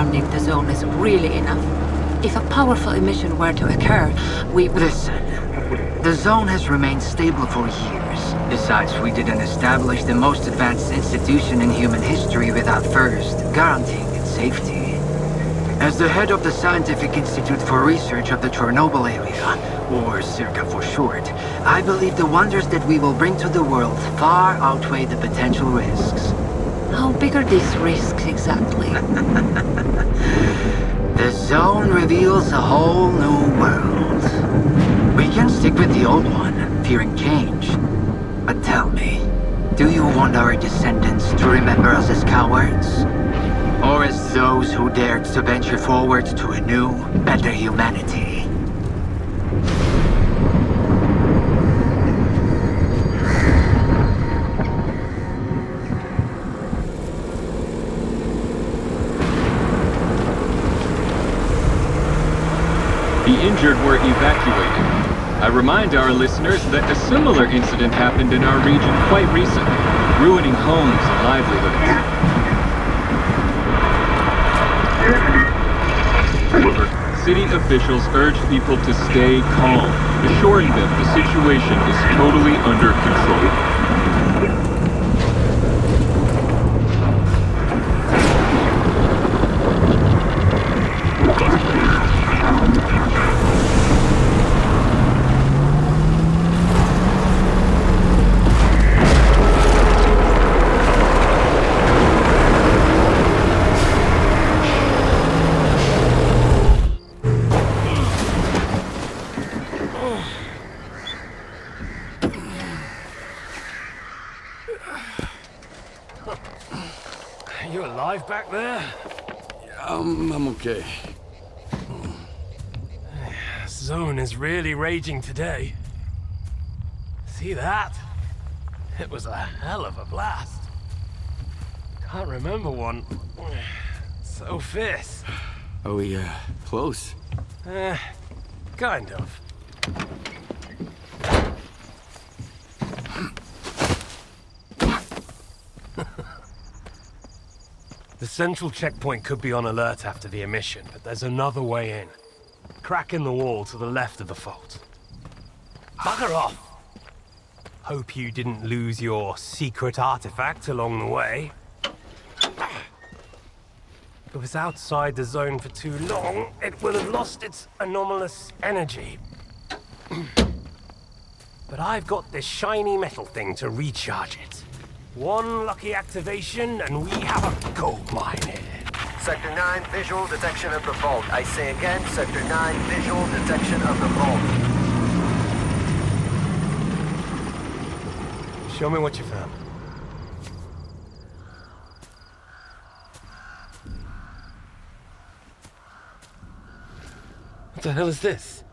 surrounding the zone is really enough. If a powerful emission were to occur, we would... Listen, the zone has remained stable for years. Besides, we didn't establish the most advanced institution in human history without first guaranteeing its safety. As the head of the Scientific Institute for Research of the Chornobyl area, or CIRCA for short, I believe the wonders that we will bring to the world far outweigh the potential risks. How big are these risks exactly? The zone reveals a whole new world. We can stick with the old one, fearing change. But tell me, do you want our descendants to remember us as cowards? Or as those who dared to venture forward to a new, better humanity? The injured were evacuated. I remind our listeners that a similar incident happened in our region quite recently, ruining homes and livelihoods. City officials urge people to stay calm, assuring them the situation is totally under control. You alive back there? I'm okay. Zone is really raging today. See that? It was a hell of a blast. Can't remember one so fierce. Are we, close? Kind of. The central checkpoint could be on alert after the emission, but there's another way in. Crack in the wall to the left of the fault. Bugger off! Hope you didn't lose your secret artifact along the way. If it was outside the zone for too long, it will have lost its anomalous energy. But I've got this shiny metal thing to recharge it. One lucky activation, and we have a gold mine here. Sector 9, visual detection of the vault. I say again, Sector 9, visual detection of the vault. Show me what you found. What the hell is this?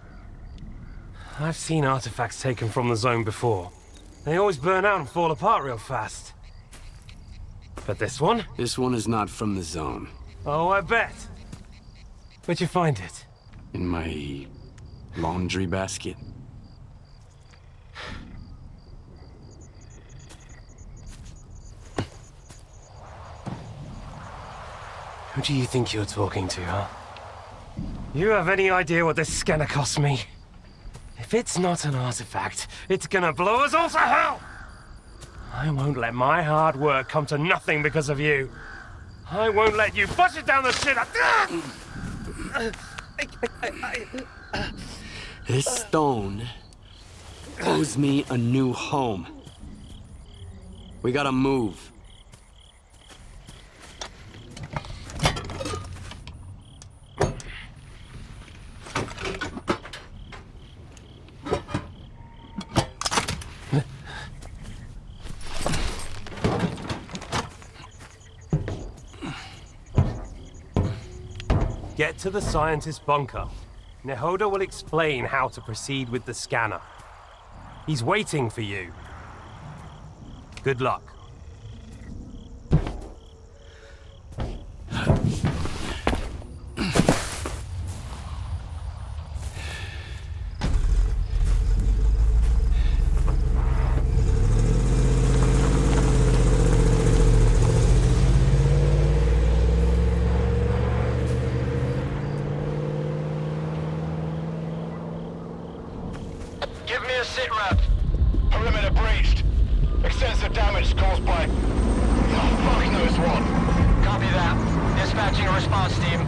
I've seen artifacts taken from the zone before. They always burn out and fall apart real fast. But this one? This one is not from the zone. Oh, I bet. Where'd you find it? In my laundry basket. Who do you think you're talking to, huh? You have any idea what this scanner cost me? If it's not an artifact, it's gonna blow us all to hell! I won't let my hard work come to nothing because of you. I won't let you push it down the shit. This stone owes me a new home. We gotta move. Get to the scientist's bunker. Nehoda will explain how to proceed with the scanner. He's waiting for you. Good luck. a sit rep. Perimeter breached. Extensive damage caused by... Oh, fuck knows what. Copy that. Dispatching a response team.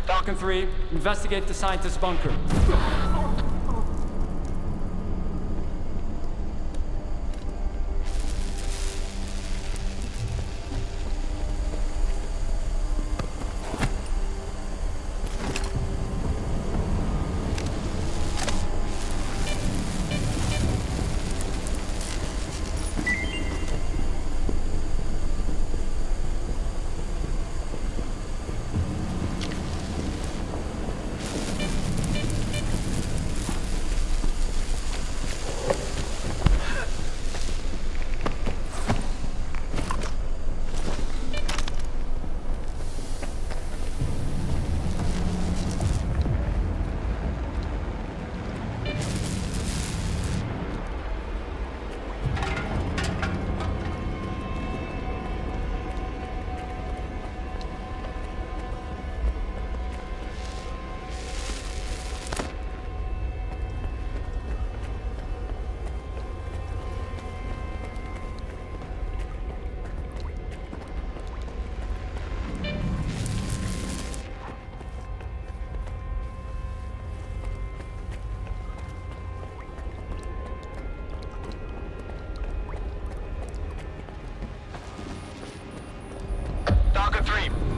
Falcon 3, investigate the scientist's bunker.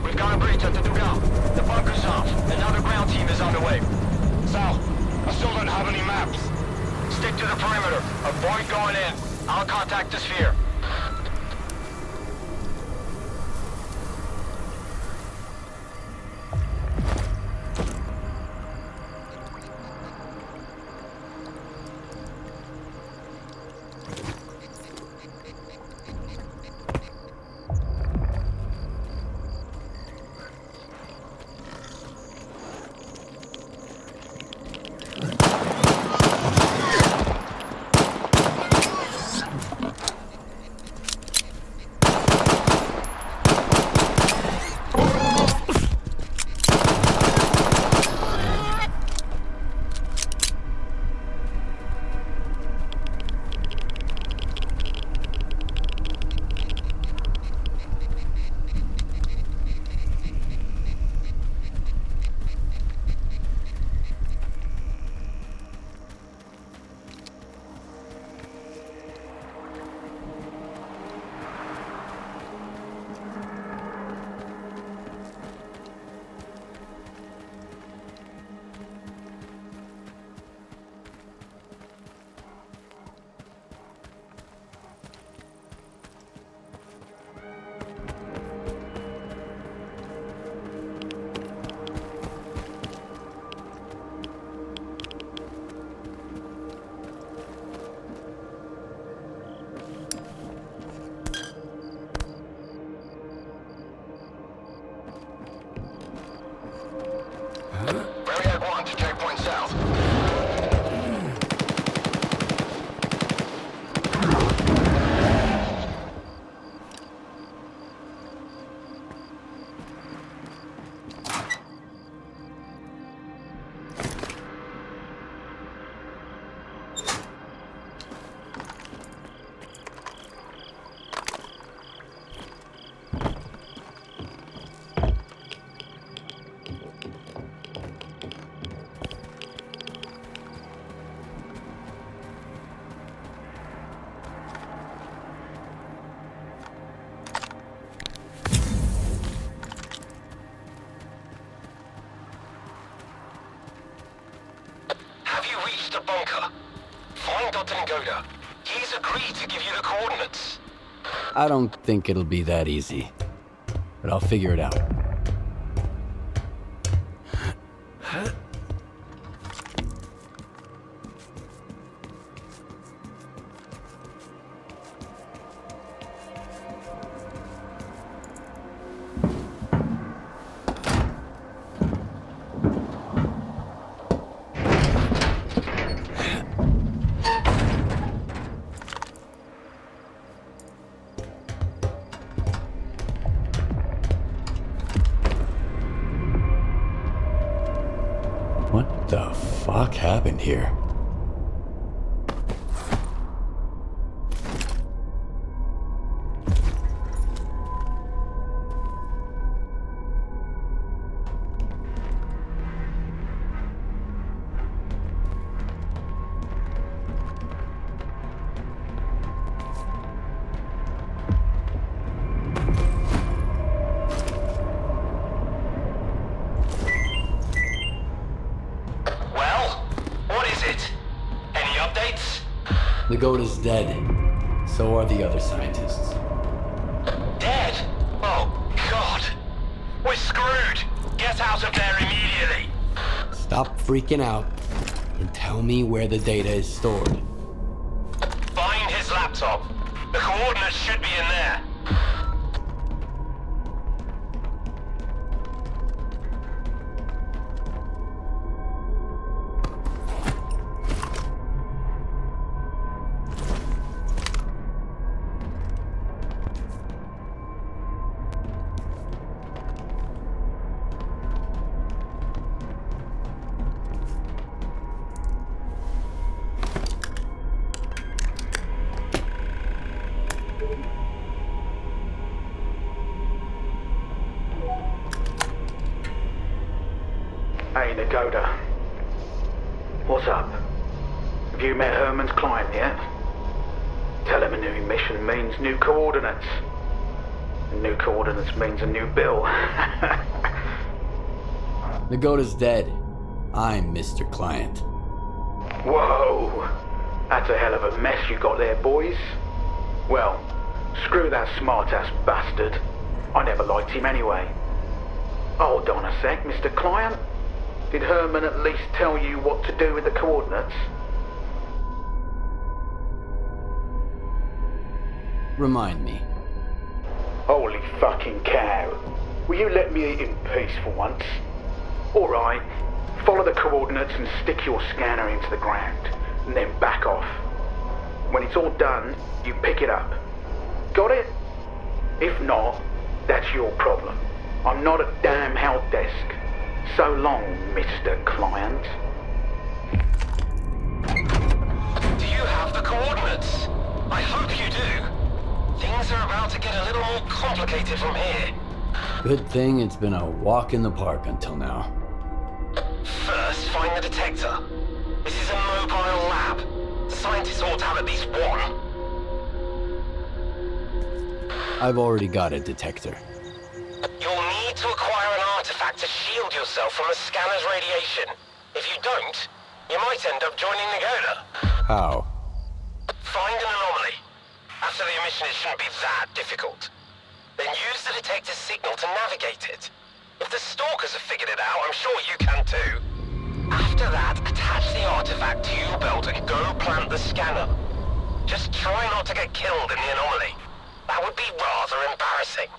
We've got a breach at the dugout. The bunker's off. Another ground team is on the way. Sal, I still don't have any maps. Stick to the perimeter. Avoid going in. I'll contact the sphere. you reach the bunker, find Dr. Ngoda. He's agreed to give you the coordinates. I don't think it'll be that easy, but I'll figure it out. What the fuck happened here? Ngoda's dead. So are the other scientists. Dead? Oh, God. We're screwed. Get out of there immediately. Stop freaking out and tell me where the data is stored. Find his laptop. The coordinates should be in there. Hey, Ngoda. What's up? Have you met Herman's client yet? Tell him a new mission means new coordinates. And new coordinates means a new bill. Ngoda's dead. I'm Mr. Client. Whoa! That's a hell of a mess you got there, boys. Well, screw that smart-ass bastard. I never liked him anyway. Hold on a sec, Mr. Client. Did Herman at least tell you what to do with the coordinates? Remind me. Holy fucking cow. Will you let me eat in peace for once? Alright, follow the coordinates and stick your scanner into the ground, and then back off. When it's all done, you pick it up. Got it? If not, that's your problem. I'm not a damn help desk. So long, Mr. Client. Do you have the coordinates? I hope you do. Things are about to get a little more complicated from here. Good thing it's been a walk in the park until now. First, find the detector. This is a mobile lab. Scientists ought to have at least one. I've already got a detector. You'll need to acquire an artifact to shield yourself from the scanner's radiation. If you don't, you might end up joining Ngoda. How? Find an anomaly. After the emission, it shouldn't be that difficult. Then use the detector's signal to navigate it. If the stalkers have figured it out, I'm sure you can too. After that, attach the artifact to your belt and go plant the scanner. Just try not to get killed in the anomaly. That would be rather embarrassing.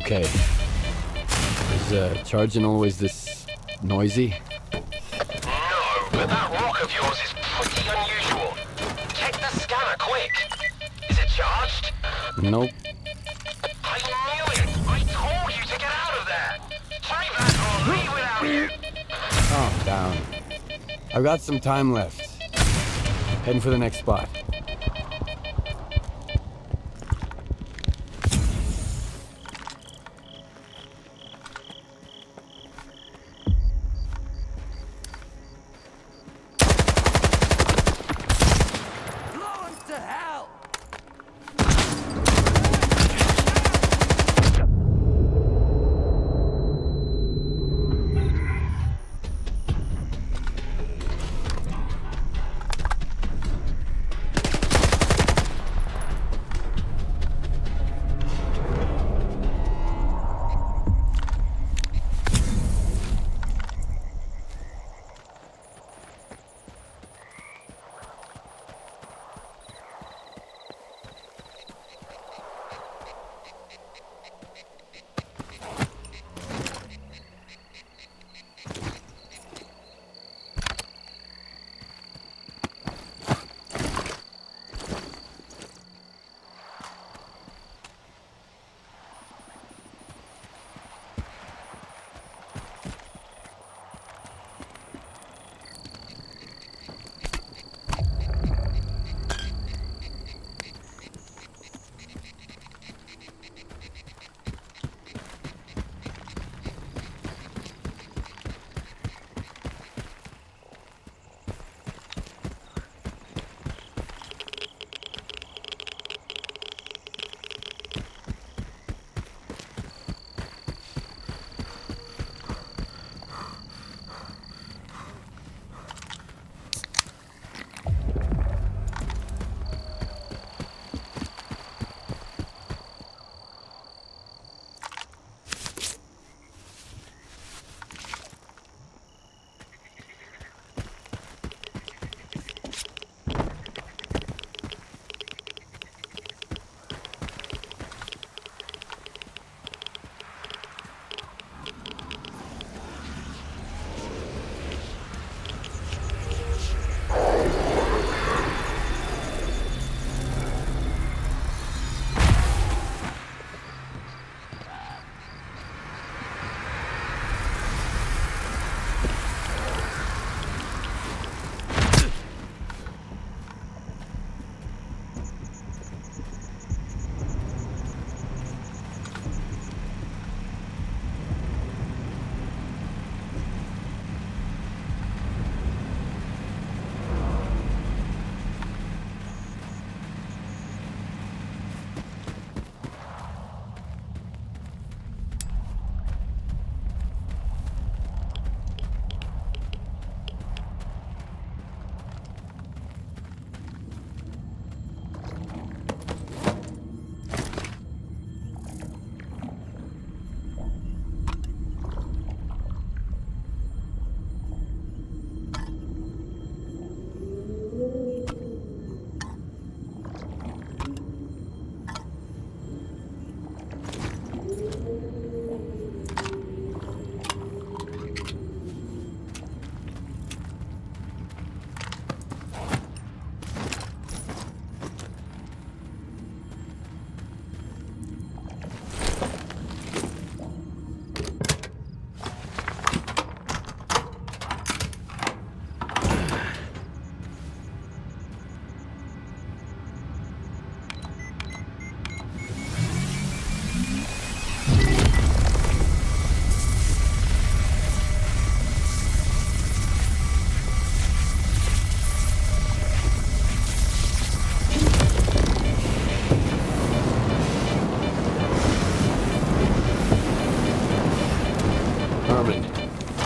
Okay. Is charging always this noisy? No, but that rock of yours is pretty unusual. Check the scanner quick. Is it charged? Nope. I knew it! I told you to get out of there! Try that or leave without you! Calm down. I've got some time left. Heading for the next spot.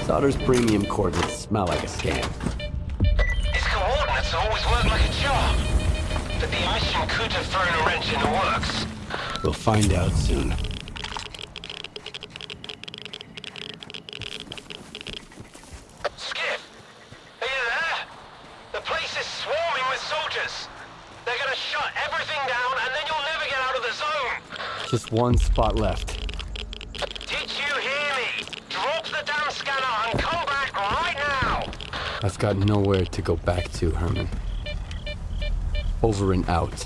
Solder's premium coordinates smell like a scam. His coordinates always work like a charm. But the icing could have thrown a wrench in the works. We'll find out soon. Skip! Are you there? The place is swarming with soldiers. They're gonna shut everything down and then you'll never get out of the zone. Just one spot left. I've got nowhere to go back to, Herman. Over and out.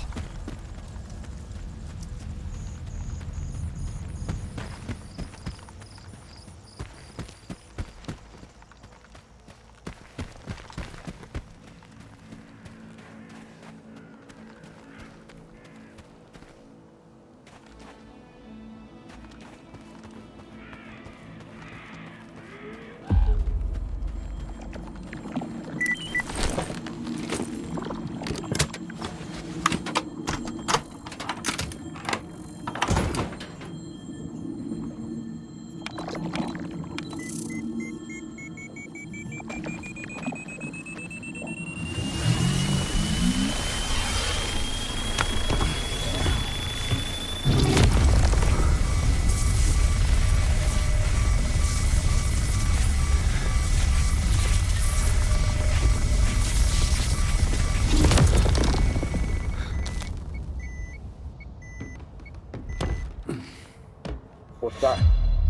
What's that?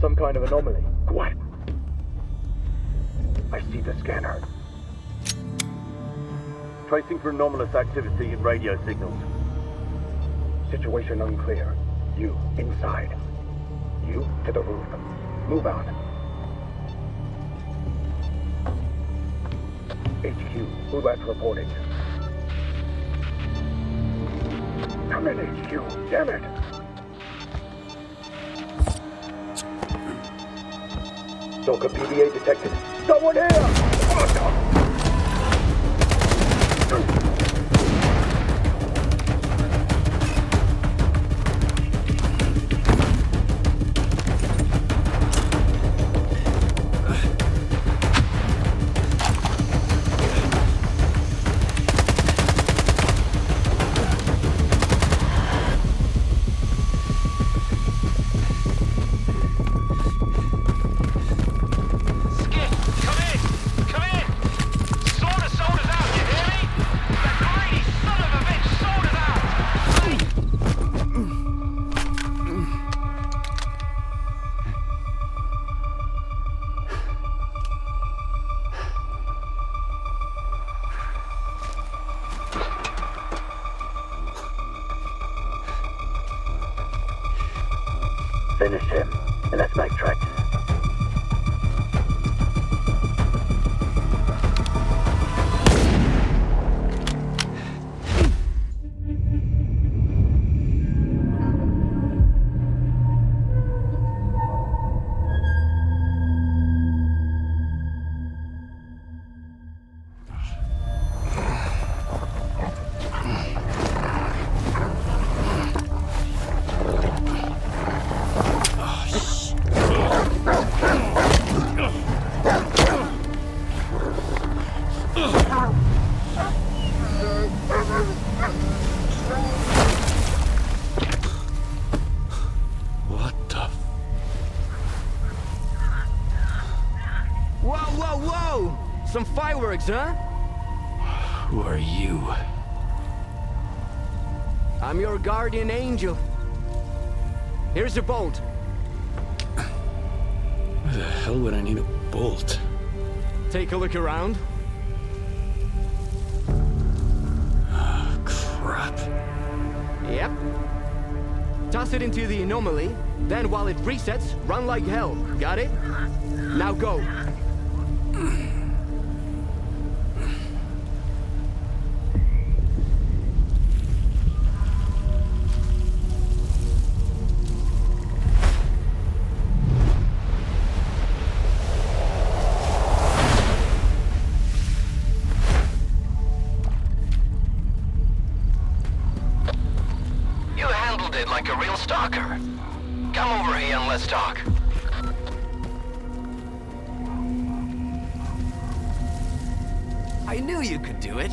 Some kind of anomaly. Quiet. I see the scanner. Tracing for anomalous activity in radio signals. Situation unclear. You, inside. You, to the roof. Move out. HQ, move out reporting. Come in, HQ. Damn it! S.T.A.L.K.E.R PDA detected. Someone here! Oh, no. Finish him, and let's make tracks. Some fireworks, huh? Who are you? I'm your guardian angel. Here's your bolt. Why the hell would I need a bolt? Take a look around. Oh, crap. Yep. Toss it into the anomaly, then while it resets, run like hell. Got it? Now go. Like a real stalker. Come over here and let's talk. I knew you could do it.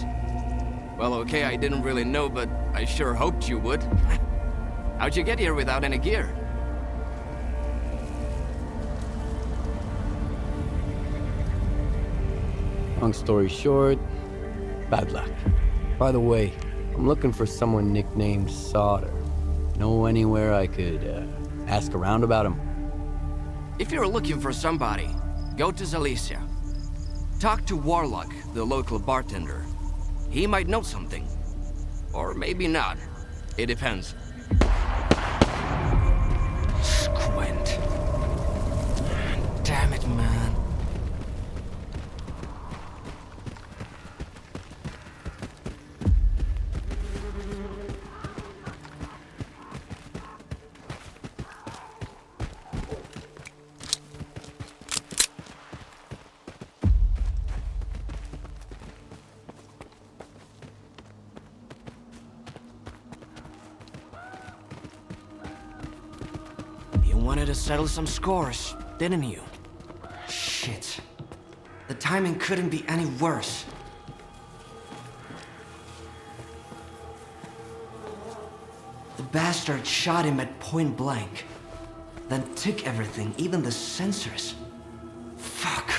Well, okay, I didn't really know, but I sure hoped you would. How'd you get here without any gear? Long story short, bad luck. By the way, I'm looking for someone nicknamed Solder. Know anywhere I could ask around about him? If you're looking for somebody, go to Zalicia. Talk to Warlock, the local bartender. He might know something. Or maybe not. It depends. Squint. Damn it, man. Wanted to settle some scores, didn't you? Shit. The timing couldn't be any worse. The bastard shot him at point blank. Then took everything, even the sensors. Fuck.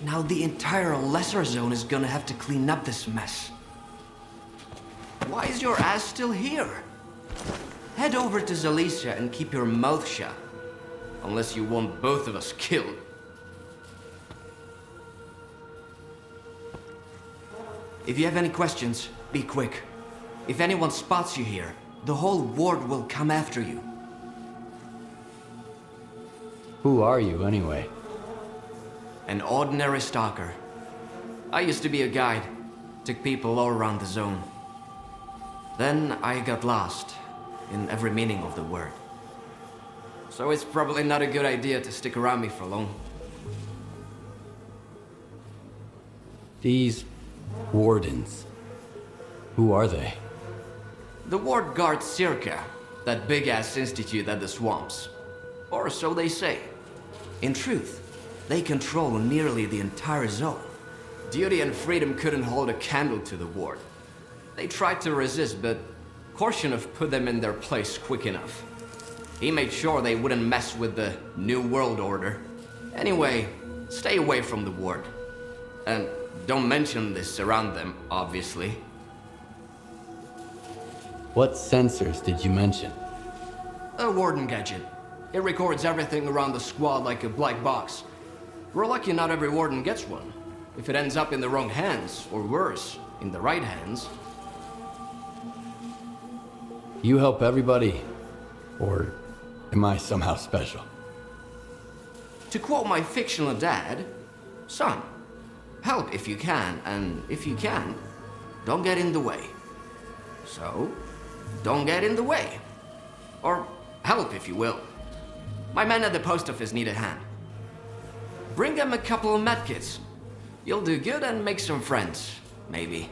Now the entire lesser zone is gonna have to clean up this mess. Why is your ass still here? Head over to Zalicia and keep your mouth shut. Unless you want both of us killed. If you have any questions, be quick. If anyone spots you here, the whole ward will come after you. Who are you, anyway? An ordinary stalker. I used to be a guide. Took people all around the zone. Then I got lost, in every meaning of the word. So it's probably not a good idea to stick around me for long. These wardens, who are they? The ward guards S.T.A.L.K.E.R, that big-ass institute at the swamps. Or so they say. In truth, they control nearly the entire zone. Duty and Freedom couldn't hold a candle to the ward. They tried to resist, but Korshunov put them in their place quick enough. He made sure they wouldn't mess with the New World Order. Anyway, stay away from the ward. And don't mention this around them, obviously. What sensors did you mention? A warden gadget. It records everything around the squad like a black box. We're lucky not every warden gets one. If it ends up in the wrong hands, or worse, in the right hands. You help everybody? Or am I somehow special? To quote my fictional dad, son, help if you can, and if you can't, don't get in the way. So, don't get in the way. Or help if you will. My men at the post office need a hand. Bring them a couple of medkits. You'll do good and make some friends, maybe.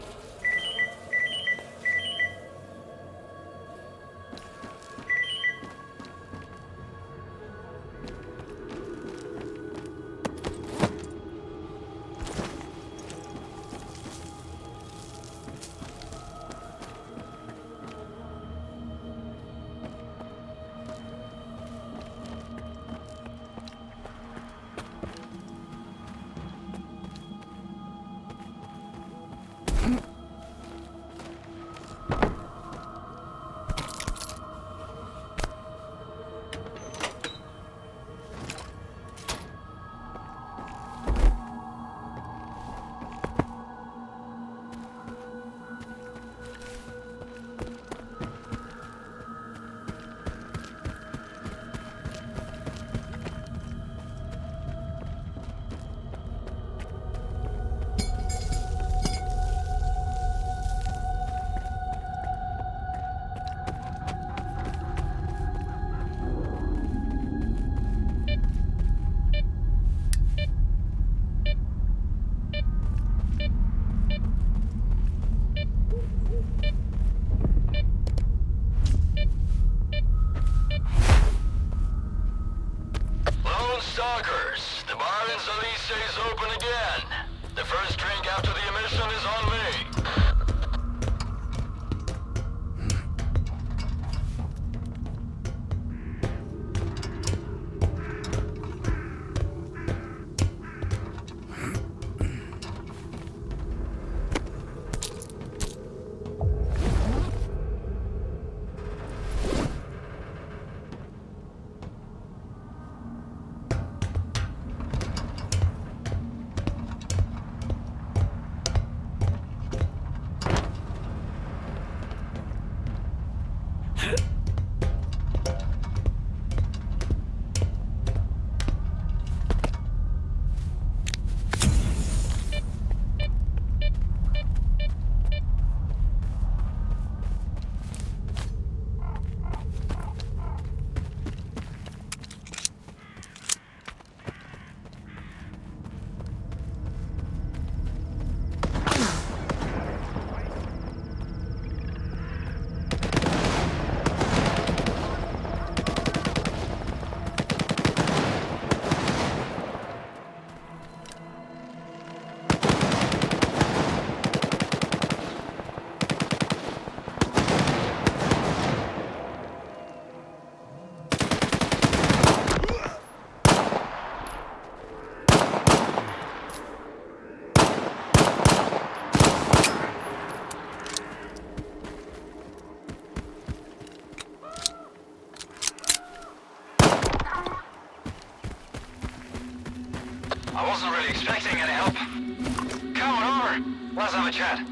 here. Let's have a chat.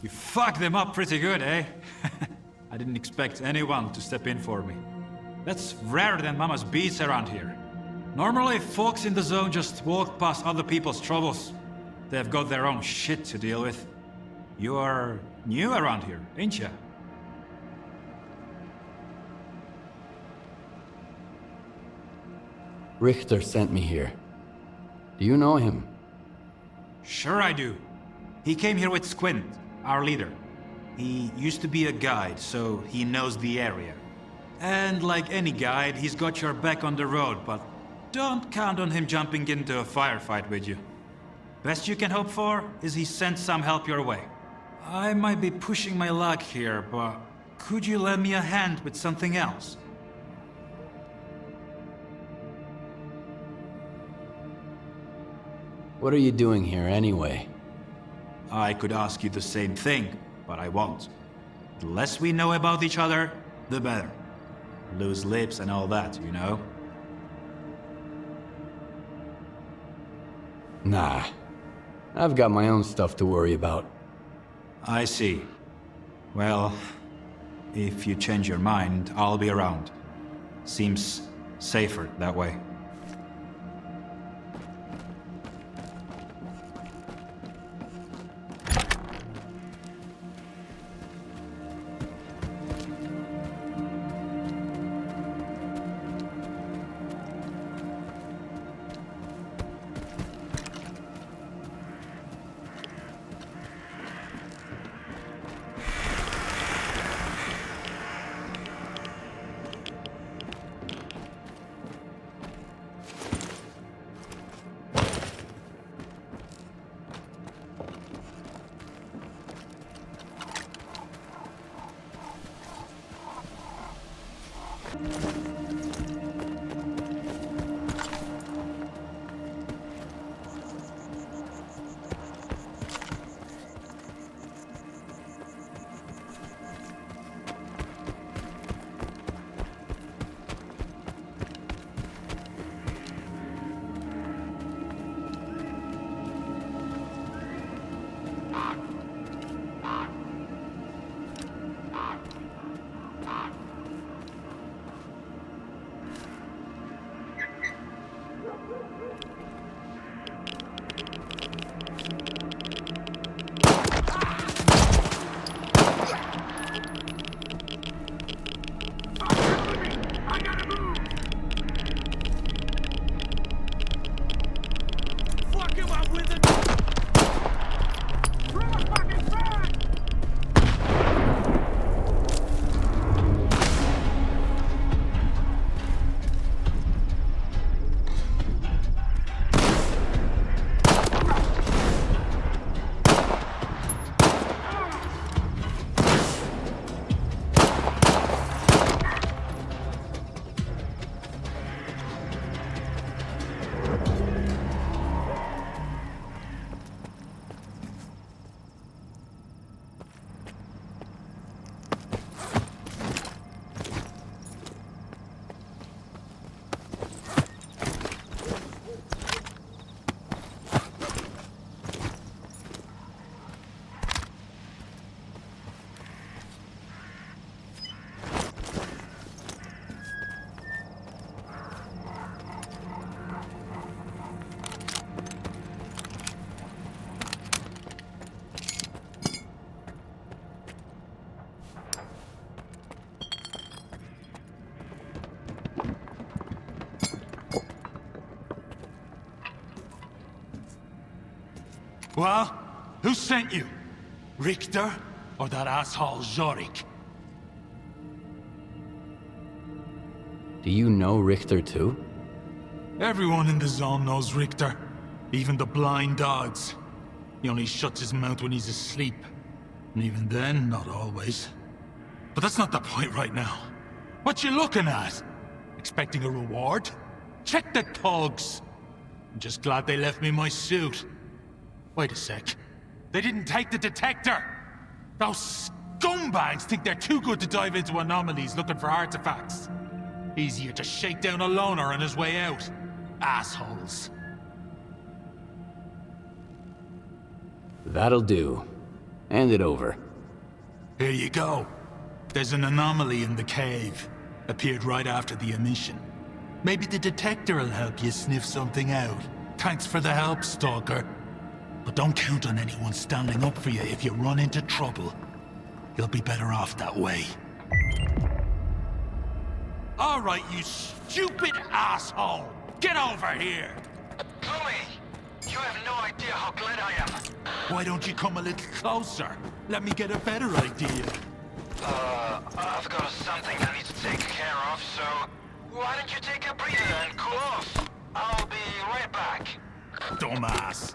You fucked them up pretty good, eh? I didn't expect anyone to step in for me. That's rarer than Mama's beats around here. Normally, folks in the zone just walk past other people's troubles. They've got their own shit to deal with. You are new around here, ain't ya? Richter sent me here. Do you know him? Sure I do. He came here with Squint, our leader. He used to be a guide, so he knows the area. And like any guide, he's got your back on the road, but don't count on him jumping into a firefight with you. Best you can hope for is he sent some help your way. I might be pushing my luck here, but could you lend me a hand with something else? What are you doing here anyway? I could ask you the same thing, but I won't. The less we know about each other, the better. Loose lips and all that, you know? Nah. I've got my own stuff to worry about. I see. Well, if you change your mind, I'll be around. Seems safer that way. Well, who sent you? Richter or that asshole Zorik? Do you know Richter too? Everyone in the zone knows Richter. Even the blind dogs. He only shuts his mouth when he's asleep. And even then, not always. But that's not the point right now. What you looking at? Expecting a reward? Check the thugs. I'm just glad they left me my suit. Wait a sec. They didn't take the detector! Those scumbags think they're too good to dive into anomalies looking for artifacts. Easier to shake down a loner on his way out. Assholes. That'll do. Hand it over. Here you go. There's an anomaly in the cave. Appeared right after the emission. Maybe the detector will help you sniff something out. Thanks for the help, Stalker. But don't count on anyone standing up for you if you run into trouble. You'll be better off that way. All right, you stupid asshole! Get over here! Tommy! You have no idea how glad I am. Why don't you come a little closer? Let me get a better idea. I've got something I need to take care of, so why don't you take a breather and cool off? I'll be right back. Dumbass.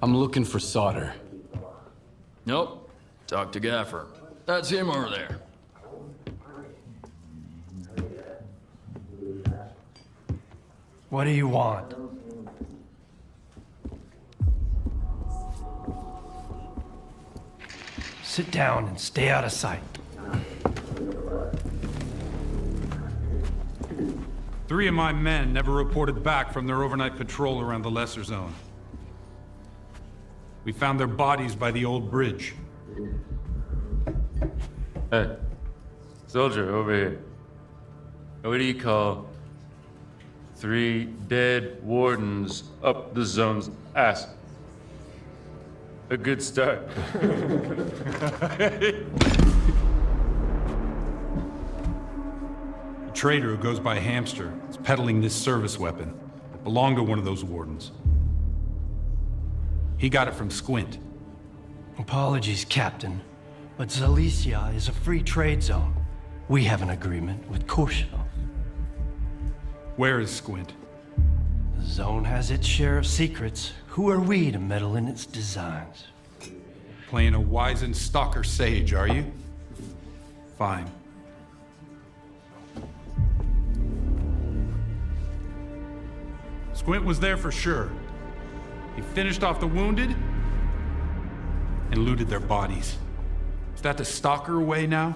I'm looking for Solder. Nope. Talk to Gaffer. That's him over there. What do you want? Sit down and stay out of sight. 3 of my men never reported back from their overnight patrol around the Lesser Zone. We found their bodies by the old bridge. Hey, soldier, over here. What do you call 3 dead wardens up the zone's ass? A good start. A trader who goes by Hamster is peddling this service weapon that belonged to one of those wardens. He got it from Squint. Apologies, Captain, but Zalicia is a free trade zone. We have an agreement with Korshinov. Where is Squint? The zone has its share of secrets. Who are we to meddle in its designs? Playing a wizened stalker sage, are you? Fine. Squint was there for sure. He finished off the wounded and looted their bodies. Is that the stalker way now?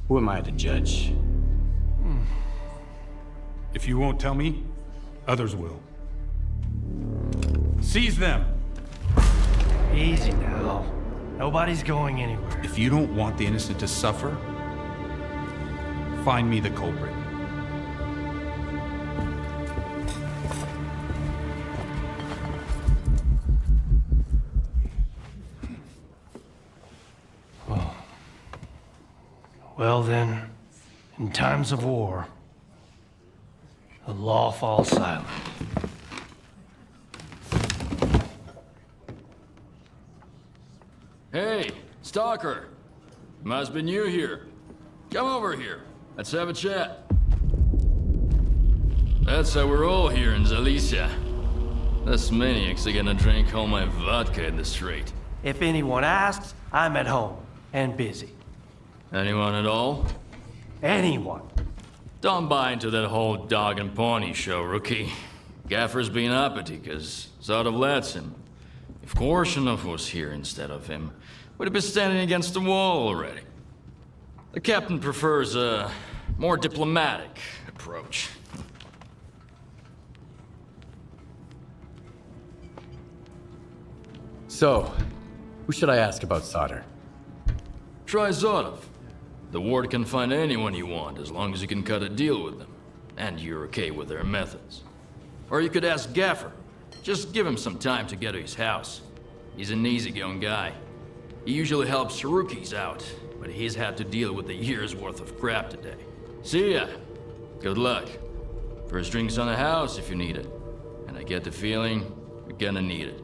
Who am I to judge? If you won't tell me, others will. Seize them! Easy now. Nobody's going anywhere. If you don't want the innocent to suffer, find me the culprit. Well then, in times of war, the law falls silent. Hey, Stalker. Must be new here. Come over here. Let's have a chat. That's how we're all here in Zalicia. Those maniacs are gonna drink all my vodka in the street. If anyone asks, I'm at home and busy. Anyone at all? Anyone. Don't buy into that whole dog and pony show, rookie. Gaffer's being uppity, cause sort of lets him. If Korshinov was here instead of him, we'd have been standing against the wall already. The captain prefers a more diplomatic approach. So, who should I ask about solder? Try Zotov. The ward can find anyone you want as long as you can cut a deal with them. And you're okay with their methods. Or you could ask Gaffer. Just give him some time to get to his house. He's an easygoing guy. He usually helps rookies out, but he's had to deal with a year's worth of crap today. See ya. Good luck. First drinks on the house if you need it. And I get the feeling you're gonna need it.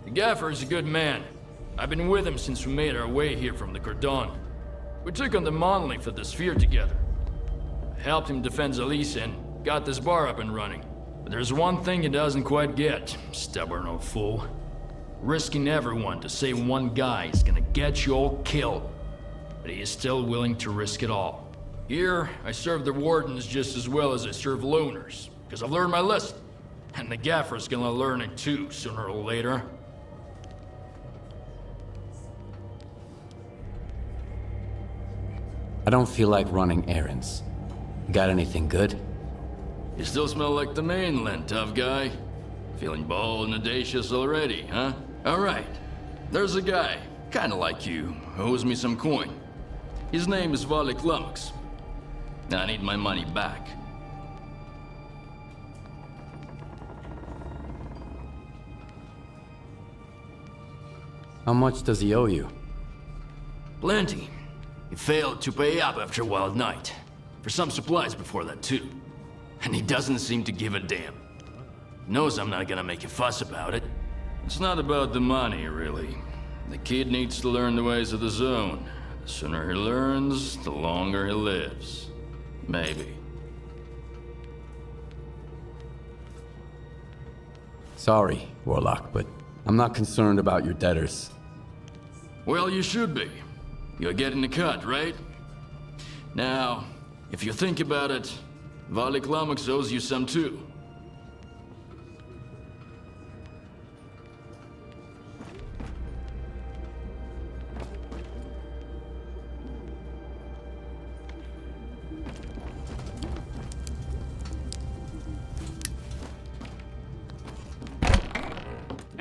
The Gaffer is a good man. I've been with him since we made our way here from the Cordon. We took on the monolith of the Sphere together. I helped him defend Zalicia and got this bar up and running. But there's one thing he doesn't quite get, stubborn old fool. Risking everyone to save one guy is gonna get you all killed. But he is still willing to risk it all. Here, I serve the wardens just as well as I serve loners, because I've learned my lesson. And the Gaffer's gonna learn it too, sooner or later. I don't feel like running errands. Got anything good? You still smell like the mainland, tough guy. Feeling bold and audacious already, huh? Alright. There's a guy, kinda like you, who owes me some coin. His name is Volta. I need my money back. How much does he owe you? Plenty. He failed to pay up after a wild night. For some supplies before that, too. And he doesn't seem to give a damn. Knows I'm not gonna make a fuss about it. It's not about the money, really. The kid needs to learn the ways of the zone. The sooner he learns, the longer he lives. Maybe. Sorry, Warlock, but I'm not concerned about your debtors. Well, you should be. You're getting the cut, right? Now, if you think about it, Volta owes you some too.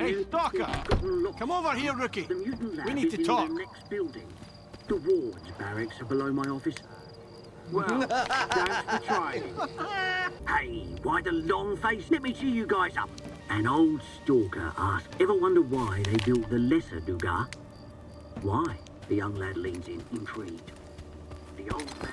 Hey, Stalker! Come over here, rookie. We need to talk. The ward's barracks are below my office. Well, that's the training. Hey, why the long face? Let me cheer you guys up. An old stalker asked, ever wonder why they built the lesser Dugar? Why? The young lad leans in, intrigued. The old man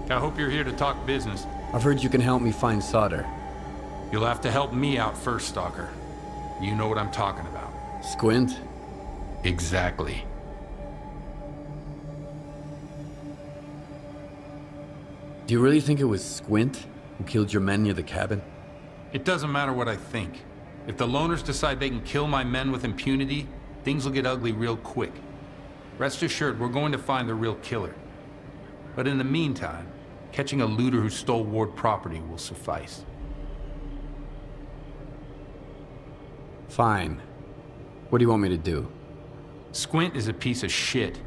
I hope you're here to talk business. I've heard you can help me find solder. You'll have to help me out first, Stalker. You know what I'm talking about. Squint? Exactly. Do you really think it was Squint who killed your men near the cabin? It doesn't matter what I think. If the loners decide they can kill my men with impunity, things will get ugly real quick. Rest assured, we're going to find the real killer. But in the meantime, catching a looter who stole Ward property will suffice. Fine. What do you want me to do? Squint is a piece of shit,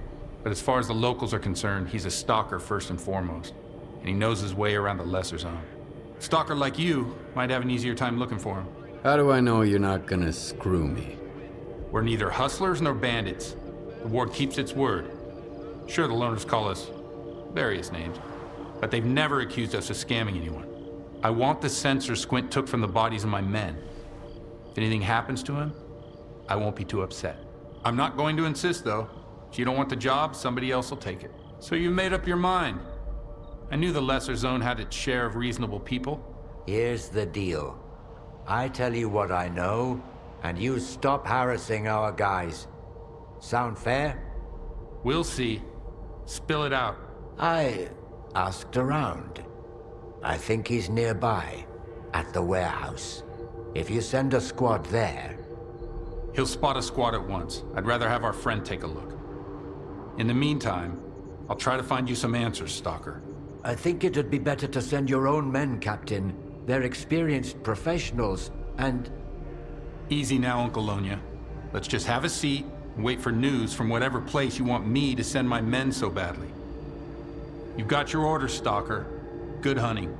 but as far as the locals are concerned, he's a stalker first and foremost, and he knows his way around the lesser zone. A stalker like you might have an easier time looking for him. How do I know you're not gonna screw me? We're neither hustlers nor bandits. The Ward keeps its word. Sure, the loners call us various names, but they've never accused us of scamming anyone. I want the sensor Squint took from the bodies of my men. If anything happens to him, I won't be too upset. I'm not going to insist, though. If you don't want the job, somebody else will take it. So you made up your mind. I knew the lesser zone had its share of reasonable people. Here's the deal. I tell you what I know, and you stop harassing our guys. Sound fair? We'll see. Spill it out. I asked around. I think he's nearby, at the warehouse. If you send a squad there... He'll spot a squad at once. I'd rather have our friend take a look. In the meantime, I'll try to find you some answers, Stalker. I think it'd be better to send your own men, Captain. They're experienced professionals, and... Easy now, Uncle Lonya. Let's just have a seat and wait for news from whatever place you want me to send my men so badly. You've got your orders, Stalker. Good hunting.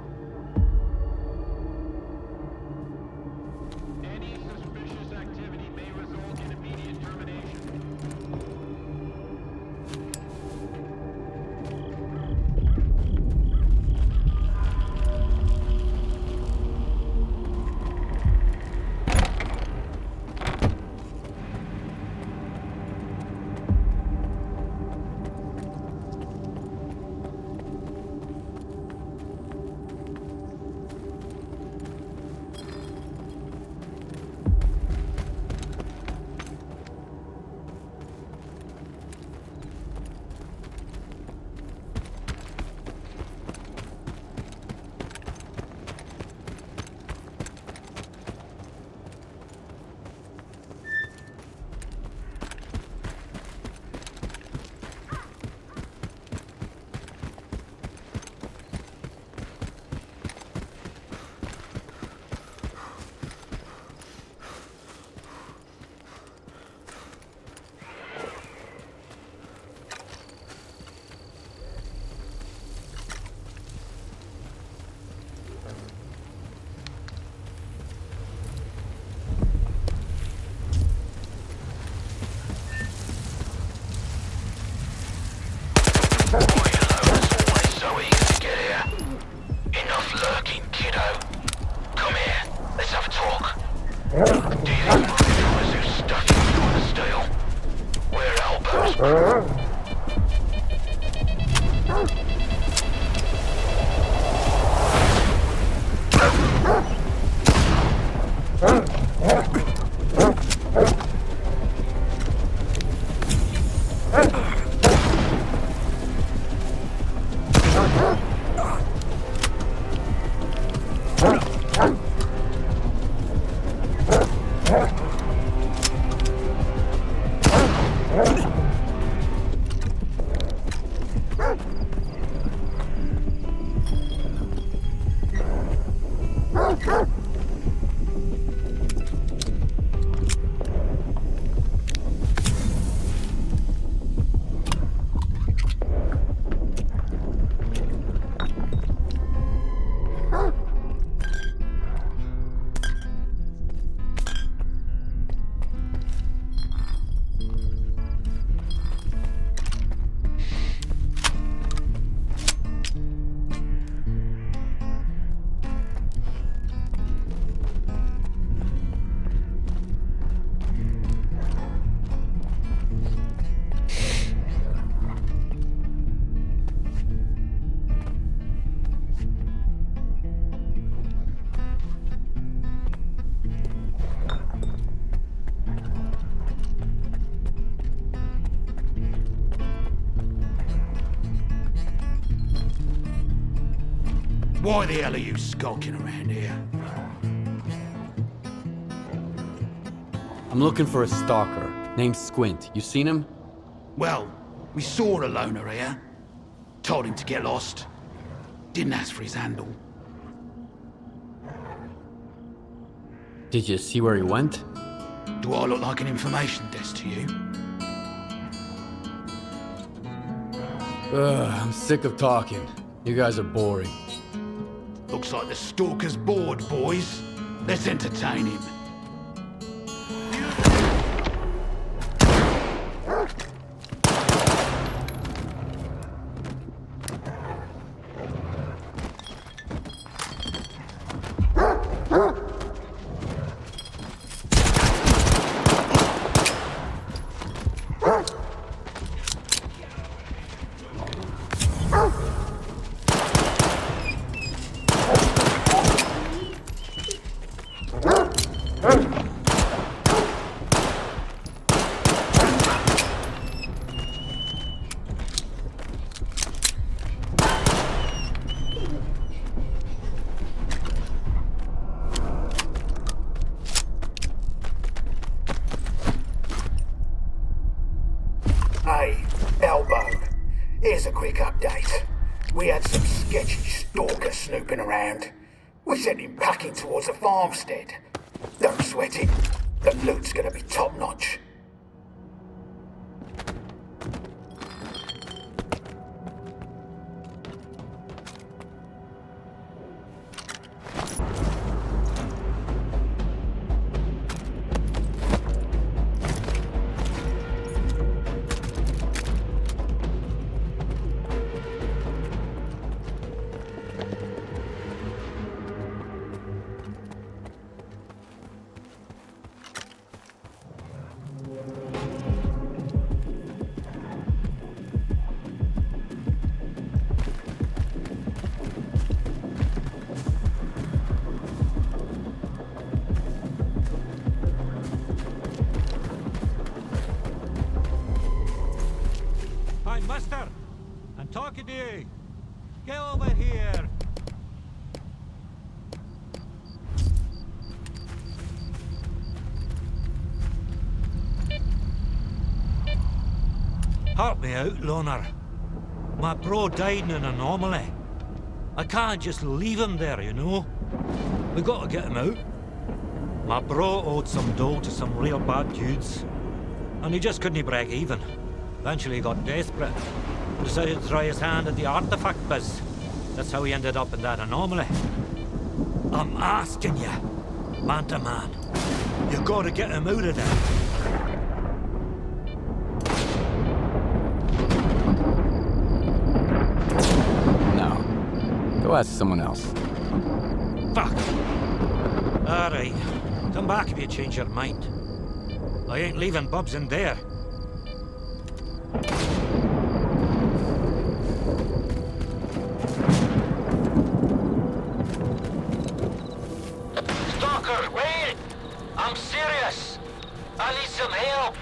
Why the hell are you skulking around here? I'm looking for a stalker named Squint. You seen him? Well, we saw a loner here. Told him to get lost. Didn't ask for his handle. Did you see where he went? Do I look like an information desk to you? I'm sick of talking. You guys are boring. Looks like the stalker's bored, boys. Let's entertain him. Hey, Elbow. Here's a quick update. We had some sketchy stalkers snooping around. We sent him packing towards a farmstead. Don't sweat it. The loot's gonna be top-notch. Mister, I'm talking to you. Get over here. Help me out, loner. My bro died in an anomaly. I can't just leave him there, you know. We gotta get him out. My bro owed some dough to some real bad dudes, and he just couldn't break even. Eventually he got desperate. Decided to try his hand at the artifact biz. That's how he ended up in that anomaly. I'm asking you, man to man. You gotta get him out of there. No. Go ask someone else. Fuck. Alright. Come back if you change your mind. I ain't leaving Bubs in there. Stalker, wait! I'm serious! I need some help!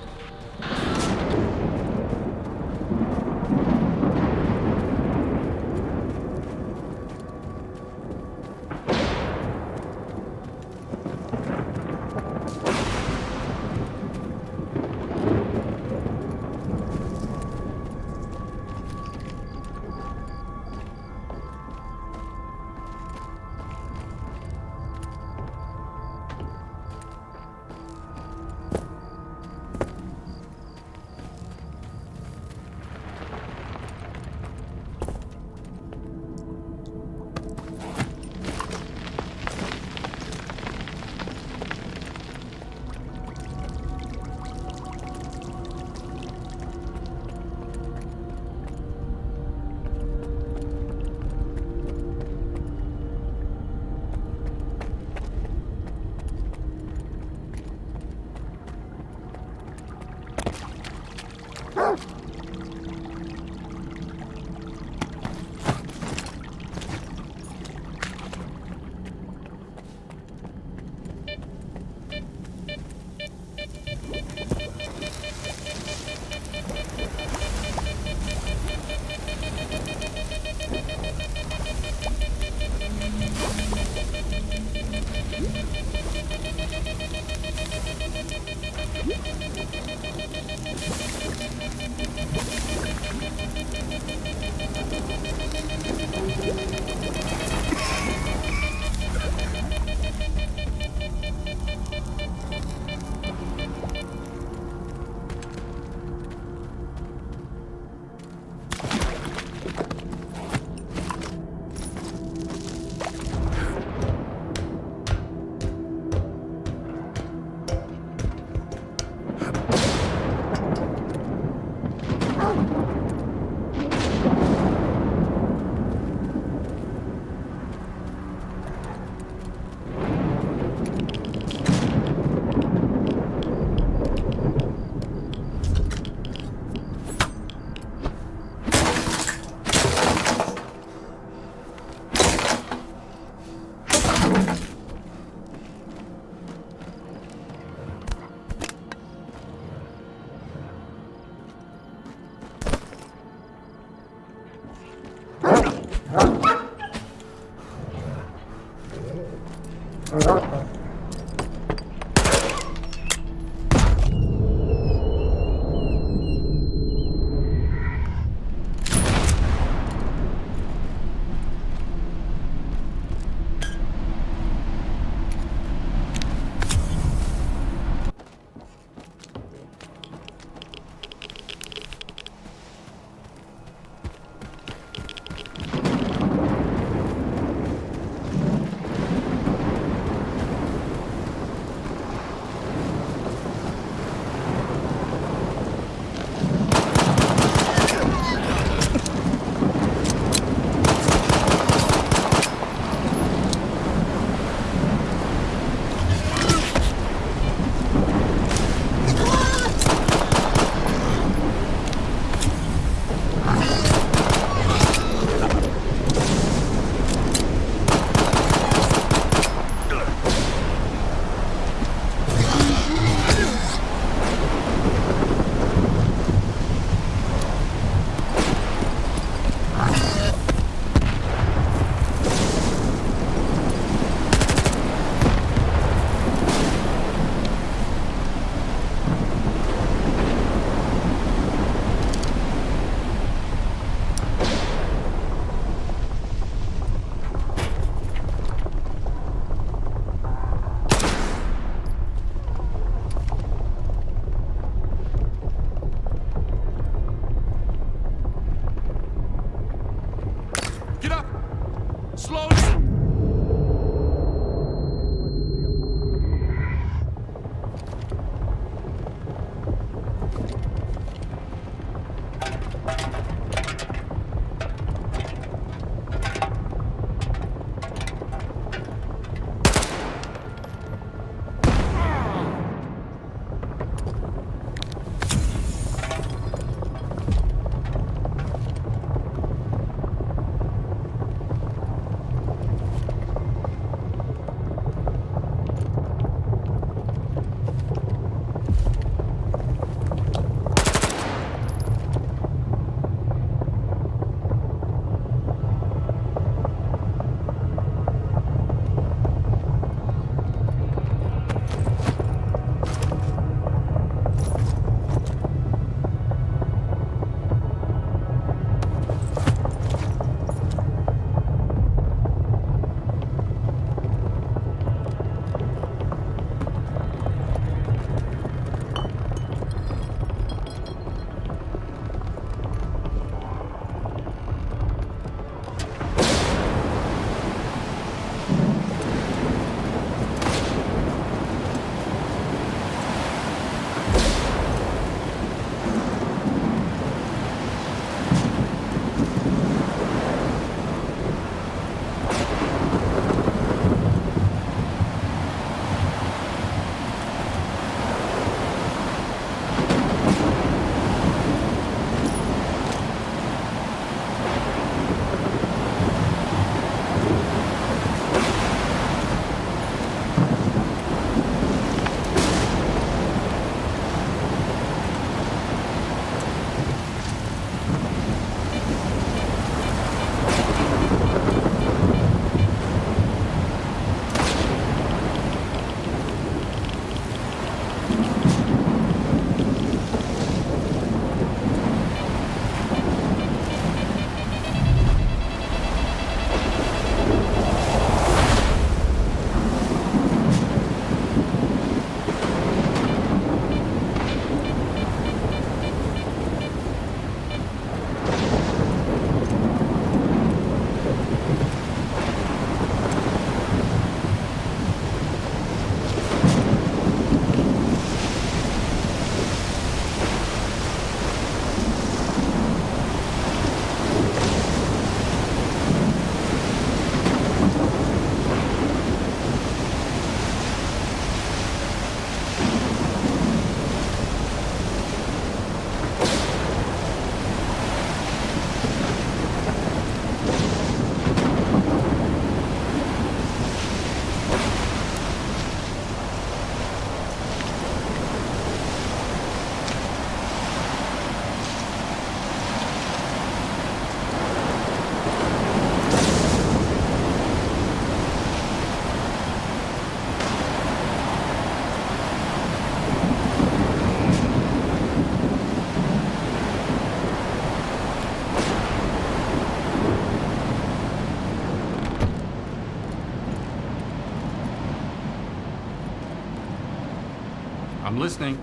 I'm listening.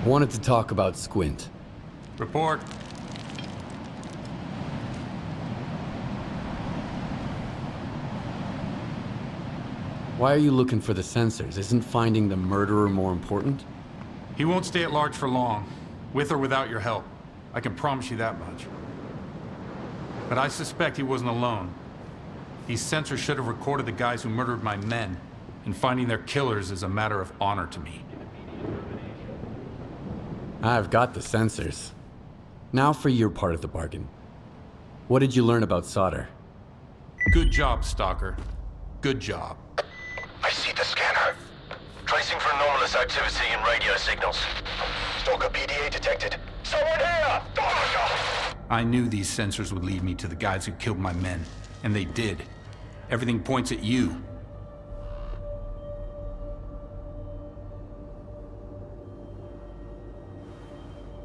I wanted to talk about Squint. Report. Why are you looking for the sensors? Isn't finding the murderer more important? He won't stay at large for long, with or without your help. I can promise you that much. But I suspect he wasn't alone. These sensors should have recorded the guys who murdered my men, and finding their killers is a matter of honor to me. I've got the sensors. Now for your part of the bargain. What did you learn about S.T.A.L.K.E.R? Good job, Stalker. Good job. I see the scanner. Tracing for anomalous activity in radio signals. Stalker PDA detected. Someone here! I knew these sensors would lead me to the guys who killed my men, and they did. Everything points at you.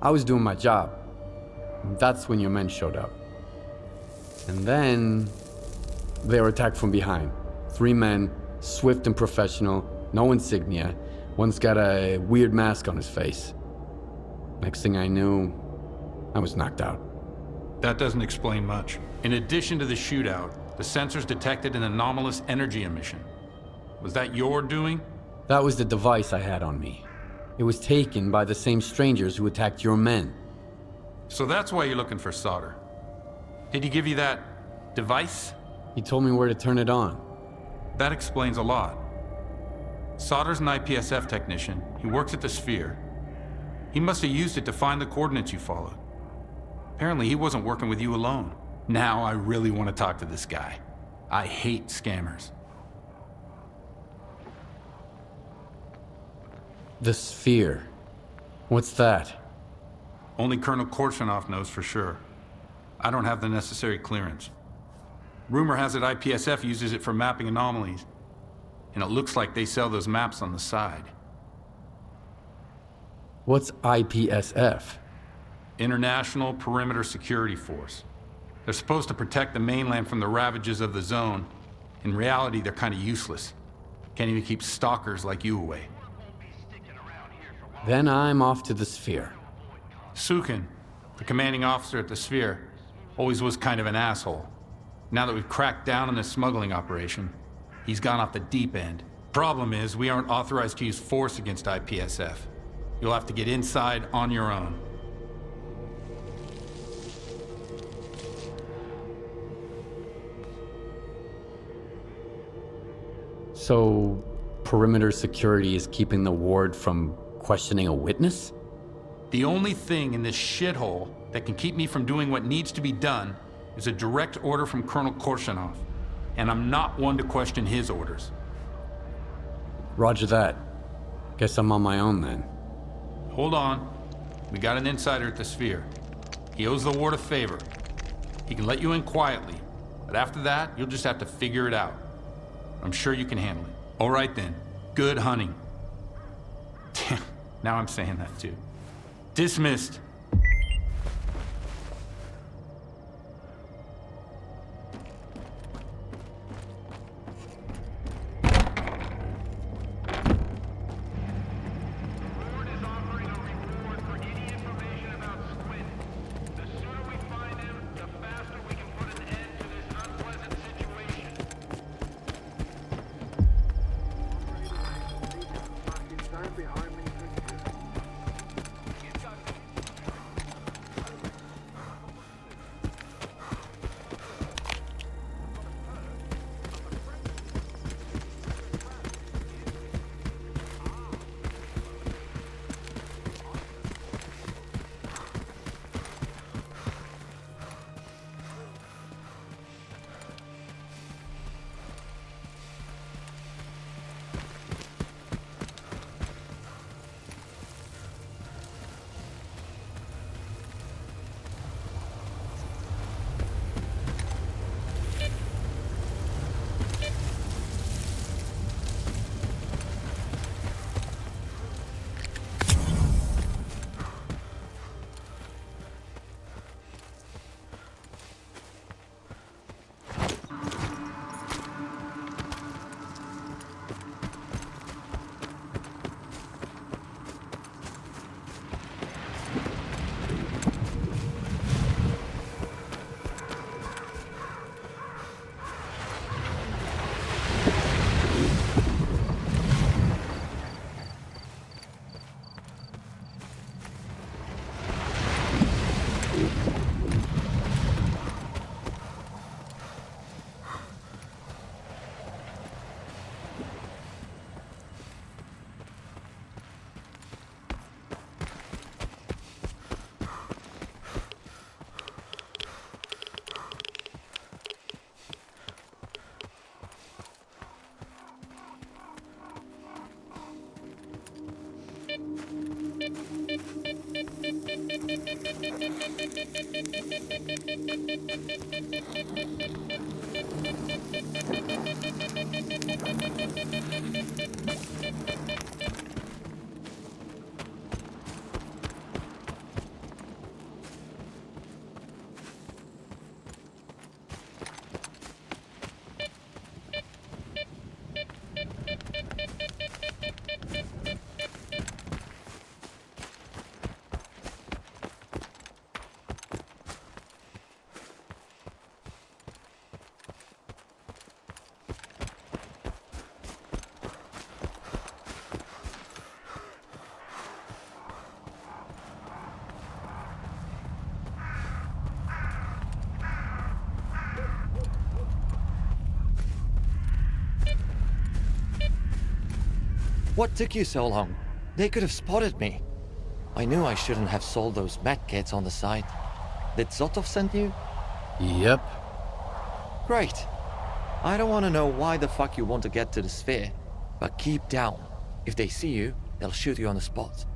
I was doing my job. That's when your men showed up. And then they were attacked from behind. 3 men, swift and professional, no insignia. One's got a weird mask on his face. Next thing I knew, I was knocked out. That doesn't explain much. In addition to the shootout, the sensors detected an anomalous energy emission. Was that your doing? That was the device I had on me. It was taken by the same strangers who attacked your men. So that's why you're looking for S.T.A.L.K.E.R. Did he give you that device? He told me where to turn it on. That explains a lot. S.T.A.L.K.E.R's an IPSF technician. He works at the S.T.A.L.K.E.R. He must have used it to find the coordinates you followed. Apparently he wasn't working with you alone. Now I really want to talk to this guy. I hate scammers. The S.T.A.L.K.E.R. What's that? Only Colonel Korshunov knows for sure. I don't have the necessary clearance. Rumor has it IPSF uses it for mapping anomalies. And it looks like they sell those maps on the side. What's IPSF? International Perimeter Security Force. They're supposed to protect the mainland from the ravages of the zone. In reality, they're kind of useless. Can't even keep stalkers like you away. Then I'm off to the S.T.A.L.K.E.R. Sukin, the commanding officer at the S.T.A.L.K.E.R., always was kind of an asshole. Now that we've cracked down on this smuggling operation, he's gone off the deep end. Problem is, we aren't authorized to use force against IPSF. You'll have to get inside on your own. So, perimeter security is keeping the ward from questioning a witness? The only thing in this shithole that can keep me from doing what needs to be done is a direct order from Colonel Korshunov. And I'm not one to question his orders. Roger that. Guess I'm on my own then. Hold on. We got an insider at the S.T.A.L.K.E.R. He owes the ward a favor. He can let you in quietly, but after that, you'll just have to figure it out. I'm sure you can handle it. All right then. Good hunting. Now I'm saying that too. Dismissed. What took you so long? They could have spotted me. I knew I shouldn't have sold those medkits on the side. Did Zotov send you? Yep. Great. I don't want to know why the fuck you want to get to the sphere, but keep down. If they see you, they'll shoot you on the spot.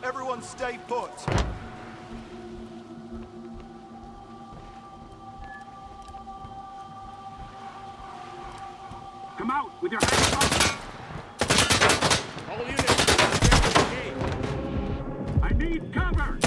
Everyone stay put. Come out with your hands up. All units, get the gate. I need cover.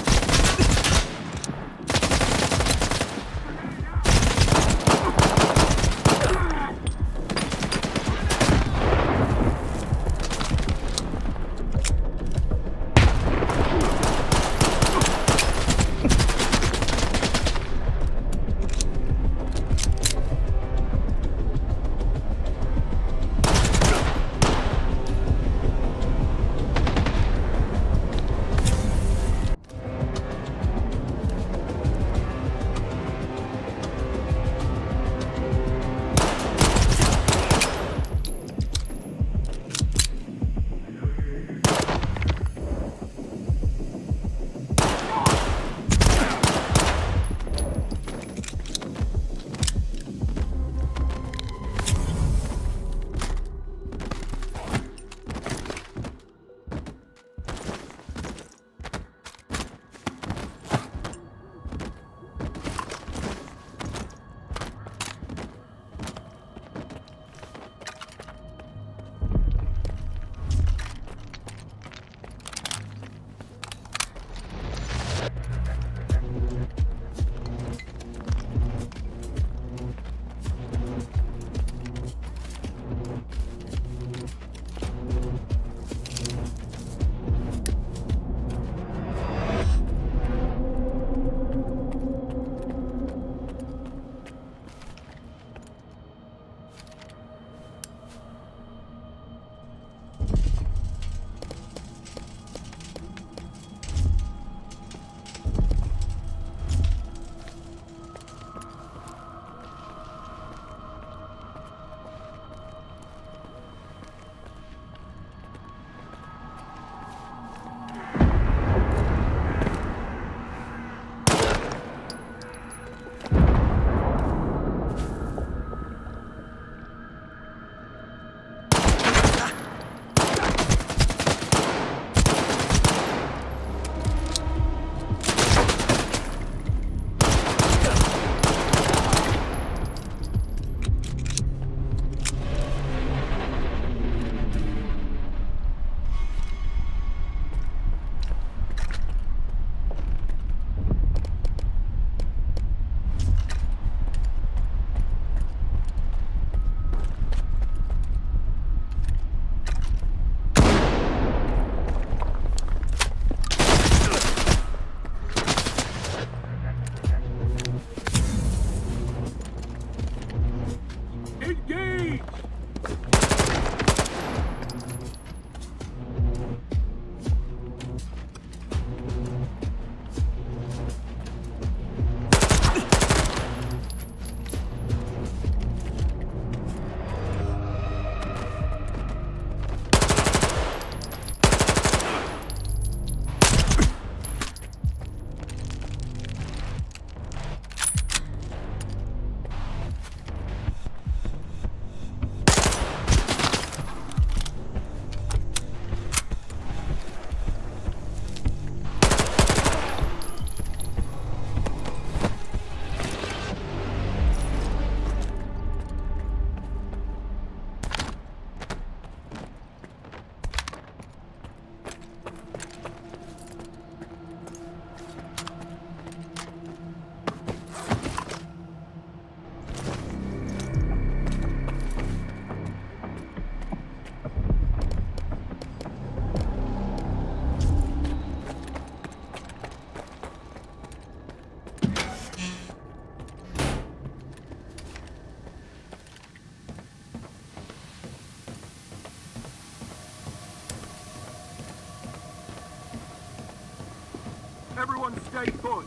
Everyone stay put.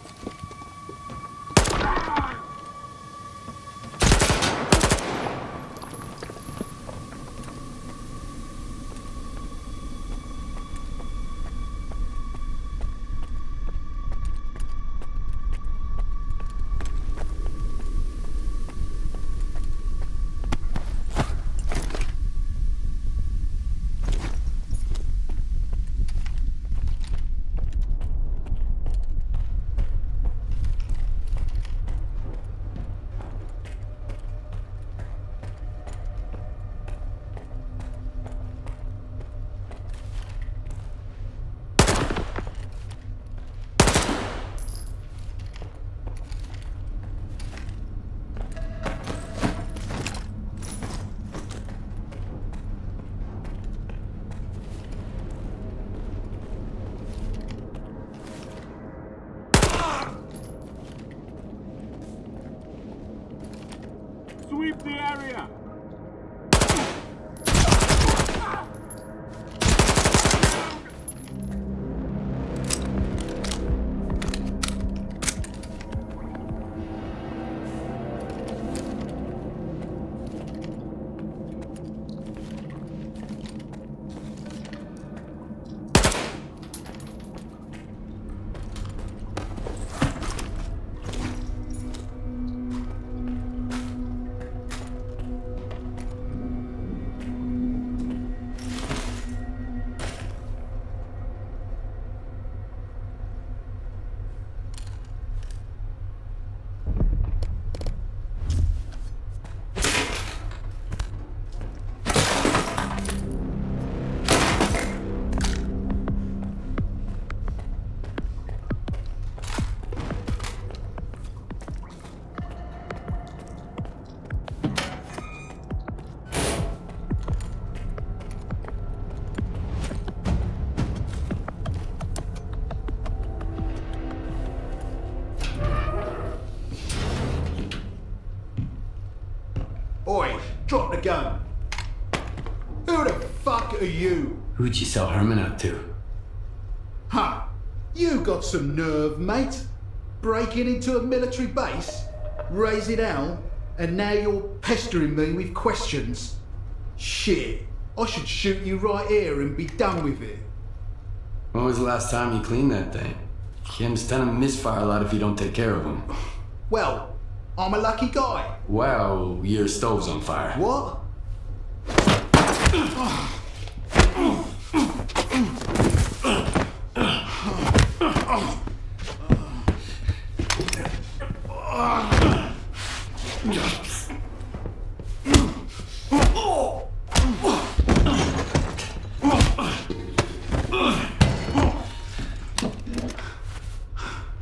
Sweep the area! Oi, drop the gun. Who the fuck are you? Who'd you sell Herman out to? Huh? You got some nerve, mate. Breaking into a military base, raising hell, and now you're pestering me with questions. Shit, I should shoot you right here and be done with it. When was the last time you cleaned that thing? Kim's tend to misfire a lot if you don't take care of him. Well, I'm a lucky guy. Well, your stove's on fire. What?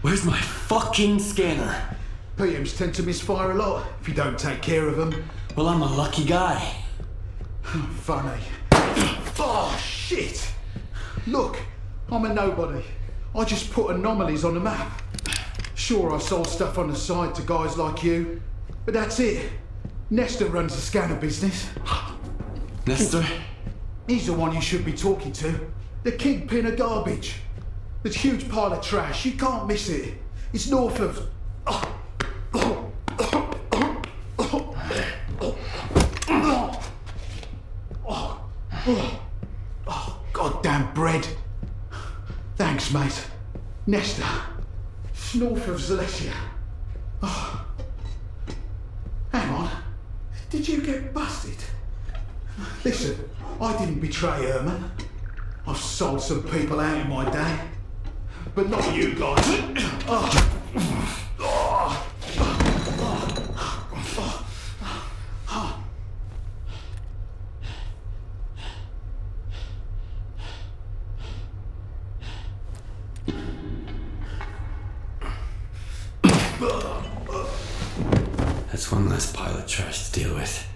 Where's my fucking scanner? PMs tend to misfire a lot if you don't take care of them. Well, I'm a lucky guy. Funny. Oh, shit! Look, I'm a nobody. I just put anomalies on the map. Sure, I sold stuff on the side to guys like you, but that's it. Nestor runs the scanner business. Nestor? He's the one you should be talking to. The kingpin of garbage. The huge pile of trash, you can't miss it. It's north of... Oh, goddamn bread. Thanks, mate. Nestor. It's north of Zalesia. Oh. Hang on. Did you get busted? Listen, I didn't betray Herman. I've sold some people out in my day. But not you guys. That's one less pile of trash to deal with.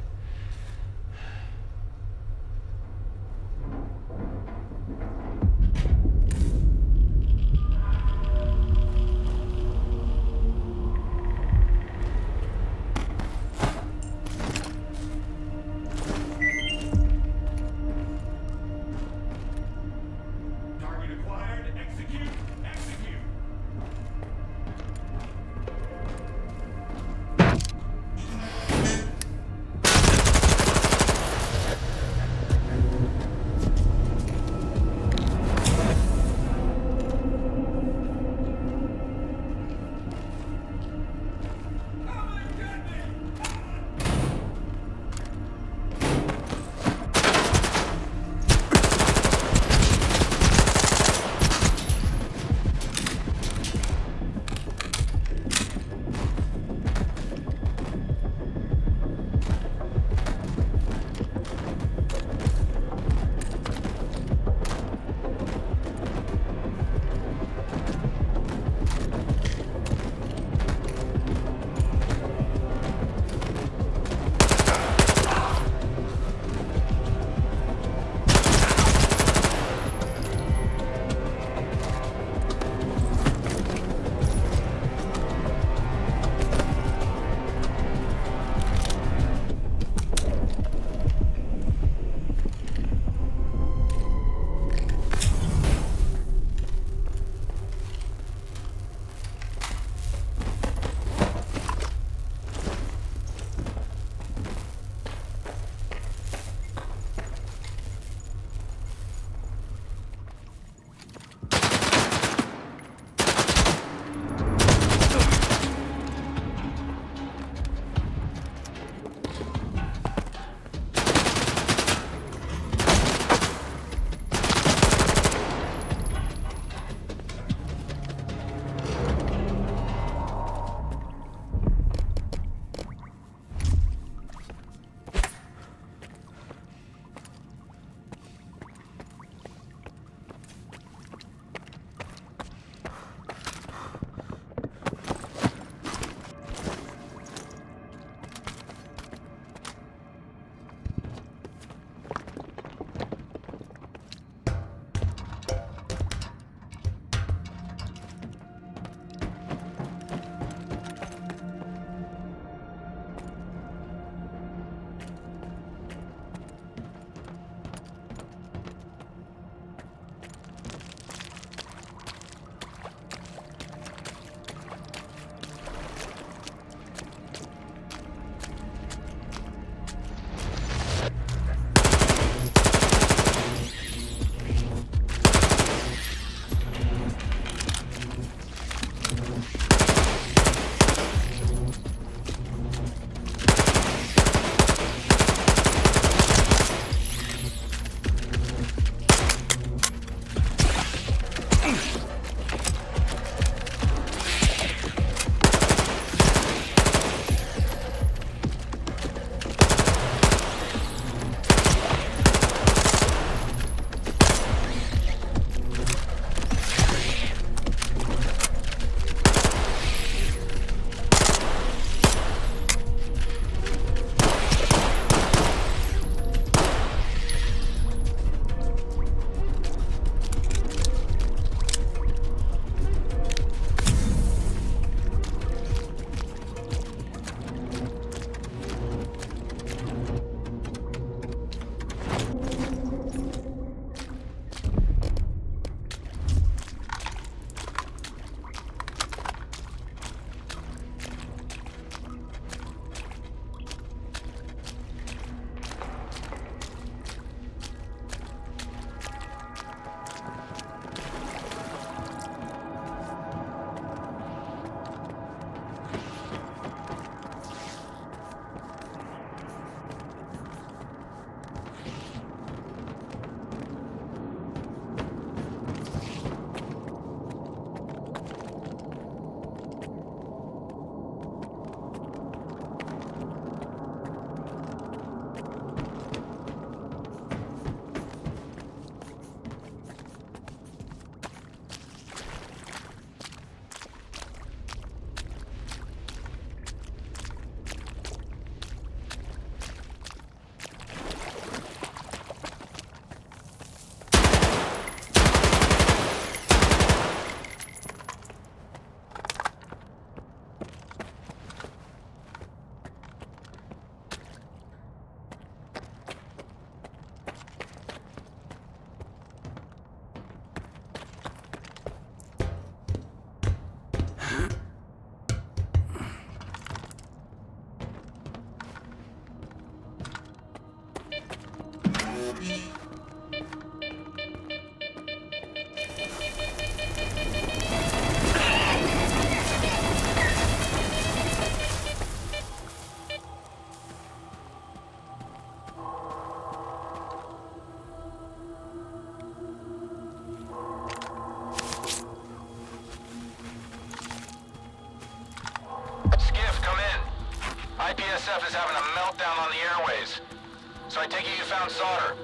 So I take it you found Solder.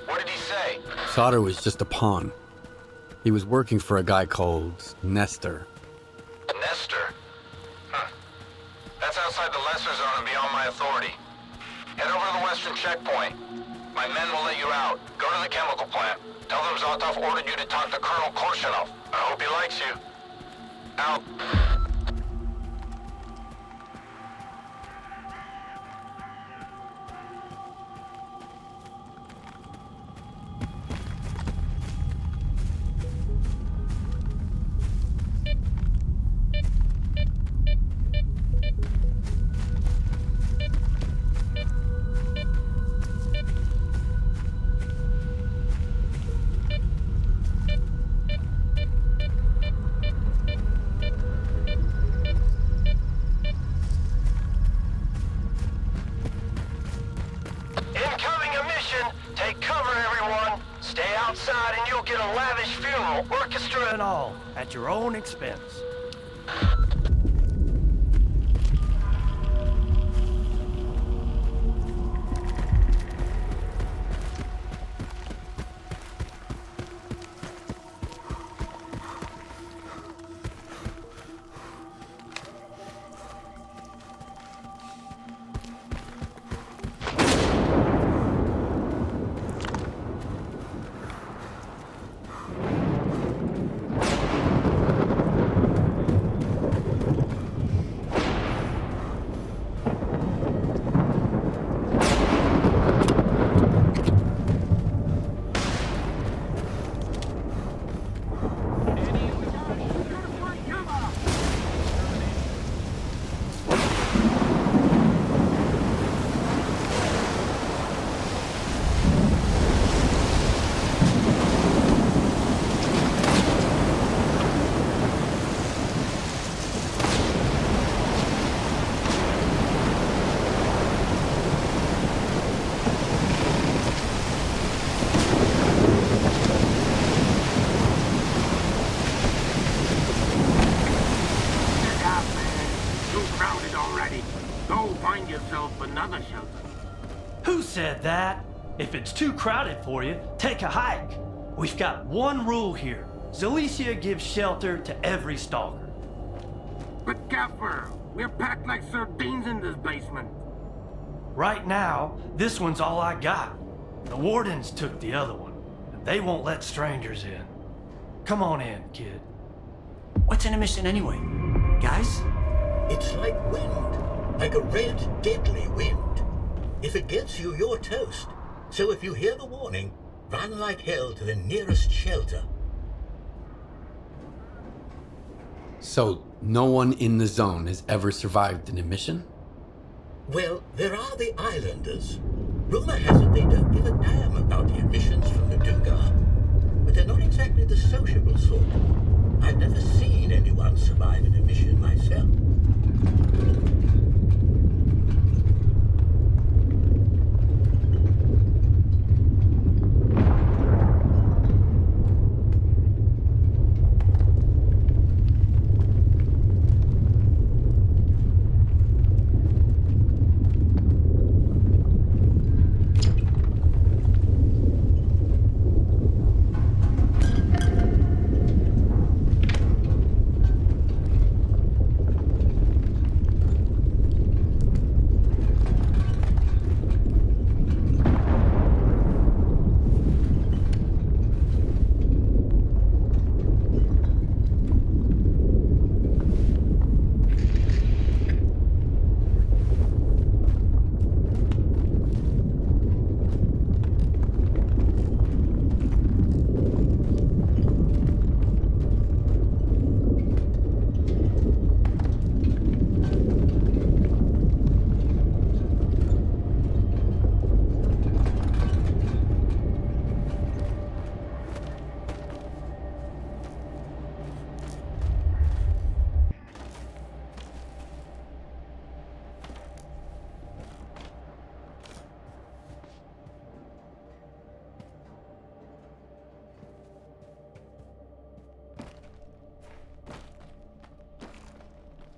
What did he say? Solder was just a pawn. He was working for a guy called Nestor. Nestor? That's outside the lesser zone and beyond my authority. Head over to the western checkpoint. My men will let you out. Go to the chemical plant. Tell them Zotov ordered you to talk to Colonel Korshinov. I hope he likes you. Out. Take cover, everyone. Stay outside and you'll get a lavish funeral, orchestra and all, at your own expense. Who said that? If it's too crowded for you, take a hike. We've got one rule here. Zalicia gives shelter to every stalker. But Gaffer, we're packed like sardines in this basement. Right now, this one's all I got. The wardens took the other one, and they won't let strangers in. Come on in, kid. What's in a mission anyway? Guys? It's like wind. Like a red, deadly wind. If it gets you, you're toast. So if you hear the warning, run like hell to the nearest shelter. So, no one in the zone has ever survived an emission? Well, there are the islanders. Rumor has it they don't give a damn about the emissions from the Dugar. But they're not exactly the sociable sort. I've never seen anyone survive an emission myself.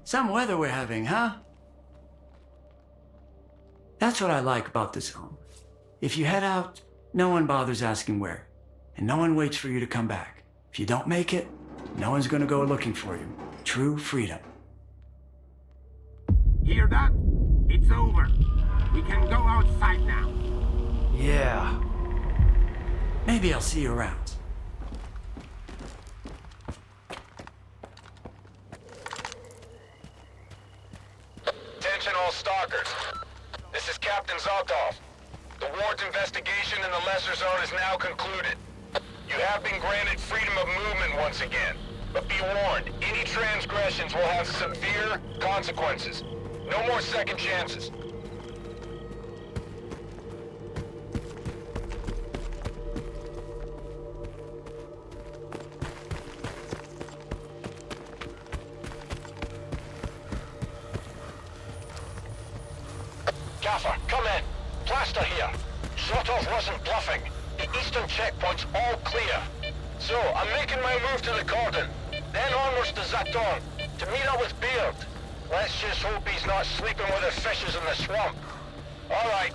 Some weather we're having, huh? That's what I like about the zone. If you head out, no one bothers asking where. And no one waits for you to come back. If you don't make it, no one's gonna go looking for you. True freedom. Hear that? It's over. We can go outside now. Yeah. Maybe I'll see you around. Attention all stalkers. This is Captain Zoltov. The ward's investigation in the Lesser Zone is now concluded. You have been granted freedom of movement once again. But be warned, any transgressions will have severe consequences. No more second chances. Gaffer, come in. Plaster here. Zotov wasn't bluffing. The eastern checkpoint's all clear. So, I'm making my move to the cordon. Then onwards to Zaton, to meet up with Beard. Let's just hope he's not sleeping with the fishes in the swamp. All right.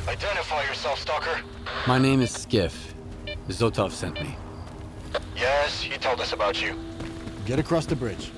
Identify yourself, Stalker. My name is Skiff. Zotov sent me. Yes, he told us about you. Get across the bridge.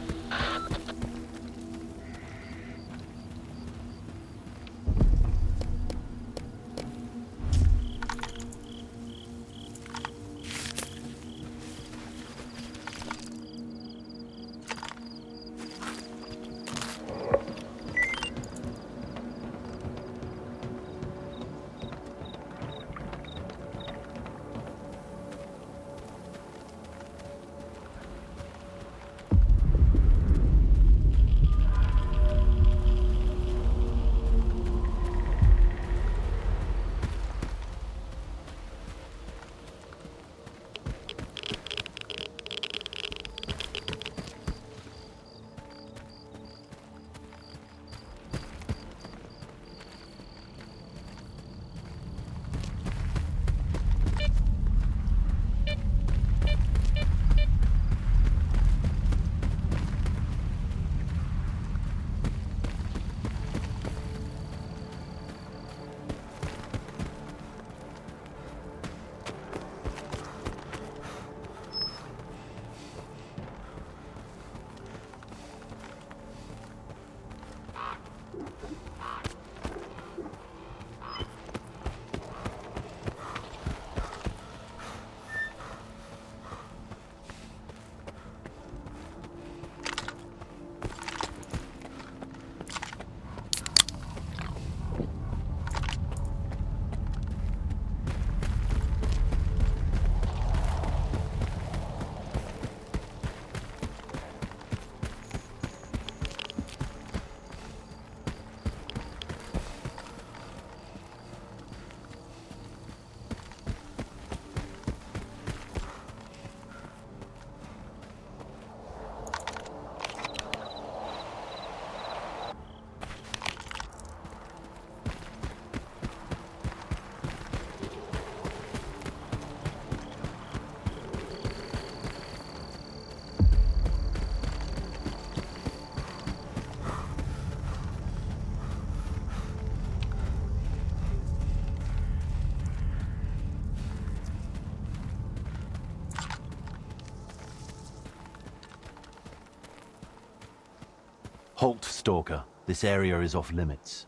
Halt, Stalker. This area is off limits.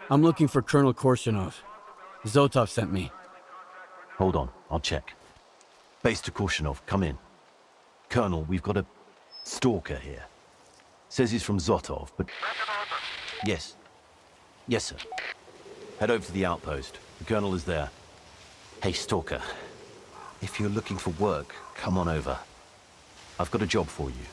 I'm looking for Colonel Korshunov. Zotov sent me. Hold on, I'll check. Base to Korshunov, come in. Colonel, we've got a stalker here. Says he's from Zotov, but... Yes. Yes, sir. Head over to the outpost. The Colonel is there. Hey, Stalker. If you're looking for work, come on over. I've got a job for you.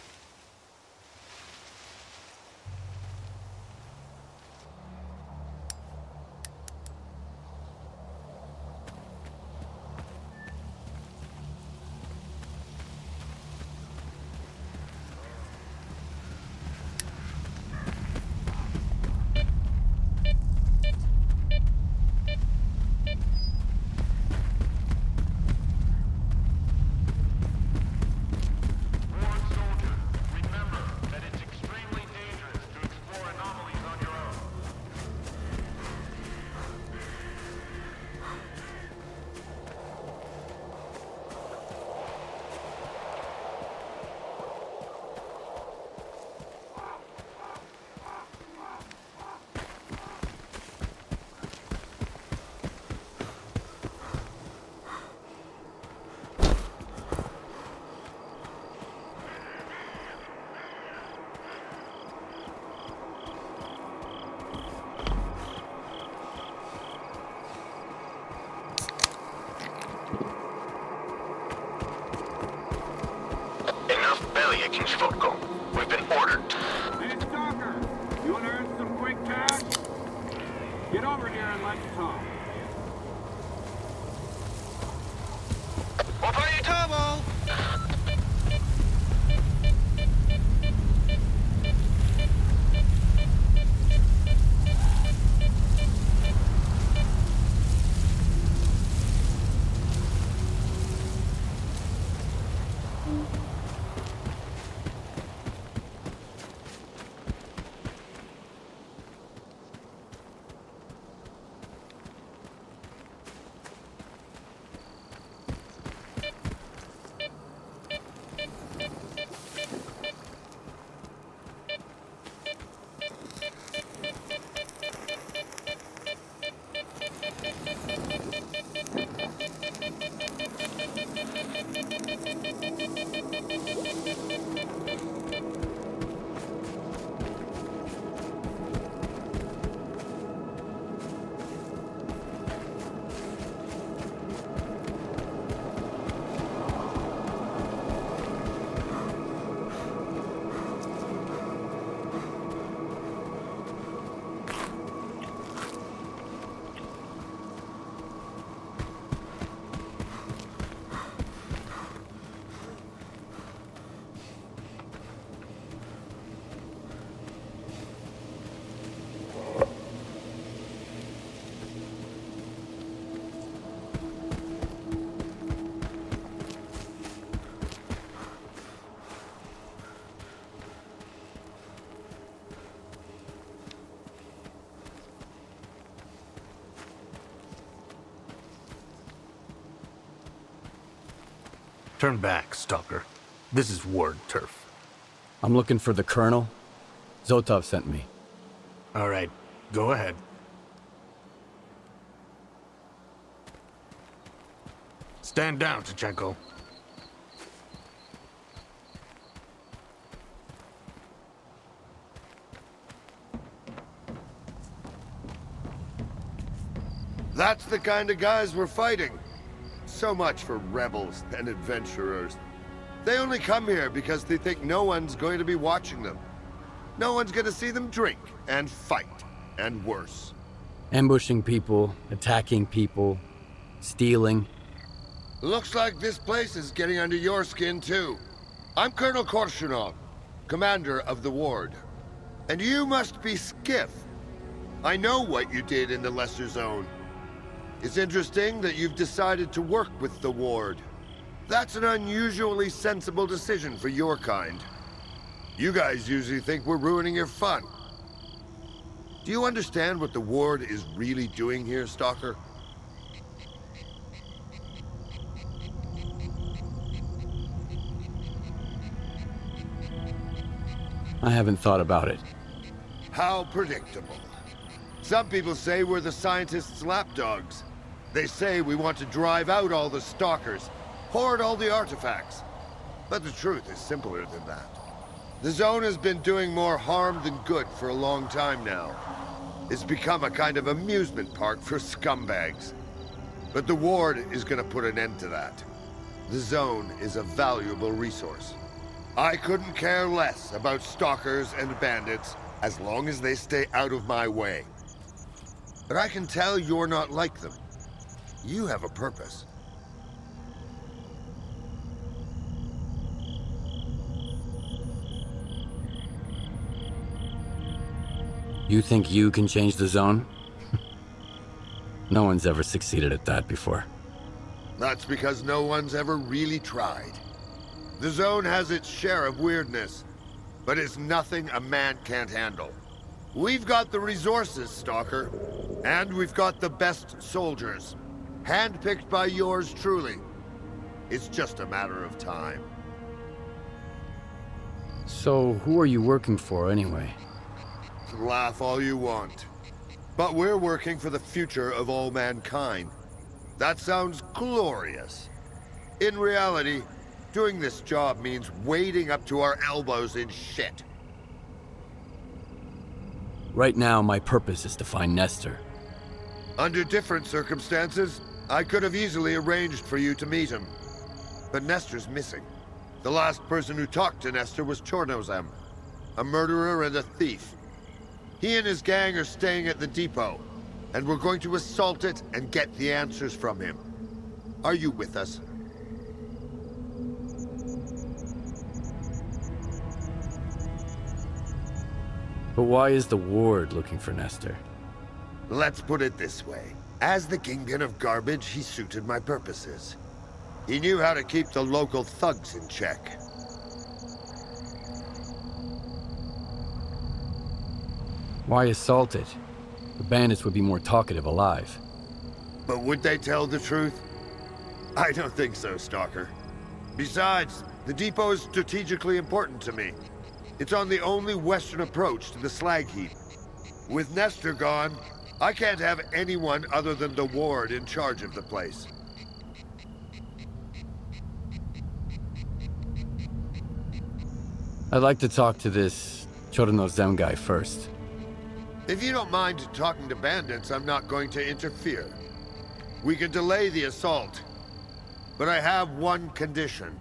We've been ordered. Hey, Stalker! You want to earn some quick cash? Get over here and let's talk. We'll pay you turbo! Turn back, Stalker. This is Ward turf. I'm looking for the Colonel. Zotov sent me. All right, go ahead. Stand down, Tachenko. That's the kind of guys we're fighting. So much for rebels and adventurers. They only come here because they think no one's going to be watching them. No one's going to see them drink and fight, and worse. Ambushing people, attacking people, stealing. Looks like this place is getting under your skin too. I'm Colonel Korshunov, commander of the ward. And you must be Skiff. I know what you did in the Lesser Zone. It's interesting that you've decided to work with the ward. That's an unusually sensible decision for your kind. You guys usually think we're ruining your fun. Do you understand what the ward is really doing here, Stalker? I haven't thought about it. How predictable. Some people say we're the scientists' lapdogs. They say we want to drive out all the stalkers, hoard all the artifacts. But the truth is simpler than that. The zone has been doing more harm than good for a long time now. It's become a kind of amusement park for scumbags. But the Ward is gonna put an end to that. The zone is a valuable resource. I couldn't care less about stalkers and bandits as long as they stay out of my way. But I can tell you're not like them. You have a purpose. You think you can change the zone? No one's ever succeeded at that before. That's because no one's ever really tried. The zone has its share of weirdness, but it's nothing a man can't handle. We've got the resources, Stalker, and we've got the best soldiers, handpicked by yours truly. It's just a matter of time. So, who are you working for anyway? Laugh all you want. But we're working for the future of all mankind. That sounds glorious. In reality, doing this job means wading up to our elbows in shit. Right now, my purpose is to find Nestor. Under different circumstances, I could have easily arranged for you to meet him. But Nestor's missing. The last person who talked to Nestor was Chornobyl, a murderer and a thief. He and his gang are staying at the depot, and we're going to assault it and get the answers from him. Are you with us? But why is the Ward looking for Nestor? Let's put it this way. As the kingpin of garbage, he suited my purposes. He knew how to keep the local thugs in check. Why assault it? The bandits would be more talkative alive. But would they tell the truth? I don't think so, Stalker. Besides, the depot is strategically important to me. It's on the only western approach to the slag heap. With Nestor gone, I can't have anyone other than the Ward in charge of the place. I'd like to talk to this Chornobyl guy first. If you don't mind talking to bandits, I'm not going to interfere. We can delay the assault. But I have one condition.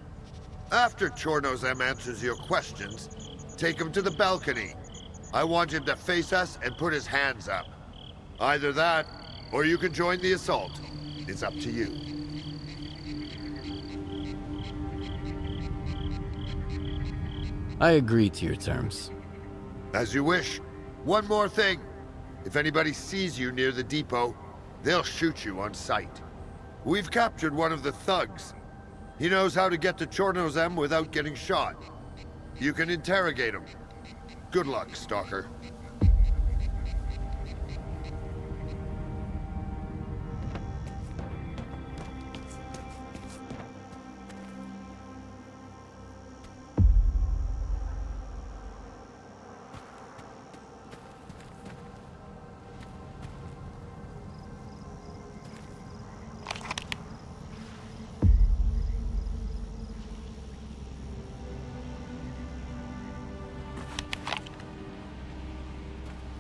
After Chornobyl answers your questions, take him to the balcony. I want him to face us and put his hands up. Either that, or you can join the assault. It's up to you. I agree to your terms. As you wish. One more thing. If anybody sees you near the depot, they'll shoot you on sight. We've captured one of the thugs. He knows how to get to Chornobyl without getting shot. You can interrogate him. Good luck, Stalker.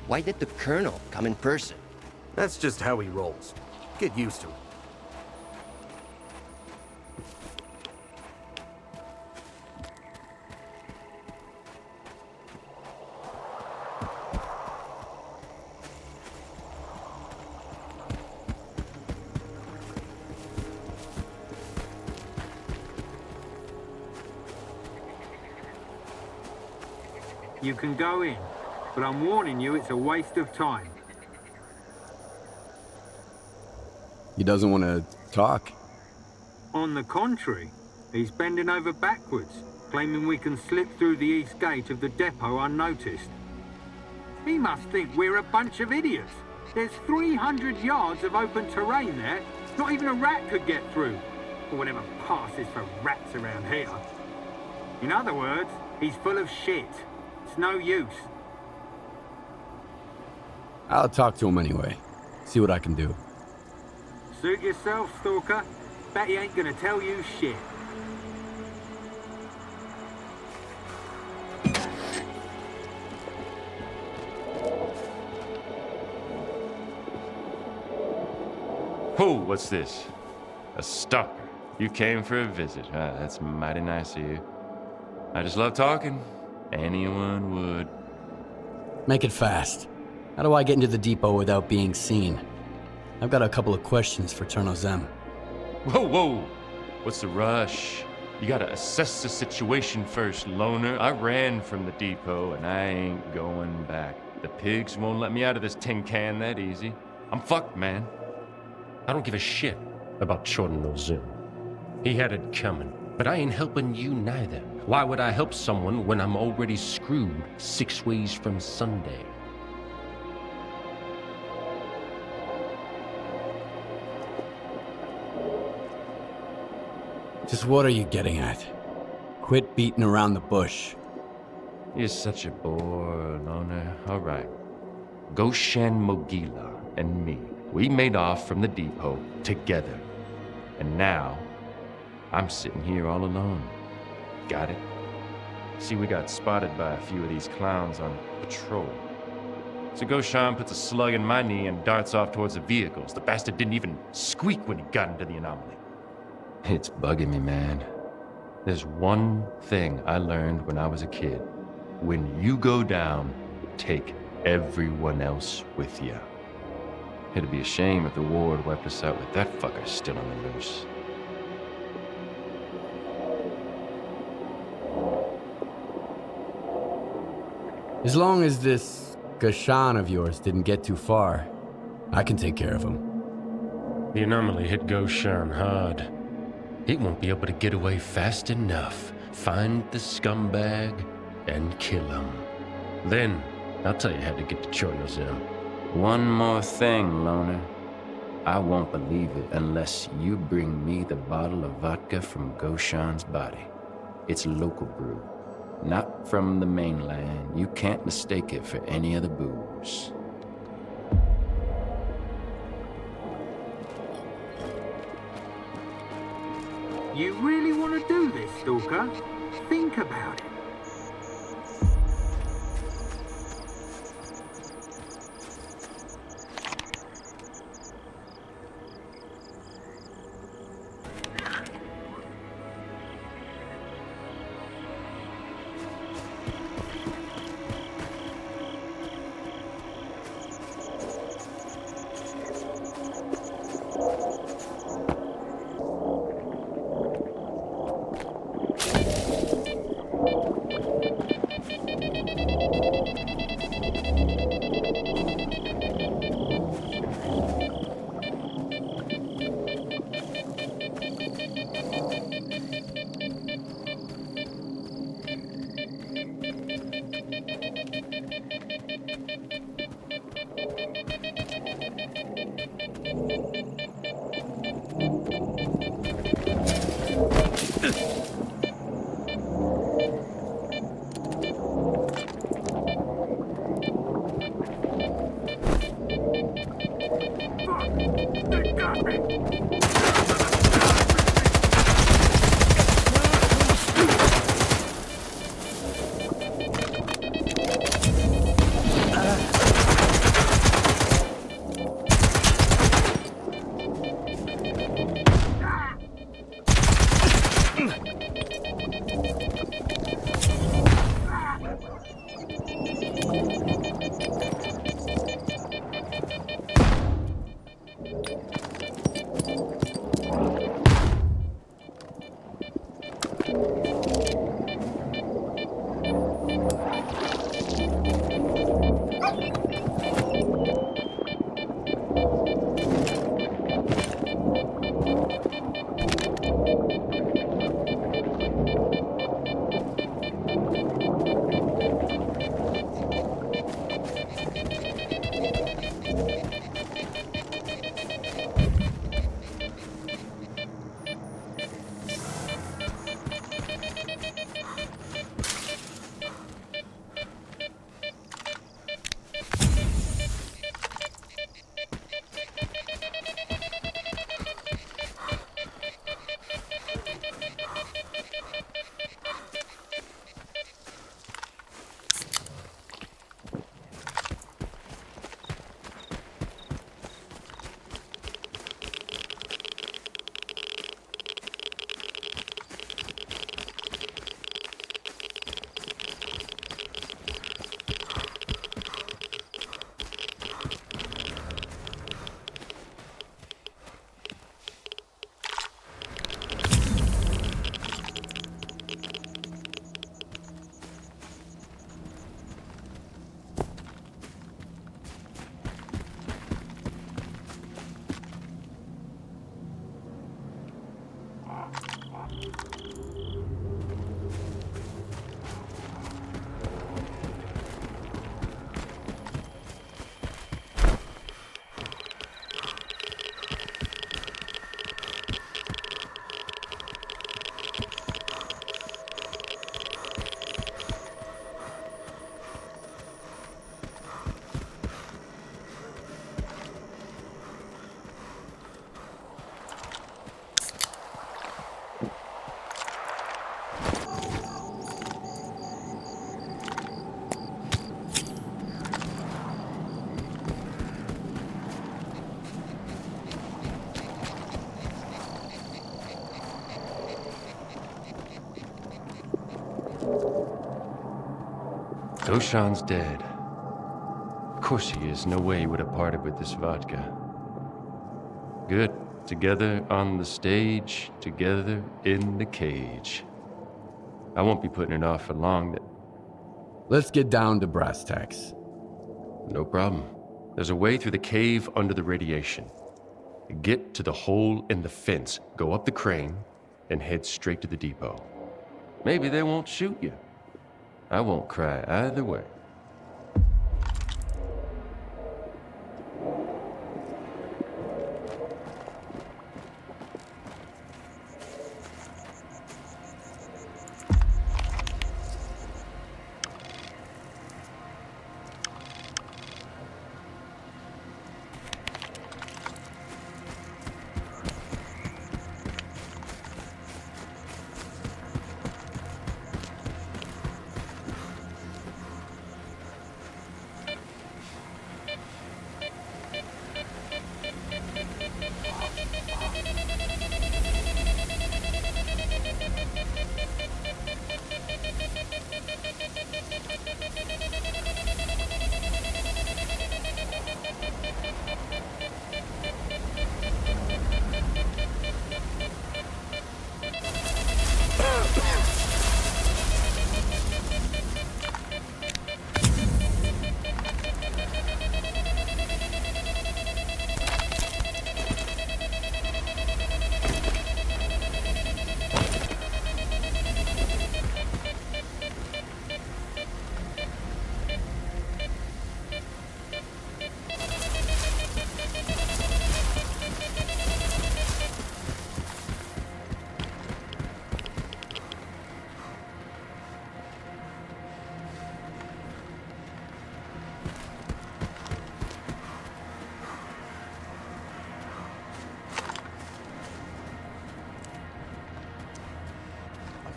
Why did the Colonel come in person? That's just how he rolls. Get used to it. You can go in, but I'm warning you it's a waste of time. He doesn't want to talk? On the contrary, he's bending over backwards, claiming we can slip through the east gate of the depot unnoticed. He must think we're a bunch of idiots. There's 300 yards of open terrain there. Not even a rat could get through. Or whatever passes for rats around here. In other words, he's full of shit. It's no use. I'll talk to him anyway. See what I can do. Suit yourself, Stalker. Bet he ain't gonna tell you shit. Oh, what's this? A stalker. You came for a visit. That's mighty nice of you. I just love talking. Anyone would. Make it fast. How do I get into the depot without being seen? I've got a couple of questions for Chornobyl. Whoa, whoa! What's the rush? You gotta assess the situation first, loner. I ran from the depot and I ain't going back. The pigs won't let me out of this tin can that easy. I'm fucked, man. I don't give a shit about Chornobyl. He had it coming, but I ain't helping you neither. Why would I help someone when I'm already screwed 6 ways from Sunday? Just what are you getting at? Quit beating around the bush. You're such a bore, loner. All right. Goshen Mogila and me, we made off from the depot together. And now, I'm sitting here all alone. Got it? See, we got spotted by a few of these clowns on patrol. So Goshen puts a slug in my knee and darts off towards the vehicles. The bastard didn't even squeak when he got into the anomaly. It's bugging me, man. There's one thing I learned when I was a kid. When you go down, take everyone else with you. It'd be a shame if the ward wiped us out with that fucker still on the loose. As long as this Goshen of yours didn't get too far, I can take care of him. The anomaly hit Goshen hard. It won't be able to get away fast enough. Find the scumbag and kill him. Then, I'll tell you how to get to Chornobyl. One more thing, loner. I won't believe it unless you bring me the bottle of vodka from Goshen's body. It's local brew. Not from the mainland. You can't mistake it for any other booze. You really want to do this, Stalker? Think about it. Goshan's dead. Of course he is. No way he would have parted with this vodka. Good. Together on the stage, together in the cage. I won't be putting it off for long. Let's get down to brass tacks. No problem. There's a way through the cave under the radiation. Get to the hole in the fence, go up the crane, and head straight to the depot. Maybe they won't shoot you. I won't cry either way.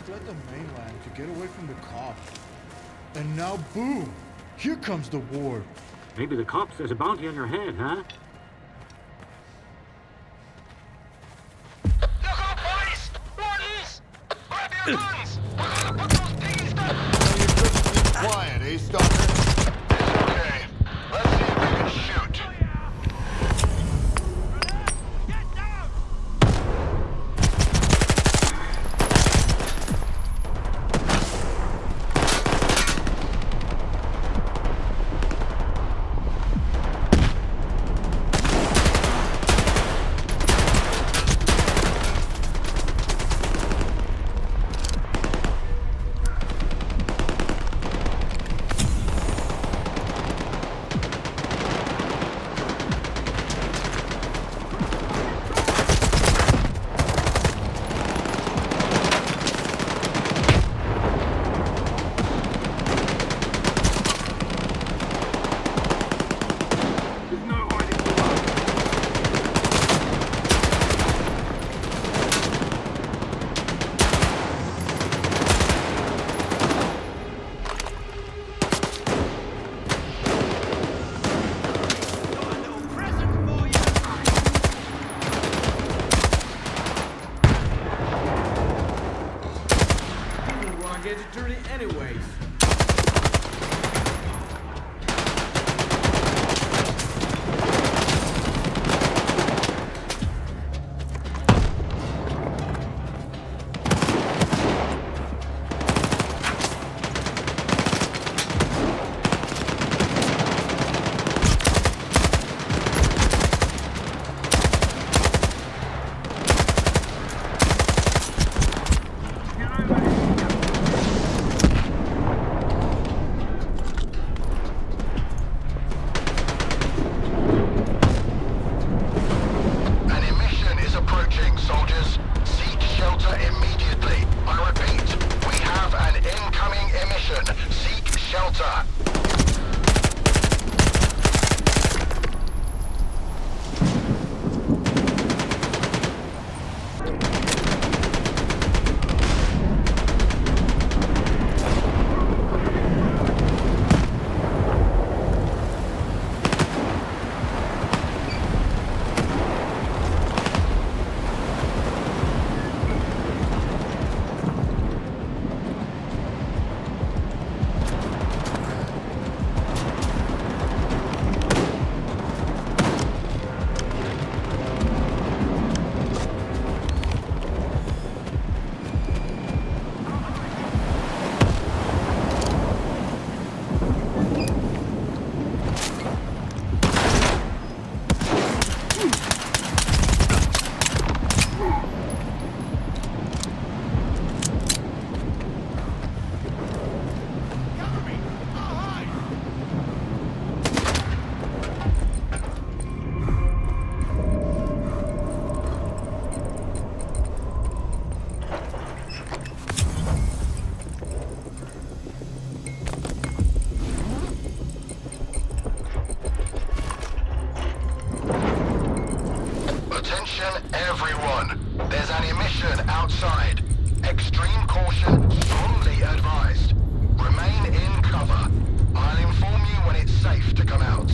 Fled the mainland to get away from the cops. And now, boom! Here comes the war. Maybe the cops there's a bounty on your head, huh? Look out, boys! Boys! Grab your guns! We're gonna put those piggies down! Quiet, eh, Stalker? It's okay. Let's see if we can shoot. Get it dirty anyways. Attention, everyone. There's an emission outside. Extreme caution, strongly advised. Remain in cover. I'll inform you when it's safe to come out.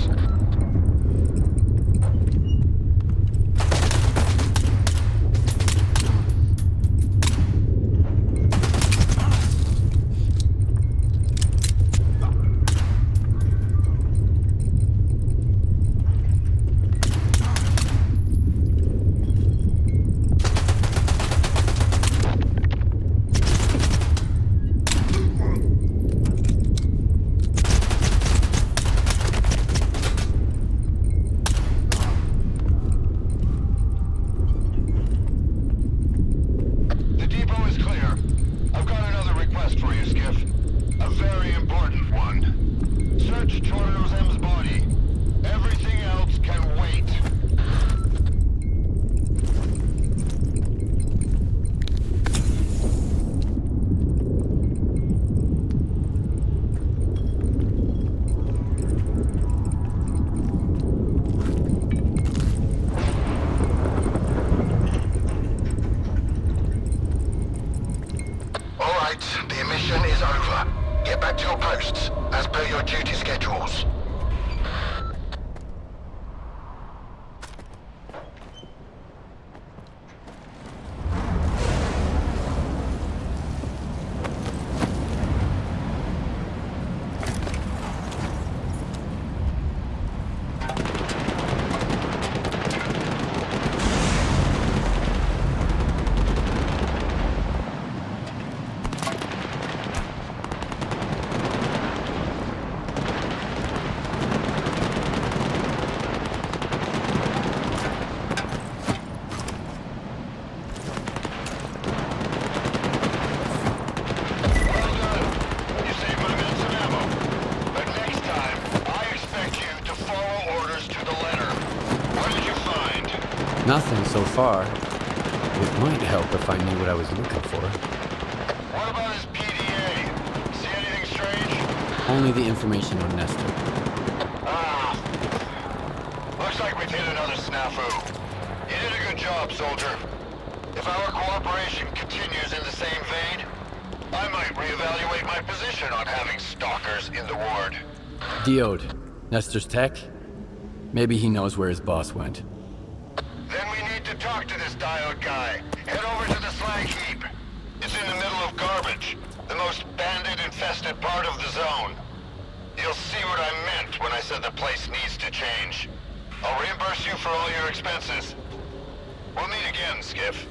Nothing so far. It might help if I knew what I was looking for. What about his PDA? See anything strange? Only the information on Nestor. Looks like we've hit another snafu. You did a good job, soldier. If our cooperation continues in the same vein, I might reevaluate my position on having stalkers in the ward. Diode. Nestor's tech? Maybe he knows where his boss went. Then we need to talk to this diode guy. Head over to the slag heap. It's in the middle of garbage, the most bandit-infested part of the zone. You'll see what I meant when I said the place needs to change. I'll reimburse you for all your expenses. We'll meet again, Skiff.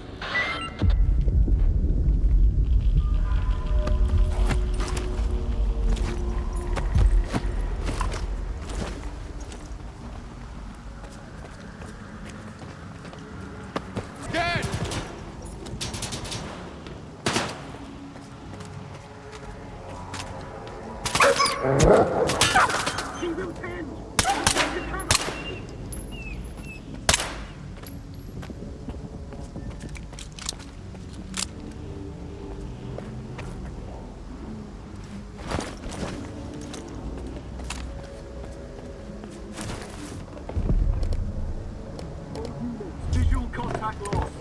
Visual contact lost.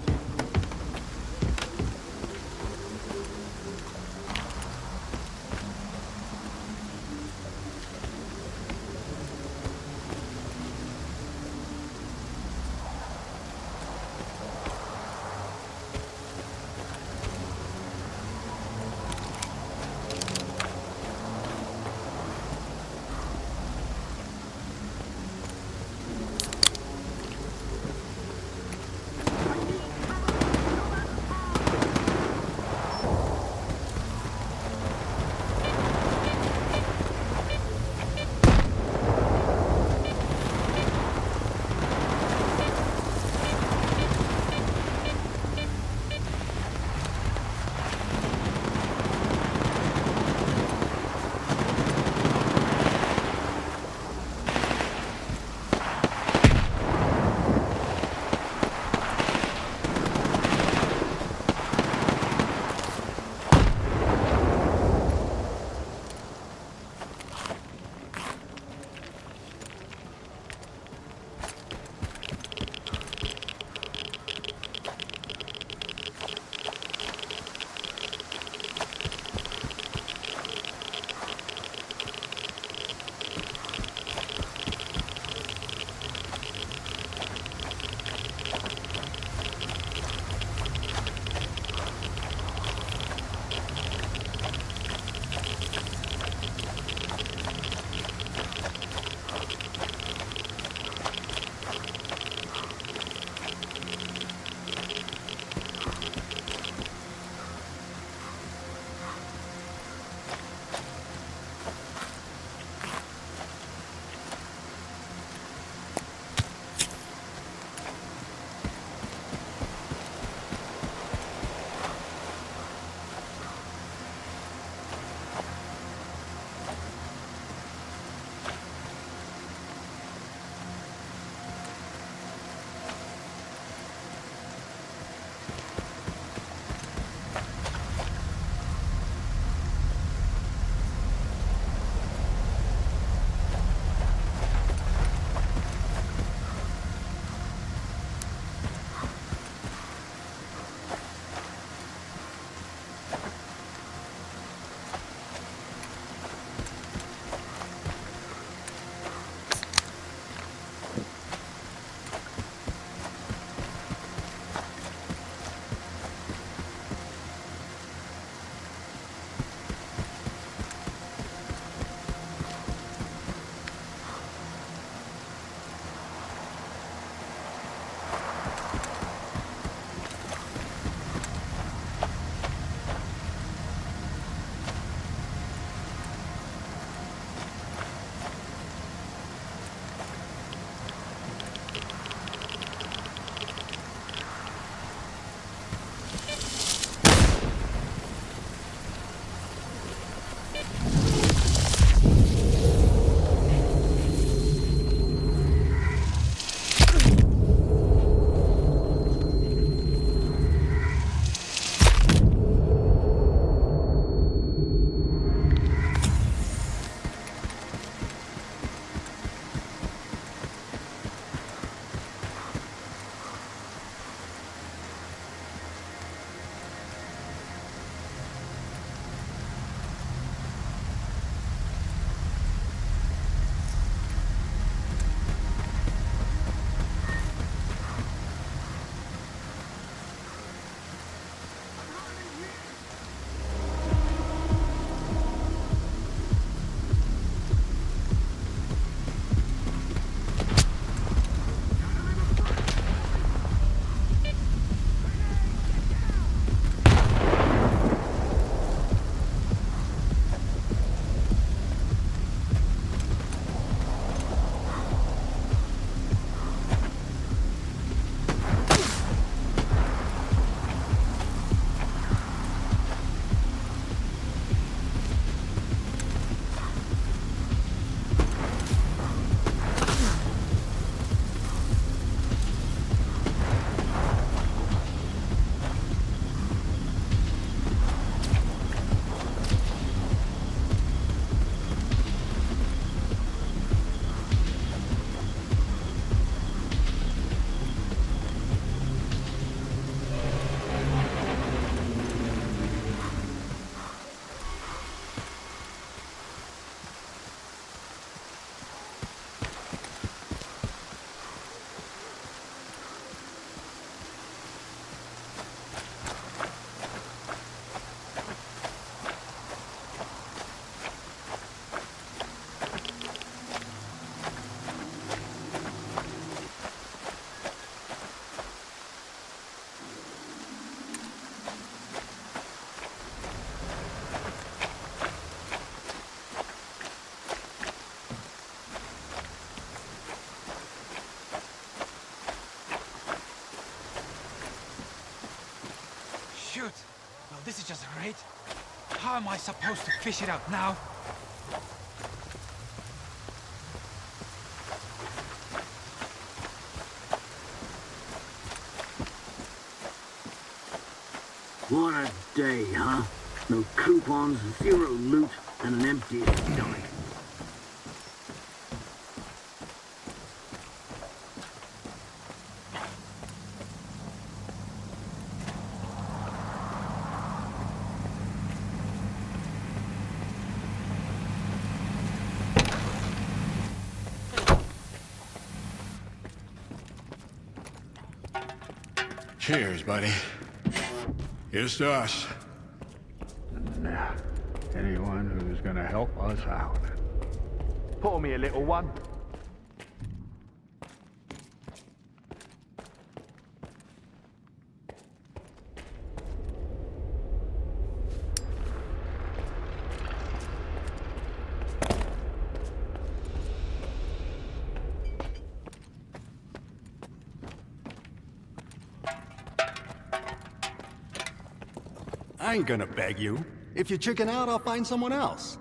shoot. Well, this is just great. How am I supposed to fish it out now? What a day, huh? No coupons, zero loot, and an empty stomach. Cheers, buddy. Here's to us. And anyone who's gonna help us out. Pour me a little one. I ain't gonna beg you. If you chicken out, I'll find someone else.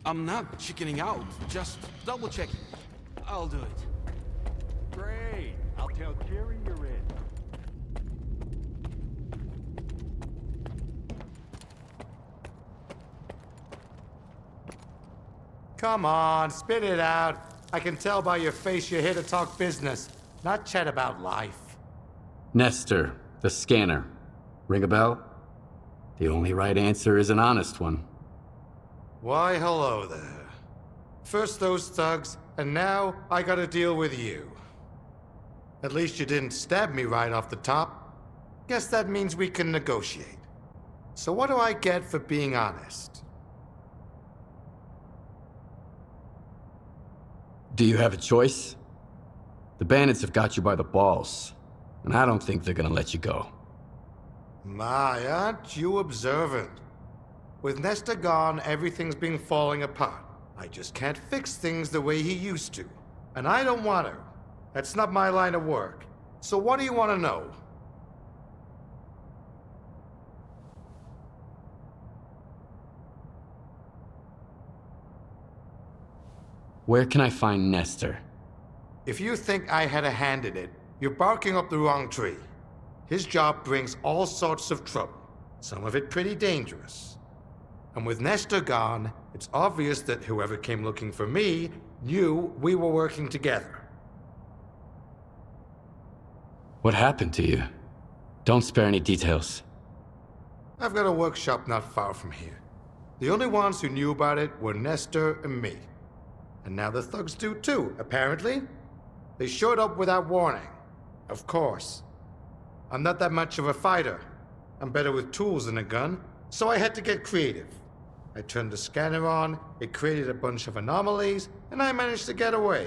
I'm not chickening out, just double checking. I'll do it. Great. I'll tell Jerry you're in. Come on, spit it out. I can tell by your face you're here to talk business, not chat about life. Nestor, the scanner. Ring a bell? The only right answer is an honest one. Why, hello there. First those thugs, and now I gotta deal with you. At least you didn't stab me right off the top. Guess that means we can negotiate. So what do I get for being honest? Do you have a choice? The bandits have got you by the balls, and I don't think they're gonna let you go. My, aren't you observant? With Nestor gone, everything's been falling apart. I just can't fix things the way he used to. And I don't want to. That's not my line of work. So what do you want to know? Where can I find Nestor? If you think I had a hand in it, you're barking up the wrong tree. His job brings all sorts of trouble, some of it pretty dangerous. And with Nestor gone, it's obvious that whoever came looking for me knew we were working together. What happened to you? Don't spare any details. I've got a workshop not far from here. The only ones who knew about it were Nestor and me. And now the thugs do too, apparently. They showed up without warning. Of course. I'm not that much of a fighter. I'm better with tools than a gun, so I had to get creative. I turned the scanner on, it created a bunch of anomalies, and I managed to get away.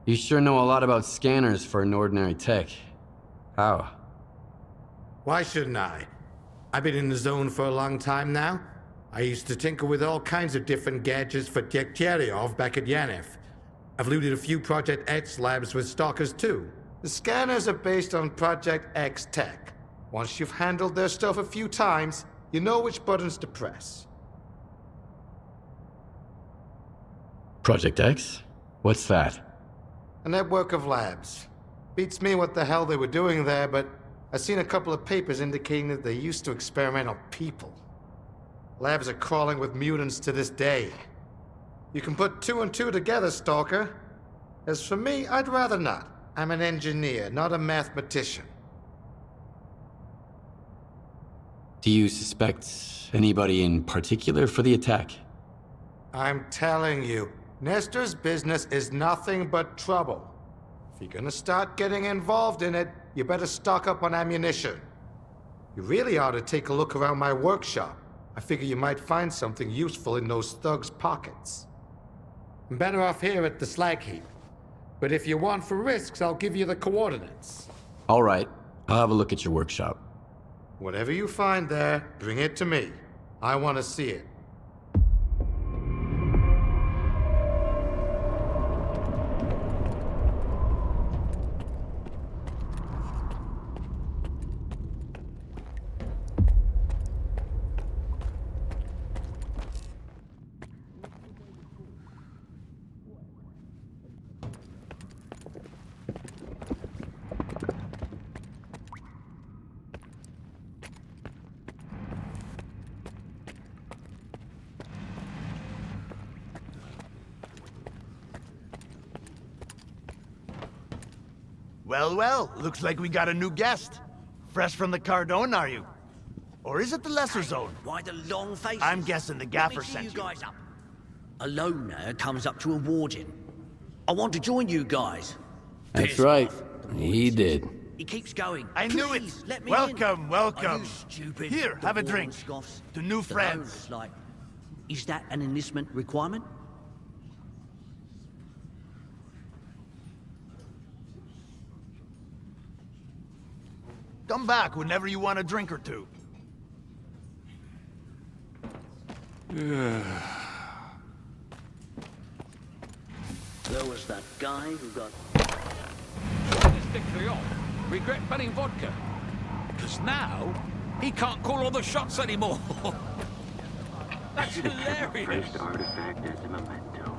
You sure know a lot about scanners for an ordinary tech. How? Why shouldn't I? I've been in the zone for a long time now. I used to tinker with all kinds of different gadgets for Degtyaryov back at Yanev. I've looted a few Project X labs with stalkers too. The scanners are based on Project X tech. Once you've handled their stuff a few times, you know which buttons to press. Project X? What's that? A network of labs. Beats me what the hell they were doing there, but I've seen a couple of papers indicating that they used to experiment on people. Labs are crawling with mutants to this day. You can put two and two together, Stalker. As for me, I'd rather not. I'm an engineer, not a mathematician. Do you suspect anybody in particular for the attack? I'm telling you, Nestor's business is nothing but trouble. If you're gonna start getting involved in it, you better stock up on ammunition. You really ought to take a look around my workshop. I figure you might find something useful in those thugs' pockets. I'm better off here at the slag heap. But if you want for risks, I'll give you the coordinates. All right, I'll have a look at your workshop. Whatever you find there, bring it to me. I want to see it. Well, well, looks like we got a new guest. Fresh from the Cardone, are you? Or is it the Lesser Zone? Why the long faces? I'm guessing the gaffer Let me see sent you you. guys up. A loner comes up to award him. I want to join you guys. That's right. He did. He keeps going. I knew it. Please, let me Welcome, in. welcome. Are you stupid? Here, have a The drink. scoffs. To new The friends. loners, like, is that an enlistment requirement? Come back whenever you want a drink or two. There was that guy who got... This victory off. Regret betting vodka. Because now, he can't call all the shots anymore. That's hilarious. First artifact as a memento.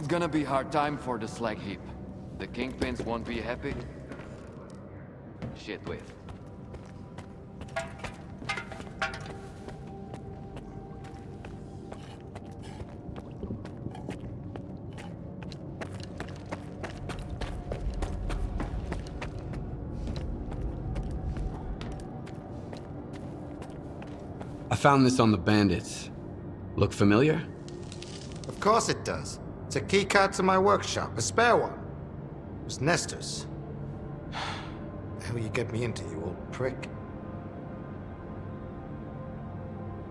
It's gonna be hard time for the slag heap. The kingpins won't be happy. Shit with. I found this on the bandits. Look familiar? Of course it does. It's a keycard to my workshop, a spare one. It was Nestor's. The hell you get me into, you old prick?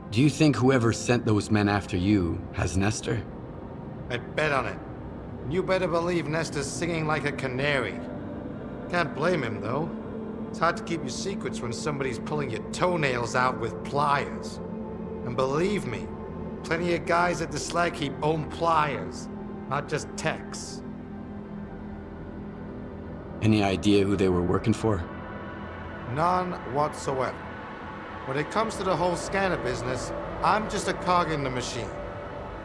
Do you think whoever sent those men after you has Nestor? I'd bet on it. And you better believe Nestor's singing like a canary. Can't blame him, though. It's hard to keep your secrets when somebody's pulling your toenails out with pliers. And believe me, plenty of guys at the slag heap own pliers, not just techs. Any idea who they were working for? None whatsoever. When it comes to the whole scanner business, I'm just a cog in the machine.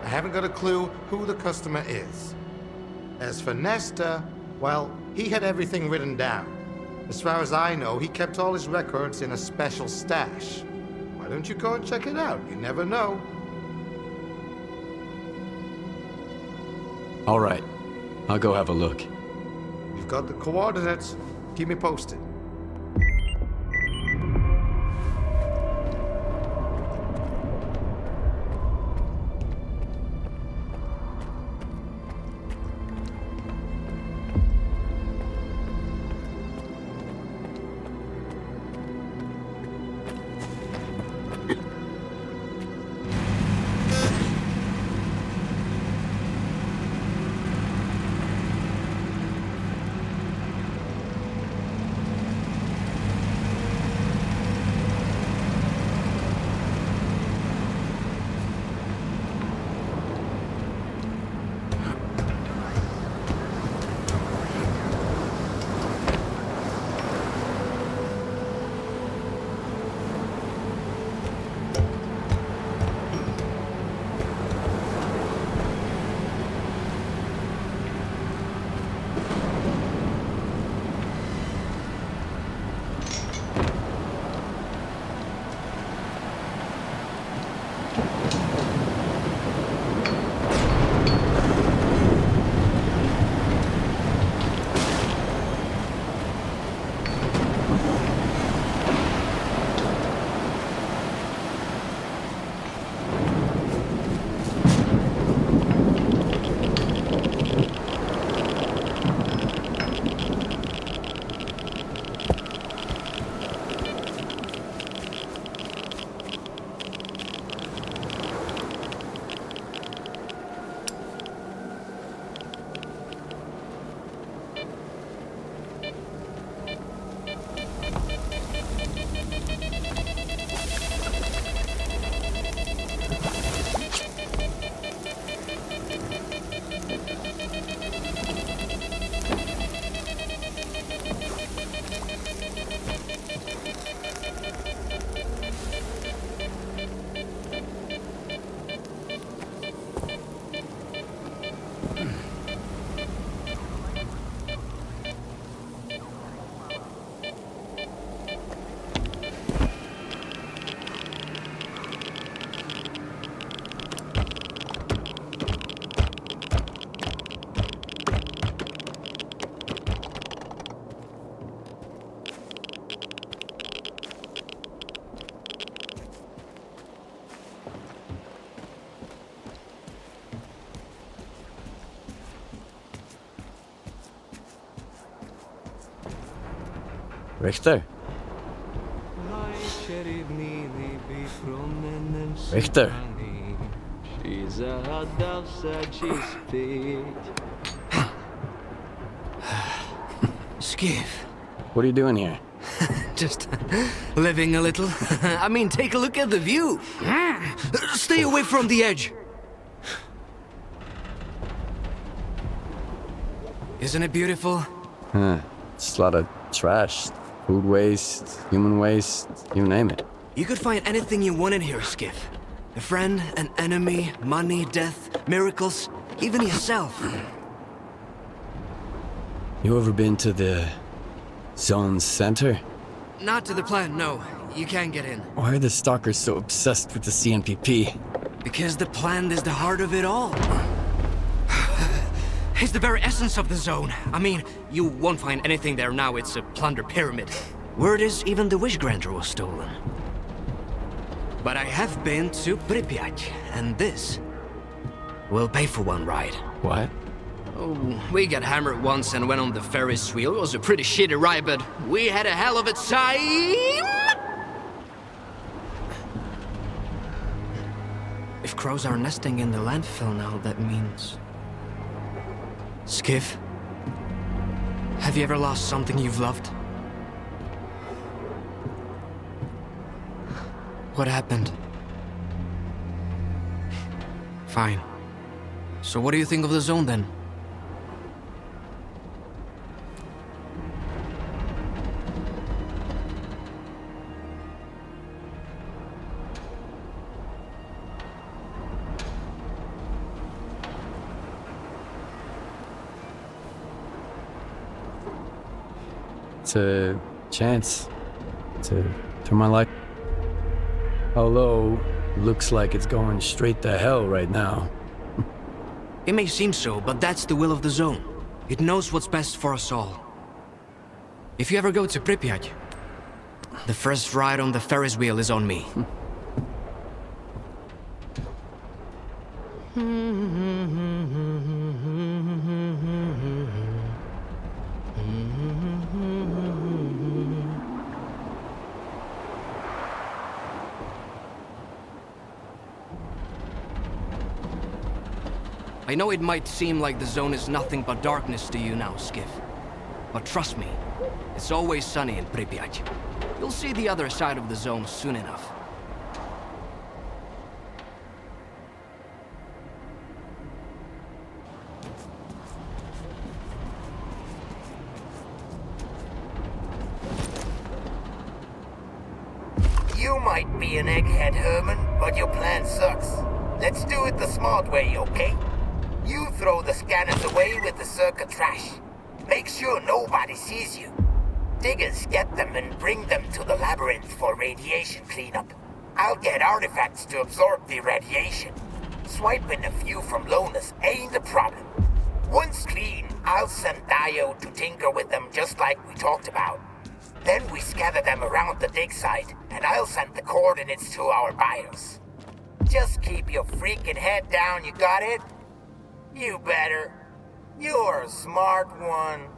I haven't got a clue who the customer is. As for Nestor, well, he had everything written down. As far as I know, he kept all his records in a special stash. Why don't you go and check it out? You never know. All right, I'll go have a look. You've got the coordinates. Keep me posted. Richter? Richter? Skiff. What are you doing here? Just living a little. I mean, take a look at the view. Stay away from the edge. Isn't it beautiful? Huh. Just a lot of trash. Food waste, human waste, you name it. You could find anything you want in here, Skiff. A friend, an enemy, money, death, miracles. Even yourself. You ever been to the zone's center? Not to the plant, no. You can't get in. Why are the stalkers so obsessed with the CNPP? Because the plant is the heart of it all. It's the very essence of the zone. I mean, you won't find anything there now. It's a plunder pyramid. Word is even the wish granter was stolen. But I have been to Pripyat, and this will pay for one ride. What? Oh, we got hammered once and went on the Ferris wheel. It was a pretty shitty ride, but we had a hell of a time! If crows are nesting in the landfill now, that means... Skiff, have you ever lost something you've loved? What happened? Fine. So what do you think of the zone then? It's a chance to turn my life. Although, looks like it's going straight to hell right now. It may seem so, but that's the will of the zone. It knows what's best for us all. If you ever go to Pripyat, the first ride on the Ferris wheel is on me. I know it might seem like the zone is nothing but darkness to you now, Skiff. But trust me, it's always sunny in Pripyat. You'll see the other side of the zone soon enough. You might be an egghead, Herman, but your plan sucks. Let's do it the smart way, okay? You throw the scanners away with the circuit trash. Make sure nobody sees you. Diggers get them and bring them to the labyrinth for radiation cleanup. I'll get artifacts to absorb the radiation. Swiping a few from loners ain't a problem. Once clean, I'll send Dio to tinker with them just like we talked about. Then we scatter them around the dig site, and I'll send the coordinates to our buyers. Just keep your freaking head down, you got it? You better. You're a smart one.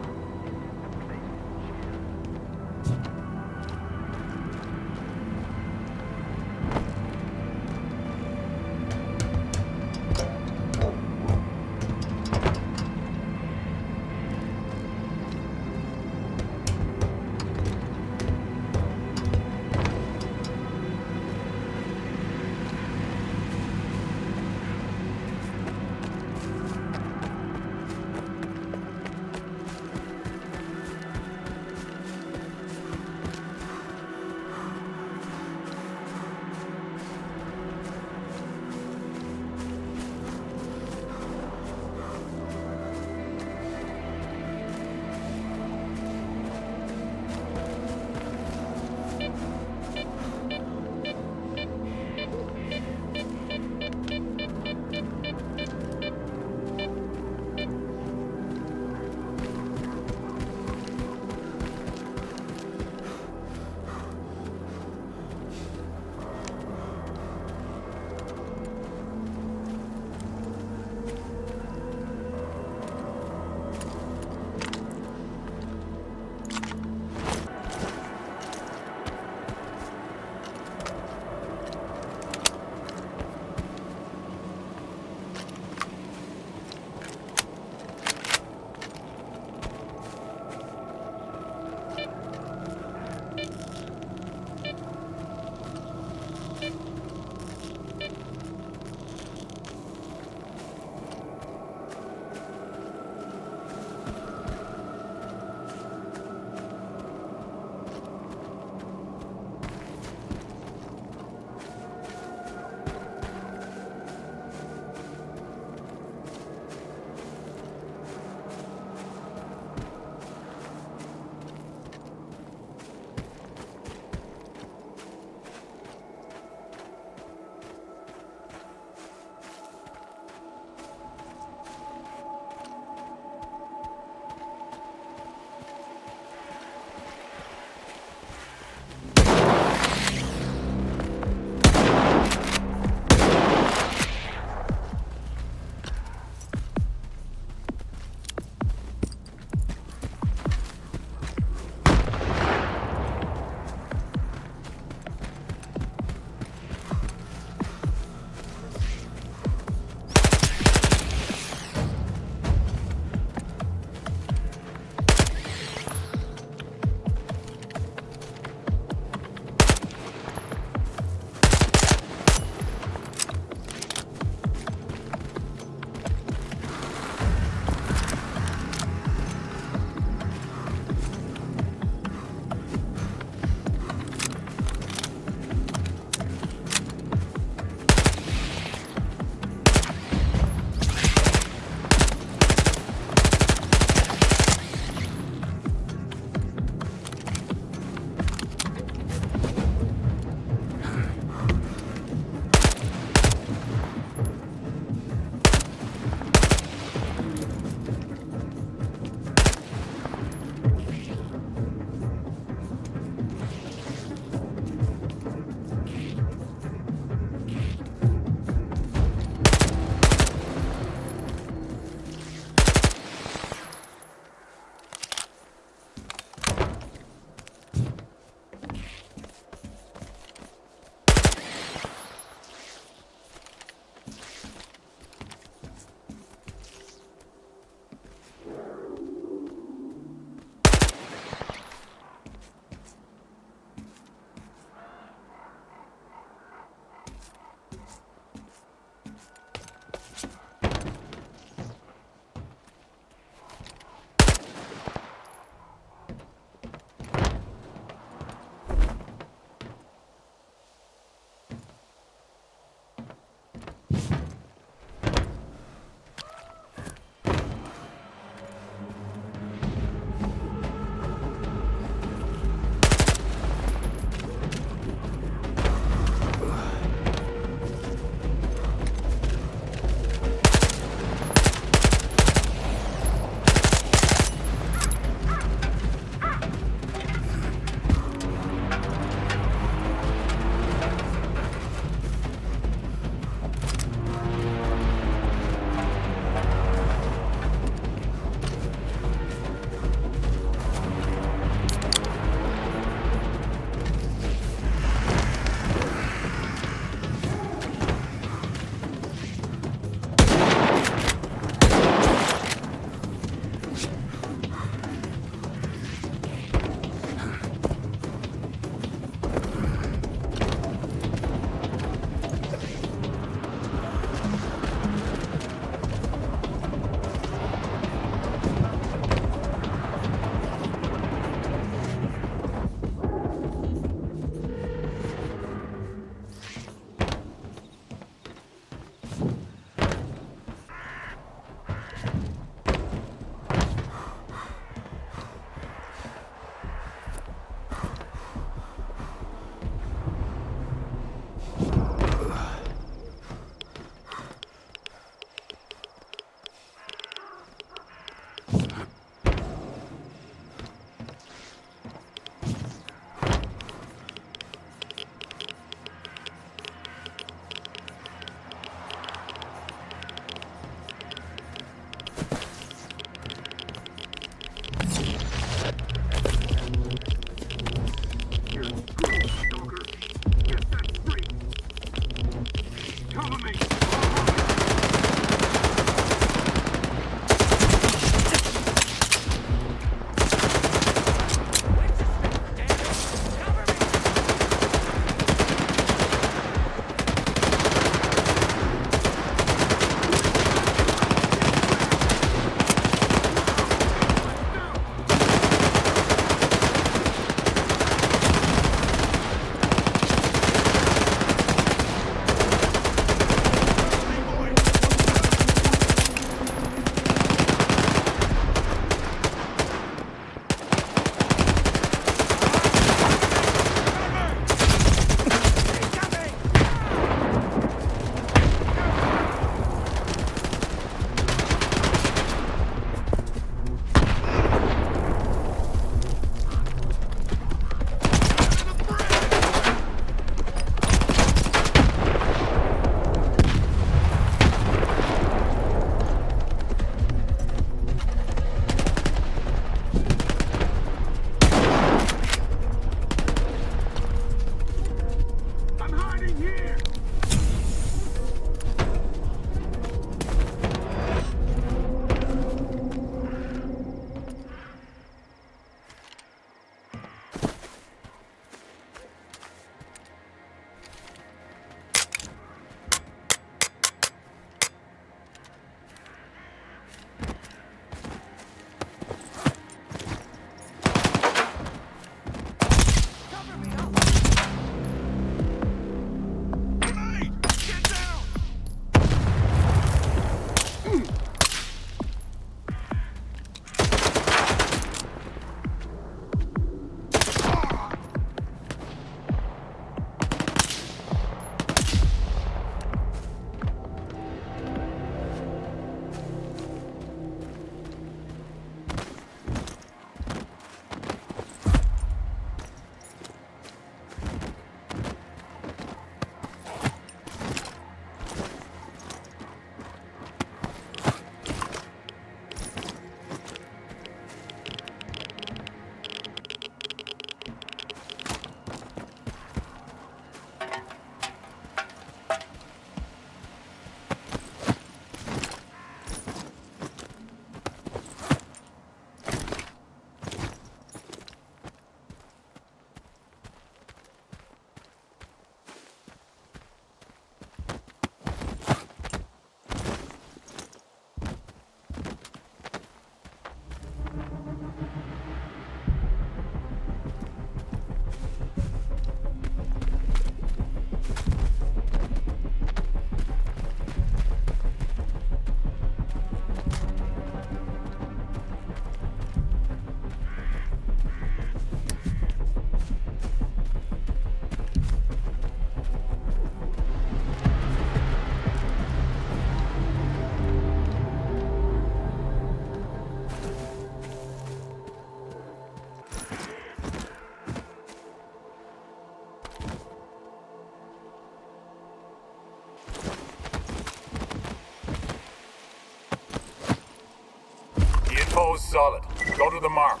was solid. Go to the mark.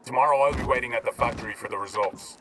Tomorrow I'll be waiting at the factory for the results.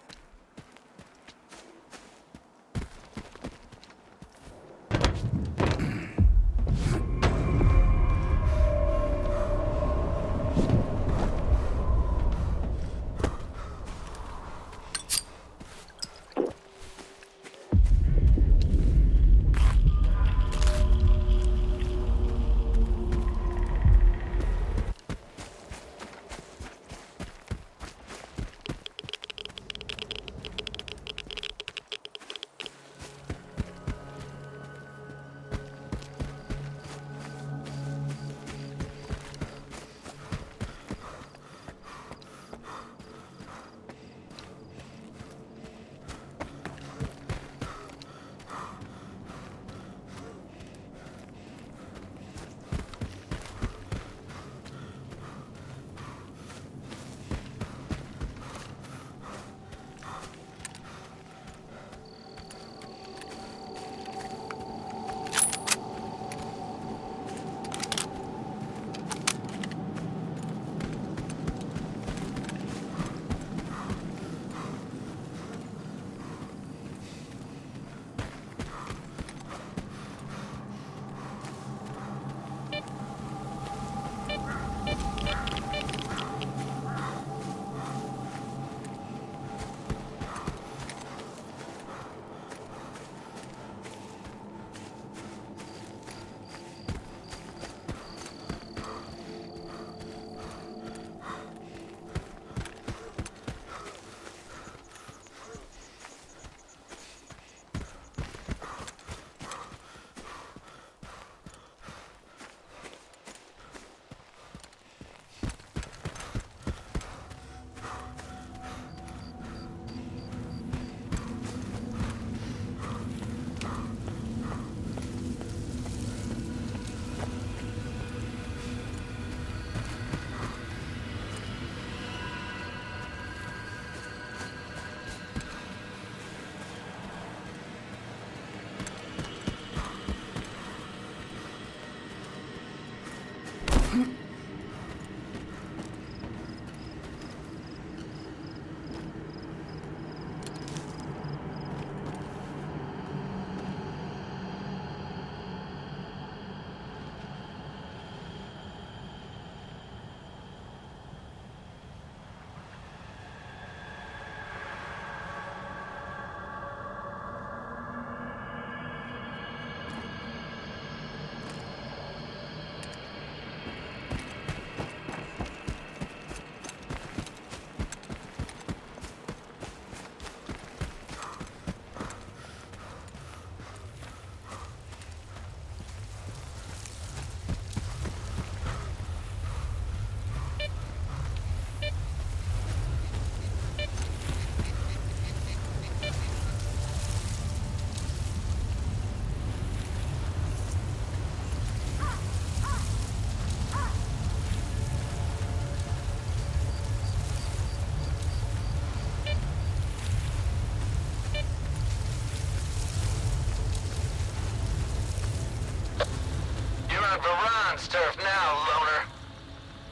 Turf now, loner.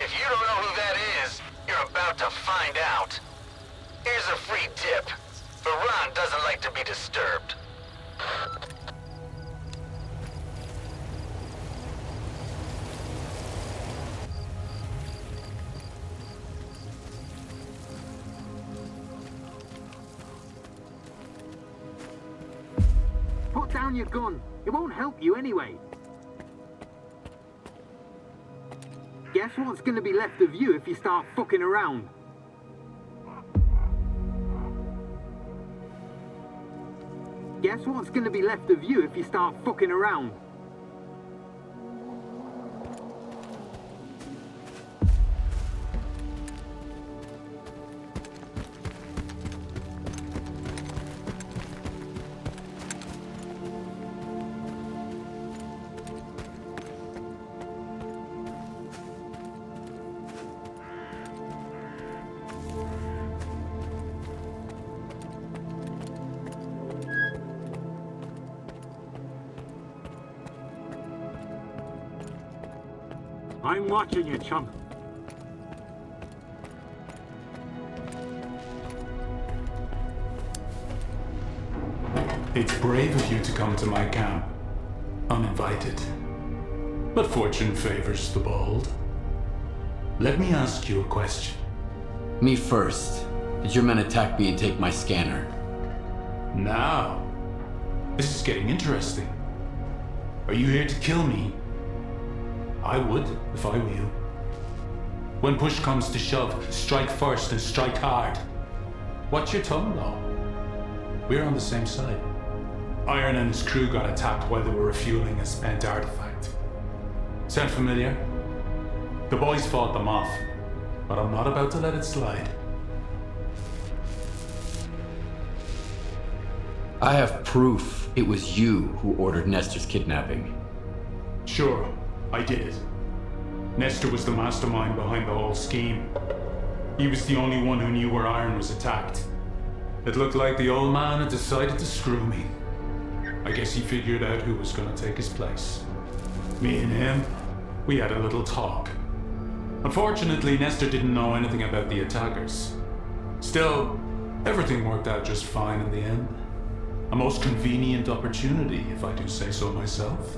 If you don't know who that is, you're about to find out. Here's a free tip. Varan doesn't like to be disturbed. Put down your gun. It won't help you anyway. Guess what's gonna be left of you if you start fucking around? Guess what's gonna be left of you if you start fucking around? I'm watching you, chump. It's brave of you to come to my camp, uninvited. But fortune favors the bold. Let me ask you a question. Me first. Did your men attack me and take my scanner? Now, this is getting interesting. Are you here to kill me? I would, if I were you. When push comes to shove, strike first and strike hard. Watch your tongue, though. We're on the same side. Iron and his crew got attacked while they were refueling a spent artifact. Sound familiar? The boys fought them off, but I'm not about to let it slide. I have proof it was you who ordered Nestor's kidnapping. Sure, I did it. Nestor was the mastermind behind the whole scheme. He was the only one who knew where Iron was attacked. It looked like the old man had decided to screw me. I guess he figured out who was going to take his place. Me and him, we had a little talk. Unfortunately, Nestor didn't know anything about the attackers. Still, everything worked out just fine in the end. A most convenient opportunity, if I do say so myself.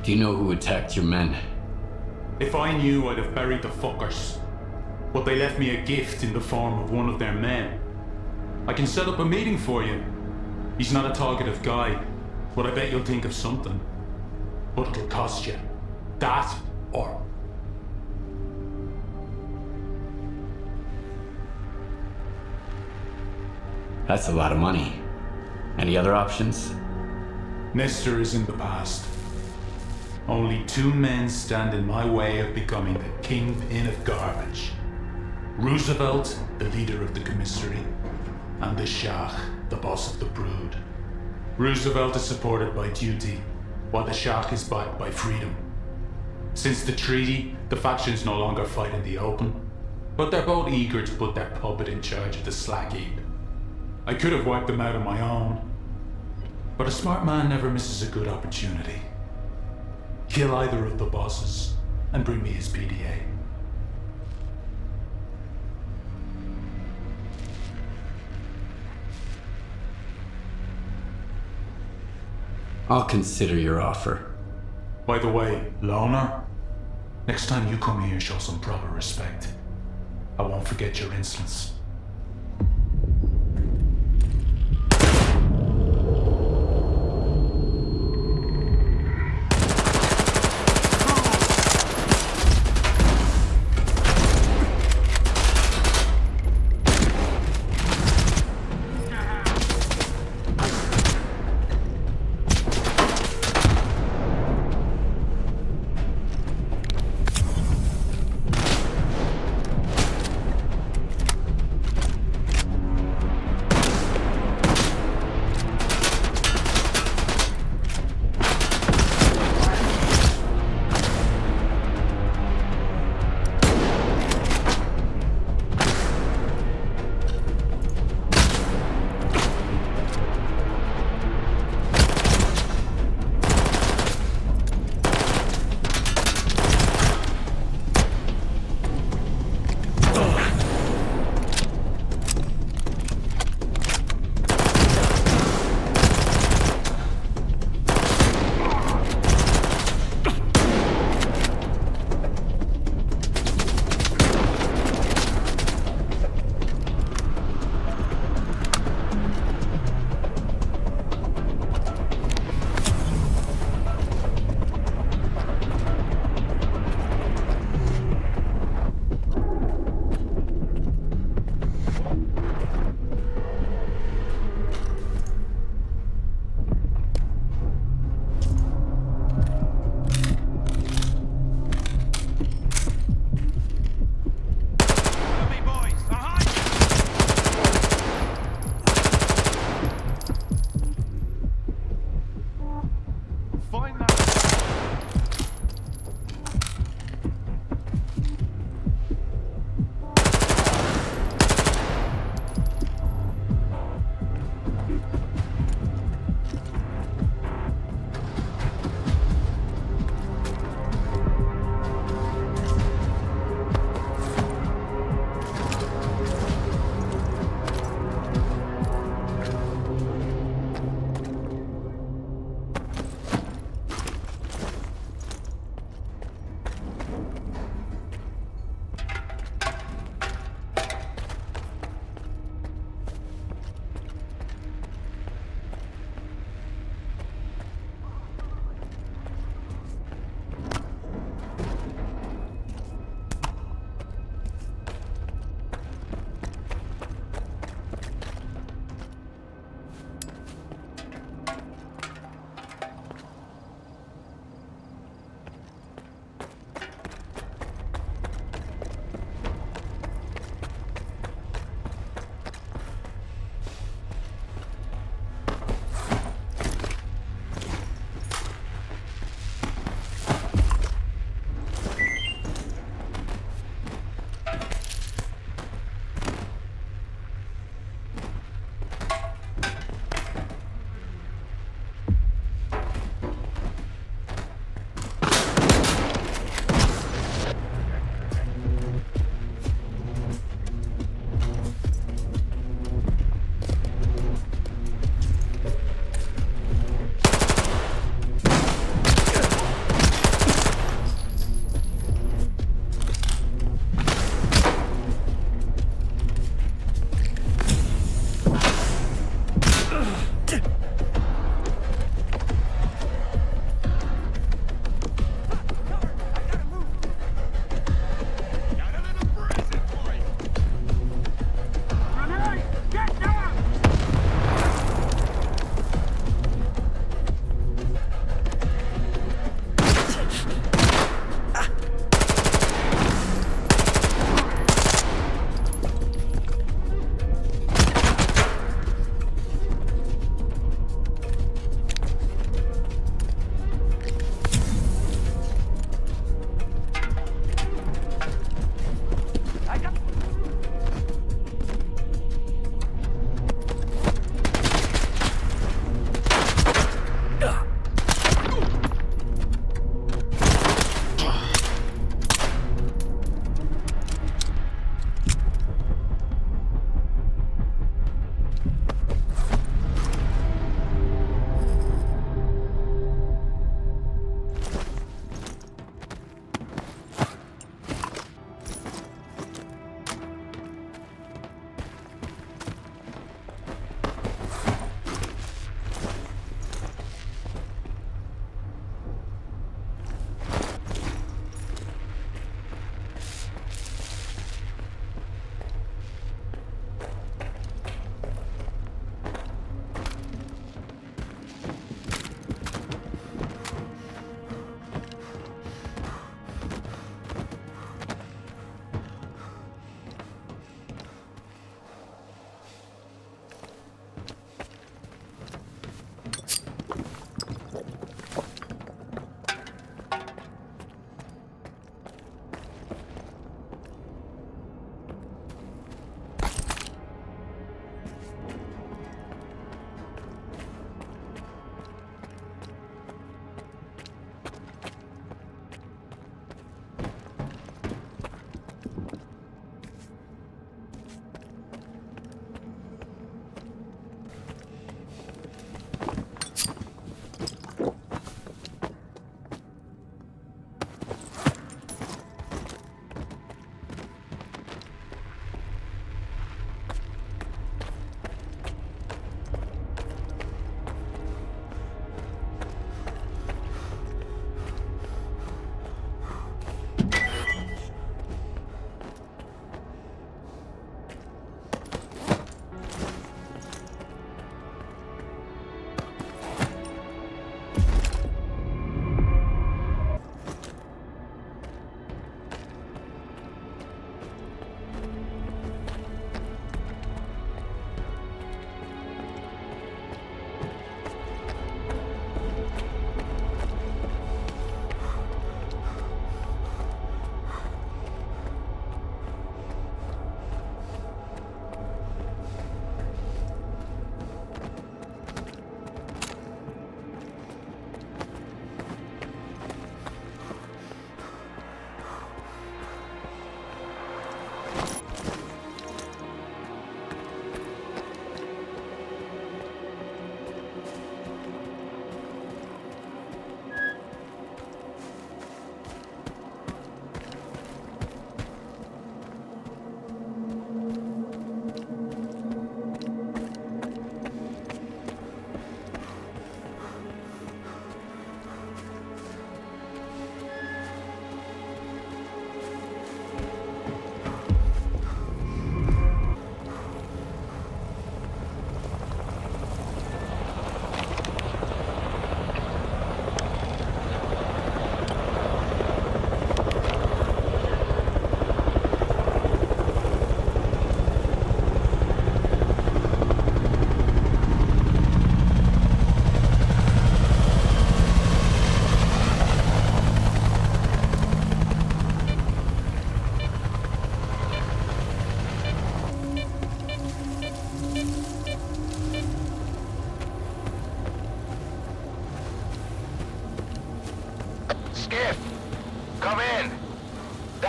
Do you know who attacked your men? If I knew, I'd have buried the fuckers. But they left me a gift in the form of one of their men. I can set up a meeting for you. He's not a talkative guy, but I bet you'll think of something. But it'll cost you. That or... That's a lot of money. Any other options? Nestor is in the past. Only two men stand in my way of becoming the kingpin of garbage. Roosevelt, the leader of the commissary, and the Shah, the boss of the brood. Roosevelt is supported by duty, while the Shah is backed by freedom. Since the treaty, the factions no longer fight in the open, but they're both eager to put their puppet in charge of the slack heap. I could have wiped them out on my own, but a smart man never misses a good opportunity. Kill either of the bosses and bring me his PDA. I'll consider your offer. By the way, Loner, next time you come here, show some proper respect. I won't forget your insolence.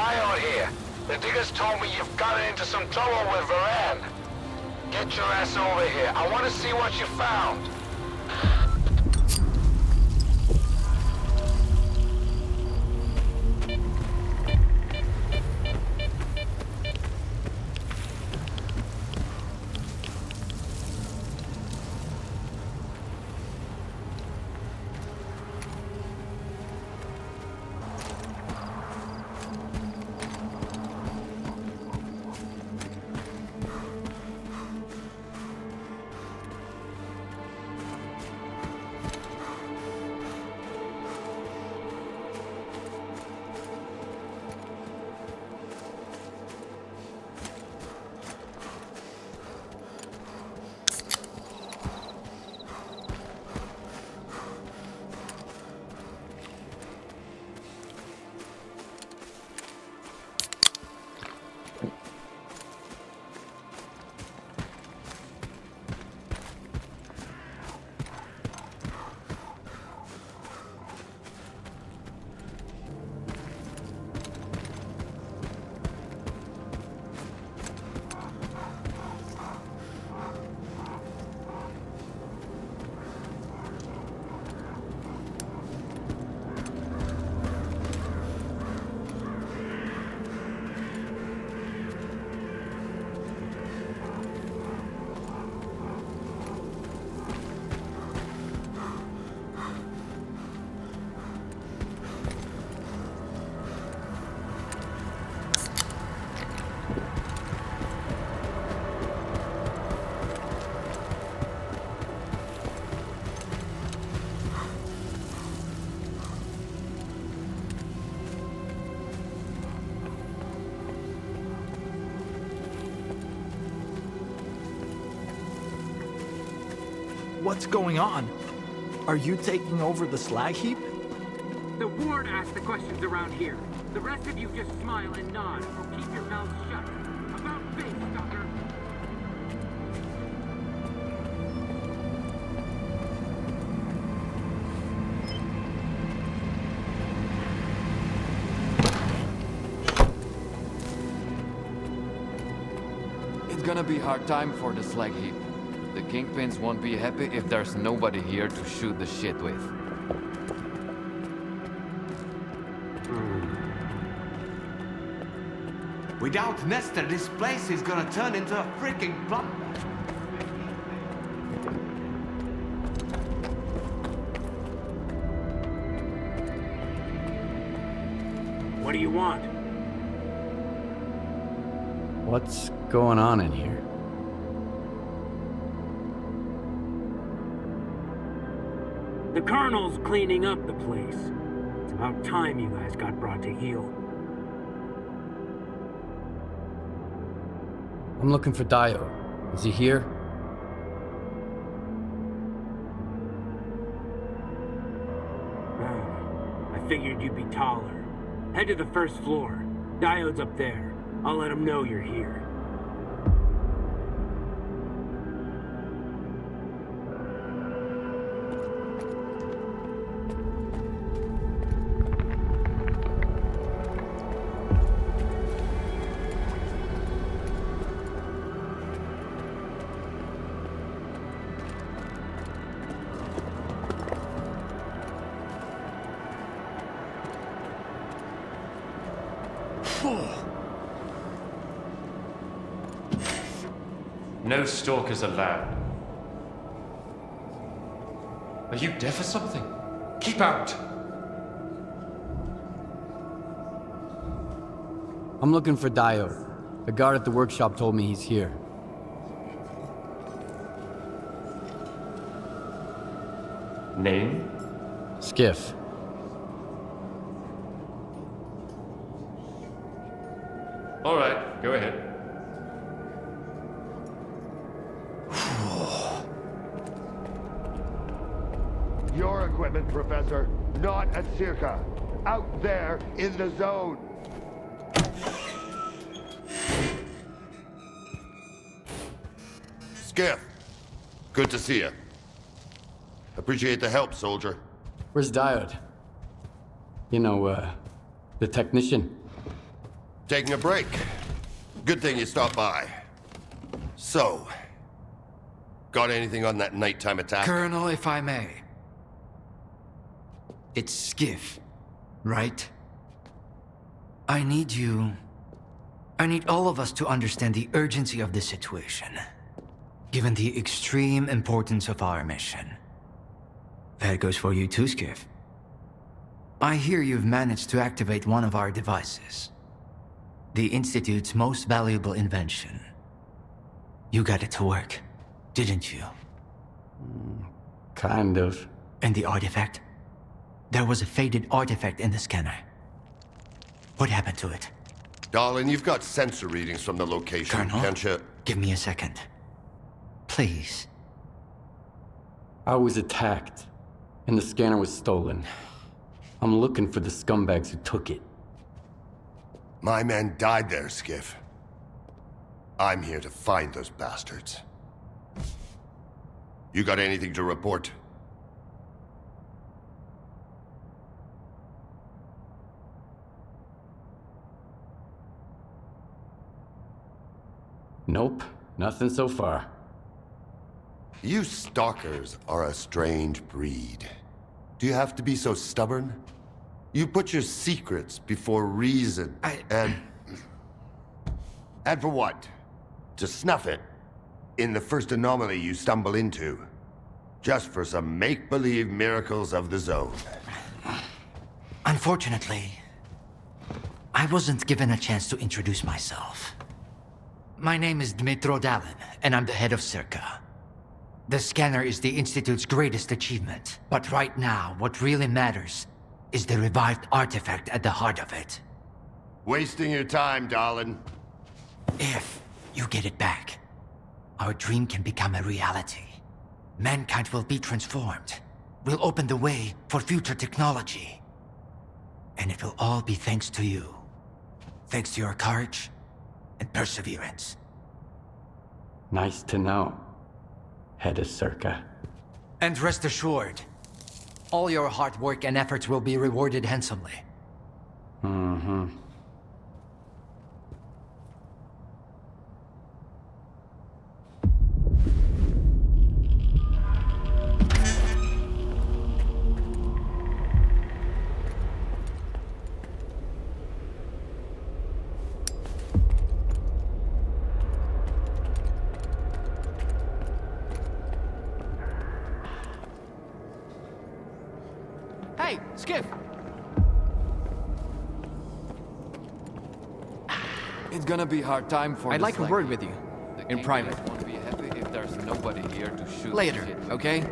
Diode here. The diggers told me you've gotten into some trouble with Varan. Get your ass over here. I want to see what you found. What's going on? Are you taking over the slag heap? The ward asks the questions around here. The rest of you just smile and nod, or keep your mouths shut. About face, sucker! It's gonna be a hard time for the slag heap. The Kingpins won't be happy if there's nobody here to shoot the shit with. Without Nestor, this place is gonna turn into a freaking plunder. What do you want? What's going on in here? The Colonel's cleaning up the place. It's about time you guys got brought to heel. I'm looking for Diode. Is he here? I figured you'd be taller. Head to the first floor. Diode's up there. I'll let him know you're here. No stalkers allowed. Are you deaf or something? Keep out! I'm looking for Diode. The guard at the workshop told me he's here. Name? Skiff. All right, go ahead. Your equipment, Professor, not at Circa. Out there in the zone. Skiff, good to see you. Appreciate the help, soldier. Where's Diode? You know, the technician. Taking a break. Good thing you stopped by. So, got anything on that nighttime attack? Colonel, if I may. It's Skiff, right? I need all of us to understand the urgency of the situation, given the extreme importance of our mission. That goes for you too, Skiff. I hear you've managed to activate one of our devices. The Institute's most valuable invention. You got it to work, didn't you? Kind of. And the artifact? There was a faded artifact in the scanner. What happened to it? Darling, you've got sensor readings from the location, Colonel, can't you? give me a second. Please. I was attacked, and the scanner was stolen. I'm looking for the scumbags who took it. My men died there, Skiff. I'm here to find those bastards. You got anything to report? Nope, nothing so far. You stalkers are a strange breed. Do you have to be so stubborn? You put your secrets before reason, and for what? To snuff it in the first anomaly you stumble into. Just for some make-believe miracles of the zone. Unfortunately, I wasn't given a chance to introduce myself. My name is Dmitro Dalin, and I'm the head of S.T.A.L.K.E.R. The scanner is the Institute's greatest achievement, but right now, what really matters is the revived artifact at the heart of it. Wasting your time, darling. If you get it back, our dream can become a reality. Mankind will be transformed. We'll open the way for future technology. And it will all be thanks to you. Thanks to your courage and perseverance. Nice to know, head of S.T.A.L.K.E.R. And rest assured, all your hard work and efforts will be rewarded handsomely. Mm-hmm. Hey, Skiff! It's gonna be a hard time for I'd like a word with you. In private. Won't be happy if there's nobody here to shoot Later, shit. okay?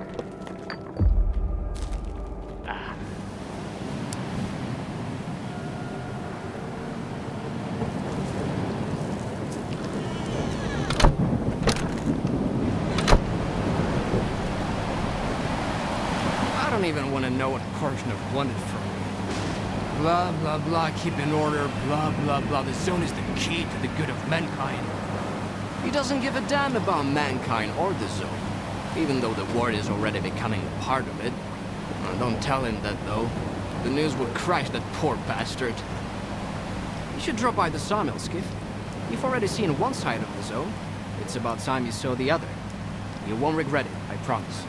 I don't even want to know what Korshnov wanted from me. Blah, blah, blah, keep in order, blah, blah, blah. The zone is the key to the good of mankind. He doesn't give a damn about mankind or the zone, even though the ward is already becoming a part of it. Don't tell him that, though. The news will crash that poor bastard. You should drop by the sawmill, Skiff. You've already seen one side of the zone. It's about time you saw the other. You won't regret it, I promise.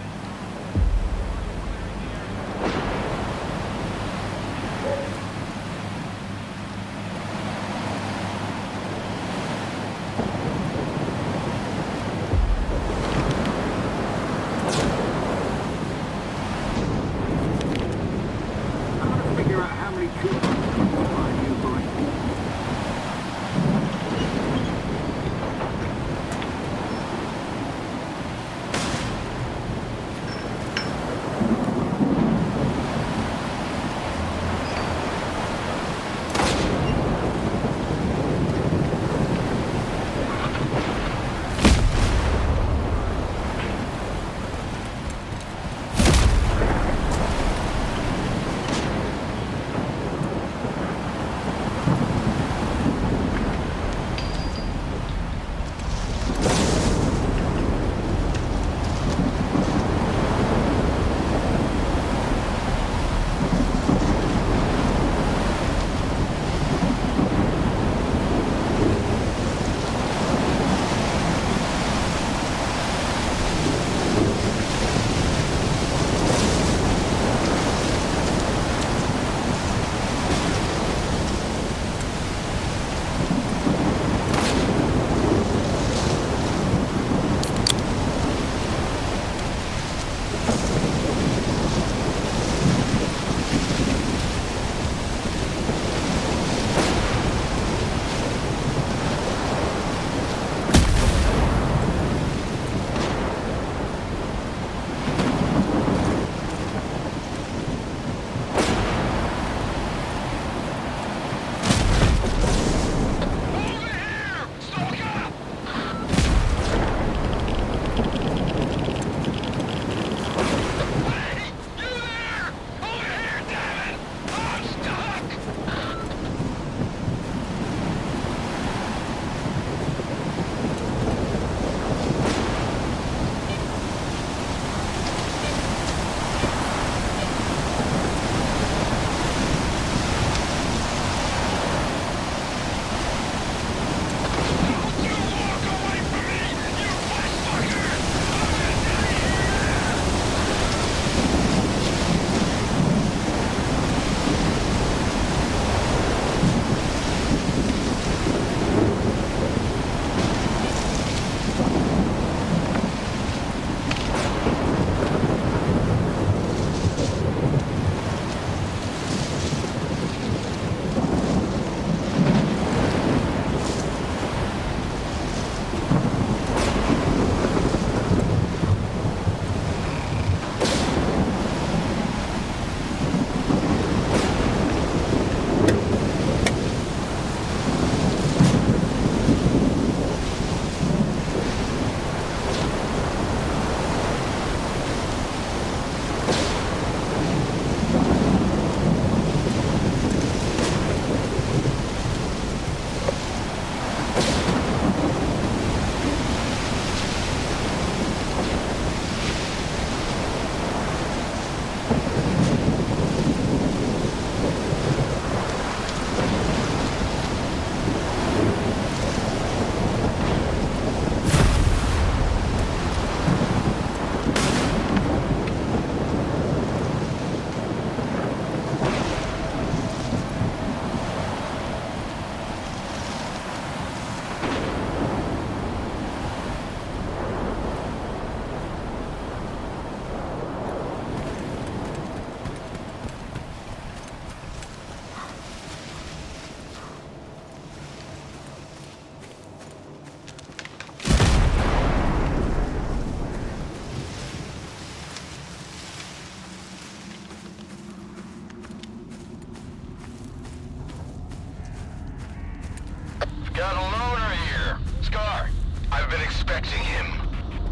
Got a loner here. Scar, I've been expecting him.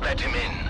Let him in.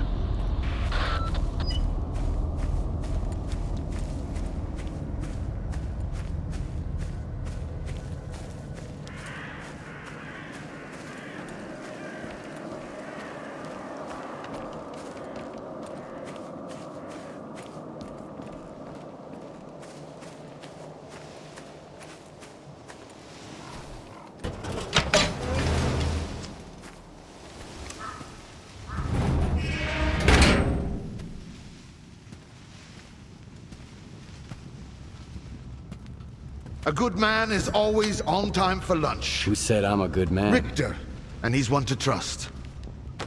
A good man is always on time for lunch. Who said I'm a good man? Richter, and he's one to trust.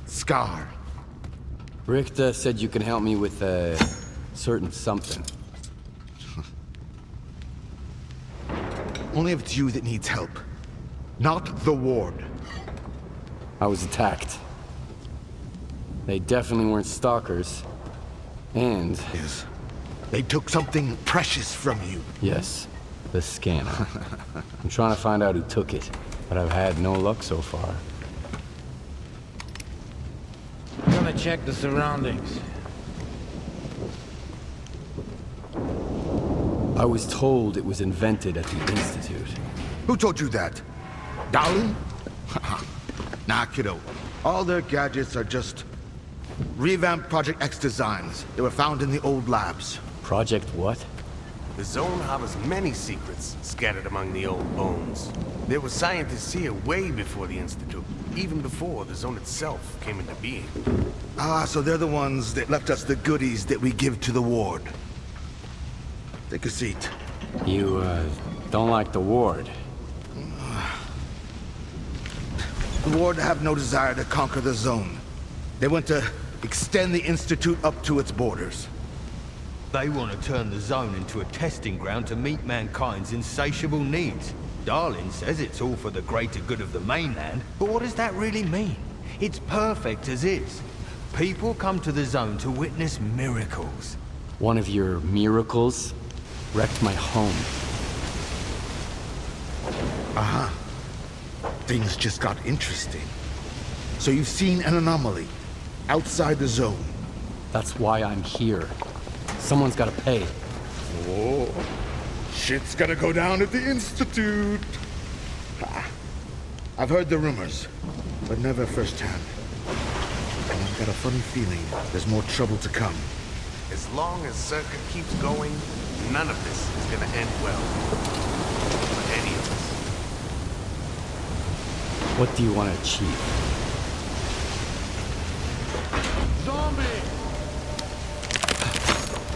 Scar. Richter said you can help me with a certain something. Only if it's you that needs help, not the ward. I was attacked. They definitely weren't stalkers. And... Yes. They took something precious from you. Yes. The scanner. I'm trying to find out who took it, but I've had no luck so far. I'm gonna check the surroundings. I was told it was invented at the Institute. Who told you that? Darling? Nah, kiddo. All their gadgets are just revamped Project X designs. They were found in the old labs. Project what? The zone harbors many secrets scattered among the old bones. There were scientists here way before the Institute, even before the zone itself came into being. Ah, so they're the ones that left us the goodies that we give to the ward. Take a seat. You, don't like the ward? The ward have no desire to conquer the zone. They want to extend the Institute up to its borders. They want to turn the zone into a testing ground to meet mankind's insatiable needs. Darlin says it's all for the greater good of the mainland, but what does that really mean? It's perfect as is. People come to the zone to witness miracles. One of your miracles wrecked my home. Uh-huh. Things just got interesting. So you've seen an anomaly outside the zone. That's why I'm here. Someone's gotta pay. Oh, shit's gonna go down at the Institute. I've heard the rumors, but never firsthand. And I've got a funny feeling there's more trouble to come. As long as S.T.A.L.K.E.R keeps going, none of this is gonna end well. For any of us. What do you want to achieve? Zombie!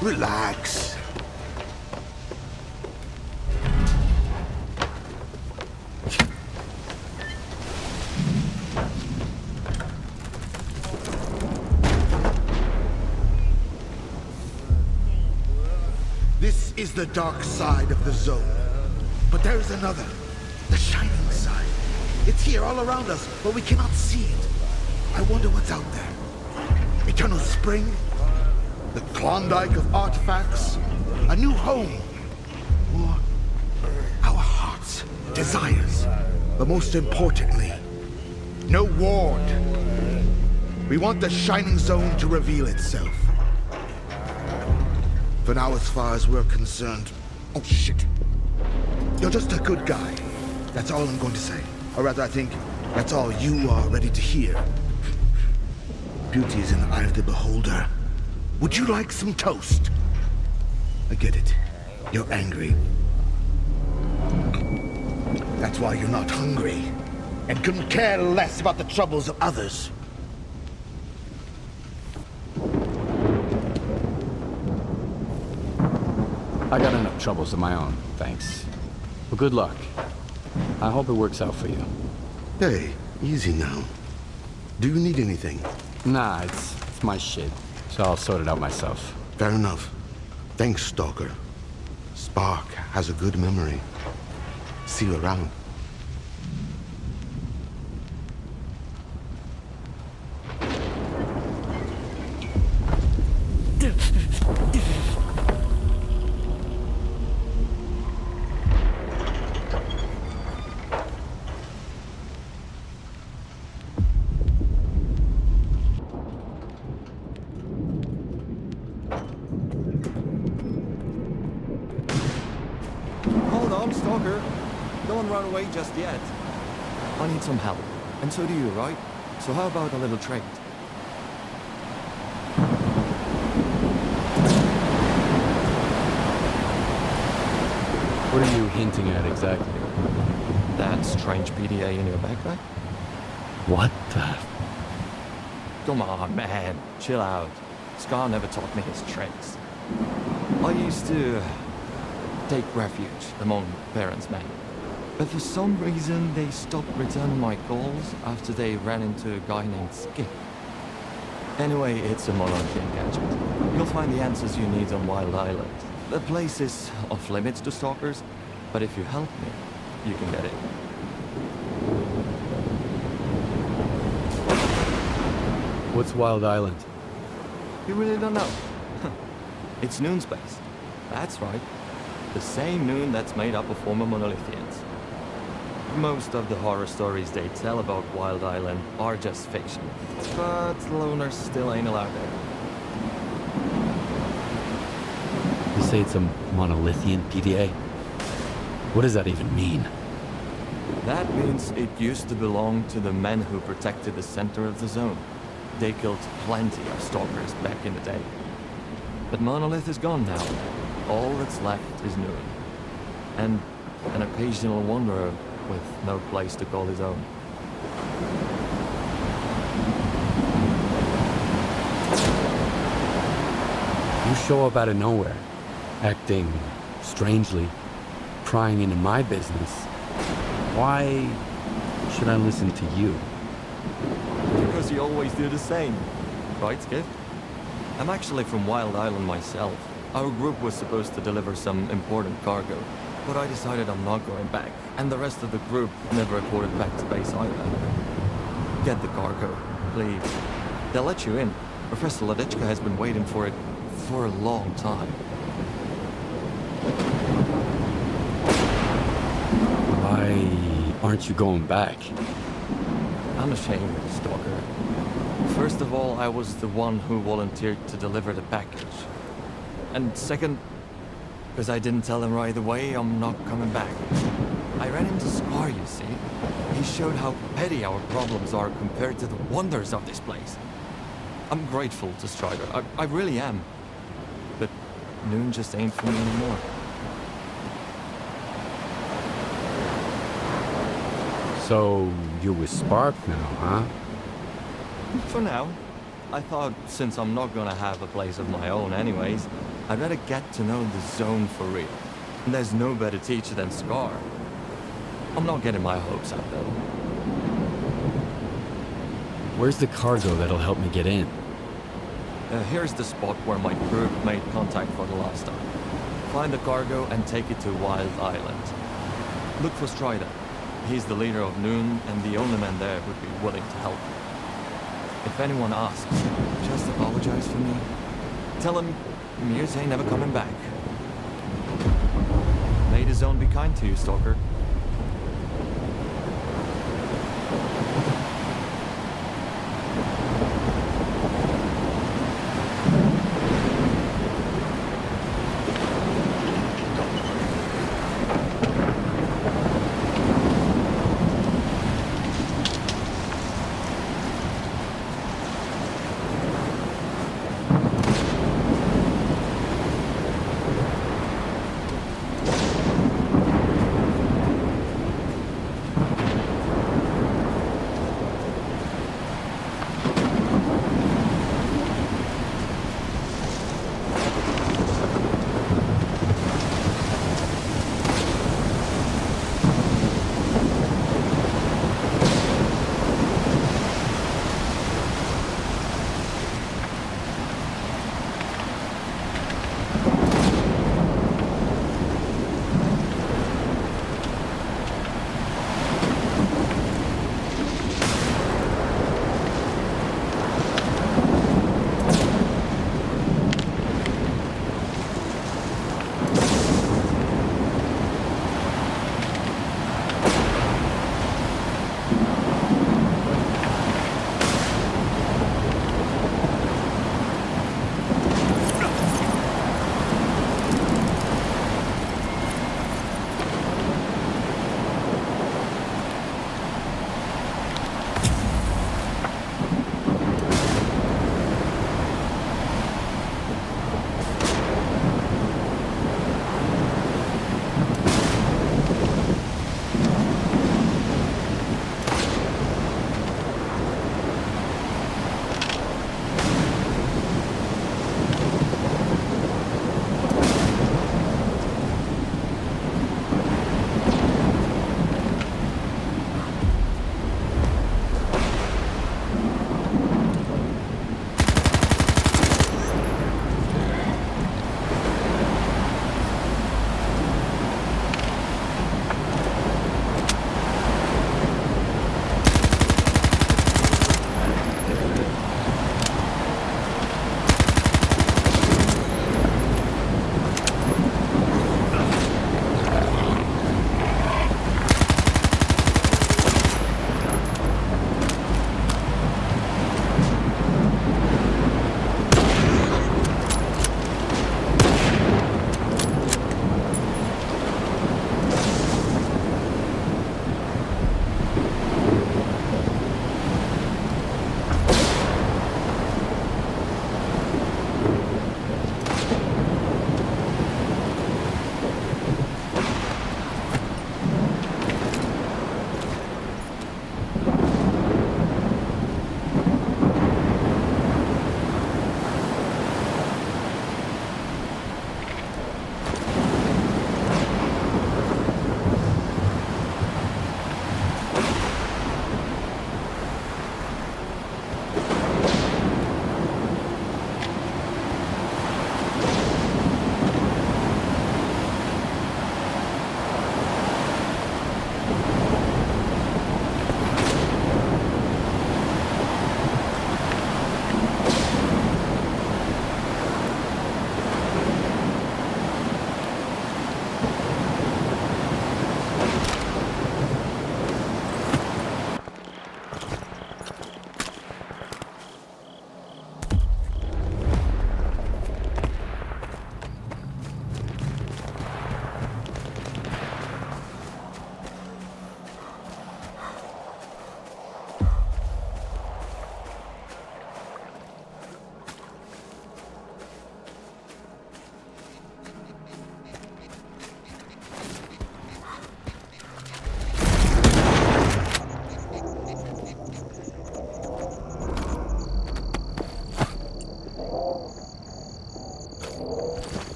Relax. This is the dark side of the zone. But there is another, the shining side. It's here all around us, but we cannot see it. I wonder what's out there. Eternal spring? The Klondike of artifacts? A new home? Or our hearts, desires? But most importantly, no ward. We want the Shining Zone to reveal itself. For now, as far as we're concerned... Oh, shit. You're just a good guy. That's all I'm going to say. Or rather, I think that's all you are ready to hear. Beauty is in the eye of the beholder. Would you like some toast? I get it. You're angry. That's why you're not hungry. And couldn't care less about the troubles of others. I got enough troubles of my own, thanks. Well, good luck. I hope it works out for you. Hey, easy now. Do you need anything? Nah, it's my shit. So I'll sort it out myself. Fair enough. Thanks, Stalker. Spark has a good memory. See you around. away just yet. I need some help, and so do you, right? So how about a little trade? What are you hinting at exactly? That strange PDA in your backpack? What the? Come on, man. Chill out. Scar never taught me his tricks. I used to take refuge among parents' men. But for some reason, they stopped returning my calls after they ran into a guy named Skip. Anyway, it's a monolithic gadget. You'll find the answers you need on Wild Island. The place is off limits to stalkers, but if you help me, you can get it. What's Wild Island? You really don't know? It's Noon space. That's right. The same Noon that's made up of former monolithians. Most of the horror stories they tell about Wild Island are just fiction, but loners still ain't allowed there. You say it's a monolithian PDA? What does that even mean? That means it used to belong to the men who protected the center of the zone. They killed plenty of stalkers back in the day. But Monolith is gone now. All that's left is Noon. And an occasional wanderer with no place to call his own. You show up out of nowhere, acting strangely, prying into my business. Why should I listen to you? Because you always do the same. Right, Skip? I'm actually from Wild Island myself. Our group was supposed to deliver some important cargo, but I decided I'm not going back, and the rest of the group never reported back to base either. Get the cargo, please. They'll let you in. Professor Ladichka has been waiting for it for a long time. Why aren't you going back? I'm ashamed, Stalker. First of all, I was the one who volunteered to deliver the package. And second, because I didn't tell him right away, I'm not coming back. I ran into S.T.A.L.K.E.R, you see. He showed how petty our problems are compared to the wonders of this place. I'm grateful to Strider, I really am. But Noon just ain't for me anymore. So, you're with Spark now, huh? For now. I thought, since I'm not gonna have a place of my own anyways, I'd rather get to know the zone for real. And there's no better teacher than Scar. I'm not getting my hopes up, though. Where's the cargo that'll help me get in? Here's the spot where my group made contact for the last time. Find the cargo and take it to Wild Island. Look for Strider. He's the leader of Noon and the only man there who'd be willing to help. If anyone asks, just apologize for me. Tell him Mears ain't never coming back. May the zone be kind to you, Stalker.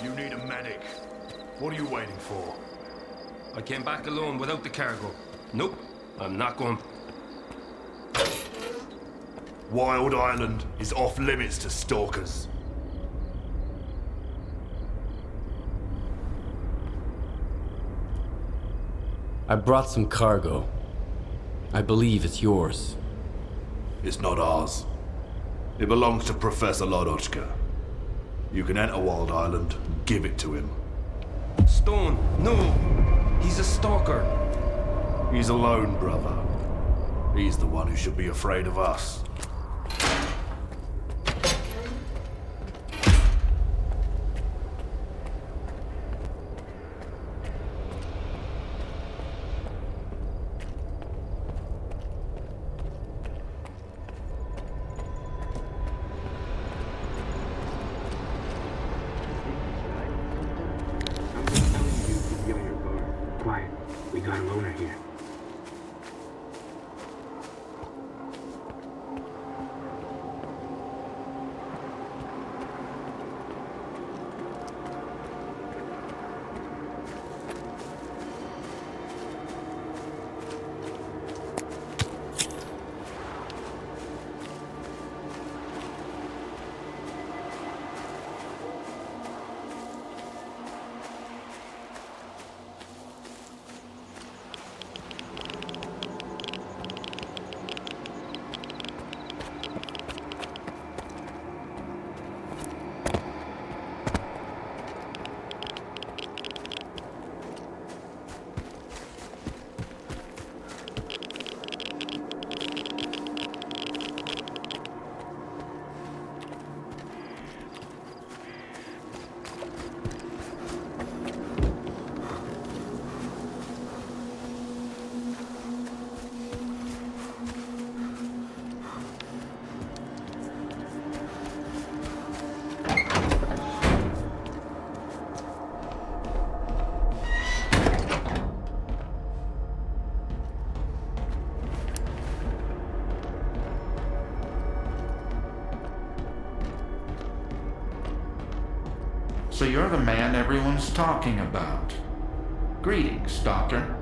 You need a medic. What are you waiting for? I came back alone without the cargo. Nope, I'm not going. Wild Island is off limits to stalkers. I brought some cargo. I believe it's yours. It's not ours. It belongs to Professor Ladochka. You can enter Wild Island and give it to him. Stone, no! He's a stalker. He's alone, brother. He's the one who should be afraid of us. Quiet. We got a loner here. So you're the man everyone's talking about. Greetings, Stalker.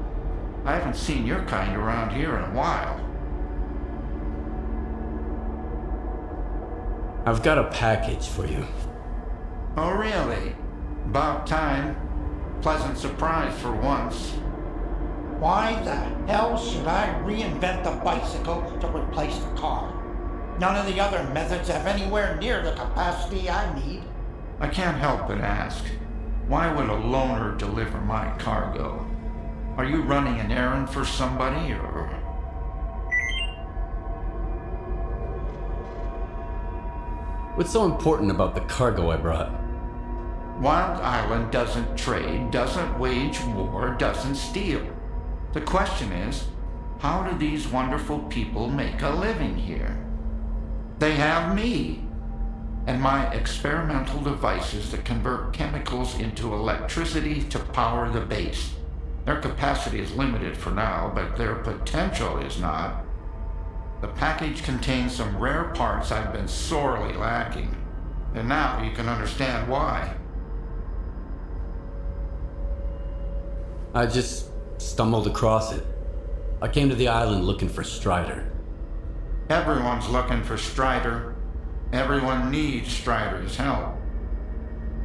I haven't seen your kind around here in a while. I've got a package for you. Oh, really? About time. Pleasant surprise for once. Why the hell should I reinvent the bicycle to replace the car? None of the other methods have anywhere near the capacity I need. I can't help but ask, why would a loner deliver my cargo? Are you running an errand for somebody, or...? What's so important about the cargo I brought? Wild Island doesn't trade, doesn't wage war, doesn't steal. The question is, how do these wonderful people make a living here? They have me, and my experimental devices that convert chemicals into electricity to power the base. Their capacity is limited for now, but their potential is not. The package contains some rare parts I've been sorely lacking, and now you can understand why. I just stumbled across it. I came to the island looking for Strider. Everyone's looking for Strider. Everyone needs Strider's help.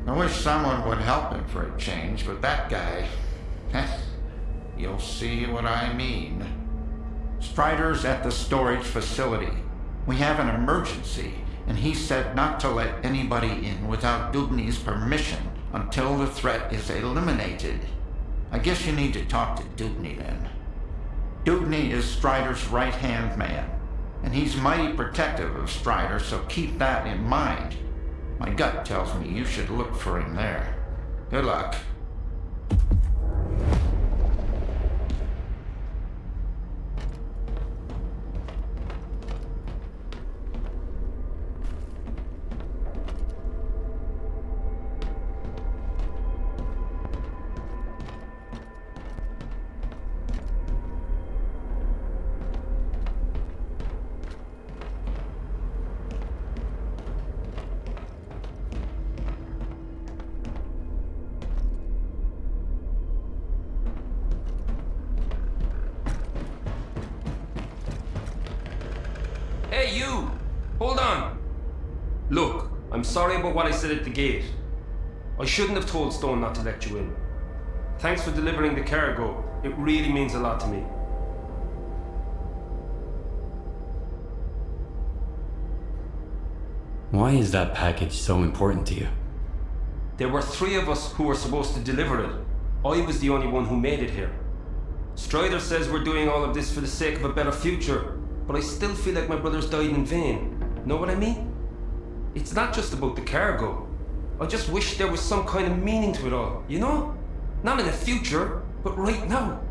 I wish someone would help him for a change, but that guy... You'll see what I mean. Strider's at the storage facility. We have an emergency, and he said not to let anybody in without Dubny's permission until the threat is eliminated. I guess you need to talk to Dubny then. Dubny is Strider's right-hand man, and he's mighty protective of Strider, so keep that in mind. My gut tells me you should look for him there. Good luck. Hey, you! Hold on! Look, I'm sorry about what I said at the gate. I shouldn't have told Stone not to let you in. Thanks for delivering the cargo. It really means a lot to me. Why is that package so important to you? There were 3 of us who were supposed to deliver it. I was the only one who made it here. Strider says we're doing all of this for the sake of a better future, but I still feel like my brothers died in vain. Know what I mean? It's not just about the cargo. I just wish there was some kind of meaning to it all, you know? Not in the future, but right now.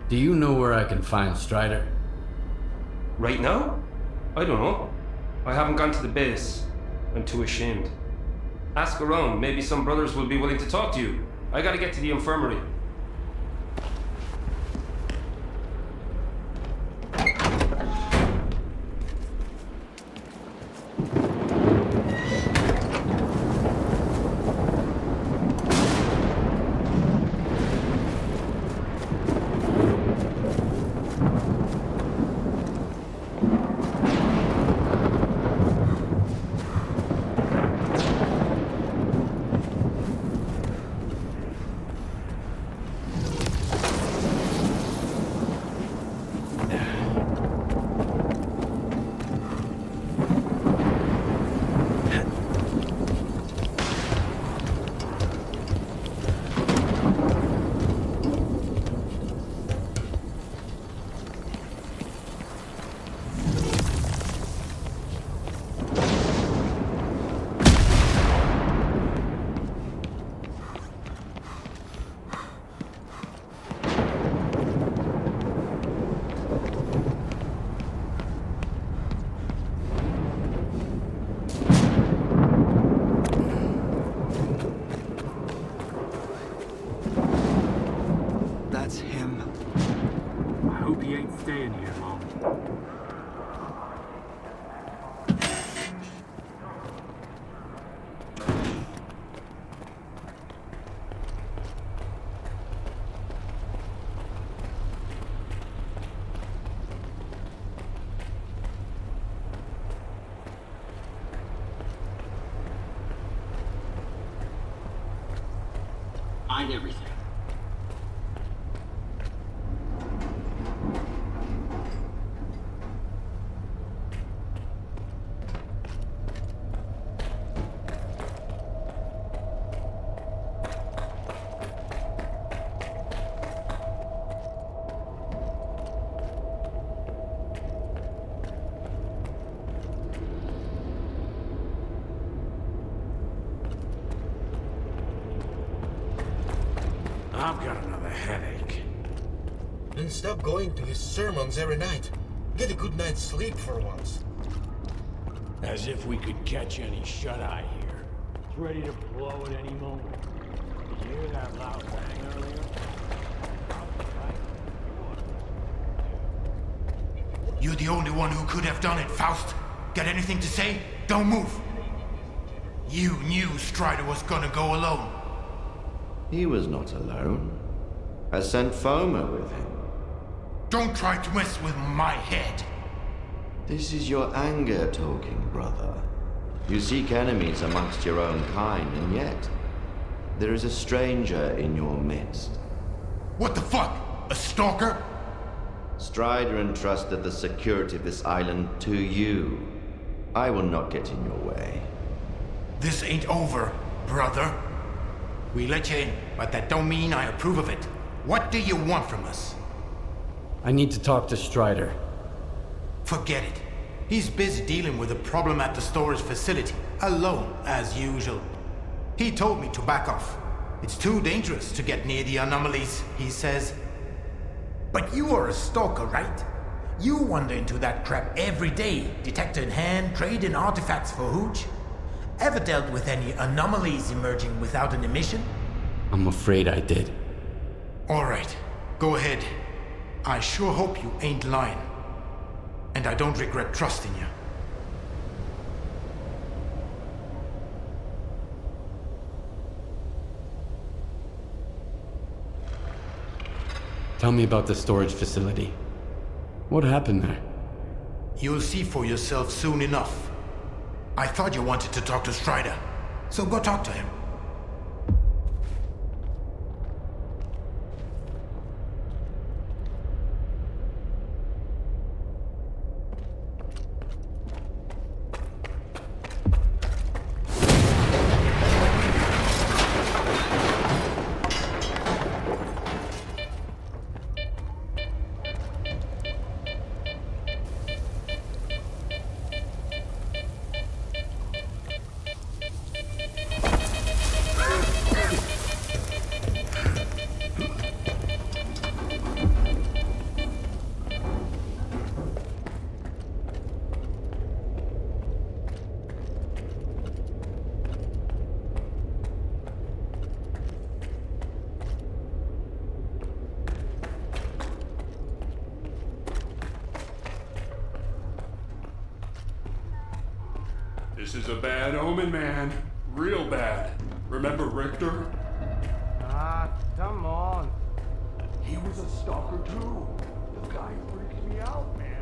Do you know where I can find Strider? Right now? I don't know. I haven't gone to the base. I'm too ashamed. Ask around, maybe some brothers will be willing to talk to you. I gotta get to the infirmary. Staying here long. Hide everything. I've got another headache. Then stop going to his sermons every night. Get a good night's sleep for once. As if we could catch any shut-eye here. It's ready to blow at any moment. Did you hear that loud bang earlier? You're the only one who could have done it, Faust. Got anything to say? Don't move. You knew Strider was gonna go alone. He was not alone. I sent Foma with him. Don't try to mess with my head. This is your anger talking, brother. You seek enemies amongst your own kind, and yet there is a stranger in your midst. What the fuck? A stalker? Strider entrusted the security of this island to you. I will not get in your way. This ain't over, brother. We let you in, but that don't mean I approve of it. What do you want from us? I need to talk to Strider. Forget it. He's busy dealing with a problem at the storage facility, alone, as usual. He told me to back off. It's too dangerous to get near the anomalies, he says. But you are a stalker, right? You wander into that crap every day, detector in hand, trading artifacts for hooch. Ever dealt with any anomalies emerging without an emission? I'm afraid I did. Alright, go ahead. I sure hope you ain't lying. And I don't regret trusting you. Tell me about the storage facility. What happened there? You'll see for yourself soon enough. I thought you wanted to talk to Strider, so go talk to him. This is a bad omen, man. Real bad. Remember Richter? Ah, come on. He was a stalker too. The guy freaks me out, man.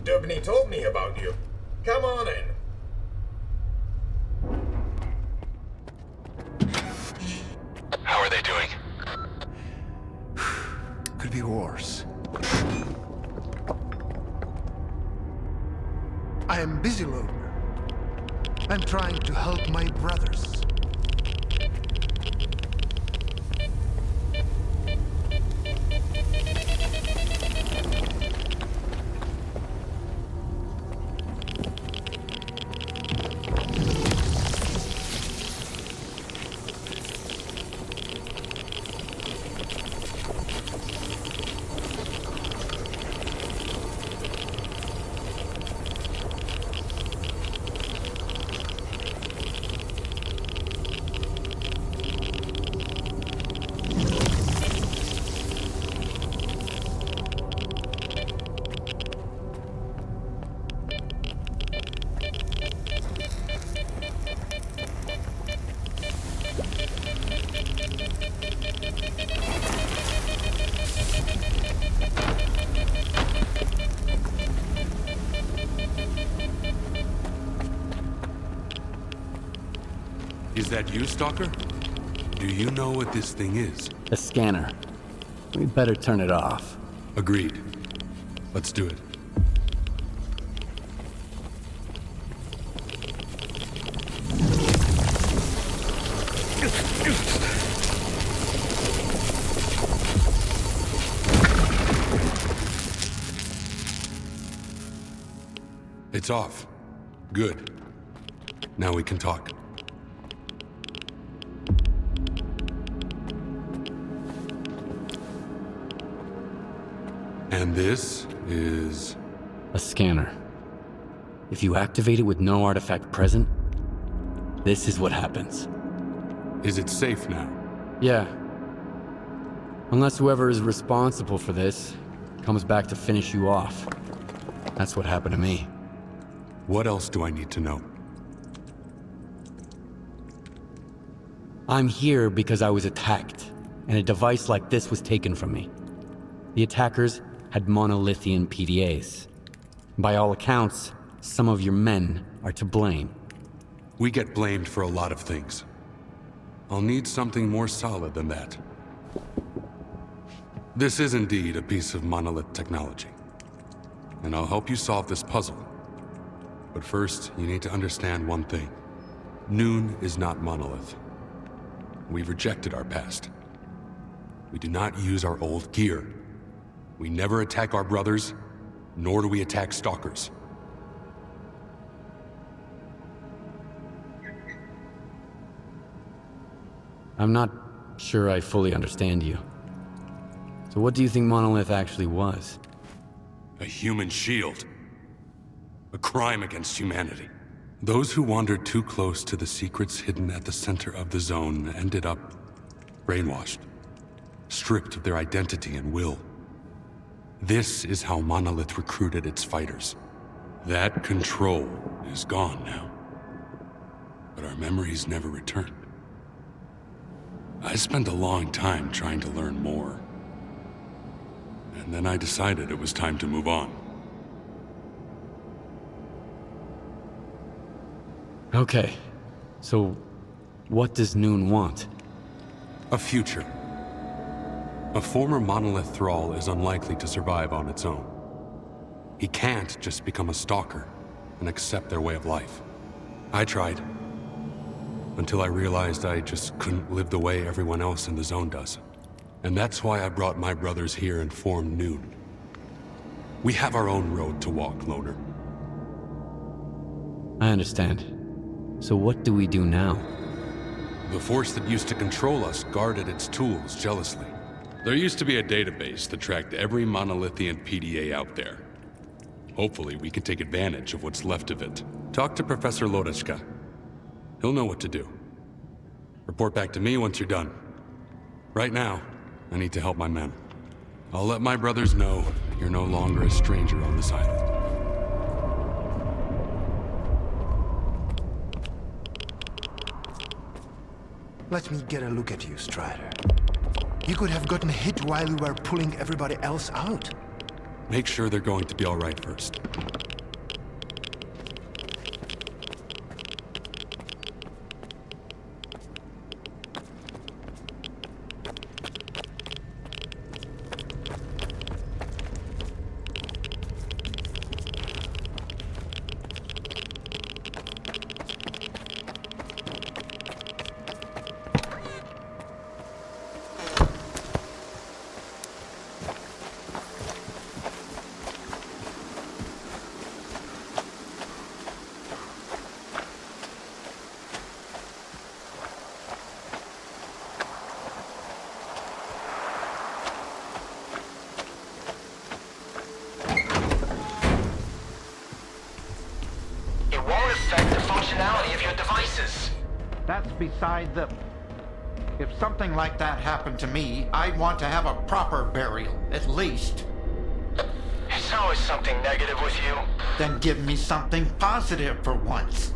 Dubney told me about you. Come on in. How are they doing? Could be worse. I am busy, Longa. I'm trying to help my brothers. Is that you, Stalker? Do you know what this thing is? A scanner. We better turn it off. Agreed. Let's do it. It's off. Good. Now we can talk. And this is... a scanner. If you activate it with no artifact present, this is what happens. Is it safe now? Yeah. Unless whoever is responsible for this comes back to finish you off. That's what happened to me. What else do I need to know? I'm here because I was attacked, and a device like this was taken from me. The attackers had monolithian PDAs. By all accounts, some of your men are to blame. We get blamed for a lot of things. I'll need something more solid than that. This is indeed a piece of monolith technology. And I'll help you solve this puzzle. But first, you need to understand one thing. Noon is not monolith. We've rejected our past. We do not use our old gear. We never attack our brothers, nor do we attack stalkers. I'm not sure I fully understand you. So what do you think Monolith actually was? A human shield. A crime against humanity. Those who wandered too close to the secrets hidden at the center of the zone ended up brainwashed, stripped of their identity and will. This is how Monolith recruited its fighters. That control is gone now. But our memories never returned. I spent a long time trying to learn more. And then I decided it was time to move on. Okay, so what does Noon want? A future. A former Monolith thrall is unlikely to survive on its own. He can't just become a stalker and accept their way of life. I tried. Until I realized I just couldn't live the way everyone else in the zone does. And that's why I brought my brothers here and formed Noon. We have our own road to walk, Loner. I understand. So what do we do now? The force that used to control us guarded its tools jealously. There used to be a database that tracked every Monolithian PDA out there. Hopefully we can take advantage of what's left of it. Talk to Professor Lodeshka. He'll know what to do. Report back to me once you're done. Right now, I need to help my men. I'll let my brothers know you're no longer a stranger on this island. Let me get a look at you, Strider. You could have gotten hit while we were pulling everybody else out. Make sure they're going to be all right first. That's beside the... If something like that happened to me, I'd want to have a proper burial, at least. It's always something negative with you. Then give me something positive for once.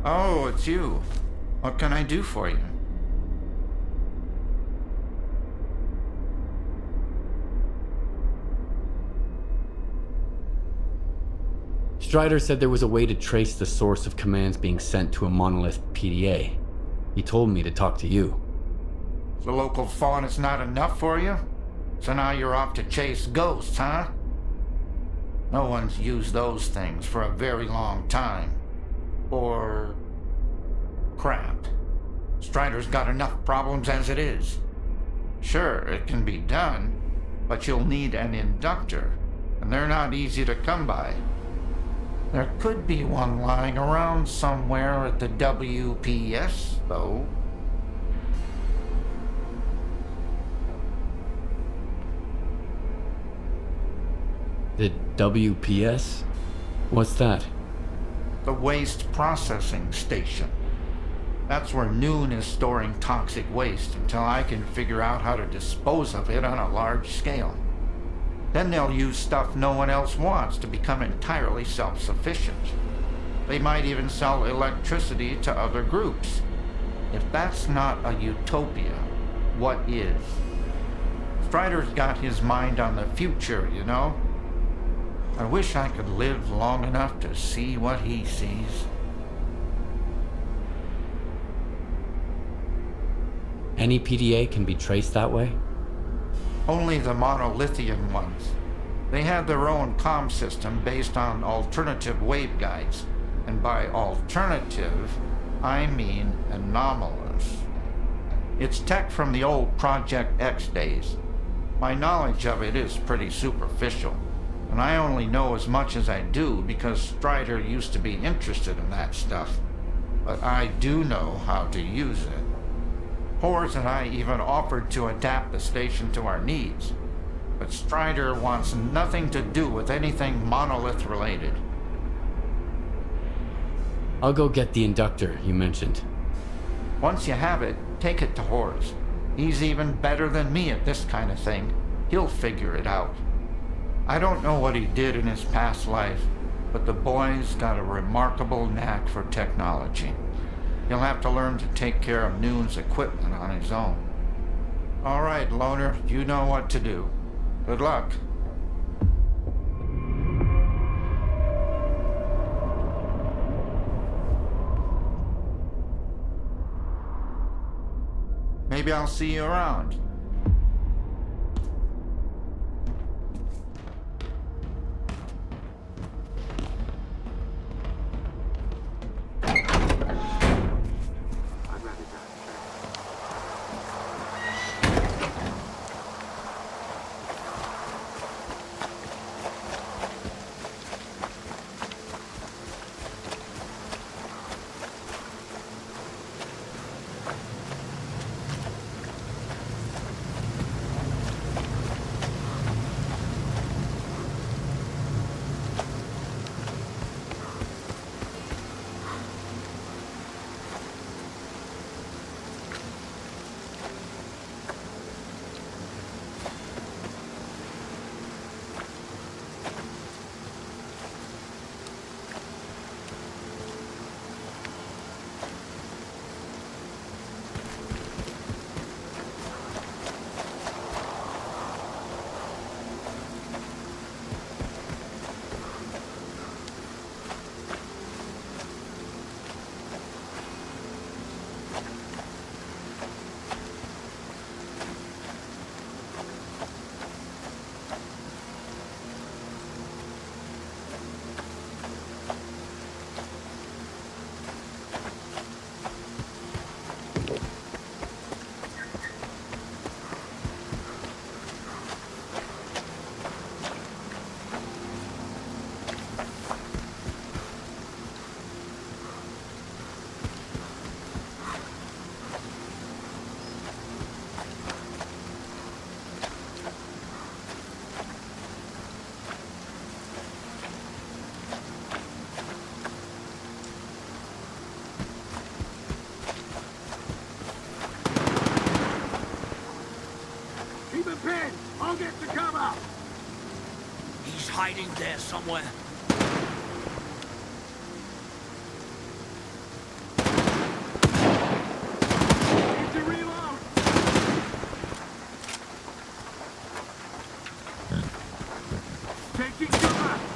Oh, it's you. What can I do for you? Strider said there was a way to trace the source of commands being sent to a Monolith PDA. He told me to talk to you. The local fawn is not enough for you? So now you're off to chase ghosts, huh? No one's used those things for a very long time. Or... crap. Strider's got enough problems as it is. Sure, it can be done, but you'll need an inductor, and they're not easy to come by. There could be one lying around somewhere at the WPS, though. The WPS? What's that? The Waste Processing Station. That's where Noon is storing toxic waste until I can figure out how to dispose of it on a large scale. Then they'll use stuff no one else wants to become entirely self-sufficient. They might even sell electricity to other groups. If that's not a utopia, what is? Strider's got his mind on the future, you know? I wish I could live long enough to see what he sees. Any PDA can be traced that way? Only the monolithian ones. They had their own comm system based on alternative waveguides. And by alternative, I mean anomalous. It's tech from the old Project X days. My knowledge of it is pretty superficial, and I only know as much as I do because Strider used to be interested in that stuff. But I do know how to use it. Hors and I even offered to adapt the station to our needs. But S.T.A.L.K.E.R wants nothing to do with anything monolith related. I'll go get the inductor you mentioned. Once you have it, take it to Hors. He's even better than me at this kind of thing. He'll figure it out. I don't know what he did in his past life, but the boy's got a remarkable knack for technology. He'll have to learn to take care of Noon's equipment on his own. All right, Loner, you know what to do. Good luck. Maybe I'll see you around. I'll get to cover! He's hiding there somewhere. Need to reload! Taking cover!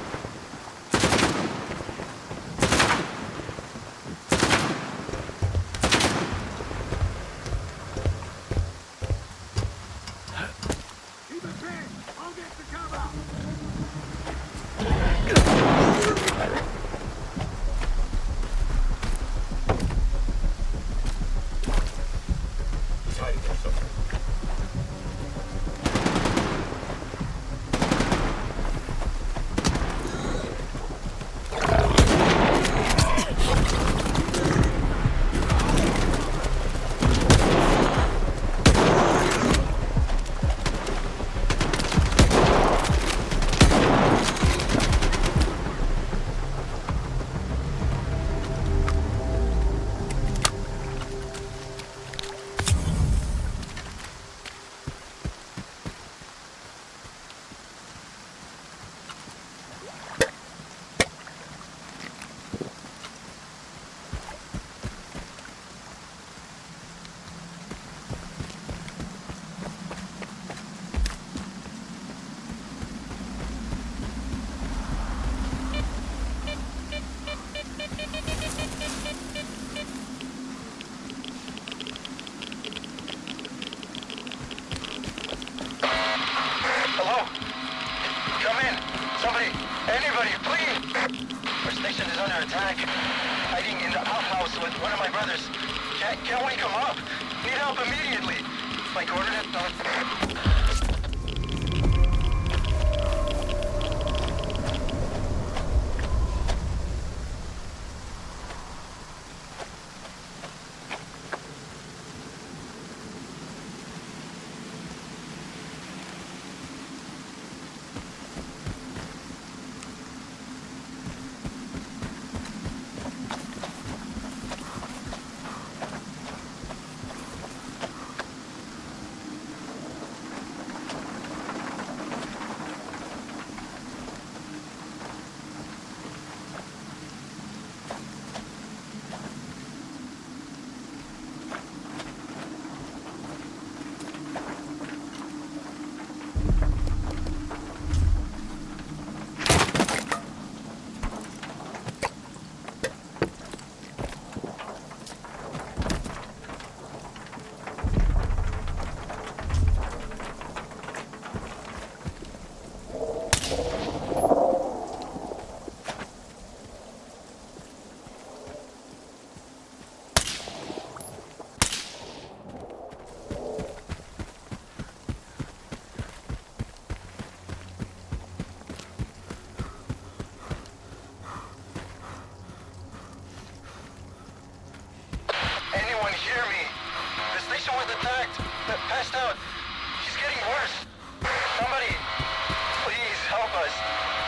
help us.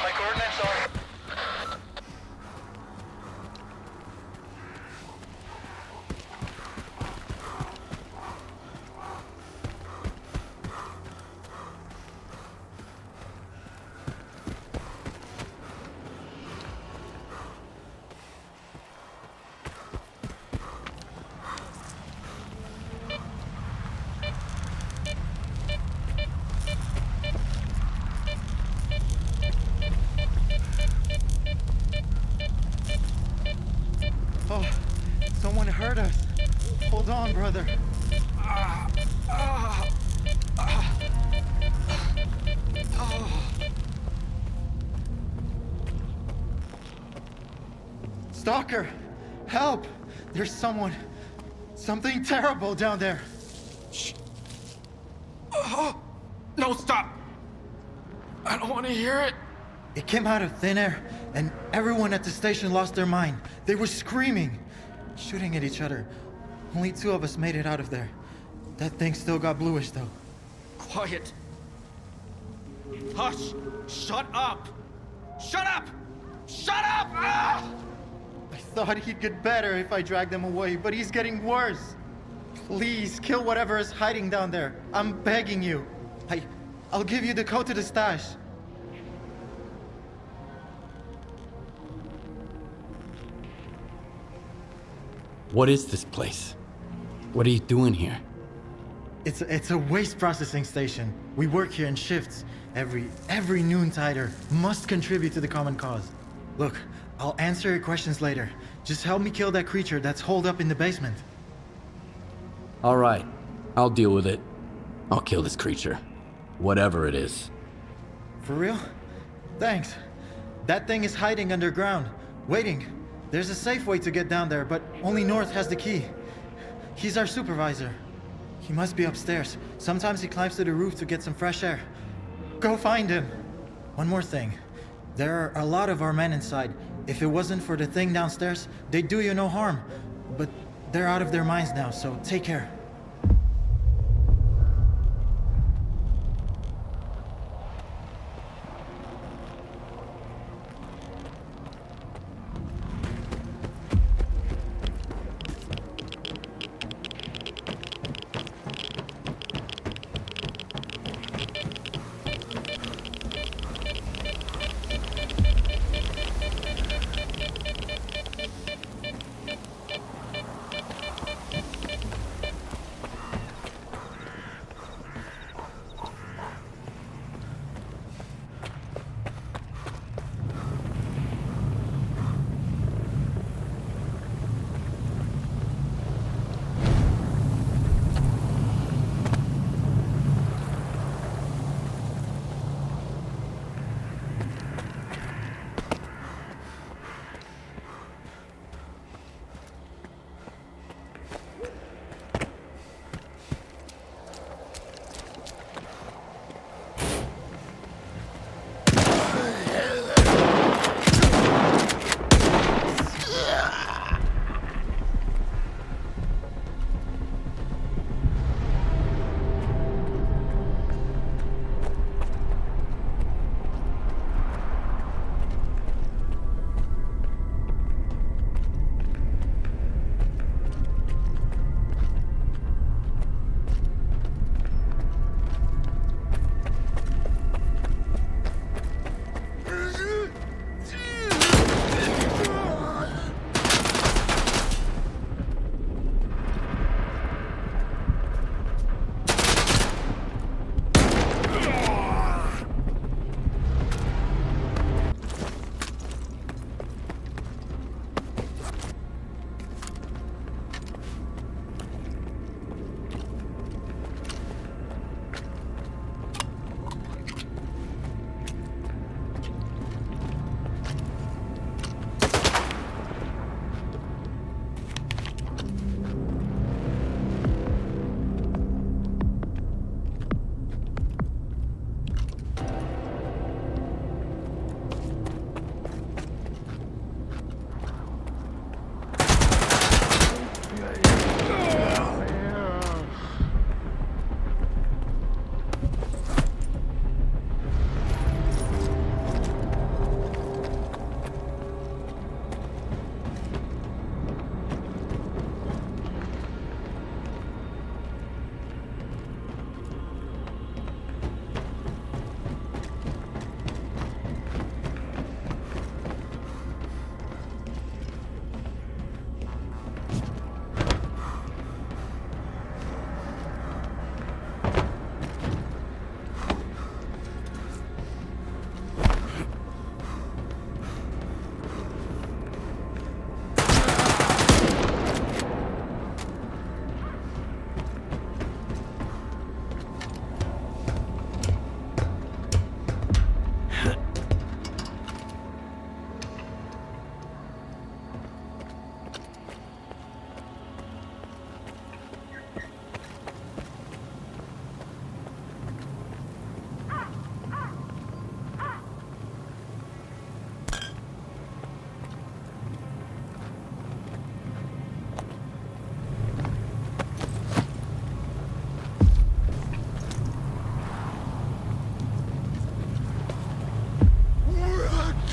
My coordinates are... Oh, someone hurt us. Hold on, brother. Stalker, help! There's something terrible down there. Shh. No, stop! I don't want to hear it. It came out of thin air, and everyone at the station lost their mind. They were screaming, shooting at each other. Only 2 of us made it out of there. That thing still got bluish, though. Quiet. Hush! Shut up! Shut up! Shut up! Ah! I thought he'd get better if I dragged him away, but he's getting worse. Please, kill whatever is hiding down there. I'm begging you. I'll give you the code to the stash. What is this place? What are you doing here? It's a waste processing station. We work here in shifts. Every noontider must contribute to the common cause. Look, I'll answer your questions later. Just help me kill that creature that's holed up in the basement. All right, I'll deal with it. I'll kill this creature. Whatever it is. For real? Thanks. That thing is hiding underground, waiting. There's a safe way to get down there, but only North has the key. He's our supervisor. He must be upstairs. Sometimes he climbs to the roof to get some fresh air. Go find him. One more thing. There are a lot of our men inside. If it wasn't for the thing downstairs, they'd do you no harm. But they're out of their minds now, so take care.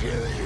kill you.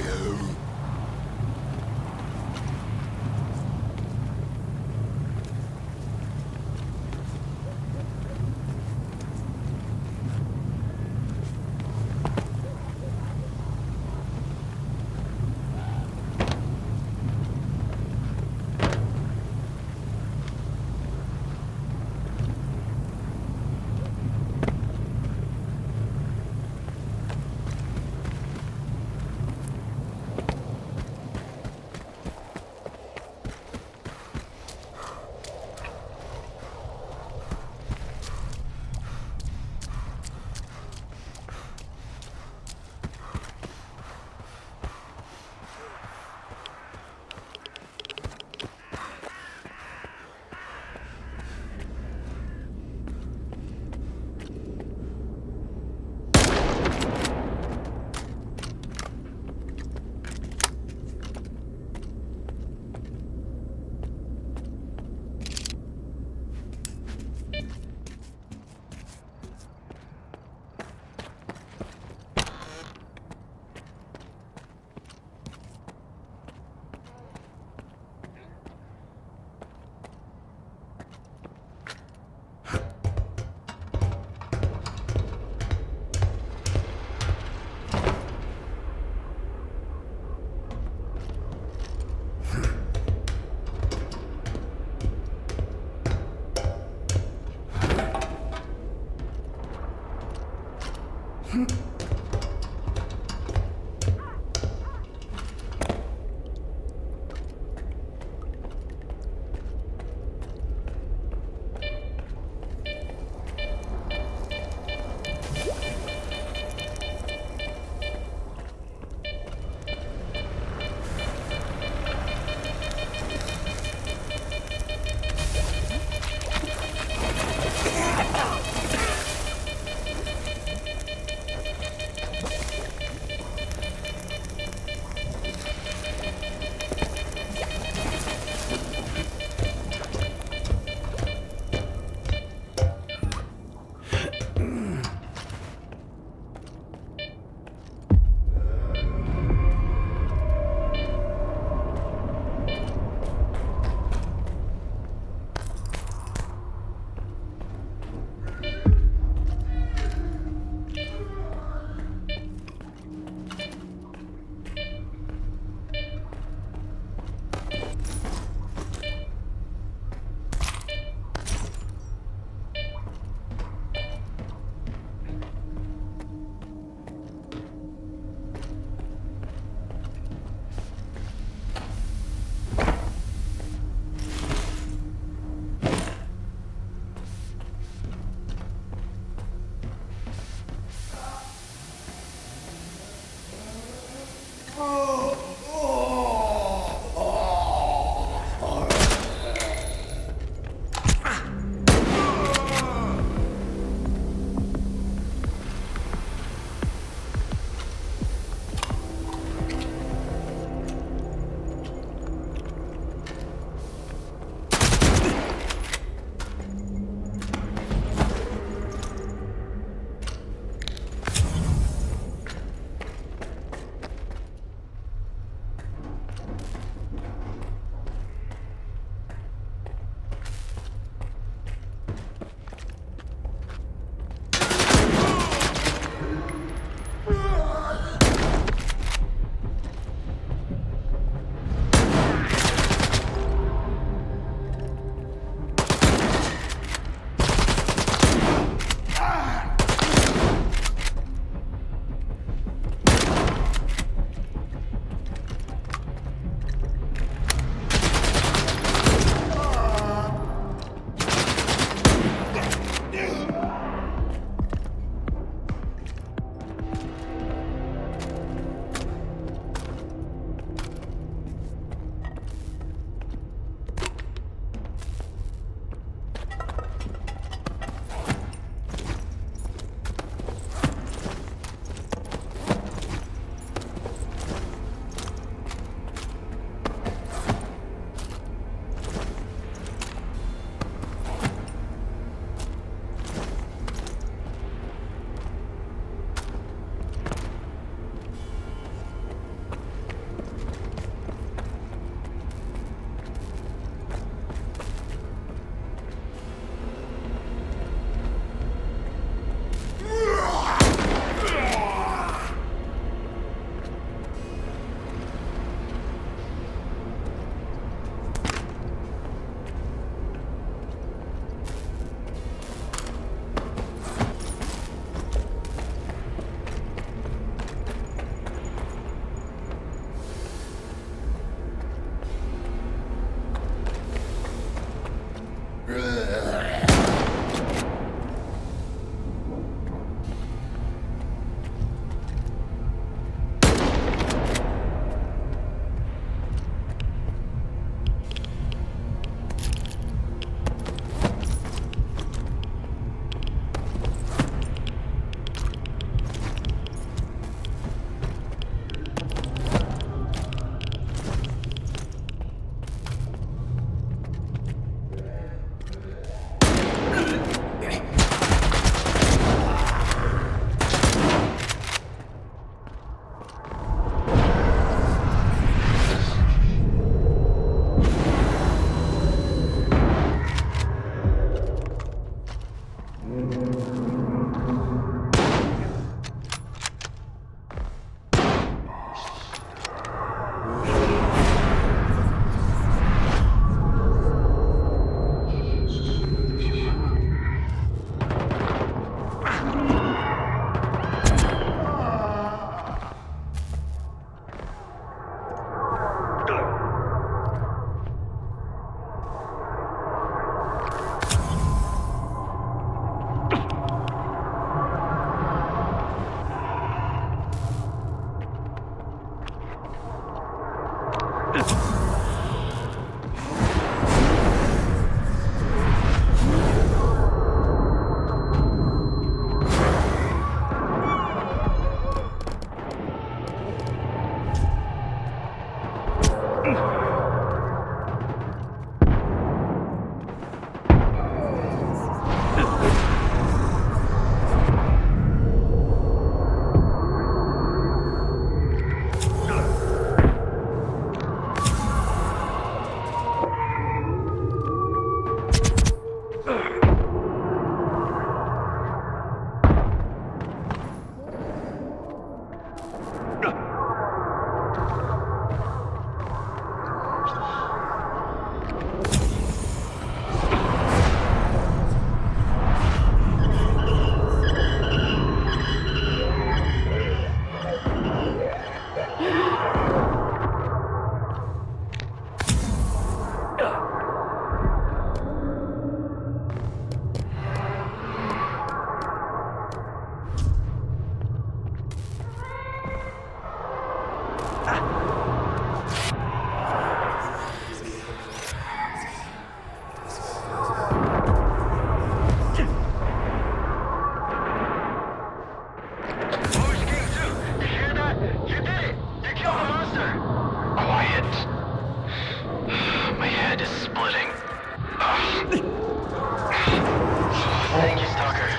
Thank you, Stalker.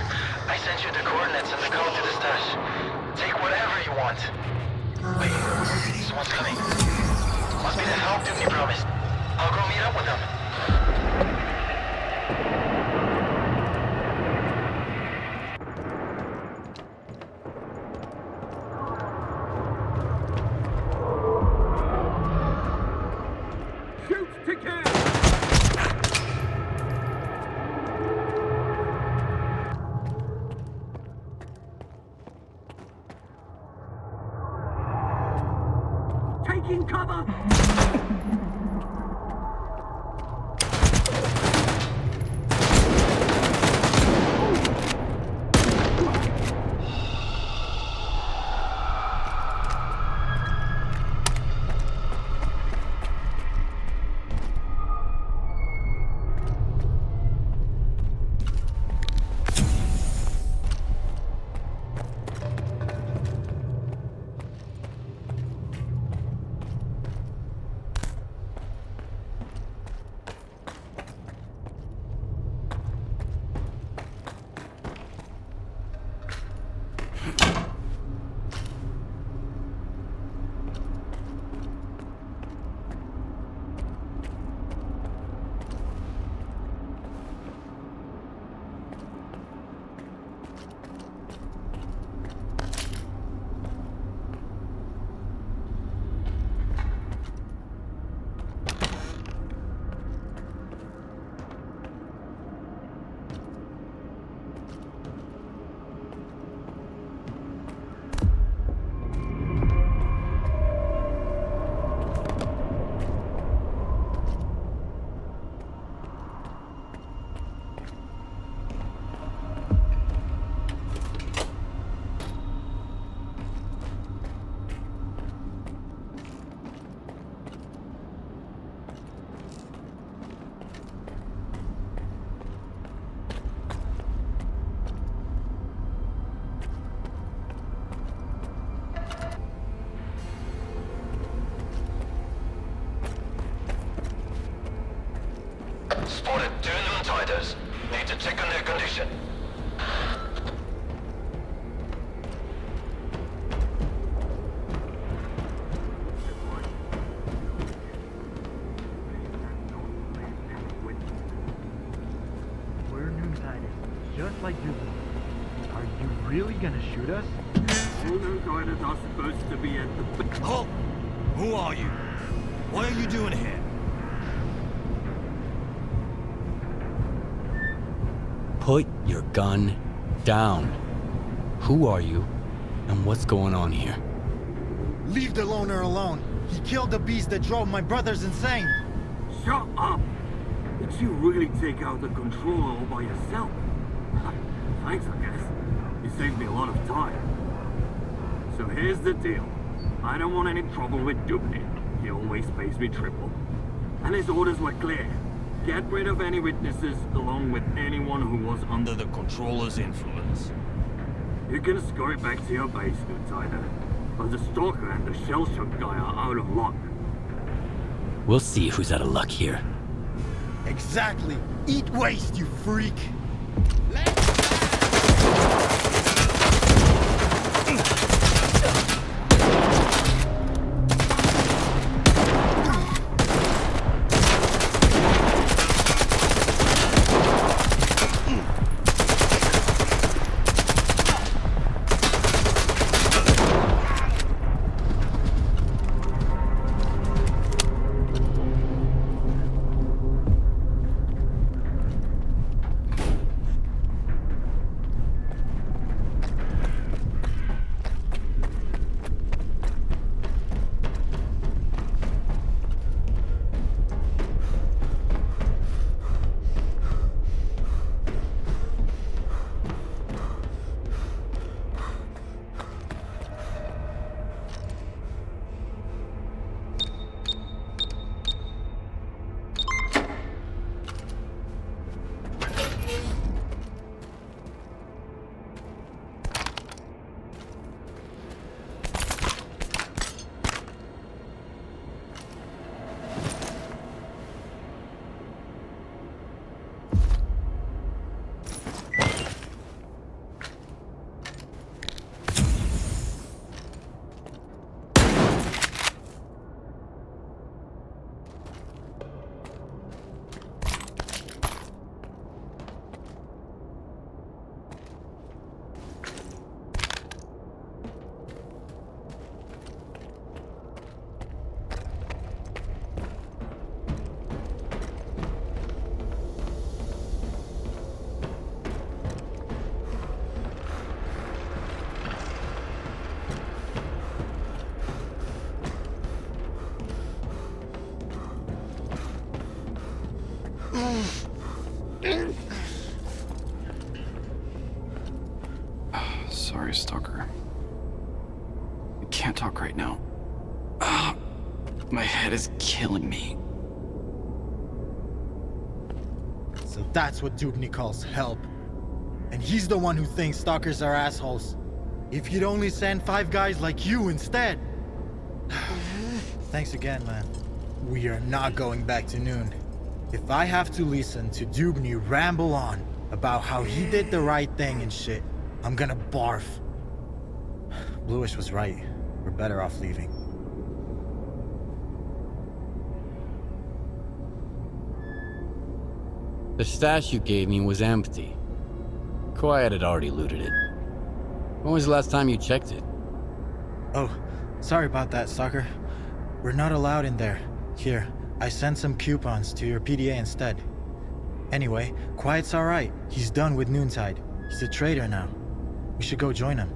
I sent you the coordinates and the code to the stash. Take whatever you want. Wait, someone's coming. Must be the help Doomie promised. I'll go meet up with them. Shoot to kill! Taking cover! Spotted 2 Noontiders. Need to check on their condition. We're Noontiders, just like you. Are you really gonna shoot us? All Noontiders are supposed to be at the... Halt! Who are you? What are you doing here? Put your gun down. Who are you, and what's going on here? Leave the loner alone. He killed the beast that drove my brothers insane. Shut up! Did you really take out the controller all by yourself? Thanks, I guess. You saved me a lot of time. So here's the deal. I don't want any trouble with Doomie. He always pays me triple. And his orders were clear. Get rid of any witnesses, along with anyone who was under the controller's influence. You can scurry back to your base, Noontider. But the Stalker and the shell-shock guy are out of luck. We'll see who's out of luck here. Exactly. Eat waste, you freak. can't talk right now. My head is killing me. So that's what Dubny calls help. And he's the one who thinks stalkers are assholes. If he'd only send 5 guys like you instead. Thanks again, man. We are not going back to Noon. If I have to listen to Dubny ramble on about how he did the right thing and shit, I'm gonna barf. Bluish was right. We're better off leaving. The stash you gave me was empty. Quiet had already looted it. When was the last time you checked it? Oh, sorry about that, Stalker. We're not allowed in there. Here, I sent some coupons to your PDA instead. Anyway, Quiet's alright. He's done with Noontide. He's a traitor now. We should go join him.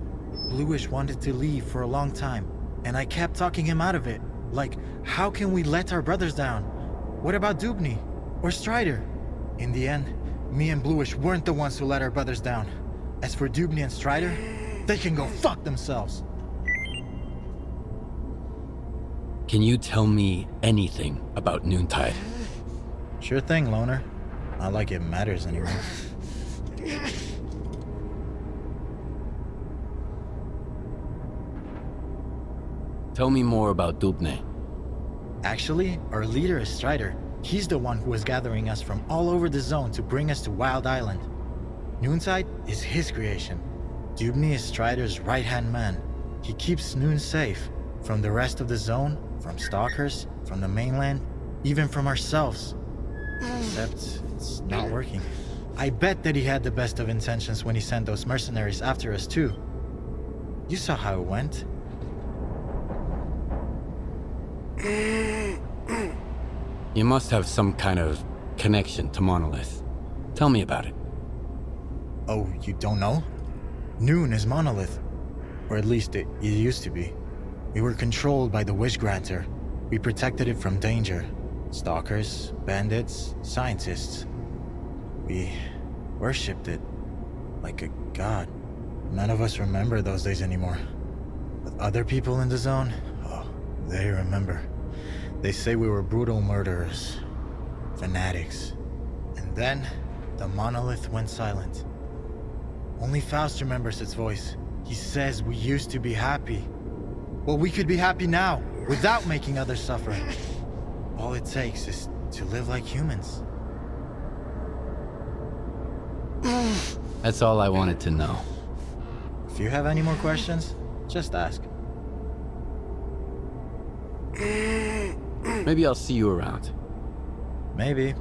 Bluish wanted to leave for a long time, and I kept talking him out of it. Like, how can we let our brothers down? What about Dubny? Or Strider? In the end, me and Bluish weren't the ones who let our brothers down. As for Dubny and Strider, they can go fuck themselves. Can you tell me anything about Noontide? Sure thing, Loner. Not like it matters anymore. Tell me more about Dubny. Actually, our leader is Strider. He's the one who is gathering us from all over the zone to bring us to Wild Island. Noontide is his creation. Dubny is Strider's right-hand man. He keeps Noon safe from the rest of the zone, from stalkers, from the mainland, even from ourselves. Except it's not working. I bet that he had the best of intentions when he sent those mercenaries after us too. You saw how it went. You must have some kind of connection to Monolith. Tell me about it. Oh, you don't know? Noon is Monolith. Or at least it used to be. We were controlled by the Wish Granter. We protected it from danger. Stalkers, bandits, scientists. We worshipped it like a god. None of us remember those days anymore. But other people in the zone, oh, they remember. They say we were brutal murderers, fanatics. And then, the monolith went silent. Only Faust remembers its voice. He says we used to be happy. Well, we could be happy now, without making others suffer. All it takes is to live like humans. That's all I wanted to know. If you have any more questions, just ask. Maybe I'll see you around. Maybe.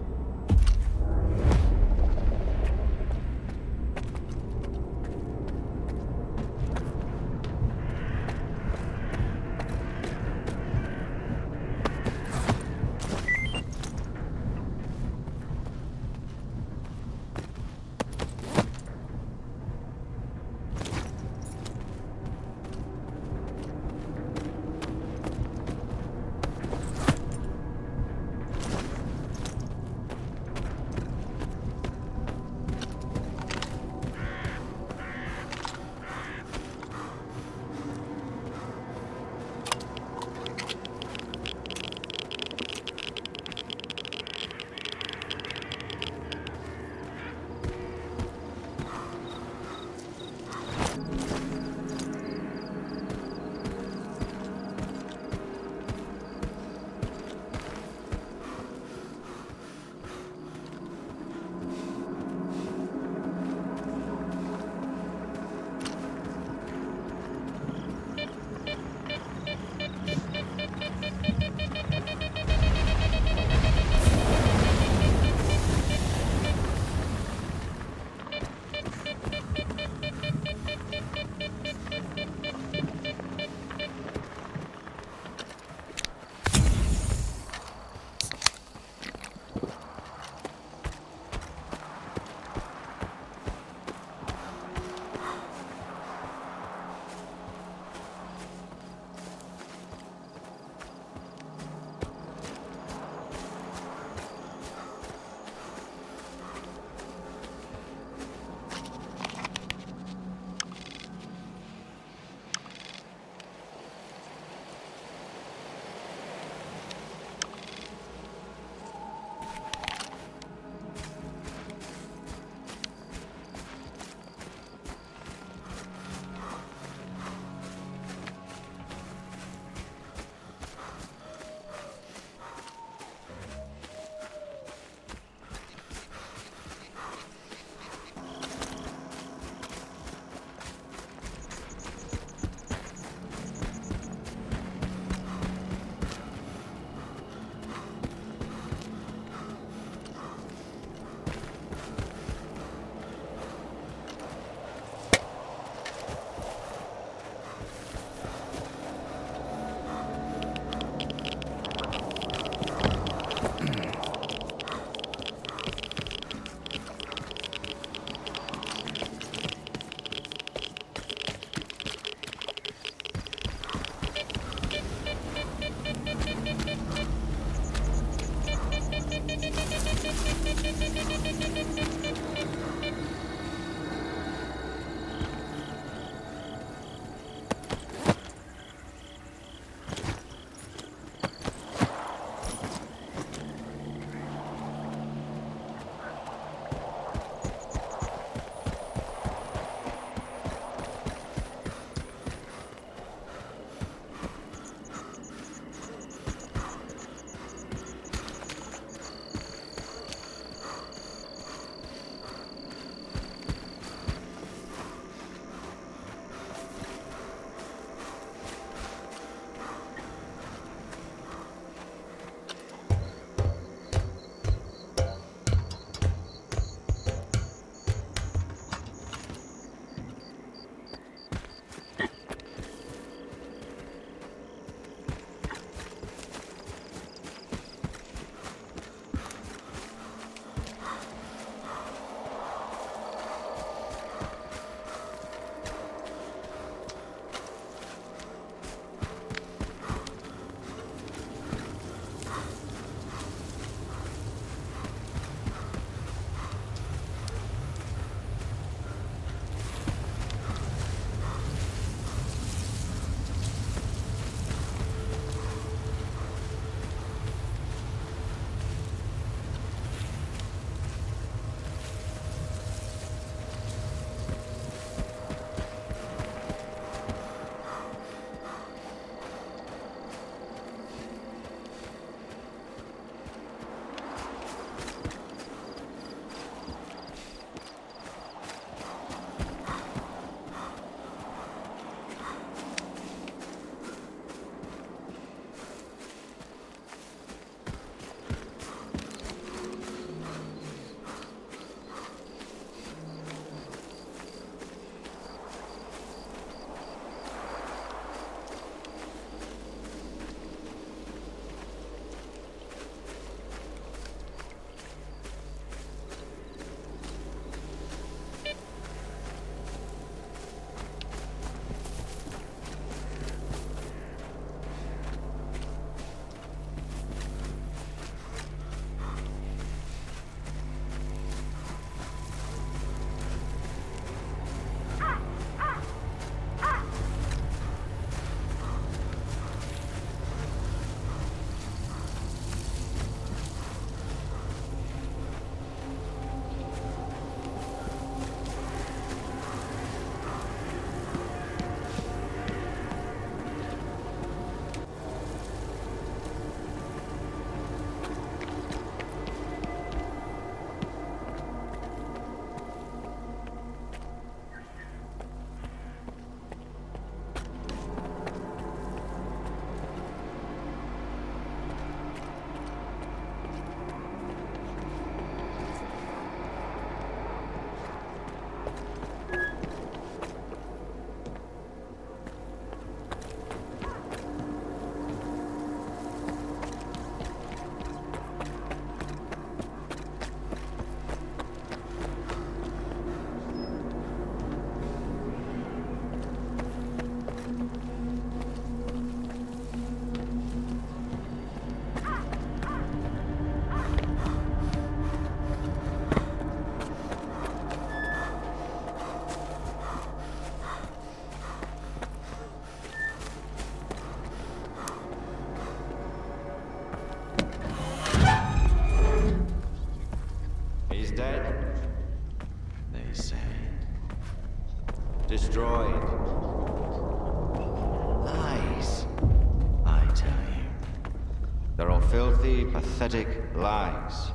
filthy, pathetic lies.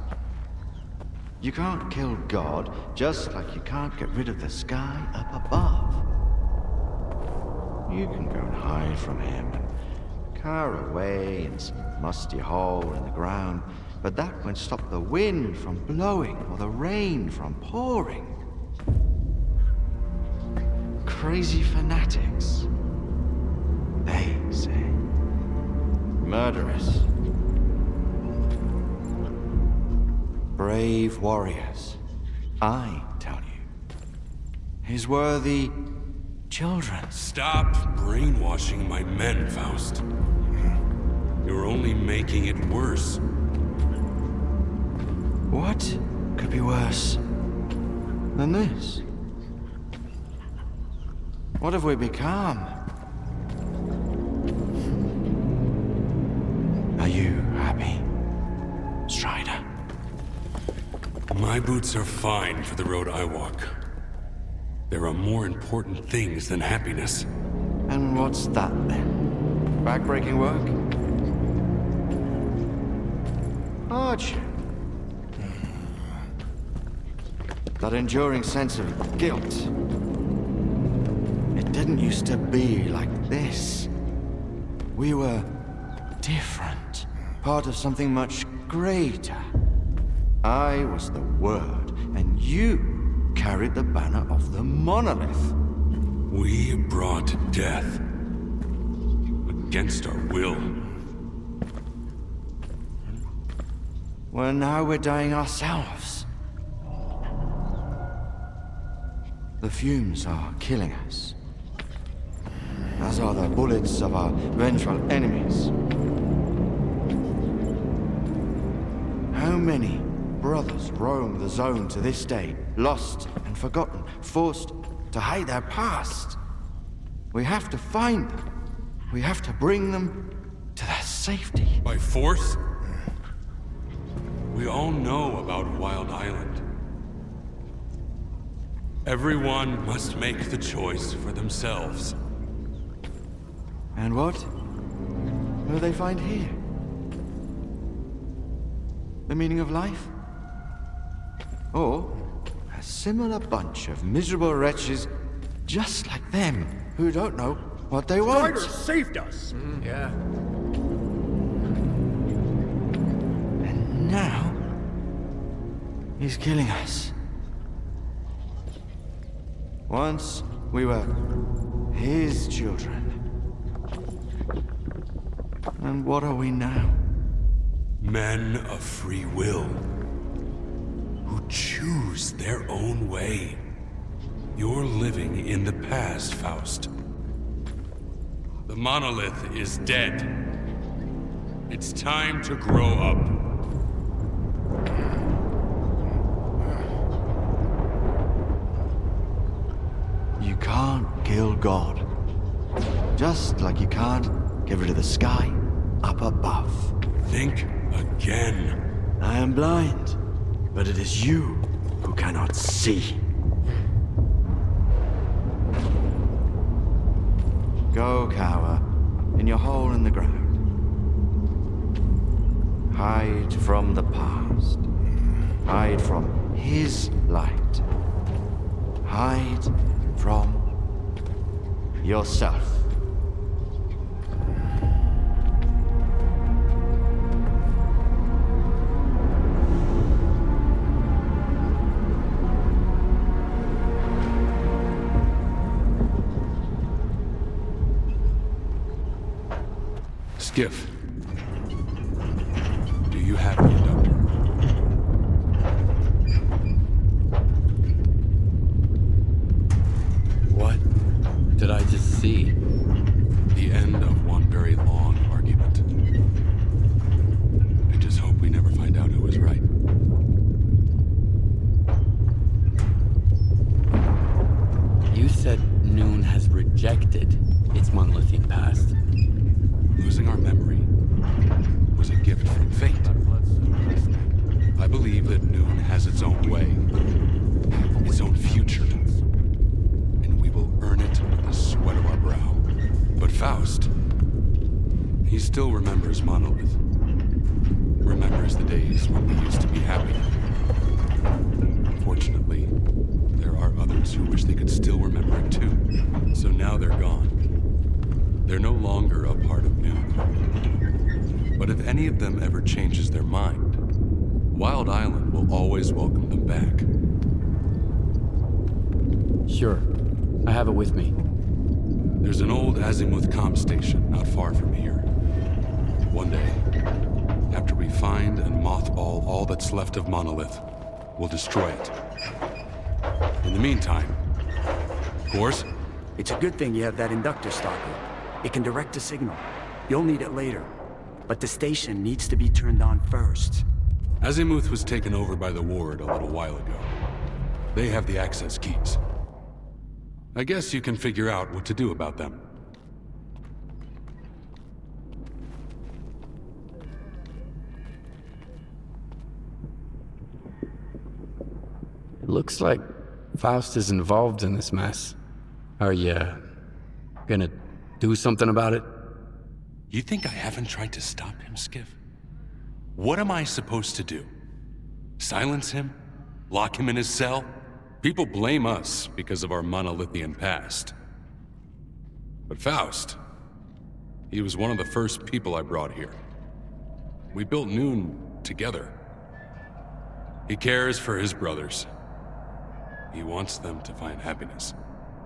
You can't kill God, just like you can't get rid of the sky up above. You can go and hide from him and cower away in some musty hole in the ground, but that won't stop the wind from blowing or the rain from pouring. Crazy fanatics, they say. Murderers. Brave warriors, I tell you. His worthy children. Stop brainwashing my men, Faust. You're only making it worse. What could be worse than this? What have we become? Are you happy, Strider? My boots are fine for the road I walk. There are more important things than happiness. And what's that then? Backbreaking work? Hardship? That enduring sense of guilt. It didn't used to be like this. We were different, part of something much greater. I was the Word, and you carried the banner of the monolith. We brought death. Against our will. Well, now we're dying ourselves. The fumes are killing us, as are the bullets of our vengeful enemies. How many brothers roam the zone to this day, lost and forgotten, forced to hide their past? We have to find them. We have to bring them to their safety. By force? We all know about Wild Island. Everyone must make the choice for themselves. And what will they find here? The meaning of life? Or a similar bunch of miserable wretches just like them who don't know what they want? Strider saved us! Yeah. And now he's killing us. Once we were his children. And what are we now? Men of free will. Who choose their own way. You're living in the past, Faust. The monolith is dead. It's time to grow up. You can't kill God. Just like you can't get rid of the sky up above. Think again. I am blind, but it is you who cannot see. Go cower in your hole in the ground. Hide from the past. Hide from his light. Hide from yourself. Skiff. Do you have the inductor? What did I just see? The end of one very long argument. I just hope we never find out who was right. You said Noon has rejected its monolithic past. Losing our memory was a gift from fate. I believe that Noon has its own way, its own future, and we will earn it with the sweat of our brow. But Faust, he still remembers Monolith. remembers the days when we used to be happy. Unfortunately, there are others who wish they could still remember it too. So now they're gone. They're no longer a part of Noon. But if any of them ever changes their mind, Wild Island will always welcome them back. Sure. I have it with me. There's an old Azimuth comm station not far from here. One day, after we find and mothball all that's left of Monolith, we'll destroy it. In the meantime, of course, It's a good thing you have that inductor, Stalker. It can direct a signal. You'll need it later. But the station needs to be turned on first. Azimuth was taken over by the Ward a little while ago. They have the access keys. I guess you can figure out what to do about them. It looks like Faust is involved in this mess. Are you gonna do something about it? You think I haven't tried to stop him, Skiff? What am I supposed to do? Silence him? Lock him in his cell? People blame us because of our monolithian past. But Faust, he was one of the first people I brought here. We built Noon together. He cares for his brothers. He wants them to find happiness.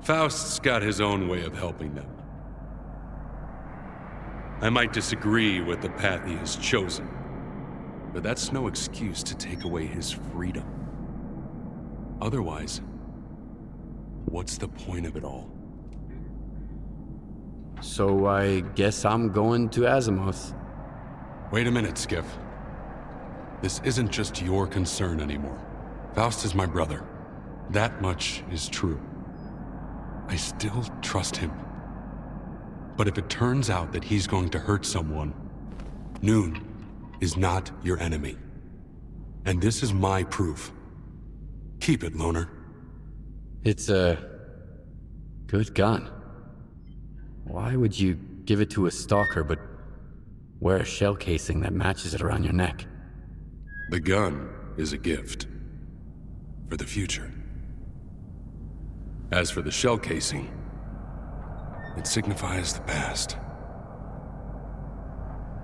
Faust's got his own way of helping them. I might disagree with the path he has chosen, but that's no excuse to take away his freedom. Otherwise, what's the point of it all? So I guess I'm going to Azimuth. Wait a minute, Skiff. This isn't just your concern anymore. Faust is my brother. That much is true. I still trust him. But if it turns out that he's going to hurt someone, Noon is not your enemy. And this is my proof. Keep it, Loner. It's a good gun. Why would you give it to a stalker but wear a shell casing that matches it around your neck? The gun is a gift. For the future. As for the shell casing, it signifies the past.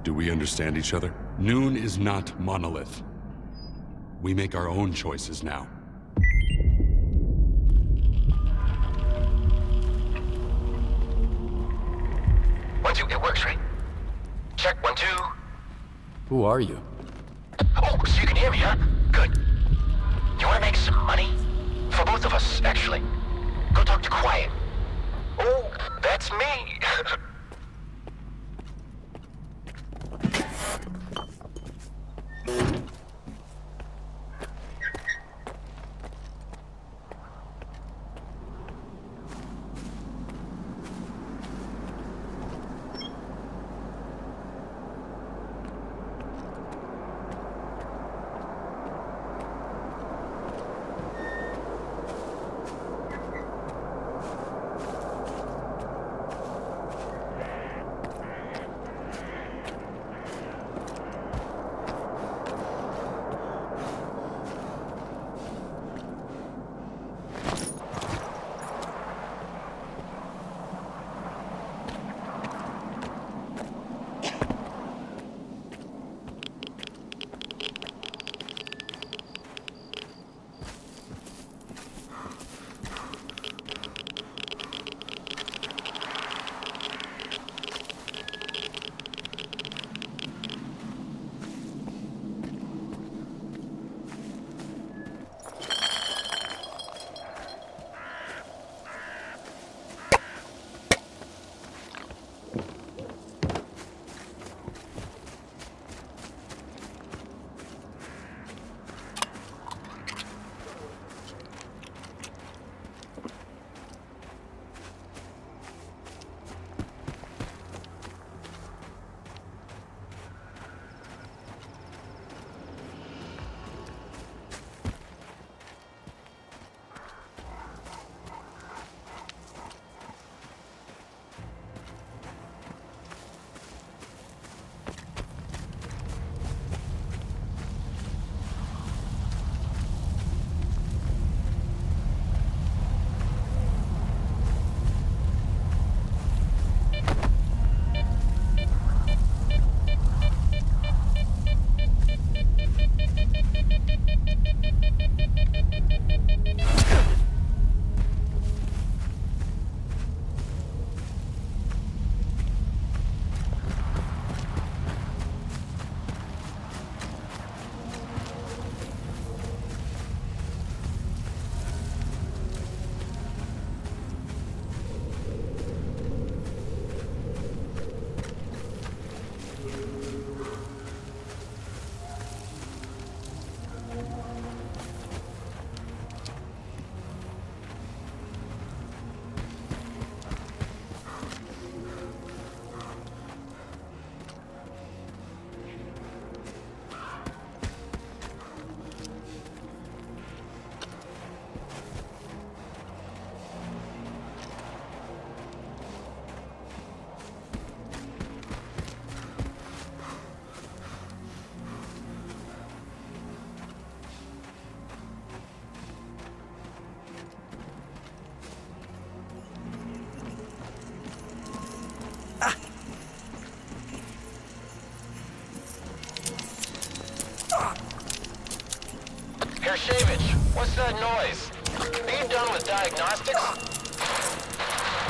Do we understand each other? Noon is not Monolith. We make our own choices now. One, two, it works, right? Check, 1, 2. Who are you? Oh, so you can hear me, huh? Good. You wanna make some money? For both of us, actually. Go talk to Quiet. Oh, that's me. Hershevich, what's that noise? Are you done with diagnostics?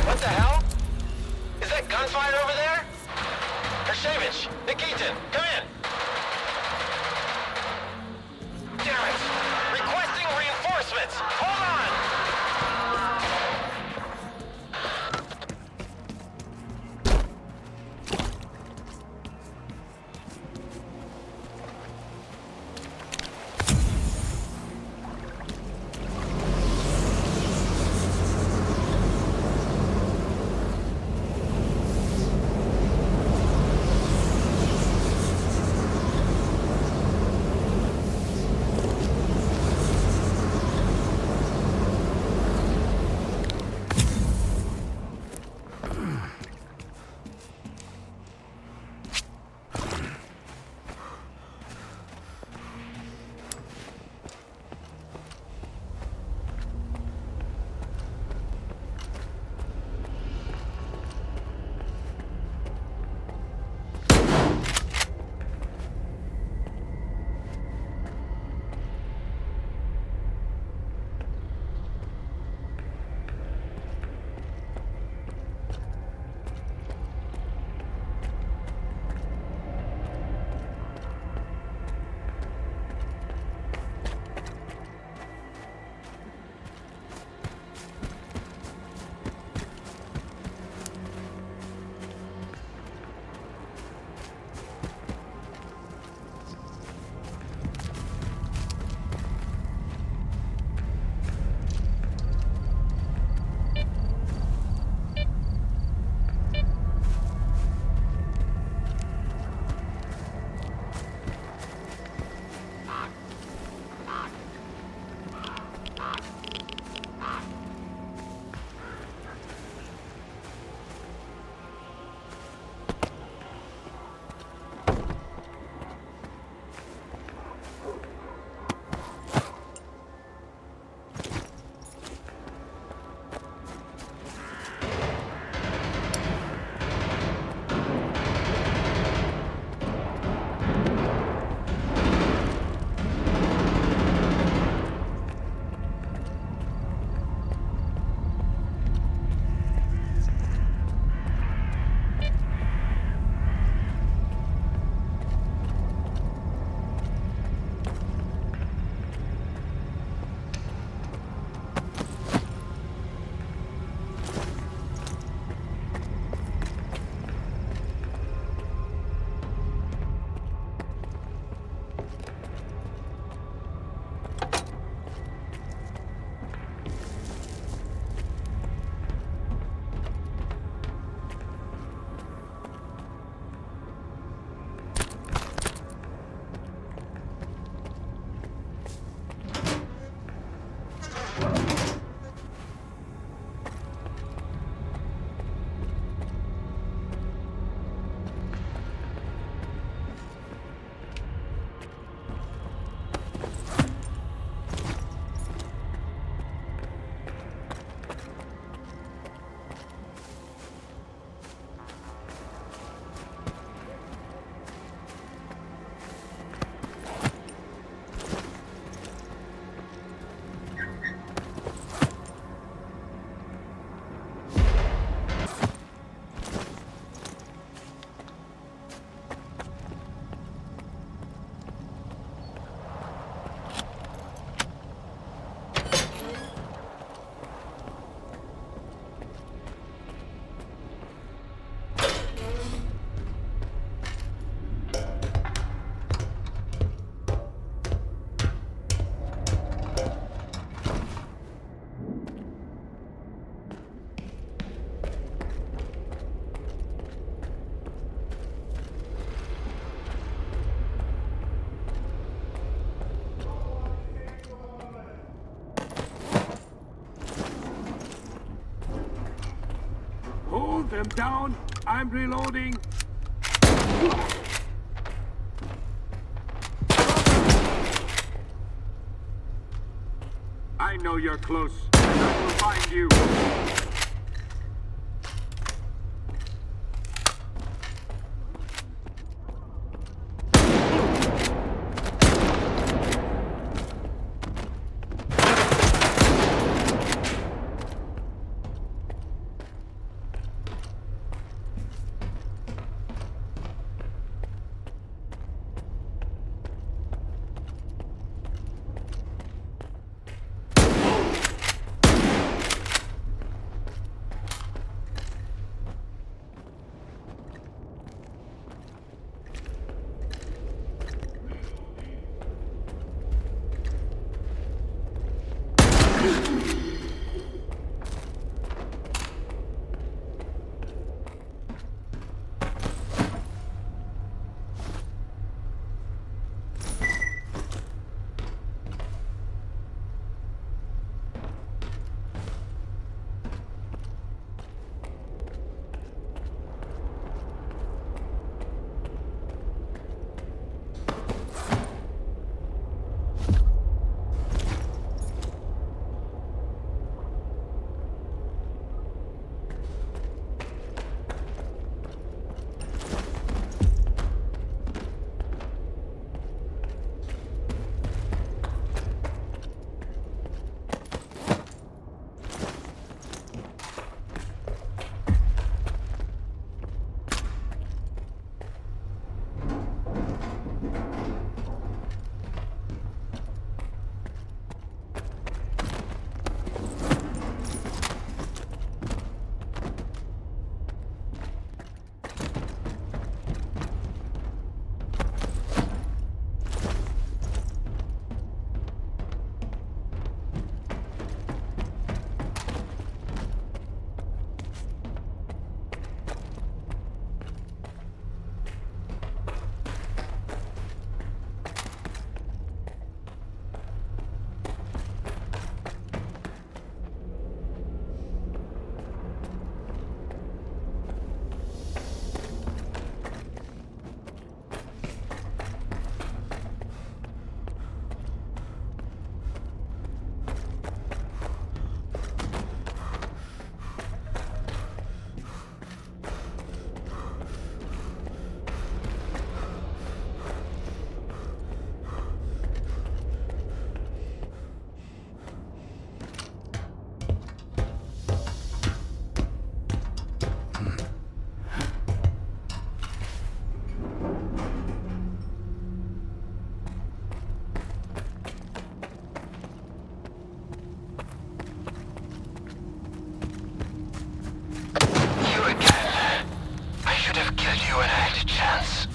What the hell? Is that gunfire over there? Hershevich, Nikitin, come in! Damn it! Requesting reinforcements! Hold on! them down. I'm reloading. I know you're close, and I will find you. chance.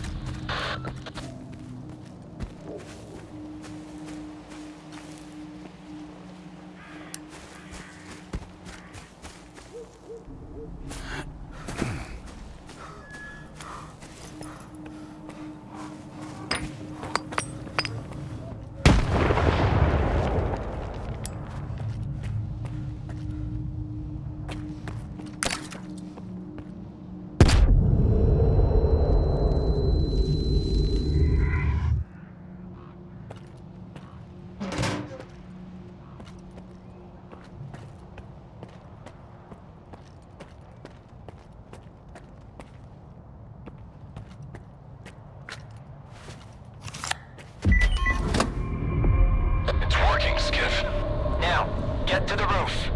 Get to the roof.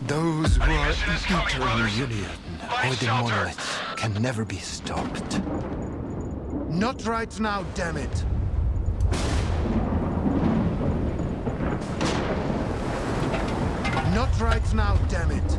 Those who are eternally union or the monoliths can never be stopped. Not right now, damn it! Not right now, damn it!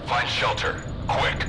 Find shelter, quick.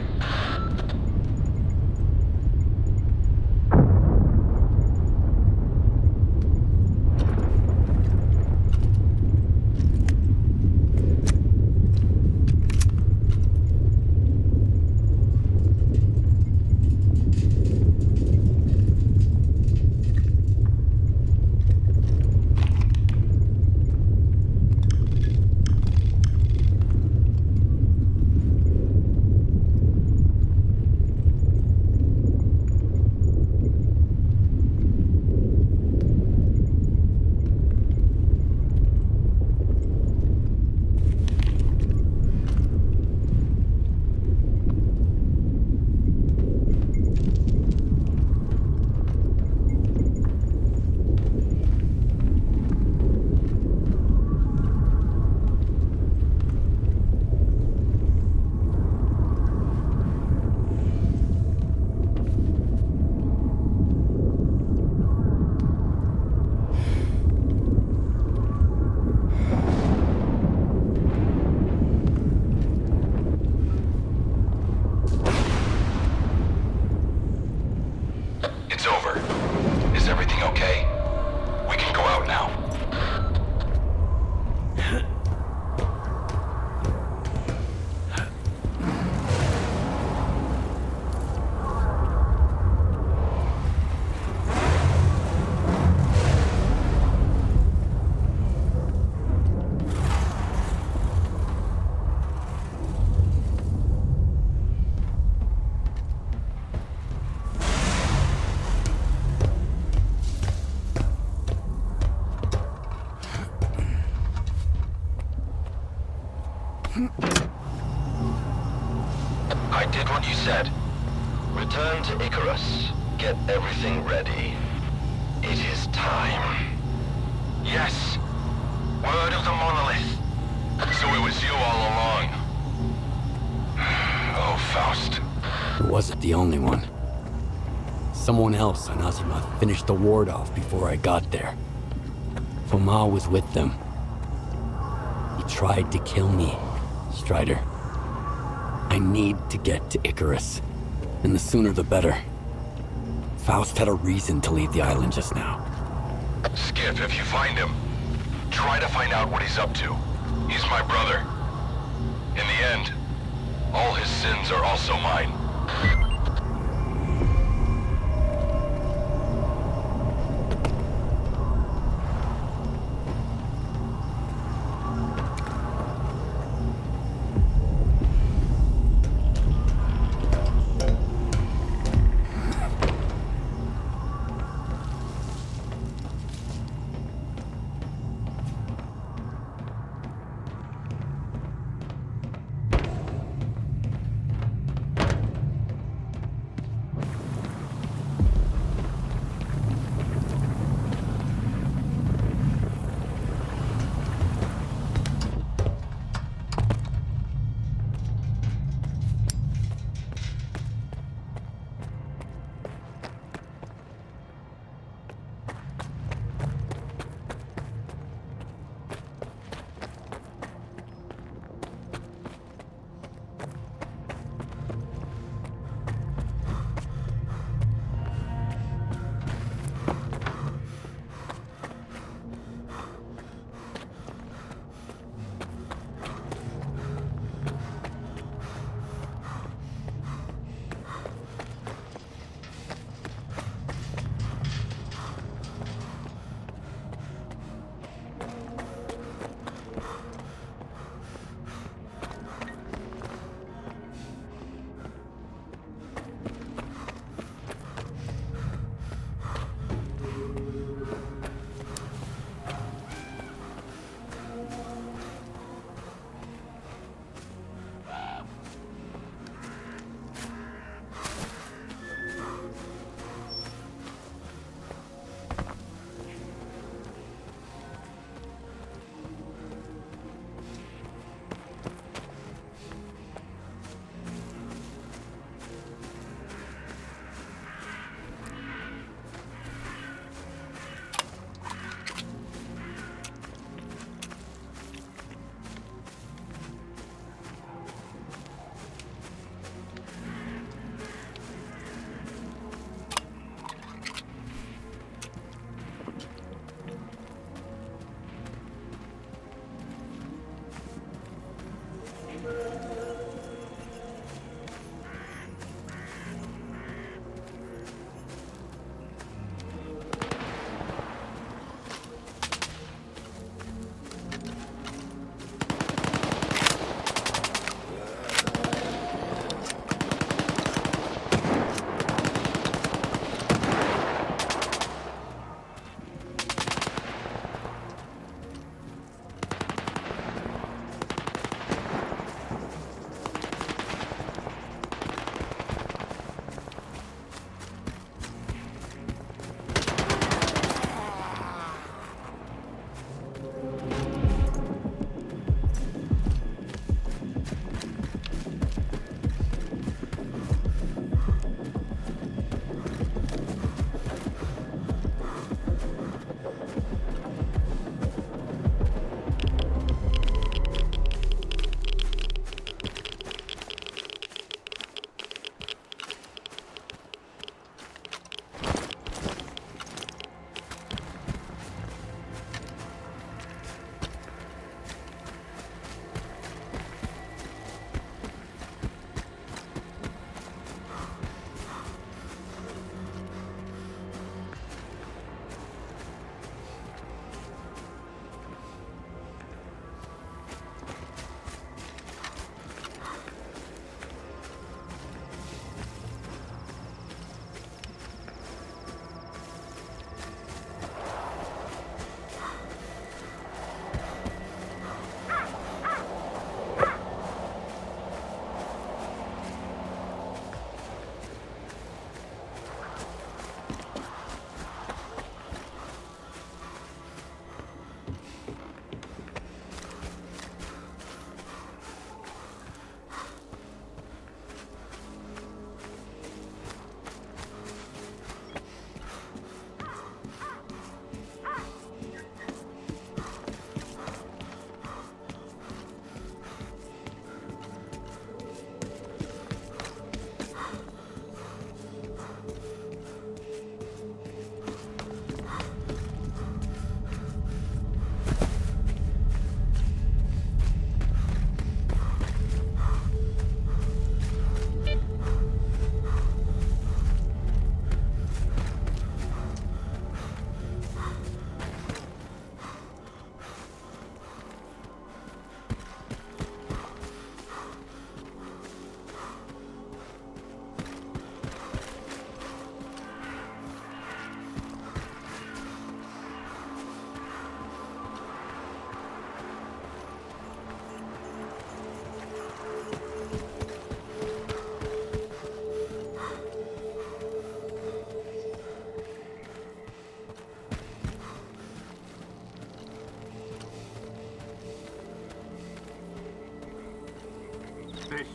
everything okay? We can go out now. I did what you said. Return to Icarus. Get everything ready. It is time. Yes. Word of the monolith. So it was you all along. Oh, Faust. It wasn't the only one. Someone else on Azimuth finished the ward off before I got there. Foma was with them. He tried to kill me, Strider. I need to get to Icarus, and the sooner the better. Faust had a reason to leave the island just now. Skip, if you find him, try to find out what he's up to. He's my brother. In the end, all his sins are also mine.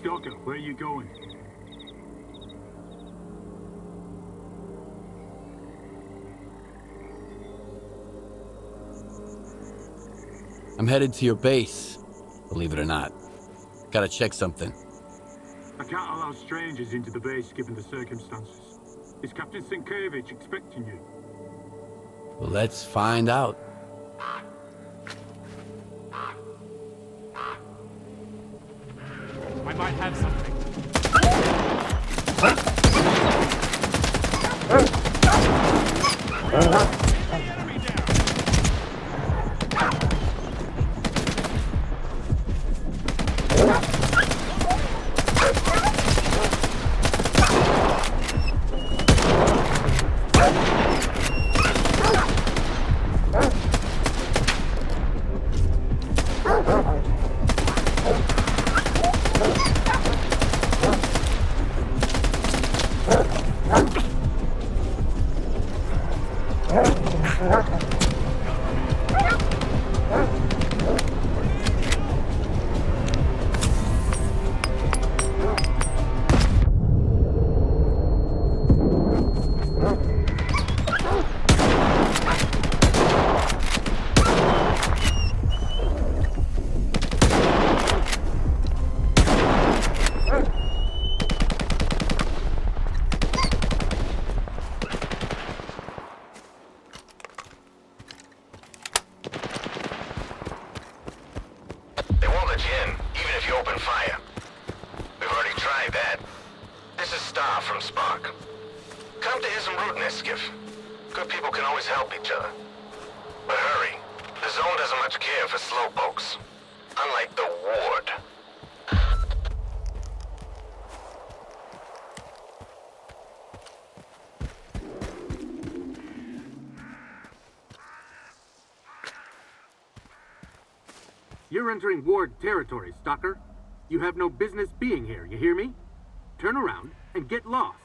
Stalker, where are you going? I'm headed to your base, believe it or not. Gotta check something. I can't allow strangers into the base given the circumstances. Is Captain S.T.A.L.K.E.R expecting you? Let's find out. I might have something. You're entering Ward territory, Stalker. You have no business being here, you hear me? Turn around and get lost.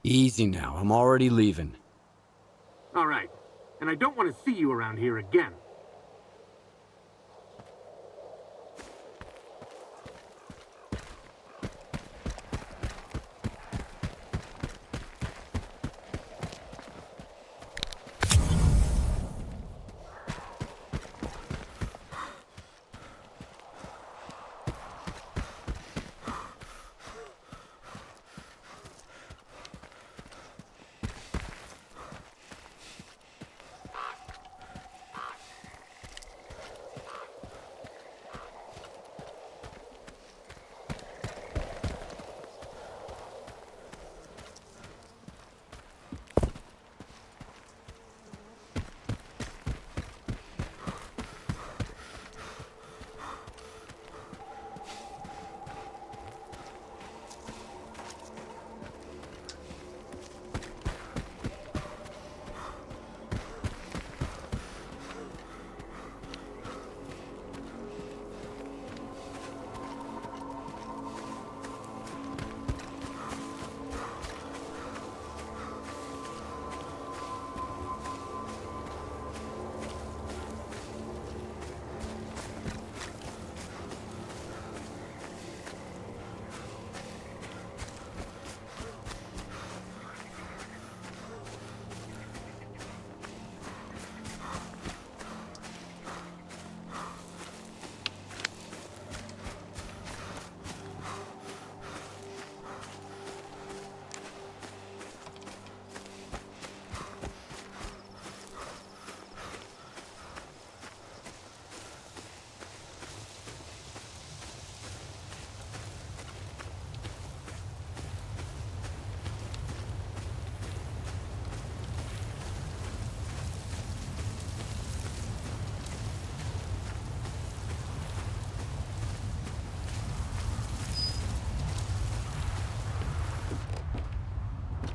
Easy now, I'm already leaving. All right, and I don't want to see you around here again.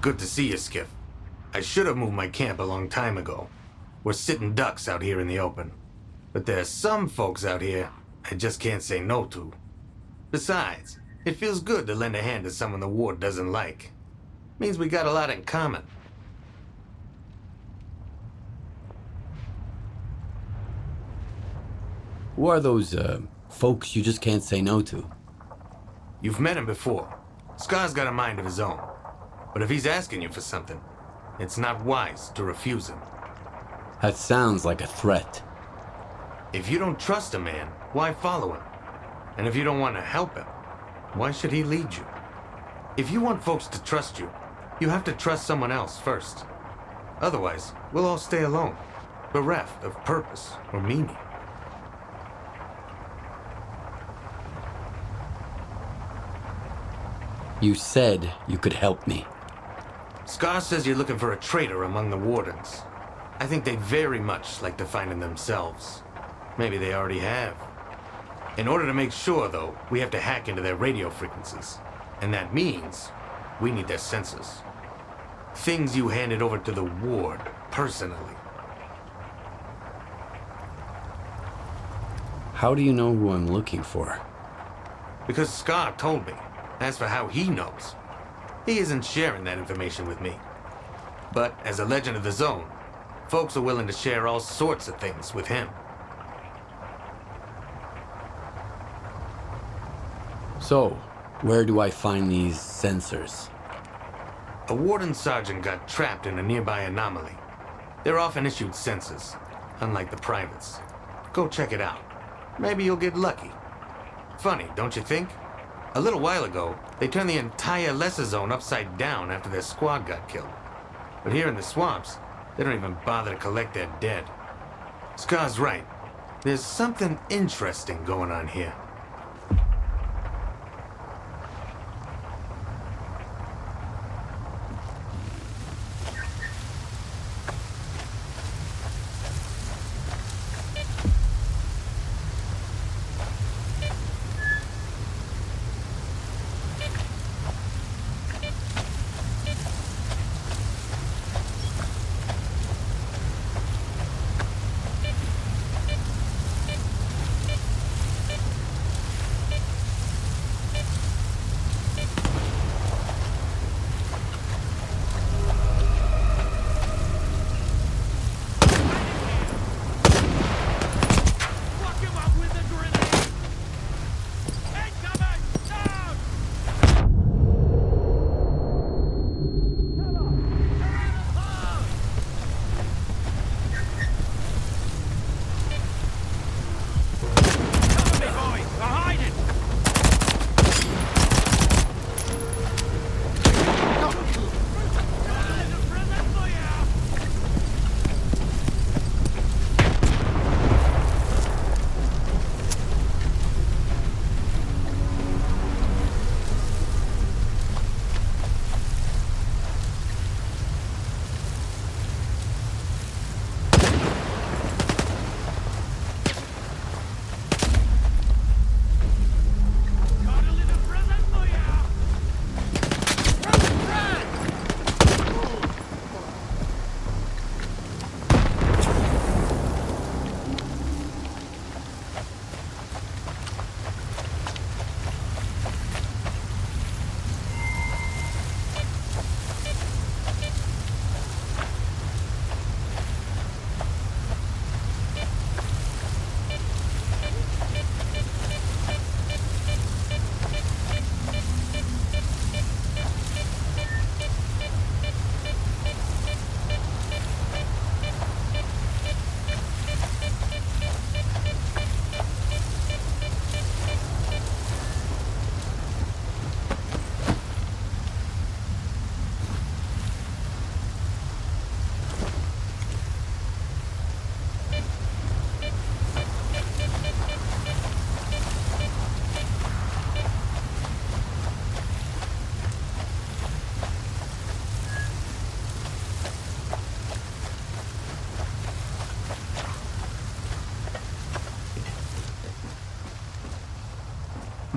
Good to see you, Skiff. I should have moved my camp a long time ago. We're sitting ducks out here in the open. But there's some folks out here I just can't say no to. Besides, it feels good to lend a hand to someone the ward doesn't like. Means we got a lot in common. Who are those, folks you just can't say no to? You've met him before. Scar's got a mind of his own. But if he's asking you for something, it's not wise to refuse him. That sounds like a threat. If you don't trust a man, why follow him? And if you don't want to help him, why should he lead you? If you want folks to trust you, you have to trust someone else first. Otherwise, we'll all stay alone, bereft of purpose or meaning. You said you could help me. Scar says you're looking for a traitor among the Wardens. I think they'd very much like to find him themselves. Maybe they already have. In order to make sure, though, we have to hack into their radio frequencies. And that means we need their sensors. Things you handed over to the Ward, personally. How do you know who I'm looking for? Because Scar told me. As for how he knows, he isn't sharing that information with me. But as a legend of the Zone, folks are willing to share all sorts of things with him. So, where do I find these sensors? A Warden Sergeant got trapped in a nearby anomaly. They're often issued sensors, unlike the privates. Go check it out. Maybe you'll get lucky. Funny, don't you think? A little while ago, they turned the entire Lesser Zone upside down after their squad got killed. But here in the swamps, they don't even bother to collect their dead. Scar's right. There's something interesting going on here.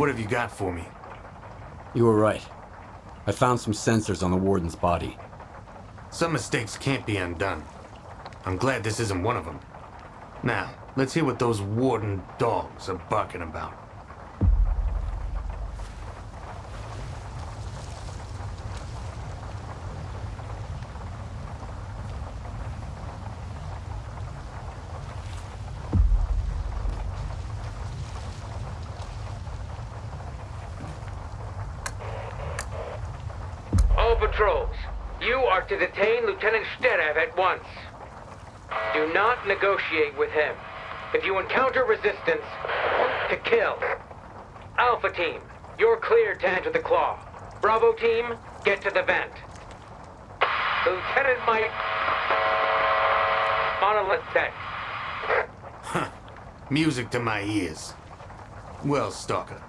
What have you got for me? You were right. I found some sensors on the Warden's body. Some mistakes can't be undone. I'm glad this isn't one of them. Now, let's hear what those Warden dogs are barking about. patrols. You are to detain Lieutenant S.T.A.L.K.E.R at once. Do not negotiate with him. If you encounter resistance, to kill. Alpha Team, you're cleared to enter the Claw. Bravo Team, get to the vent. The Lieutenant might... Monolith tech. Music to my ears. Well, Stalker,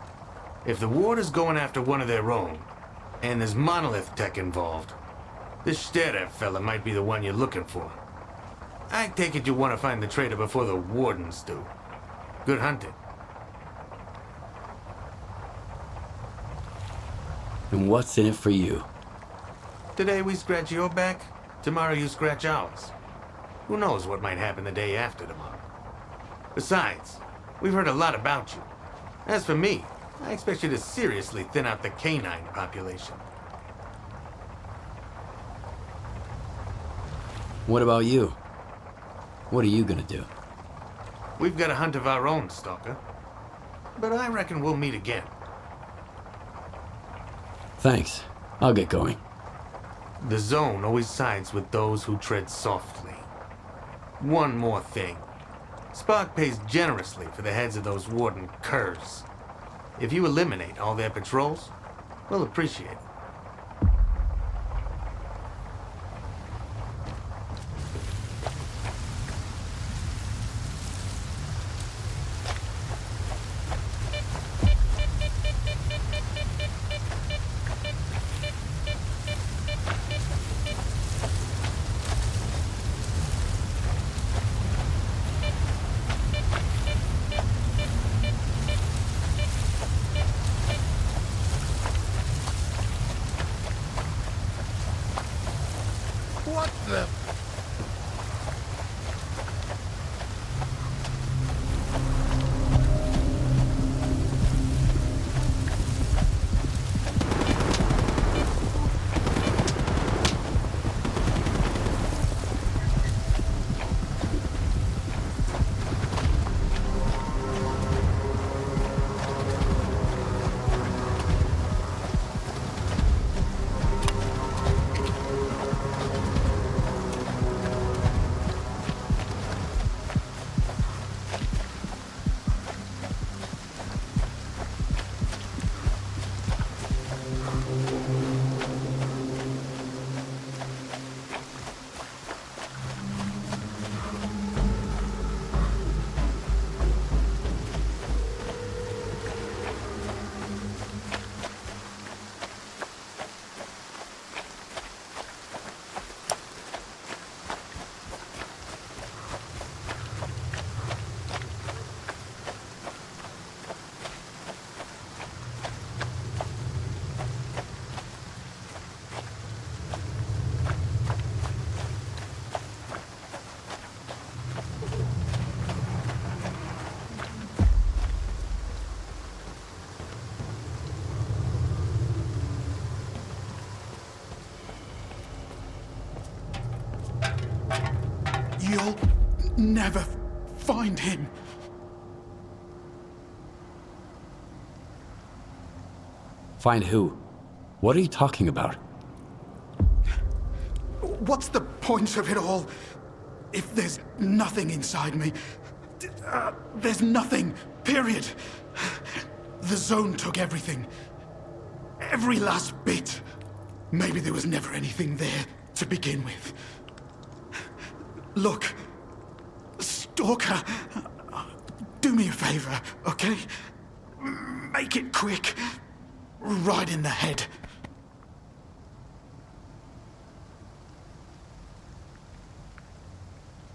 if the Ward is going after one of their own, and there's monolith tech involved, this S.T.A.L.K.E.R fella might be the one you're looking for. I take it you want to find the traitor before the Wardens do. Good hunting. And what's in it for you? Today we scratch your back, tomorrow you scratch ours. Who knows what might happen the day after tomorrow? Besides, we've heard a lot about you. As for me, I expect you to seriously thin out the canine population. What about you? What are you gonna do? We've got a hunt of our own, Stalker. But I reckon we'll meet again. Thanks. I'll get going. The Zone always sides with those who tread softly. One more thing. Spark pays generously for the heads of those Warden curs. If you eliminate all their patrols, we'll appreciate it. What the... You'll never find him. Find who? What are you talking about? What's the point of it all? If there's nothing inside me, there's nothing, period. The Zone took everything. Every last bit. Maybe there was never anything there to begin with. Look, Stalker, do me a favor, okay? Make it quick. Right in the head.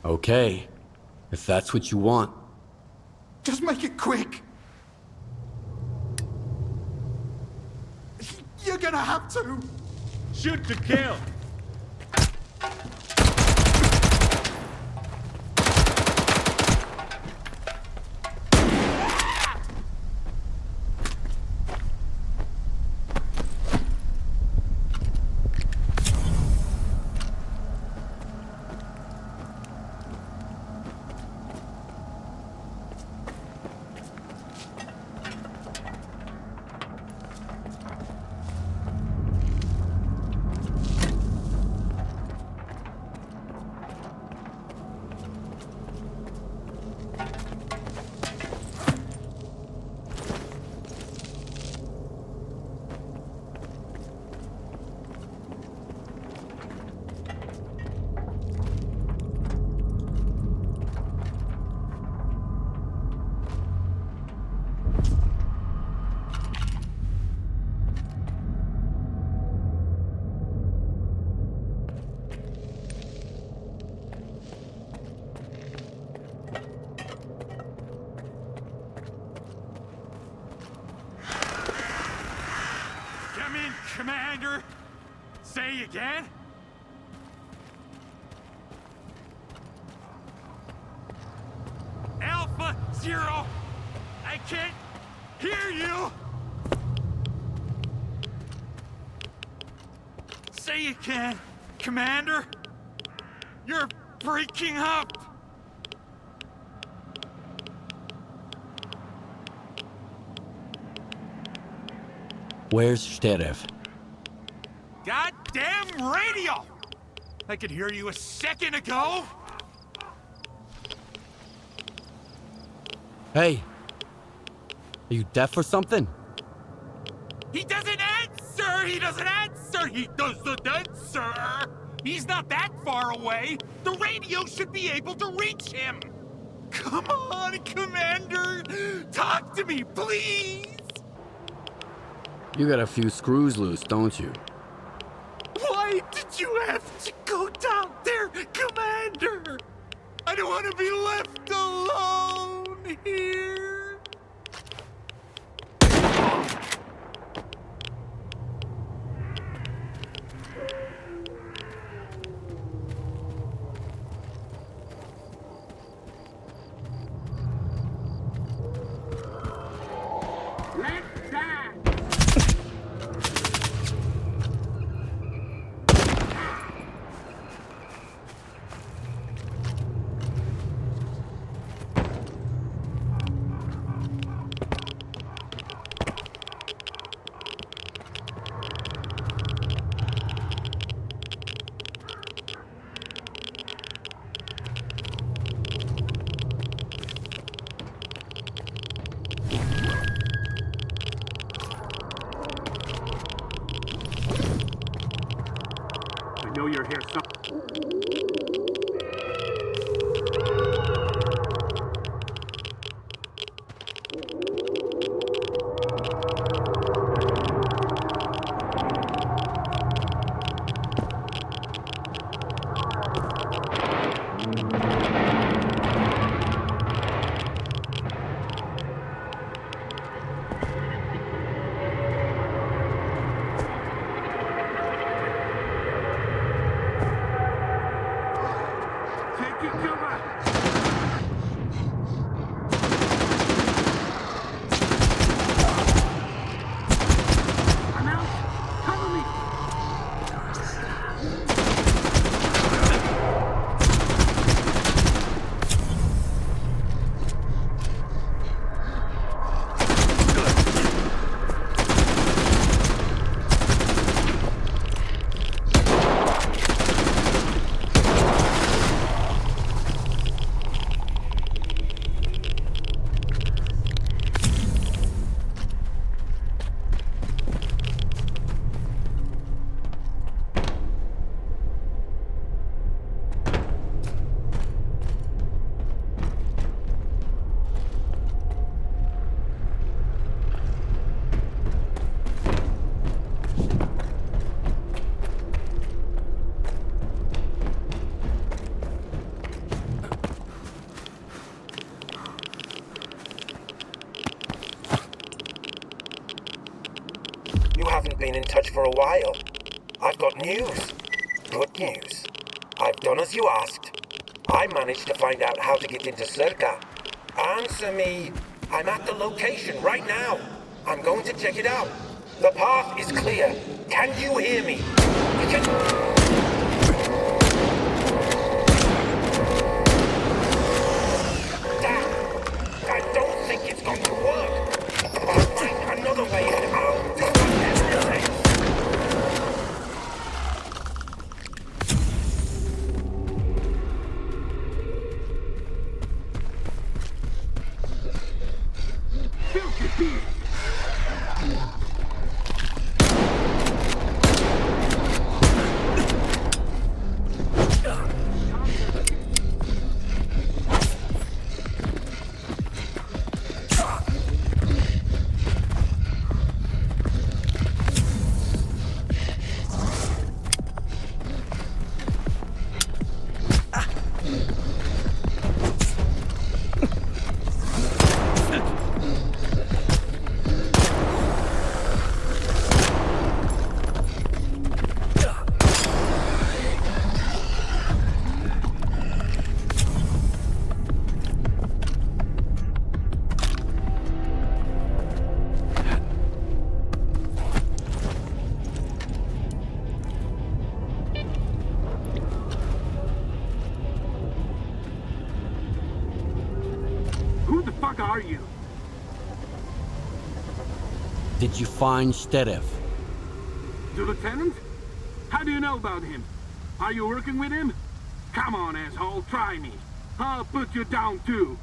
Okay, if that's what you want. Just make it quick. You're gonna have to. Shoot to kill. Say again? Alpha Zero, I can't hear you! Say again, Commander? You're breaking up! Where's S.T.A.L.K.E.R? Goddamn radio! I could hear you a second ago! Hey! Are you deaf or something? He doesn't answer! He doesn't answer! He doesn't answer! He's not that far away! The radio should be able to reach him! Come on, Commander! Talk to me, please! You got a few screws loose, don't you? Why did you have to go down there, Commander? I don't want to be left alone here! I know you're here, son. Been in touch for a while. I've got news. Good news. I've done as you asked. I managed to find out how to get into S.T.A.L.K.E.R. Answer me. I'm at the location right now. I'm going to check it out. The path is clear. Can you hear me? Damn! I don't think it's going to work. I'll find another way out. fuck are you? Did you find S.T.A.L.K.E.R? The lieutenant? How do you know about him? Are you working with him? Come on, asshole, try me. I'll put you down too.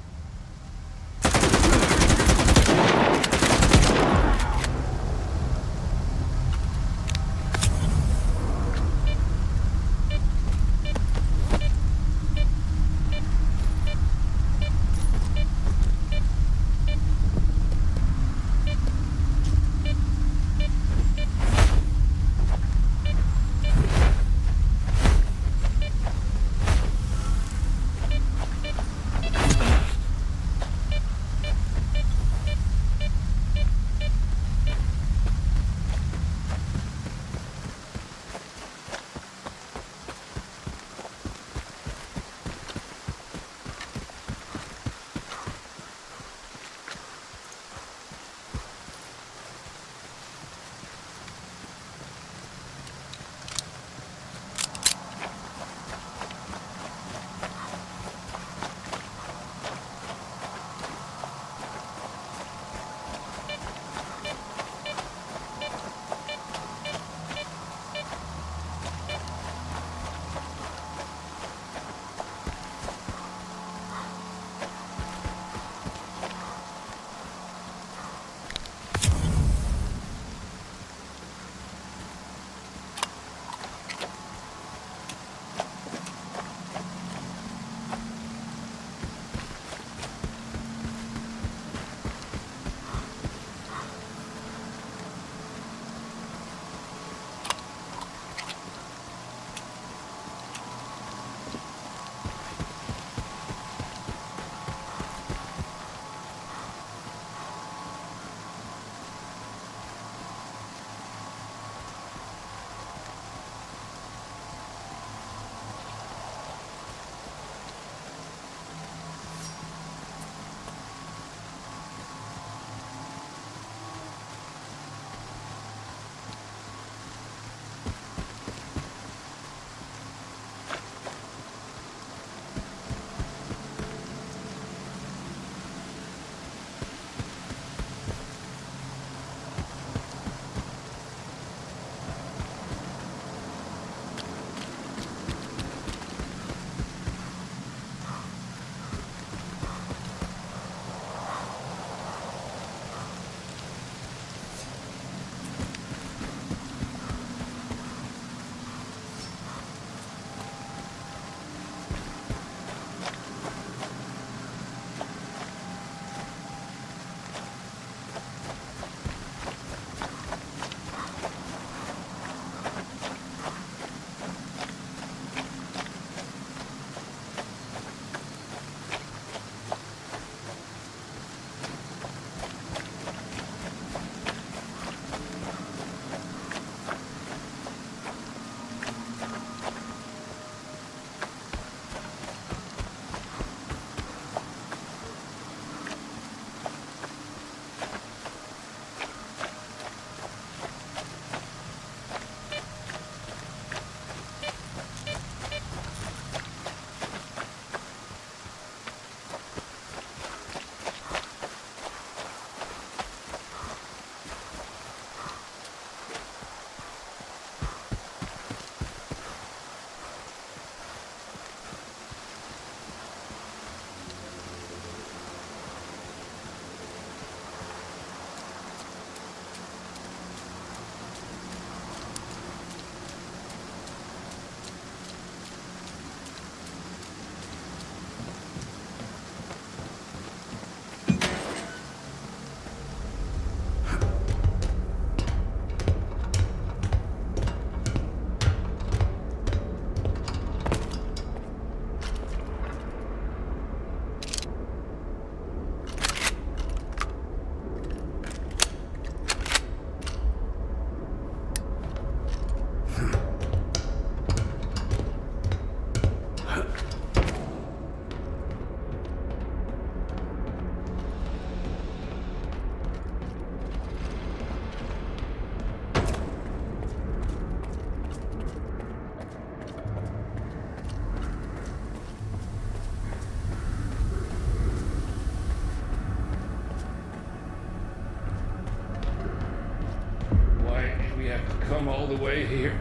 all the way here.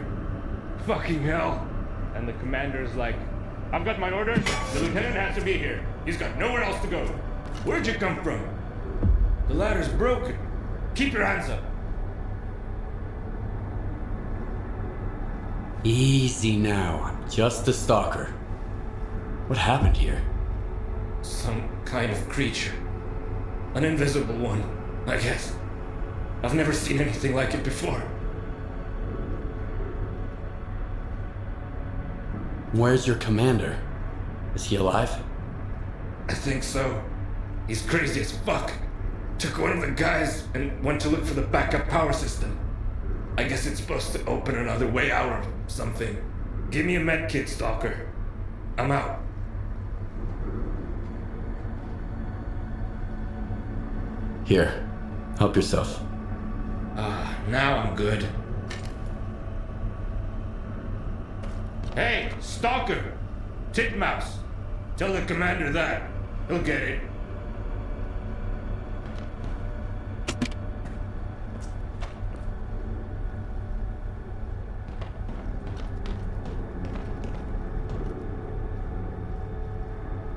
Fucking hell. And the commander's like, I've got my orders. The lieutenant has to be here. He's got nowhere else to go. Where'd you come from? The ladder's broken. Keep your hands up. Easy now, I'm just a stalker. What happened here? Some kind of creature. An invisible one, I guess. I've never seen anything like it before. Where's your commander? Is he alive? I think so. He's crazy as fuck. Took one of the guys and went to look for the backup power system. I guess it's supposed to open another way out or something. Give me a med kit, Stalker. I'm out. Here, help yourself. Now I'm good. Hey, Stalker! Titmouse! Tell the commander that. He'll get it.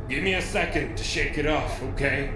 Give me a second to shake it off, okay?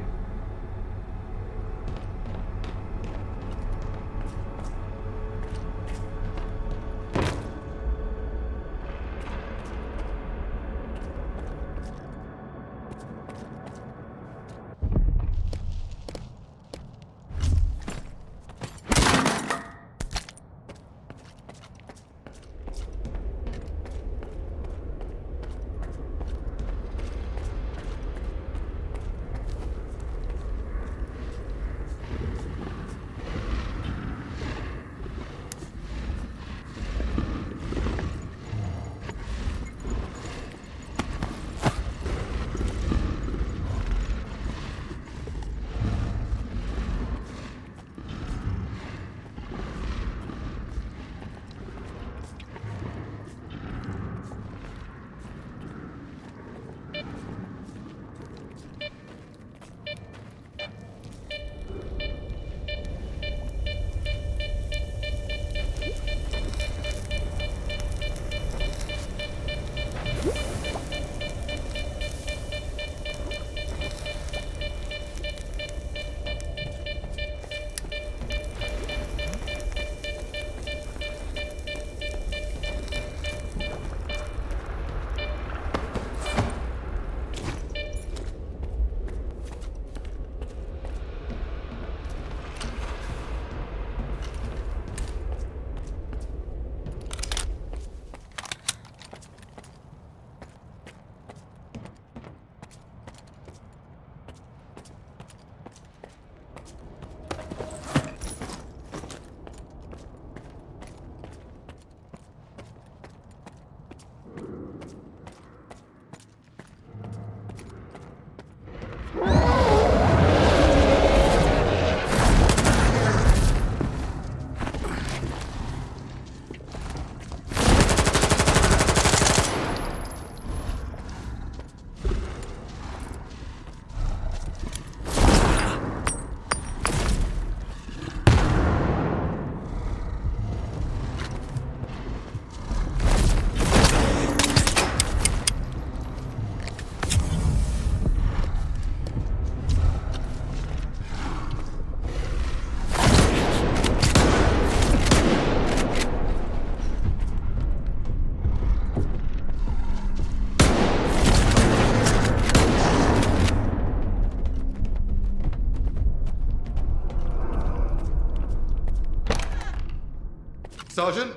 Sergeant?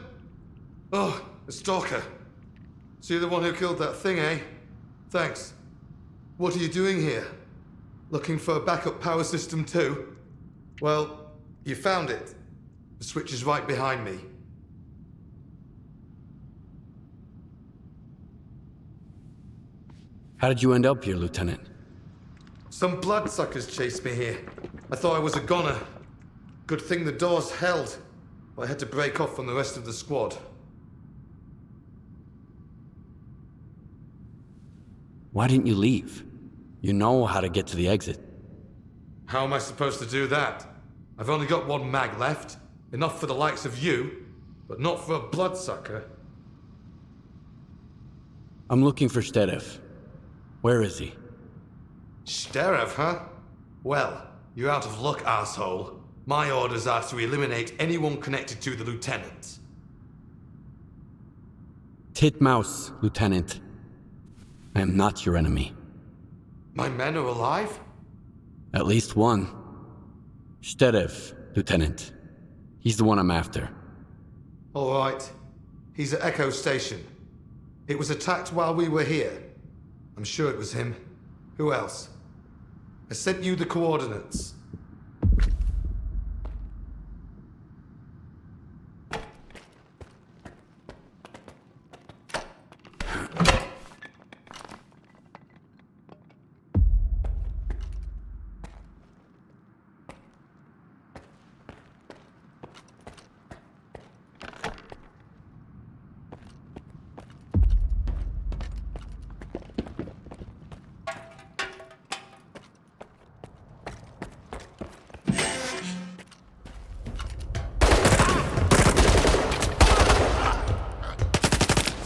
Oh, a stalker. So you're the one who killed that thing, eh? Thanks. What are you doing here? Looking for a backup power system too? Well, you found it. The switch is right behind me. How did you end up here, Lieutenant? Some bloodsuckers chased me here. I thought I was a goner. Good thing the doors held. I had to break off from the rest of the squad. Why didn't you leave? You know how to get to the exit. How am I supposed to do that? I've only got one mag left. Enough for the likes of you. but not for a bloodsucker. I'm looking for S.T.A.L.K.E.R. Where is he? S.T.A.L.K.E.R, huh? Well, you're out of luck, asshole. My orders are to eliminate anyone connected to the Lieutenant. Titmouse, Lieutenant. I am not your enemy. My men are alive? At least one. S.T.A.L.K.E.R, Lieutenant. He's the one I'm after. All right. He's at Echo Station. It was attacked while we were here. I'm sure it was him. Who else? I sent you the coordinates.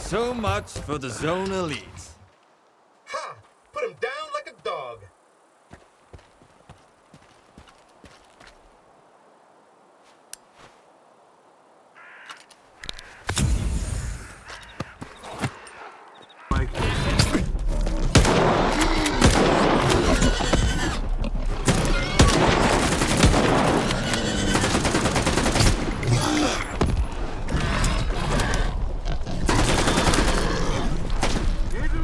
So much for the Zone Elite. Ha! Put him down like a dog. Give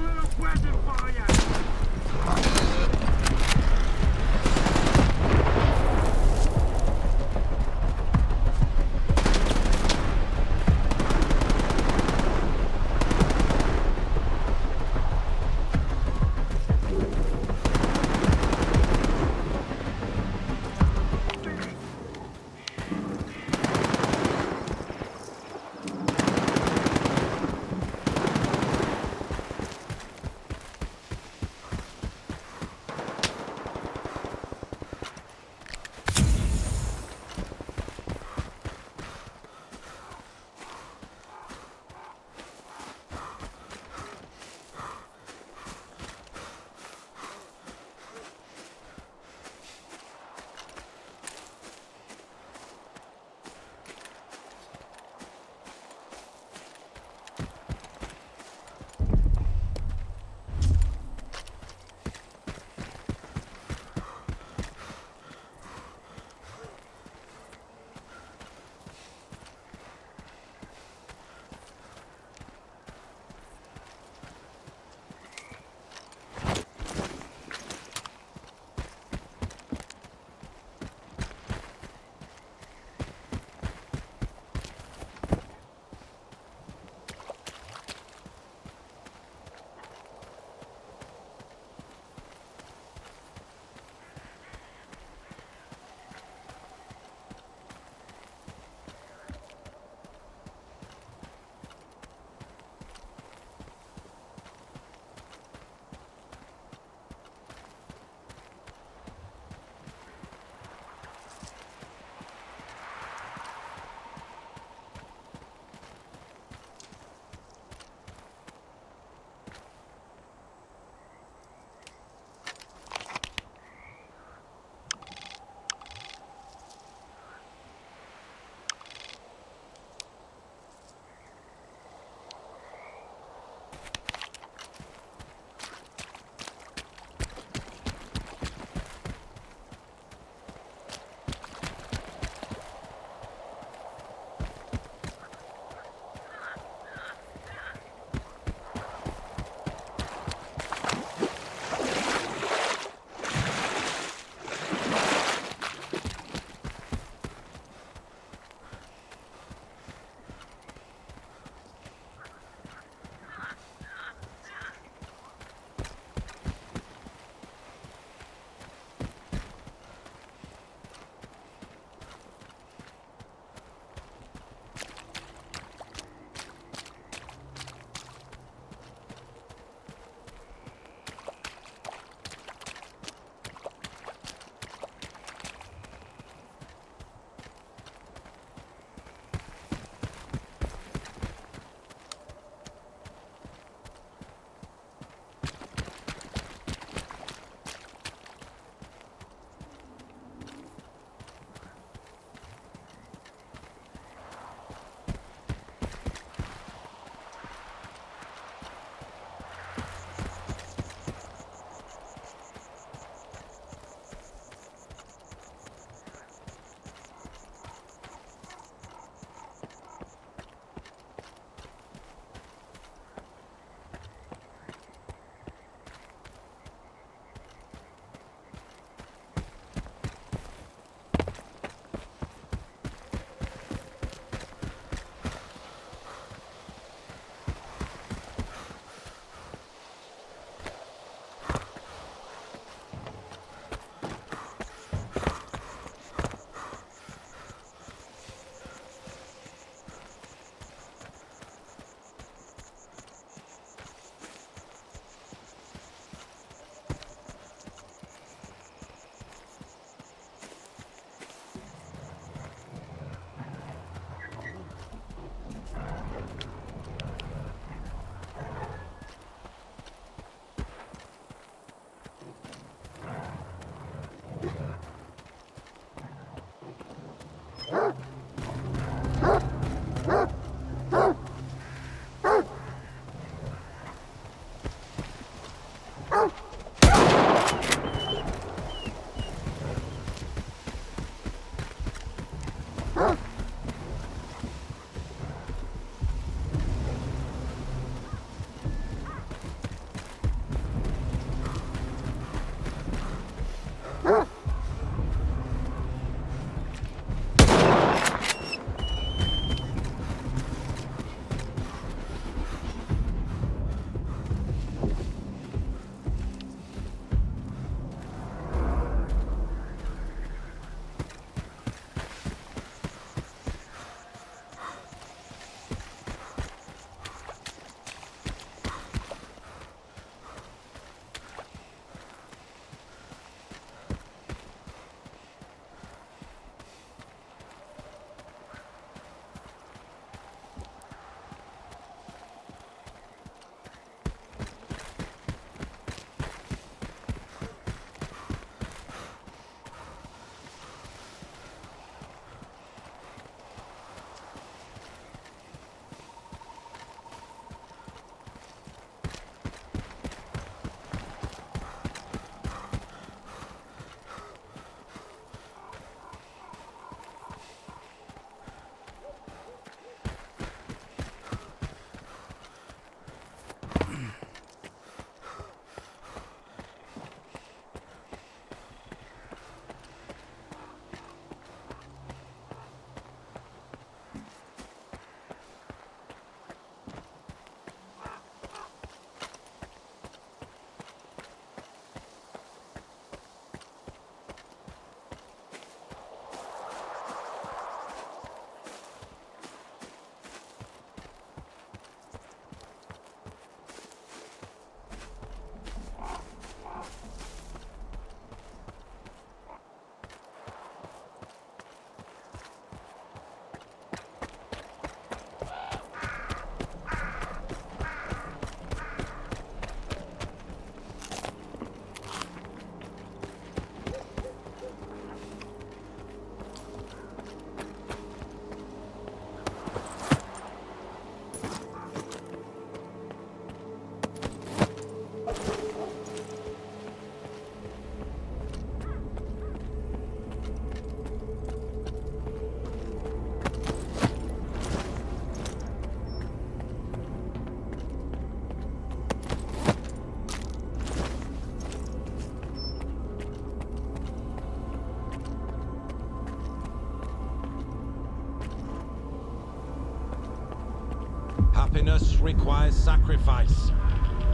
Happiness requires sacrifice.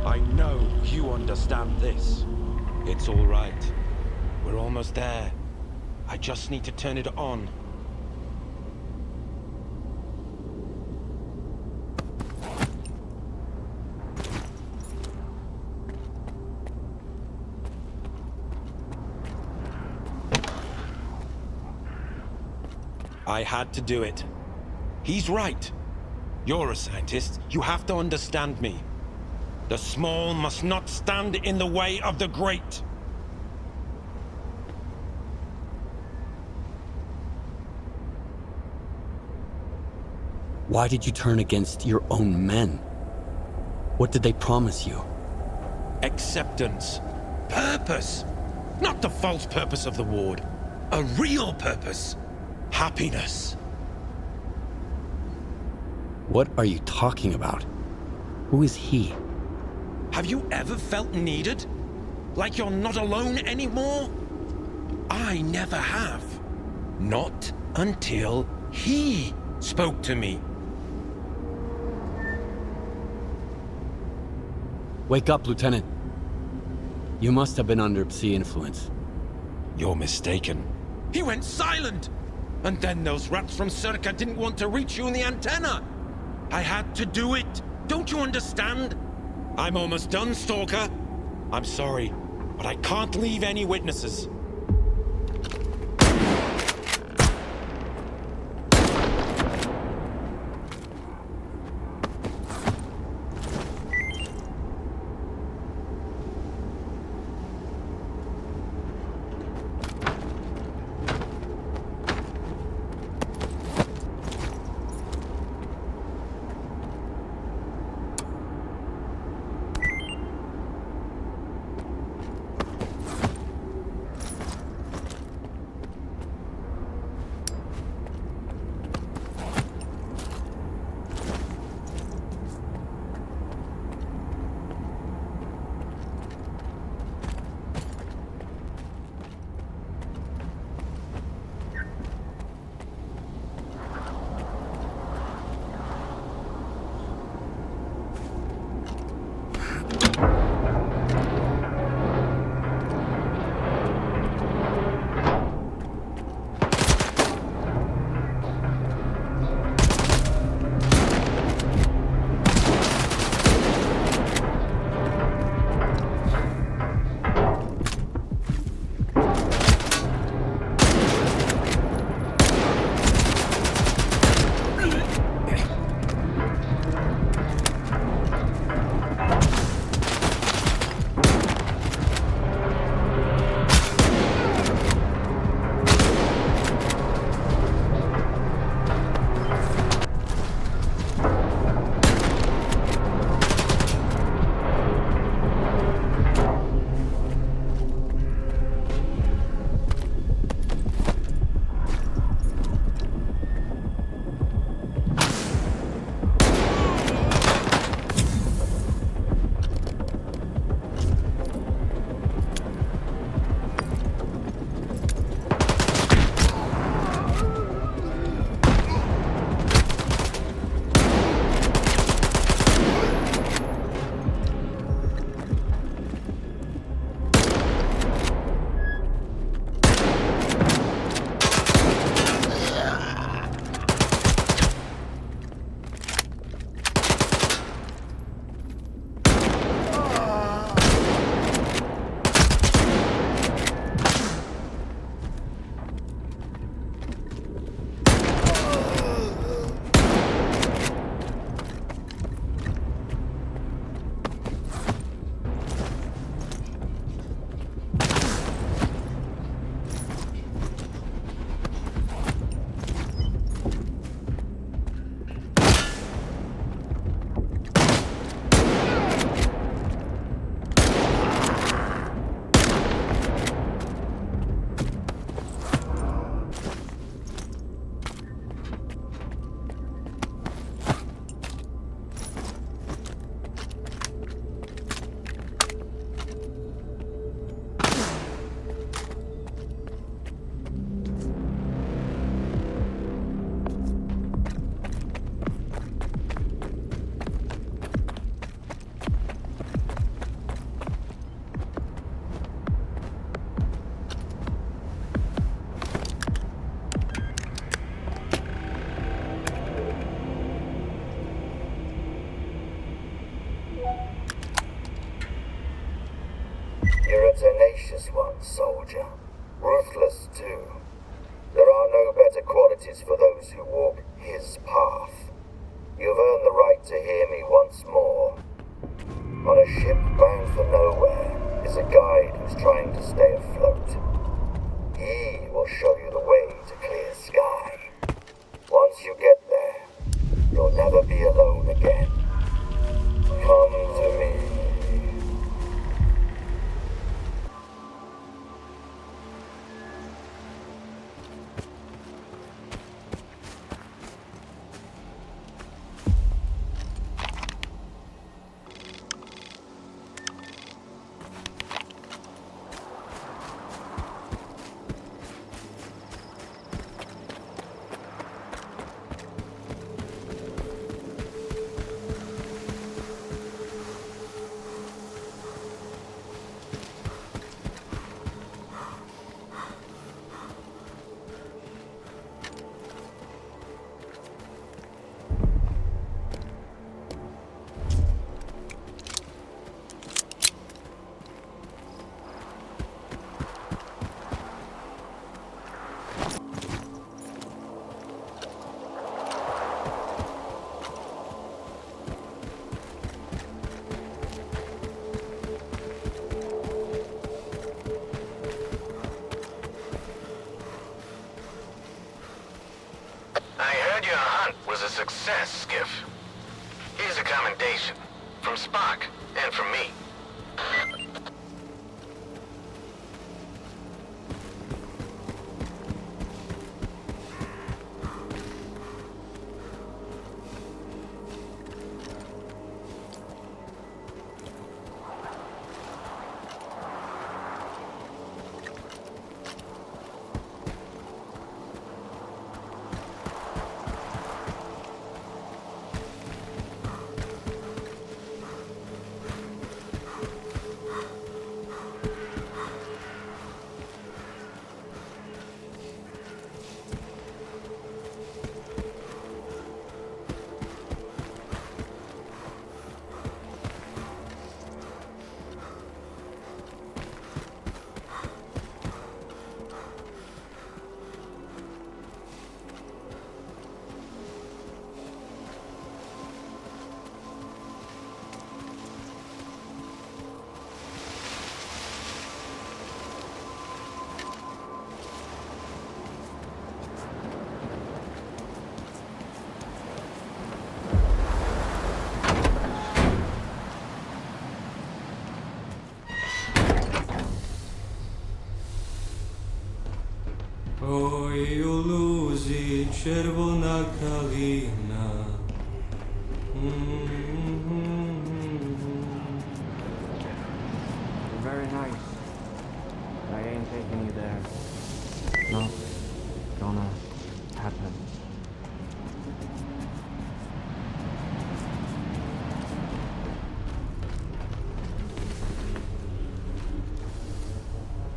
I know you understand this. It's all right. We're almost there. I just need to turn it on. I had to do it. He's right. You're a scientist. You have to understand me. The small must not stand in the way of the great. Why did you turn against your own men? What did they promise you? Acceptance. Purpose. Not the false purpose of the ward. A real purpose. Happiness. What are you talking about? Who is he? Have you ever felt needed? Like you're not alone anymore? I never have. Not until he spoke to me. Wake up, Lieutenant. You must have been under Psi influence. You're mistaken. He went silent! And then those rats from S.T.A.L.K.E.R didn't want to reach you in the antenna! I had to do it! Don't you understand? I'm almost done, Stalker. I'm sorry, but I can't leave any witnesses. violent soldier. Ruthless, too. There are no better qualities for those who walk his path. You've earned the right to hear me once more. On a ship bound for nowhere is a guide who's trying to stay afloat. He will show you the way to clear sky. Once you get there, you'll never be alone again. Come to me. Success, Skiff. Here's a commendation from Spock and from me. Oi luzi czerwona kalina. Very nice. I ain't taking you there. Not gonna happen.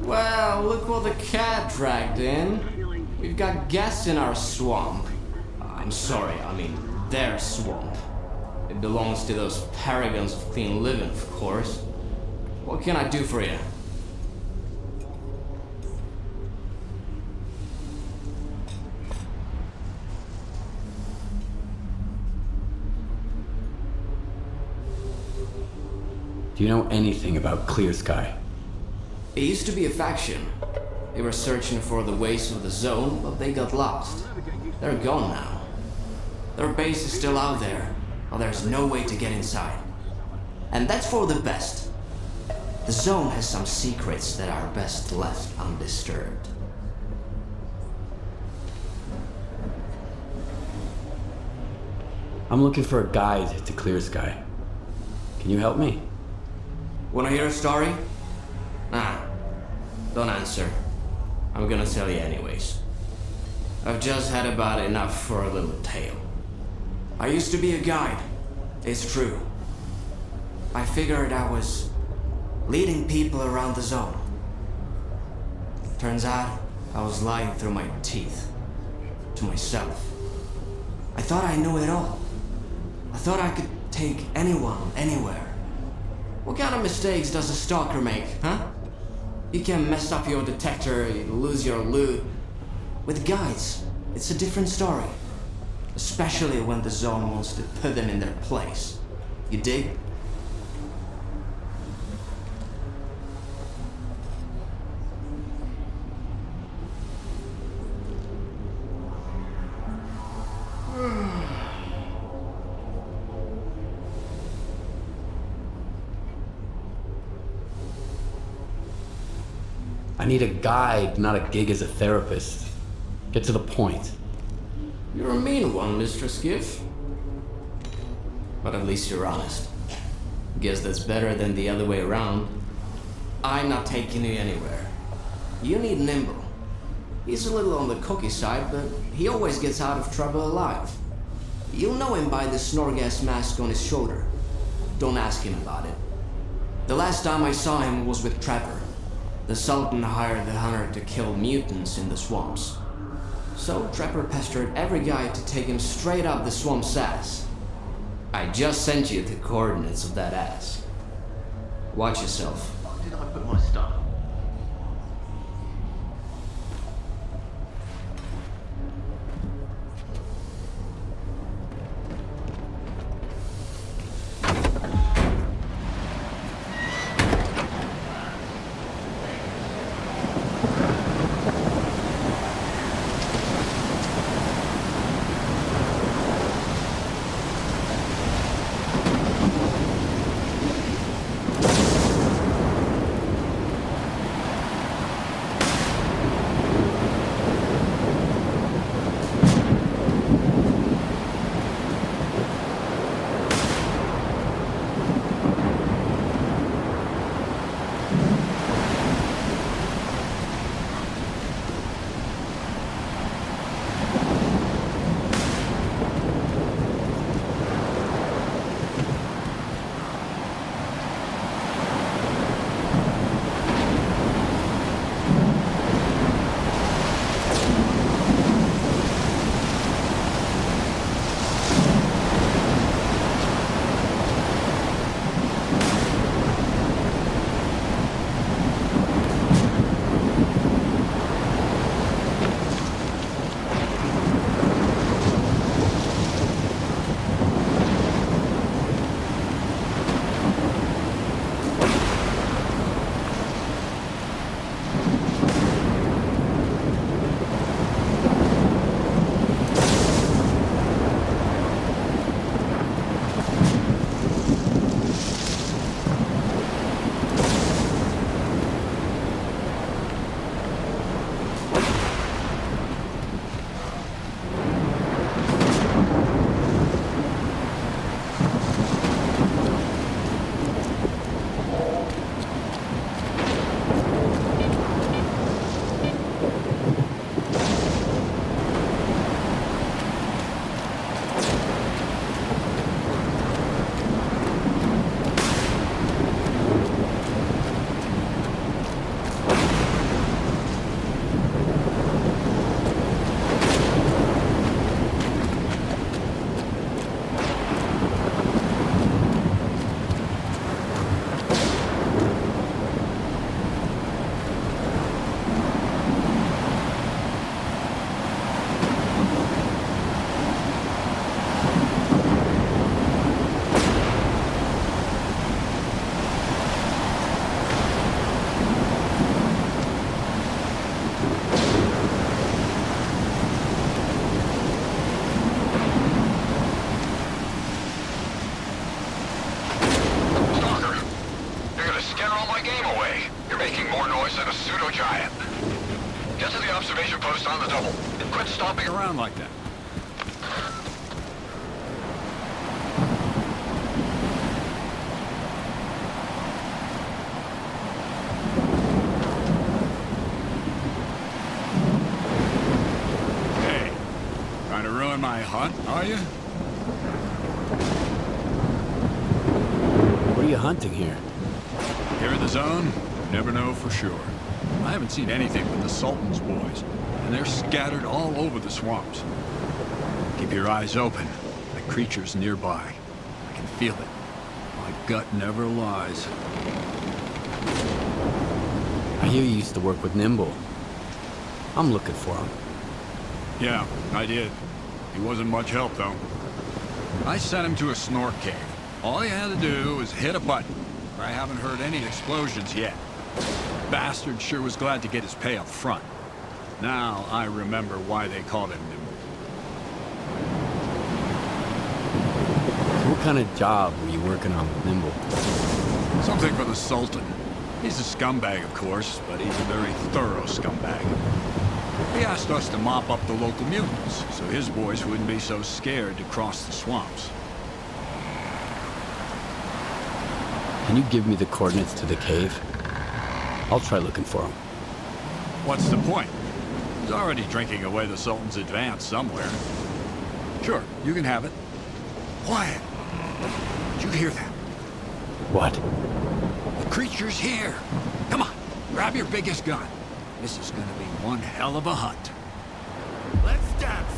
Well, look what the cat dragged in. We've got guests in our swamp. I'm sorry, I mean their swamp. It belongs to those paragons of clean living, of course. What can I do for you? Do you know anything about Clear Sky? It used to be a faction. They were searching for the ways of the zone, but they got lost. They're gone now. Their base is still out there, but there's no way to get inside. And that's for the best. The zone has some secrets that are best left undisturbed. I'm looking for a guide to Clear Sky. Can you help me? Wanna hear a story? Nah, don't answer. I'm gonna tell you anyways. I've just had about enough for a little tale. I used to be a guide, it's true. I figured I was leading people around the zone. Turns out I was lying through my teeth to myself. I thought I knew it all. I thought I could take anyone, anywhere. What kind of mistakes does a stalker make, huh? You can mess up your detector, you lose your loot. With guides, it's a different story. Especially when the zone wants to put them in their place. You dig? I need a guide, not a gig as a therapist. Get to the point. You're a mean one, Mr. Skiff. But at least you're honest. Guess that's better than the other way around. I'm not taking you anywhere. You need Nimble. He's a little on the cookie side, but he always gets out of trouble alive. You'll know him by the Snorgas mask on his shoulder. Don't ask him about it. The last time I saw him was with Trevor. The Sultan hired the hunter to kill mutants in the swamps. So Trevor pestered every guy to take him straight up the swamp's ass. I just sent you the coordinates of that ass. Watch yourself. Where did I put my stuff? Around like that. Hey, trying to ruin my hunt, are you? What are you hunting here? Here in the zone, never know for sure. I haven't seen anything but the Sultan's boys, and they're scattered all over the swamps. Keep your eyes open. The creature's nearby. I can feel it. My gut never lies. I hear you used to work with Nimble. I'm looking for him. Yeah, I did. He wasn't much help, though. I sent him to a snort cave. All he had to do was hit a button. I haven't heard any explosions yet. Bastard sure was glad to get his pay up front. Now I remember why they called him Nimble. So what kind of job were you working on with Nimble? Something for the Sultan. He's a scumbag, of course, but he's a very thorough scumbag. He asked us to mop up the local mutants, so his boys wouldn't be so scared to cross the swamps. Can you give me the coordinates to the cave? I'll try looking for him. What's the point? He's already drinking away the Sultan's advance somewhere. Sure, you can have it. Quiet! Did you hear that? What? The creature's here! Come on, grab your biggest gun. This is gonna be one hell of a hunt. Let's dance!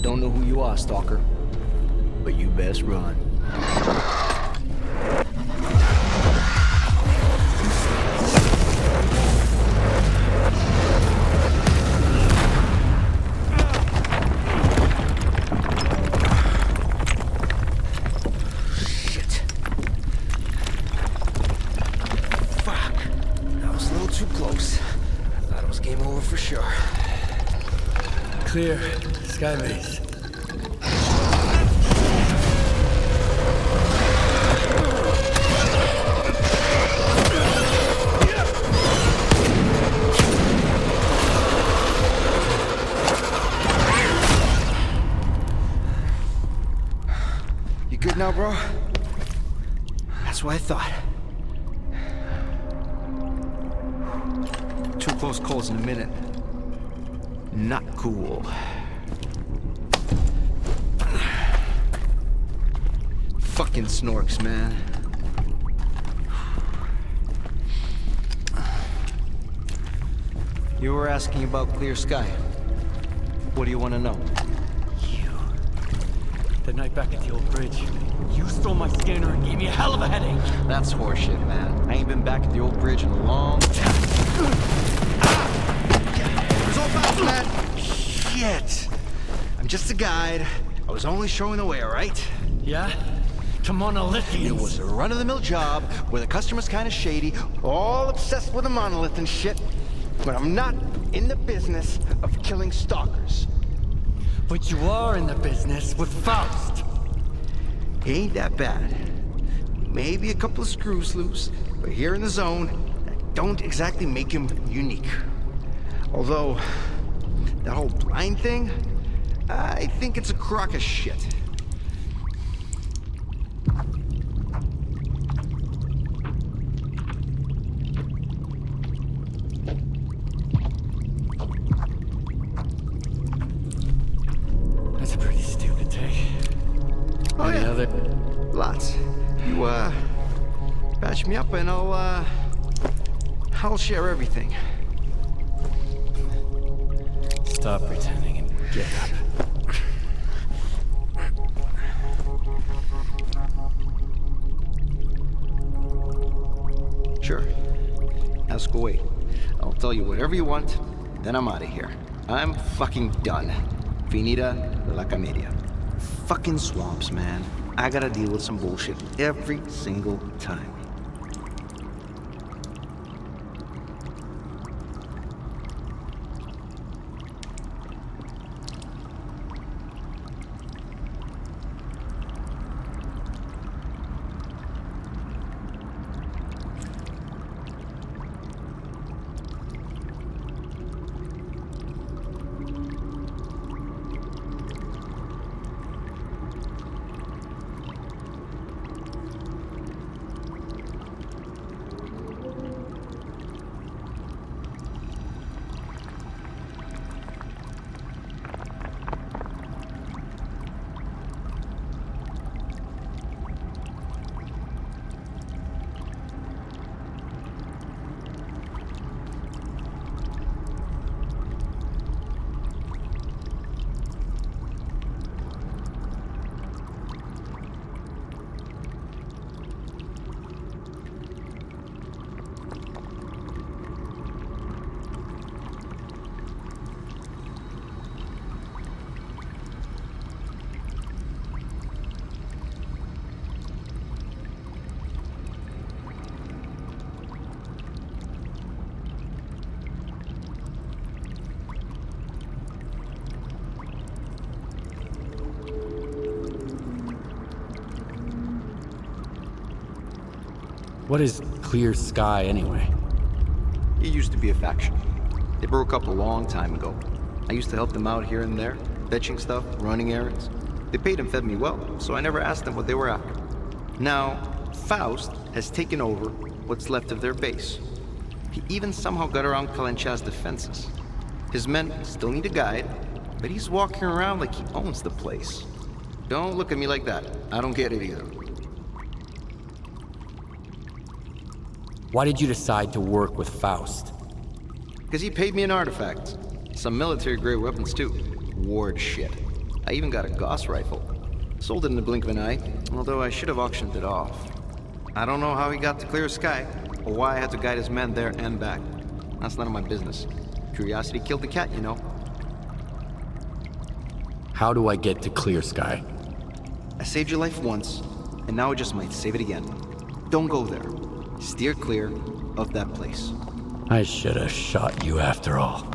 Don't know who you are, Stalker, but you best run. Shit. Fuck. That was a little too close. I thought it was game over for sure. Clear. Skybase. You good now, bro? That's what I thought. 2 close calls in a minute. Not cool. Fucking snorks, man. You were asking about clear sky. What do you want to know? That night back at the old bridge, you stole my scanner and gave me a hell of a headache. That's horseshit, man. I ain't been back at the old bridge in a long time. There's all fast, man. Shit. I'm just a guide. I was only showing the way, all right? Yeah? To monolithians. It was a run-of-the-mill job where the customer's kind of shady, all obsessed with a monolith and shit. But I'm not in the business of killing stalkers. But you are in the business with Faust. He ain't that bad. Maybe a couple of screws loose, but here in the zone, that don't exactly make him unique. Although, that whole blind thing, I think it's a crock of shit. Oh, yeah. Other? Lots. You, patch me up and I'll share everything. Stop pretending and get up. Sure. Ask away. I'll tell you whatever you want, then I'm out of here. I'm fucking done. Finita la comedia. Fucking swamps, man. I gotta deal with some bullshit every single time. What is Clear Sky, anyway? It used to be a faction. They broke up a long time ago. I used to help them out here and there, fetching stuff, running errands. They paid and fed me well, so I never asked them what they were after. Now, Faust has taken over what's left of their base. He even somehow got around Kalencha's defenses. His men still need a guide, but he's walking around like he owns the place. Don't look at me like that. I don't get it either. Why did you decide to work with Faust? Because he paid me an artifact. Some military-grade weapons, too. Ward shit. I even got a Gauss rifle. Sold it in the blink of an eye, although I should have auctioned it off. I don't know how he got to Clear Sky, or why I had to guide his men there and back. That's none of my business. Curiosity killed the cat, you know. How do I get to Clear Sky? I saved your life once, and now I just might save it again. Don't go there. Steer clear of that place. I should have shot you after all.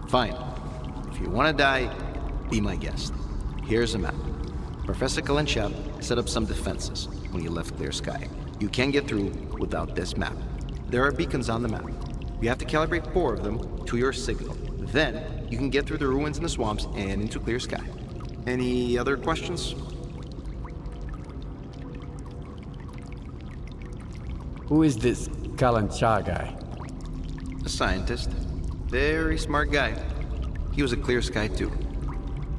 Fine. If you want to die, be my guest. Here's a map. Professor Kalenchap set up some defenses when he left Clear Sky. You can't get through without this map. There are beacons on the map. You have to calibrate 4 of them to your signal. Then, you can get through the ruins in the swamps and into Clear Sky. Any other questions? Who is this Kalancha guy? A scientist. Very smart guy. He was a Clear Sky too.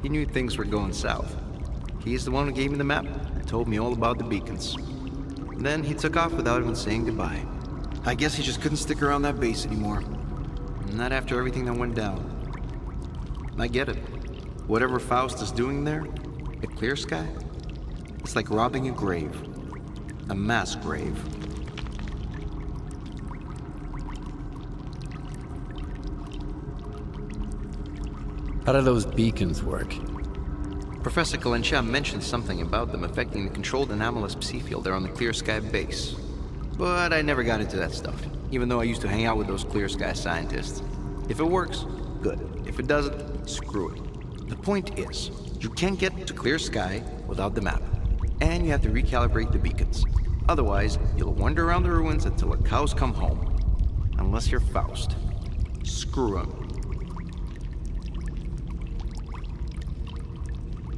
He knew things were going south. He's the one who gave me the map and told me all about the beacons. Then he took off without even saying goodbye. I guess he just couldn't stick around that base anymore. Not after everything that went down. I get it. Whatever Faust is doing there, at Clear Sky, it's like robbing a grave. A mass grave. How do those beacons work? Professor Kalencha mentioned something about them affecting the controlled anomalous psi field there on the Clear Sky base. But I never got into that stuff, even though I used to hang out with those Clear Sky scientists. If it works, good. If it doesn't, screw it. The point is, you can't get to Clear Sky without the map, and you have to recalibrate the beacons. Otherwise, you'll wander around the ruins until the cows come home. Unless you're Faust. Screw 'em.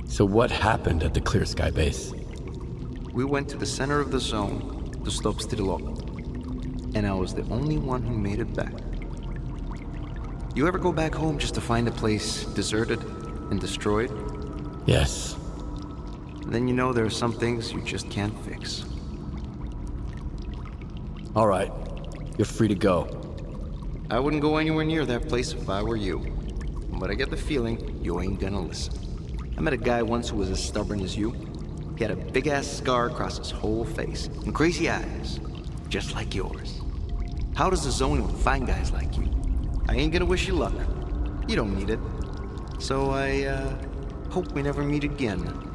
So what happened at the Clear Sky base? We went to the center of the zone to stop S.T.A.L.K.E.R, and I was the only one who made it back. You ever go back home just to find a place deserted and destroyed? Yes. Then you know there are some things you just can't fix. All right, you're free to go. I wouldn't go anywhere near that place if I were you. But I get the feeling you ain't gonna listen. I met a guy once who was as stubborn as you. He had a big-ass scar across his whole face and crazy eyes, just like yours. How does the zone even find guys like you? I ain't gonna wish you luck. You don't need it. So I, hope we never meet again.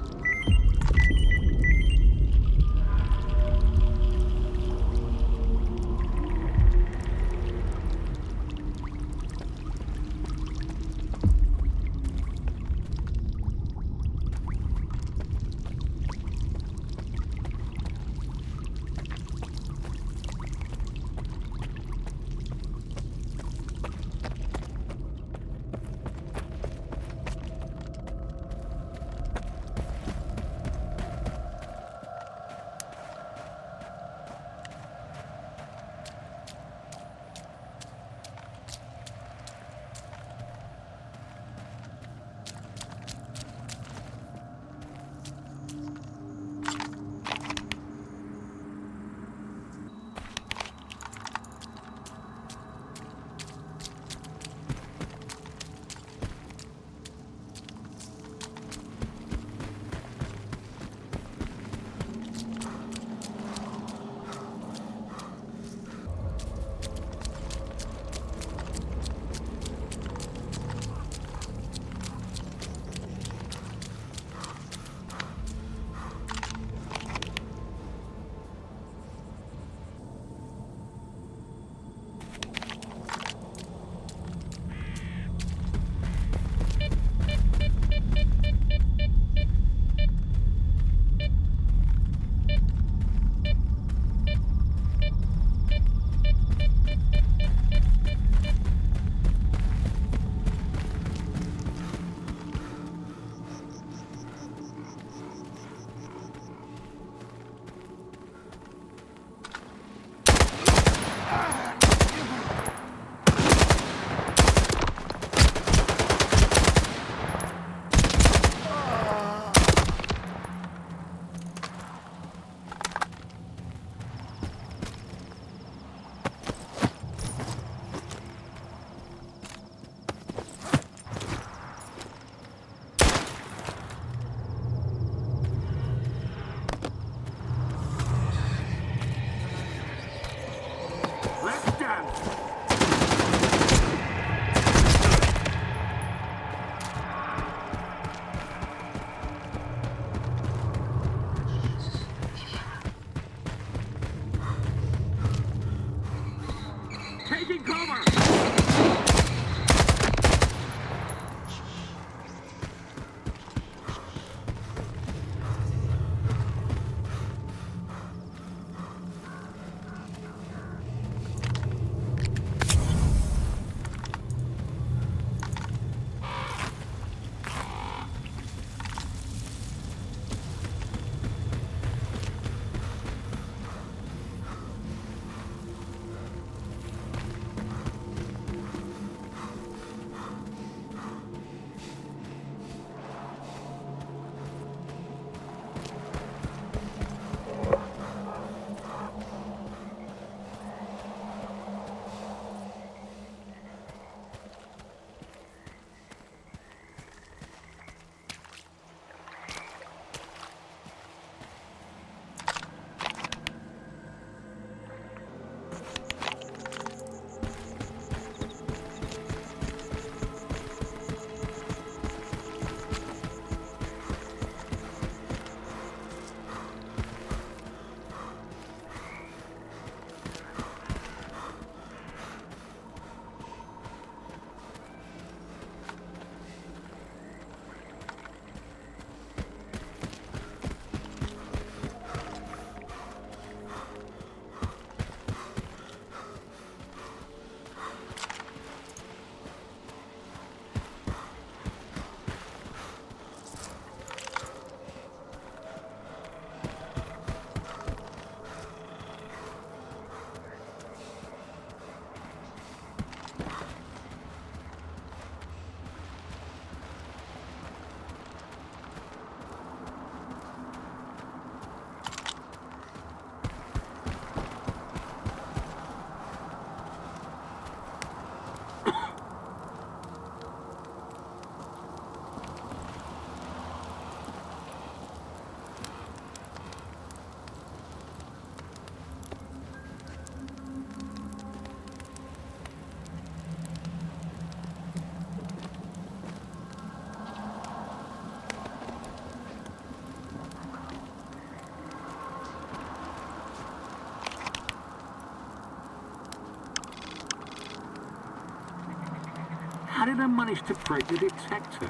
never managed to break the detector.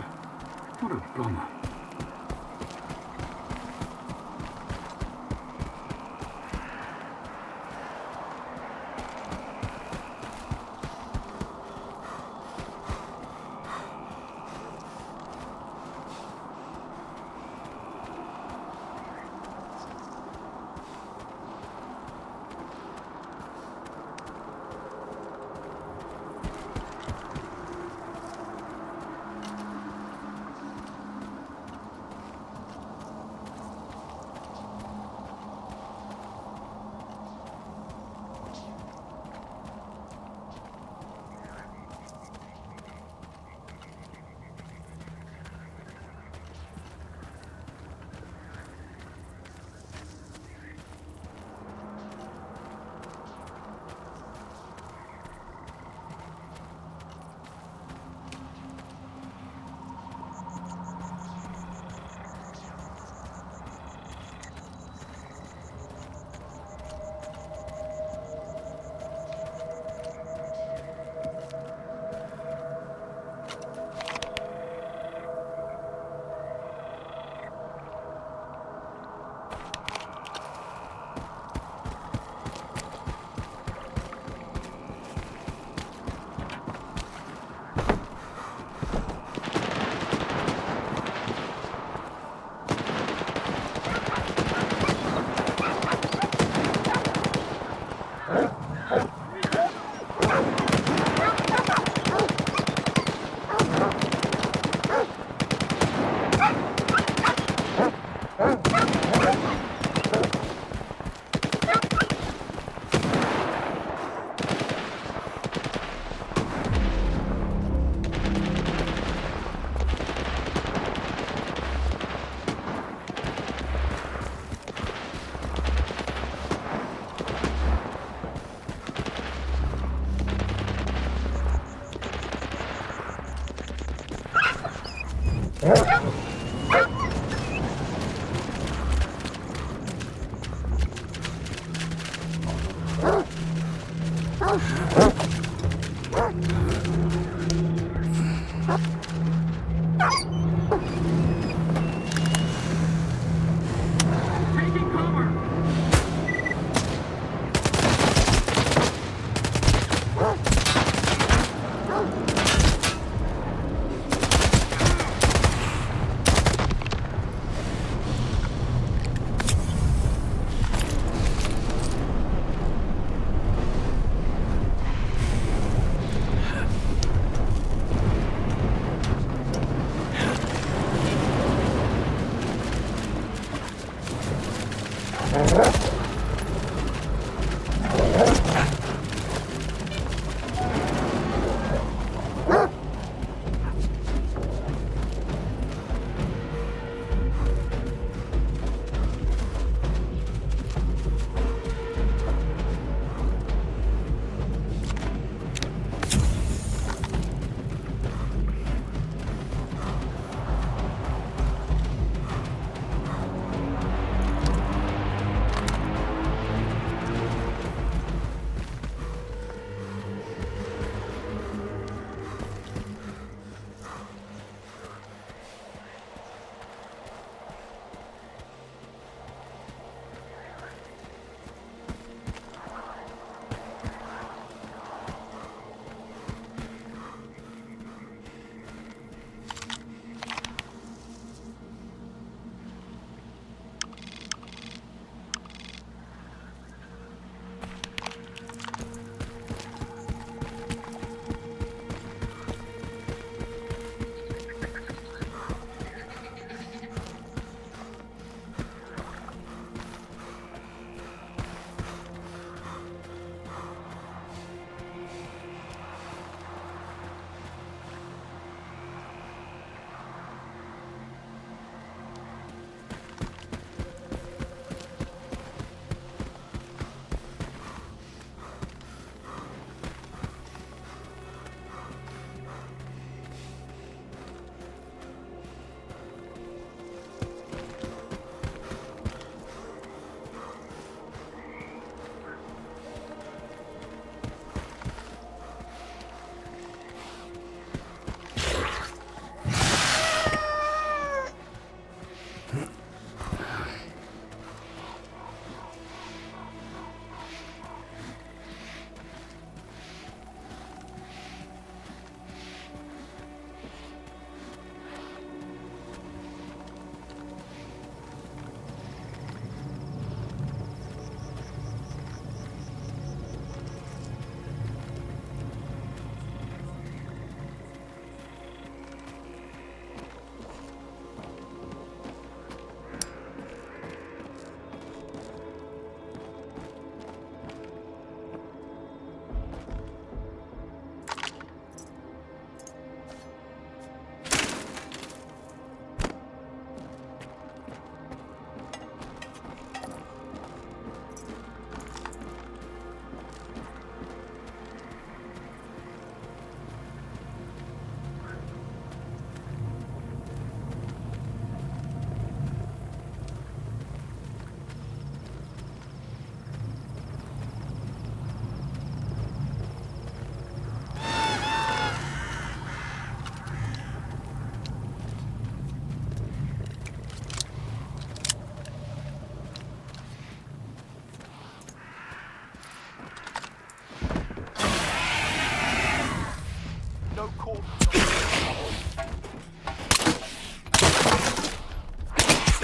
What a bummer.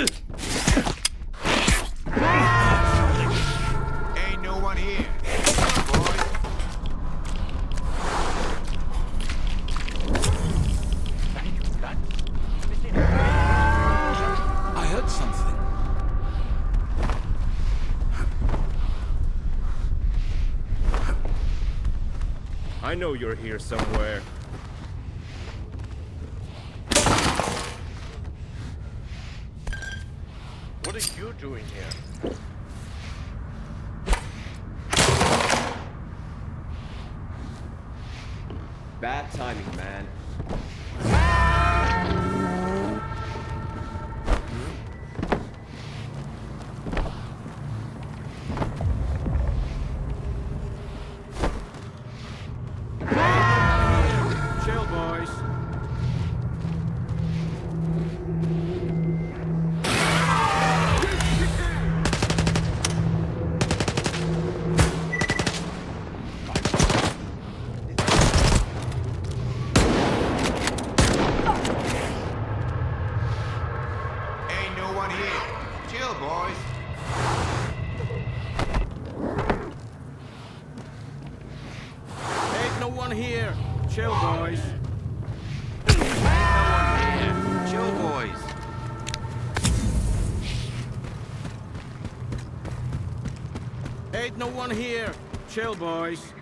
Ain't no one here. I heard something. I know you're here somewhere. What are you doing here? Bad timing, man. Chill, boys. Ain't no one here. Chill, boys. Ain't no one here. Chill, boys. Chill, boys. Ain't no one here. Chill, boys.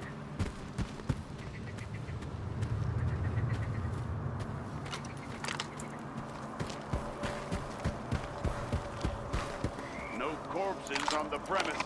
No corpses on the premises.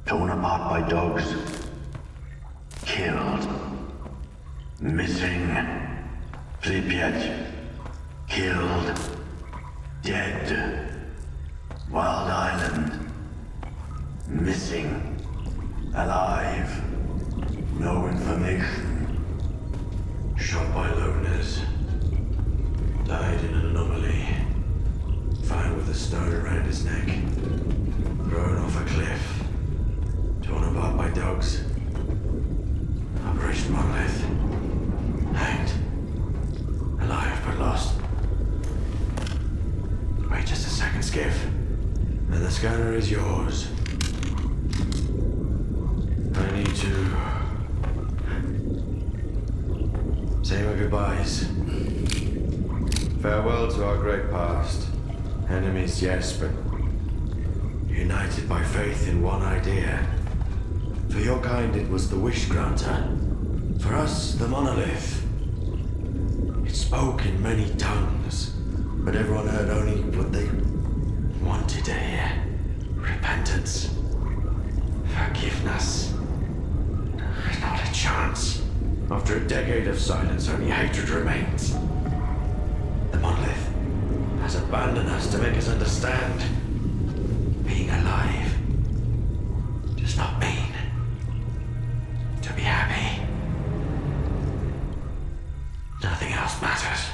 torn apart by dogs, killed, missing, Pripyat, killed, dead, Wild Island, missing, alive, no information, shot by loners, died in an anomaly, found with a stone around his neck, thrown off a cliff, torn apart by dogs, Operation Monolith, hanged, alive but lost. Wait just a second, Skiff, and the scanner is yours. I need to say my goodbyes. Farewell to our great past. Enemies, yes, but united by faith in one idea. For your kind, it was the wish granter. For us, the monolith. It spoke in many tongues, but everyone heard only what they wanted to hear. Repentance. Forgiveness. Not a chance. After a decade of silence, only hatred remains. The monolith has abandoned us to make us understand. Being alive does not mean to be happy. Nothing else matters.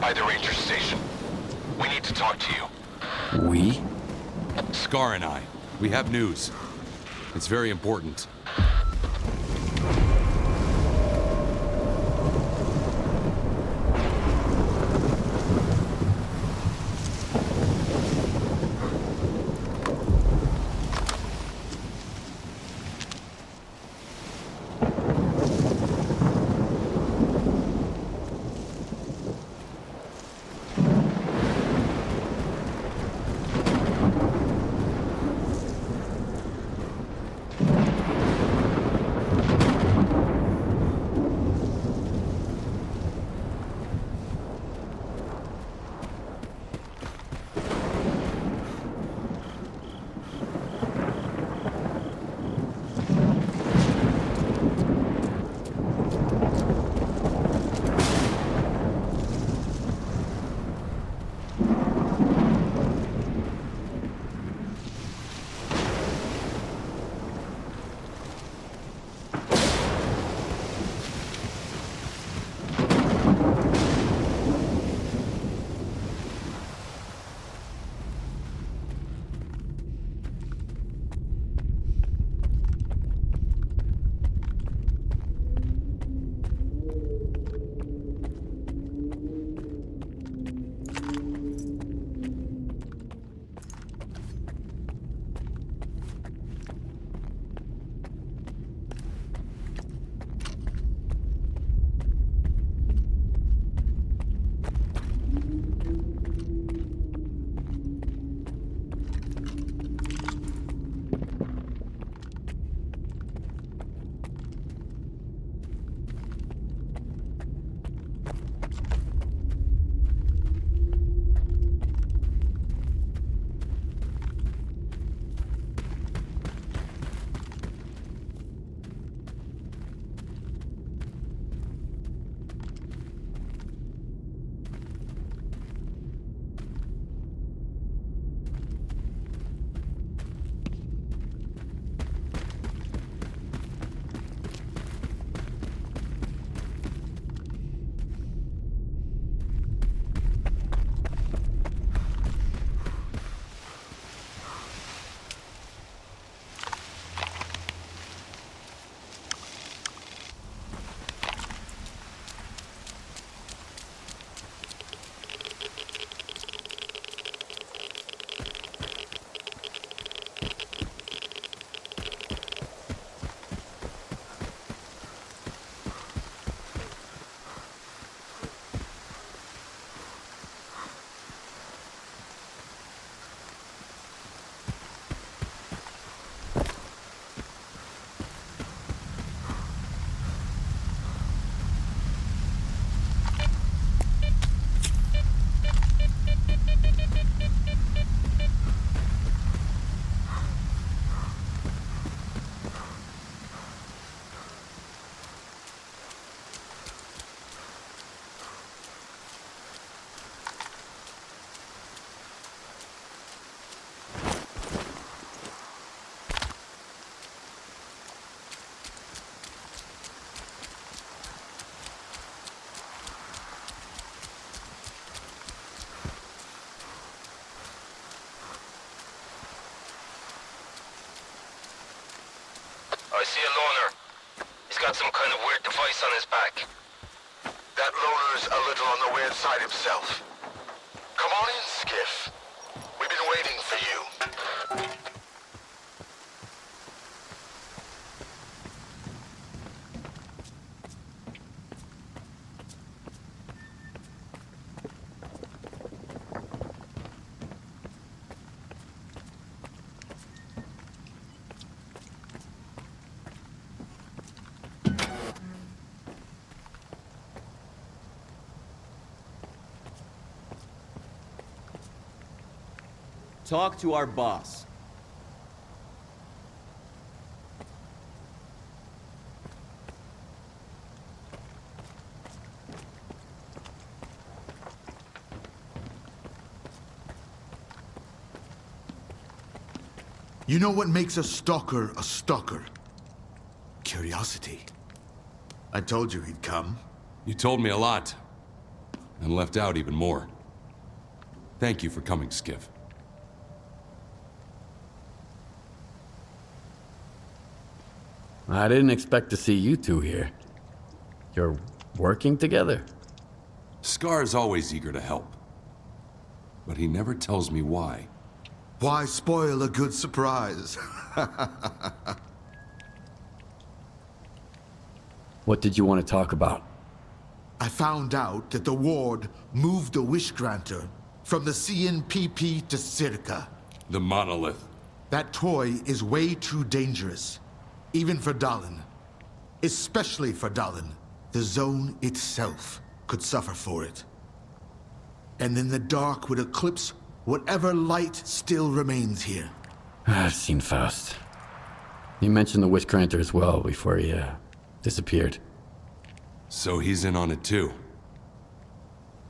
by the ranger station. We need to talk to you. We? Scar and I. We have news. It's very important. I see a loner. He's got some kind of weird device on his back. That loner's a little on the weird side himself. Come on in, Skiff. We've been waiting for you. Talk to our boss. You know what makes a stalker a stalker? Curiosity. I told you he'd come. You told me a lot. and left out even more. Thank you for coming, Skiff. I didn't expect to see you two here. You're working together? S.T.A.L.K.E.R is always eager to help. But he never tells me why. Why spoil a good surprise? What did you want to talk about? I found out that the Ward moved the Wish Granter from the CNPP to S.T.A.L.K.E.R. The monolith. That toy is way too dangerous. Even for Dallin. Especially for Dallin. The zone itself could suffer for it. And then the dark would eclipse whatever light still remains here. I've seen Faust. You mentioned the Wish Granter as well before he disappeared. So he's in on it too.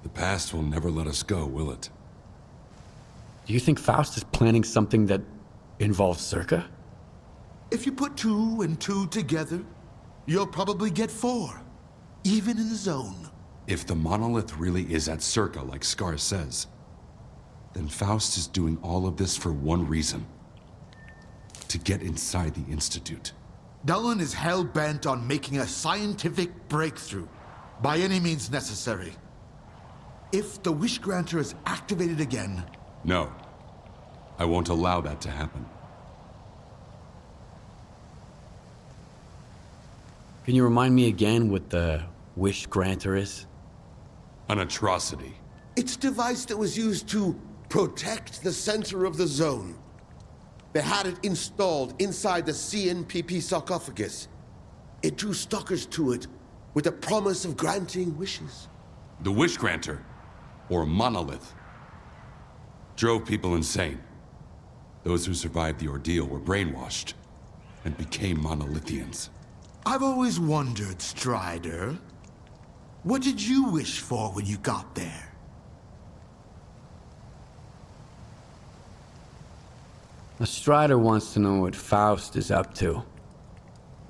The past will never let us go, will it? Do you think Faust is planning something that involves S.T.A.L.K.E.R? If you put 2 and 2 together, you'll probably get 4. Even in the zone. If the monolith really is at S.T.A.L.K.E.R like S.T.A.R says, then Faust is doing all of this for one reason. To get inside the Institute. Dallin is hell-bent on making a scientific breakthrough, by any means necessary. If the Wish Granter is activated again... No. I won't allow that to happen. Can you remind me again what the Wish Granter is? An atrocity. It's a device that was used to protect the center of the zone. They had it installed inside the CNPP sarcophagus. It drew stalkers to it with the promise of granting wishes. The Wish Granter, or monolith, drove people insane. Those who survived the ordeal were brainwashed and became monolithians. I've always wondered, Strider. What did you wish for when you got there? The Strider wants to know what Faust is up to.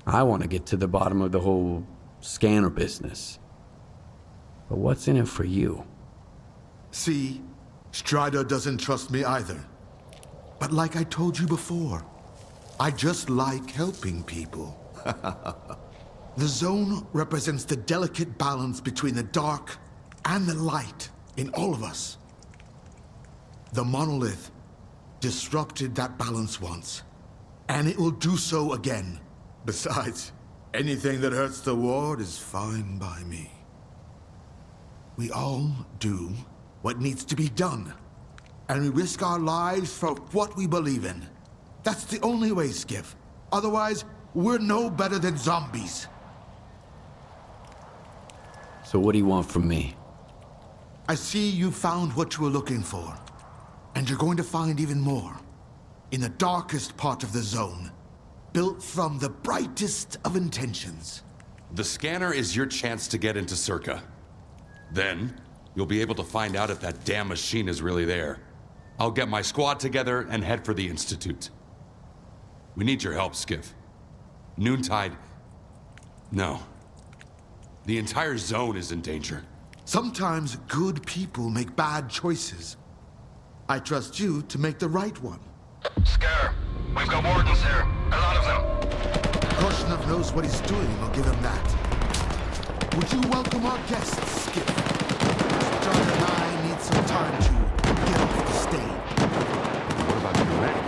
I want to get to the bottom of the whole scanner business. But what's in it for you? See, Strider doesn't trust me either. But like I told you before, I just like helping people. The zone represents the delicate balance between the dark and the light in all of us. The monolith disrupted that balance once, and it will do so again. Besides, anything that hurts the Ward is fine by me. We all do what needs to be done, and we risk our lives for what we believe in. That's the only way, Skiff. Otherwise, we're no better than zombies. So what do you want from me? I see you found what you were looking for. And you're going to find even more. In the darkest part of the zone. Built from the brightest of intentions. The scanner is your chance to get into S.T.A.L.K.E.R. Then, you'll be able to find out if that damn machine is really there. I'll get my squad together and head for the Institute. We need your help, Skiff. Noontide... No. The entire zone is in danger. Sometimes good people make bad choices. I trust you to make the right one. S.T.A.L.K.E.R, we've got wardens here. A lot of them. Korshunov knows what he's doing, I'll give him that. Would you welcome our guests, Skip? John and I need some time to get off the stage. What about you, Red?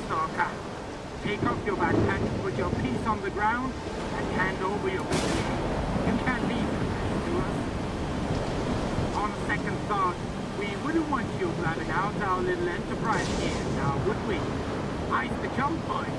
Stalker. Take off your backpack, put your piece on the ground, and hand over your weapon. You can't leave it to us. On second thought, we wouldn't want you blabbing out our little enterprise here, now would we? Ice the jump point.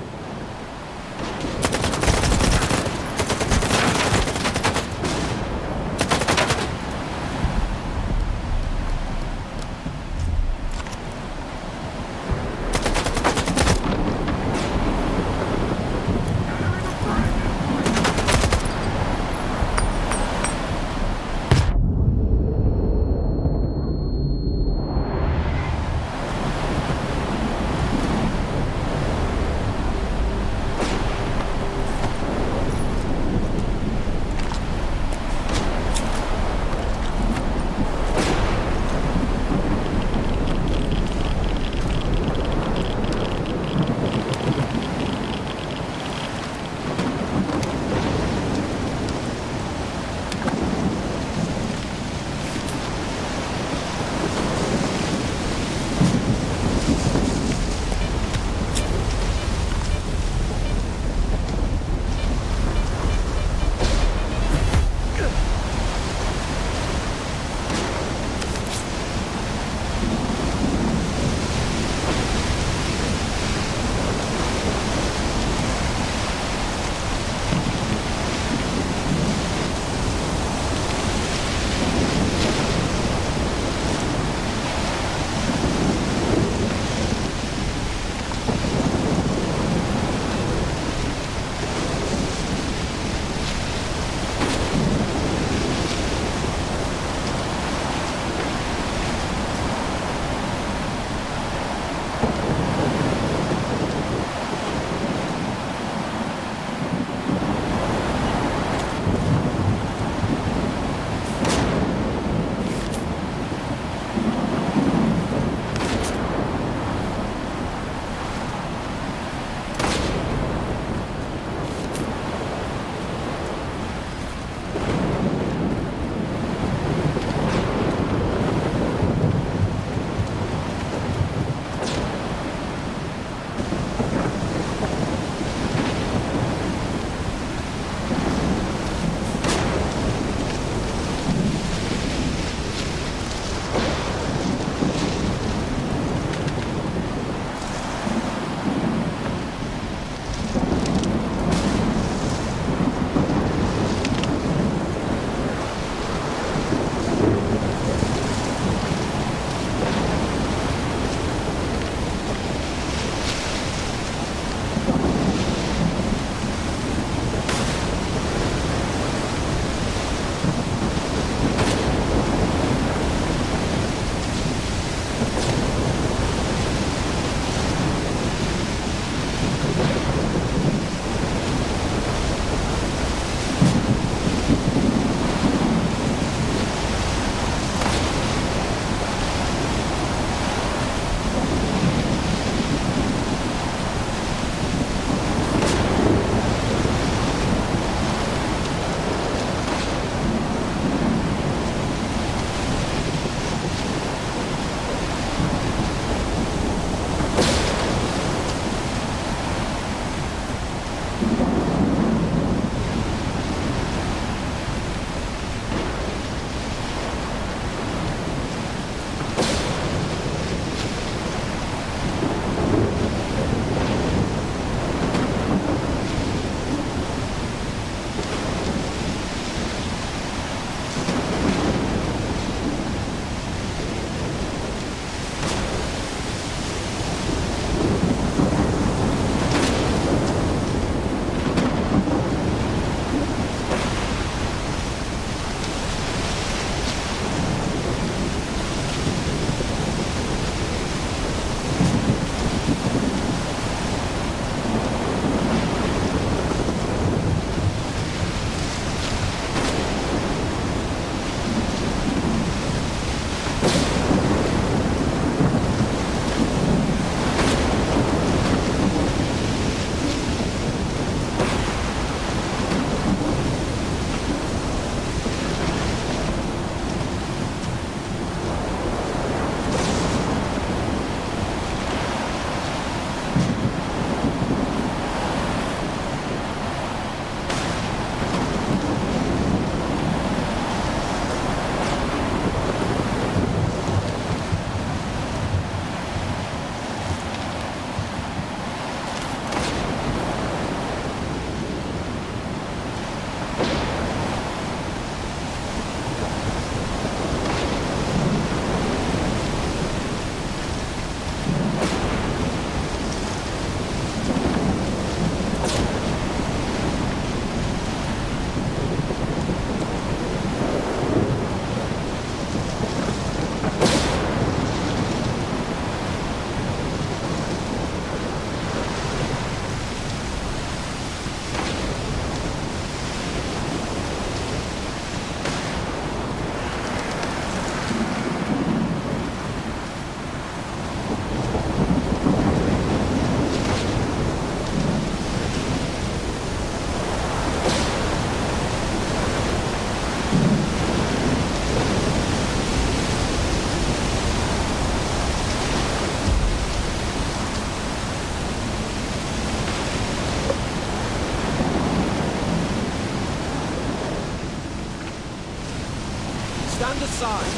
inside.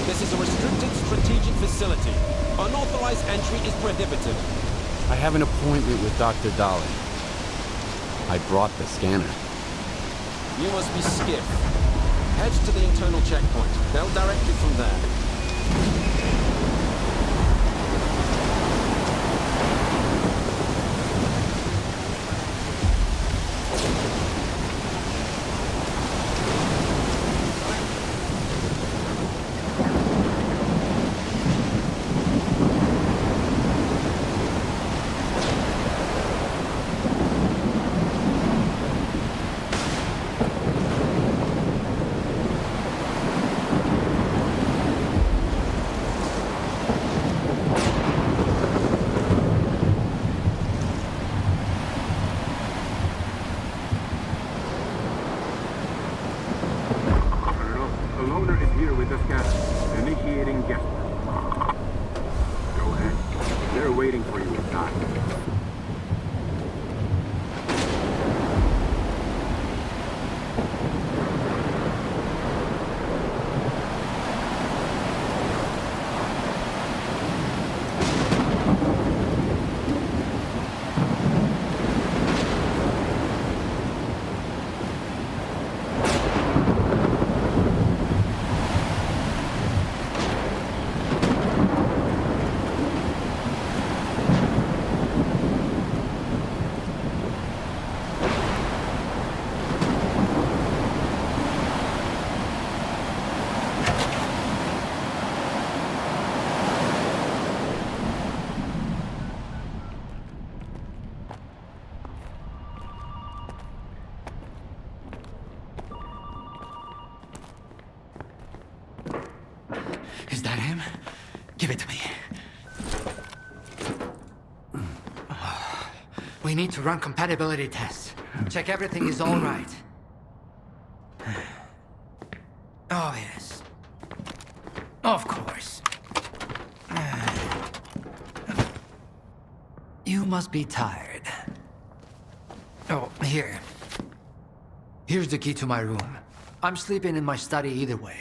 This is a restricted strategic facility. Unauthorized entry is prohibited. I have an appointment with Dr. Dolly. I brought the scanner. You must be Skiff. Head to the internal checkpoint. They'll direct you from there. Is that him? Give it to me. We need to run compatibility tests. Check everything is all right. Oh, yes. Of course. You must be tired. Oh, here. Here's the key to my room. I'm sleeping in my study either way.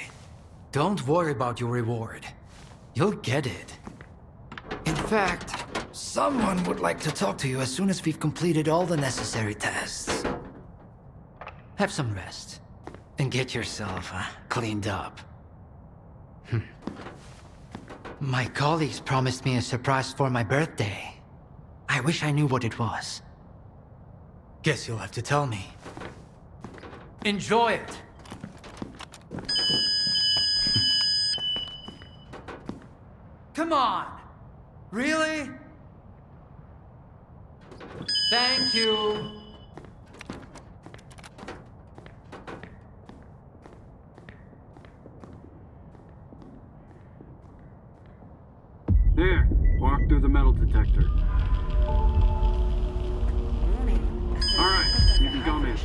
Don't worry about your reward. You'll get it. In fact, someone would like to talk to you as soon as we've completed all the necessary tests. Have some rest. And get yourself cleaned up. My colleagues promised me a surprise for my birthday. I wish I knew what it was. Guess you'll have to tell me. Enjoy it! Come on! Really? Thank you! There! Walk through the metal detector. Alright, you can come in.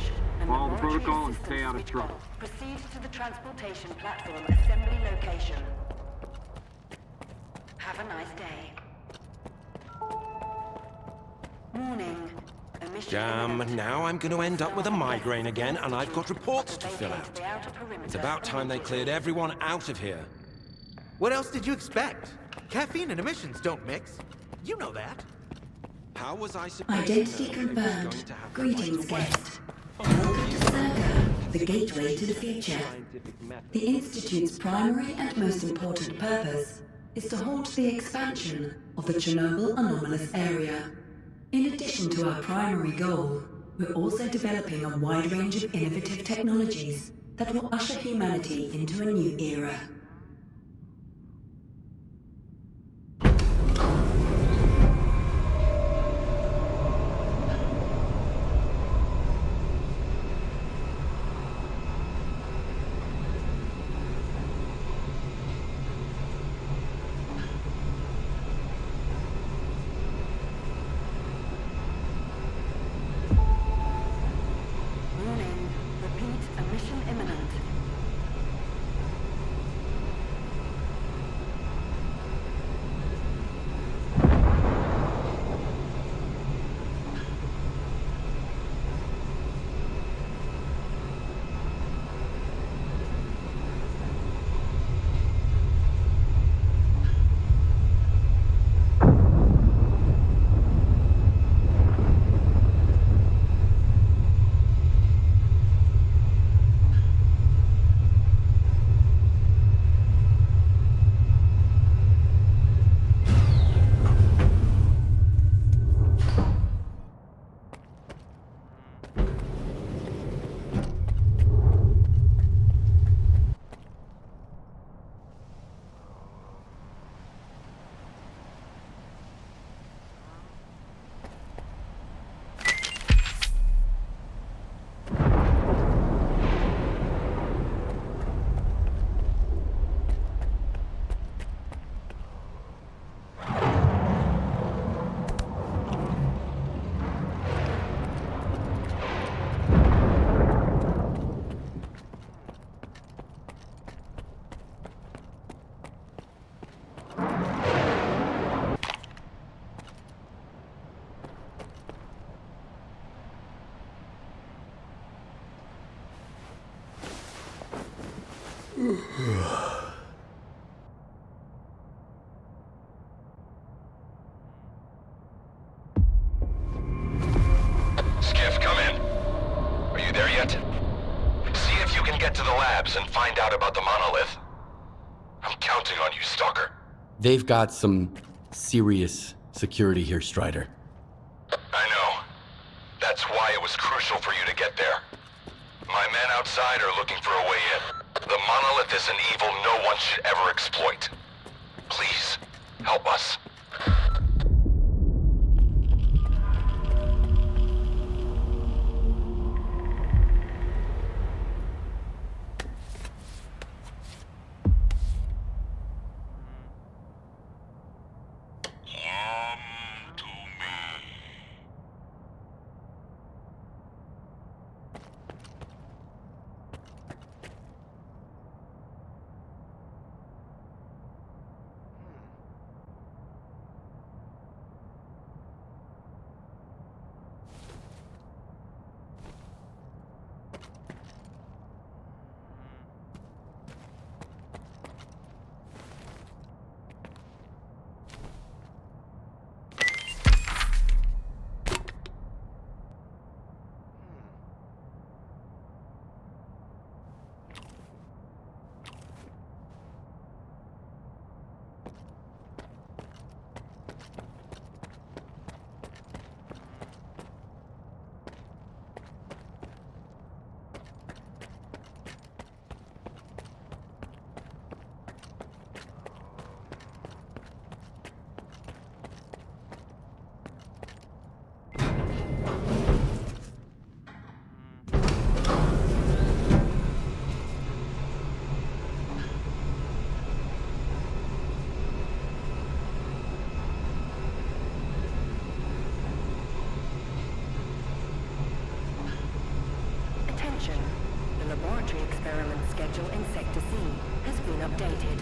Follow the protocol and stay out of trouble. Proceed to the transportation platform assembly location. Have a nice day. Warning. Damn, now I'm going to end up with a migraine again, and I've got reports to fill out. It's about time they cleared everyone out of here. What else did you expect? Caffeine and emissions don't mix. You know that. How was I supposed Identity to confirmed. Greetings, guest. Welcome to S.T.A.L.K.E.R, the gateway to the future. The Institute's primary and most important purpose is to halt the expansion of the Chornobyl anomalous area. In addition to our primary goal, we're also developing a wide range of innovative technologies that will usher humanity into a new era. Skiff, come in. Are you there yet? See if you can get to the labs and find out about the monolith. I'm counting on you, Stalker. They've got some serious security here, Strider. I know. That's why it was crucial for you to get there. My men outside are looking for a way in. The monolith is an evil no one should ever exploit. Please, help us. The laboratory experiment schedule in Sector C has been updated.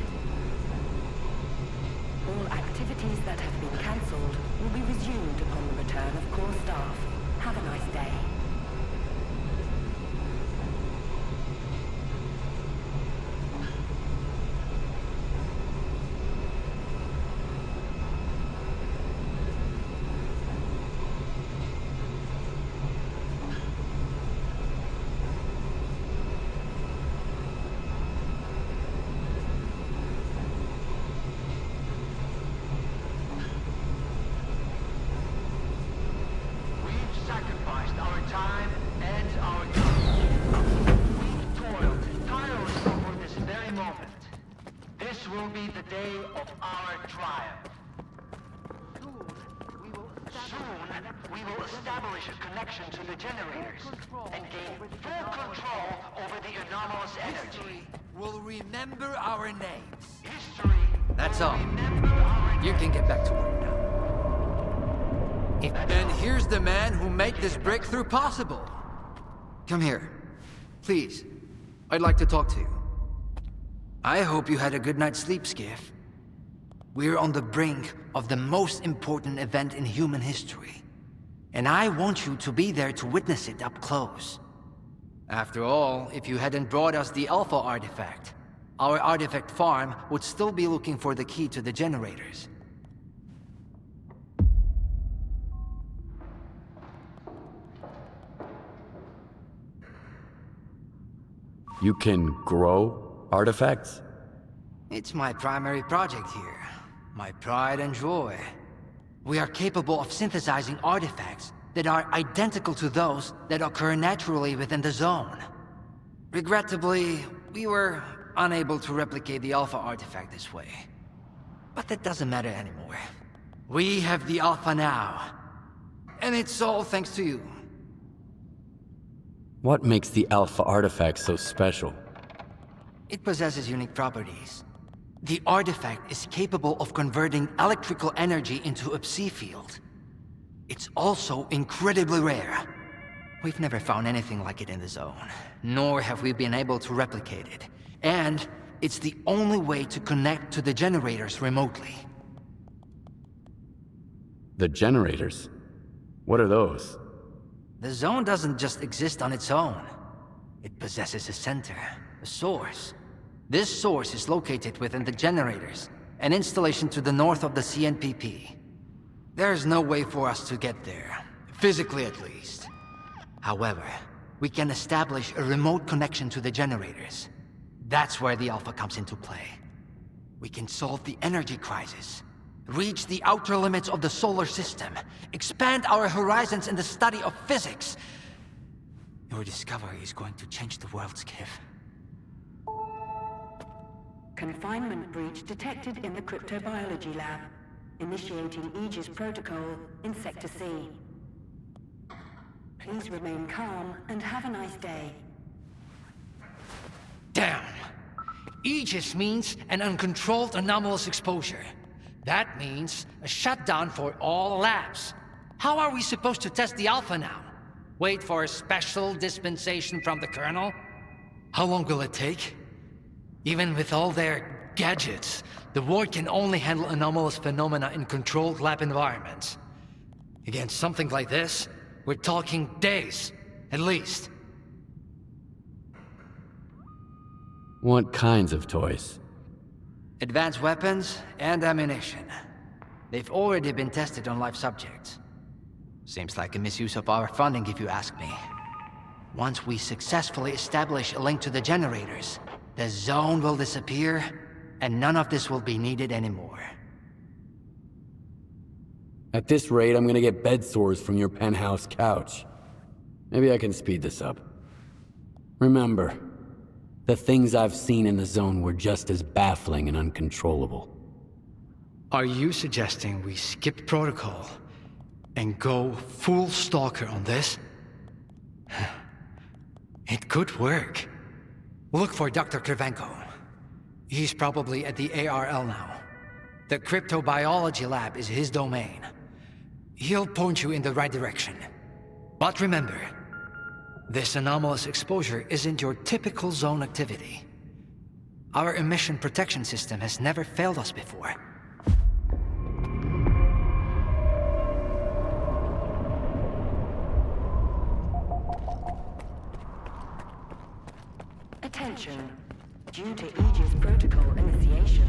All activities that have been cancelled will be resumed upon the return of core staff. Have a nice day. Remember our names. That's all. You can get back to work now. And here's the man who made this breakthrough possible. Come here. Please. I'd like to talk to you. I hope you had a good night's sleep, Skiff. We're on the brink of the most important event in human history. And I want you to be there to witness it up close. After all, if you hadn't brought us the Alpha artifact, our artifact farm would still be looking for the key to the generators. You can grow artifacts? It's my primary project here. My pride and joy. We are capable of synthesizing artifacts that are identical to those that occur naturally within the zone. Regrettably, we were unable to replicate the Alpha artifact this way. But that doesn't matter anymore. We have the Alpha now. And it's all thanks to you. What makes the Alpha artifact so special? It possesses unique properties. The artifact is capable of converting electrical energy into a psi field. It's also incredibly rare. We've never found anything like it in the zone, nor have we been able to replicate it. And it's the only way to connect to the generators remotely. The generators? What are those? The zone doesn't just exist on its own. It possesses a center, a source. This source is located within the generators, an installation to the north of the CNPP. There's no way for us to get there, physically at least. However, we can establish a remote connection to the generators. That's where the Alpha comes into play. We can solve the energy crisis, reach the outer limits of the solar system, expand our horizons in the study of physics. Your discovery is going to change the world, Skiff. Confinement breach detected in the cryptobiology lab. Initiating Aegis protocol in Sector C. Please remain calm and have a nice day. Damn! Aegis means an uncontrolled anomalous exposure. That means a shutdown for all labs. How are we supposed to test the Alpha now? Wait for a special dispensation from the Colonel? How long will it take? Even with all their gadgets, the Ward can only handle anomalous phenomena in controlled lab environments. Against something like this, we're talking days, at least. What kinds of toys? Advanced weapons and ammunition. They've already been tested on live subjects. Seems like a misuse of our funding, if you ask me. Once we successfully establish a link to the generators, the zone will disappear, and none of this will be needed anymore. At this rate, I'm gonna get bed sores from your penthouse couch. Maybe I can speed this up. Remember, the things I've seen in the zone were just as baffling and uncontrollable. Are you suggesting we skip protocol and go full stalker on this? It could work. Look for Dr. Krivenko. He's probably at the ARL now. The cryptobiology lab is his domain. He'll point you in the right direction. But remember, this anomalous exposure isn't your typical zone activity. Our emission protection system has never failed us before. Attention. Due to Aegis protocol initiation,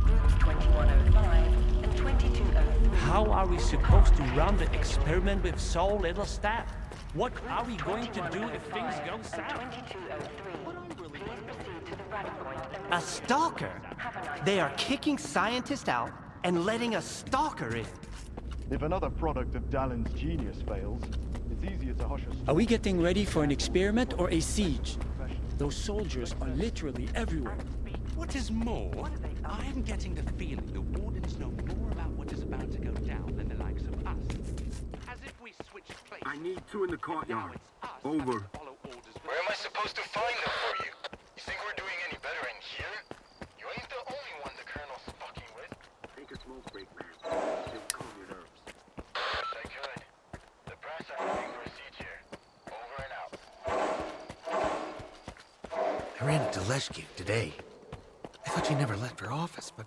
groups 2105 and 2203... How are we supposed to run the experiment with so little staff? What are we going to do if things go south? A stalker? They are kicking scientists out and letting a stalker in. If another product of Dallin's genius fails, it's easier to hush a... Are we getting ready for an experiment or a siege? Those soldiers are literally everywhere. What is more, I am getting the feeling the Wardens know more about what is about to go down than the likes of us. As if we switched places. I need two in the courtyard. Over. Where am I supposed to find them for you? You think we're doing any better in here? You ain't the only one the Colonel's fucking with. Take a smoke break, man. It'll calm your nerves. Wish I could. The brass are having for a siege here. Over and out. I ran into Leshki today. I thought she never left her office, but...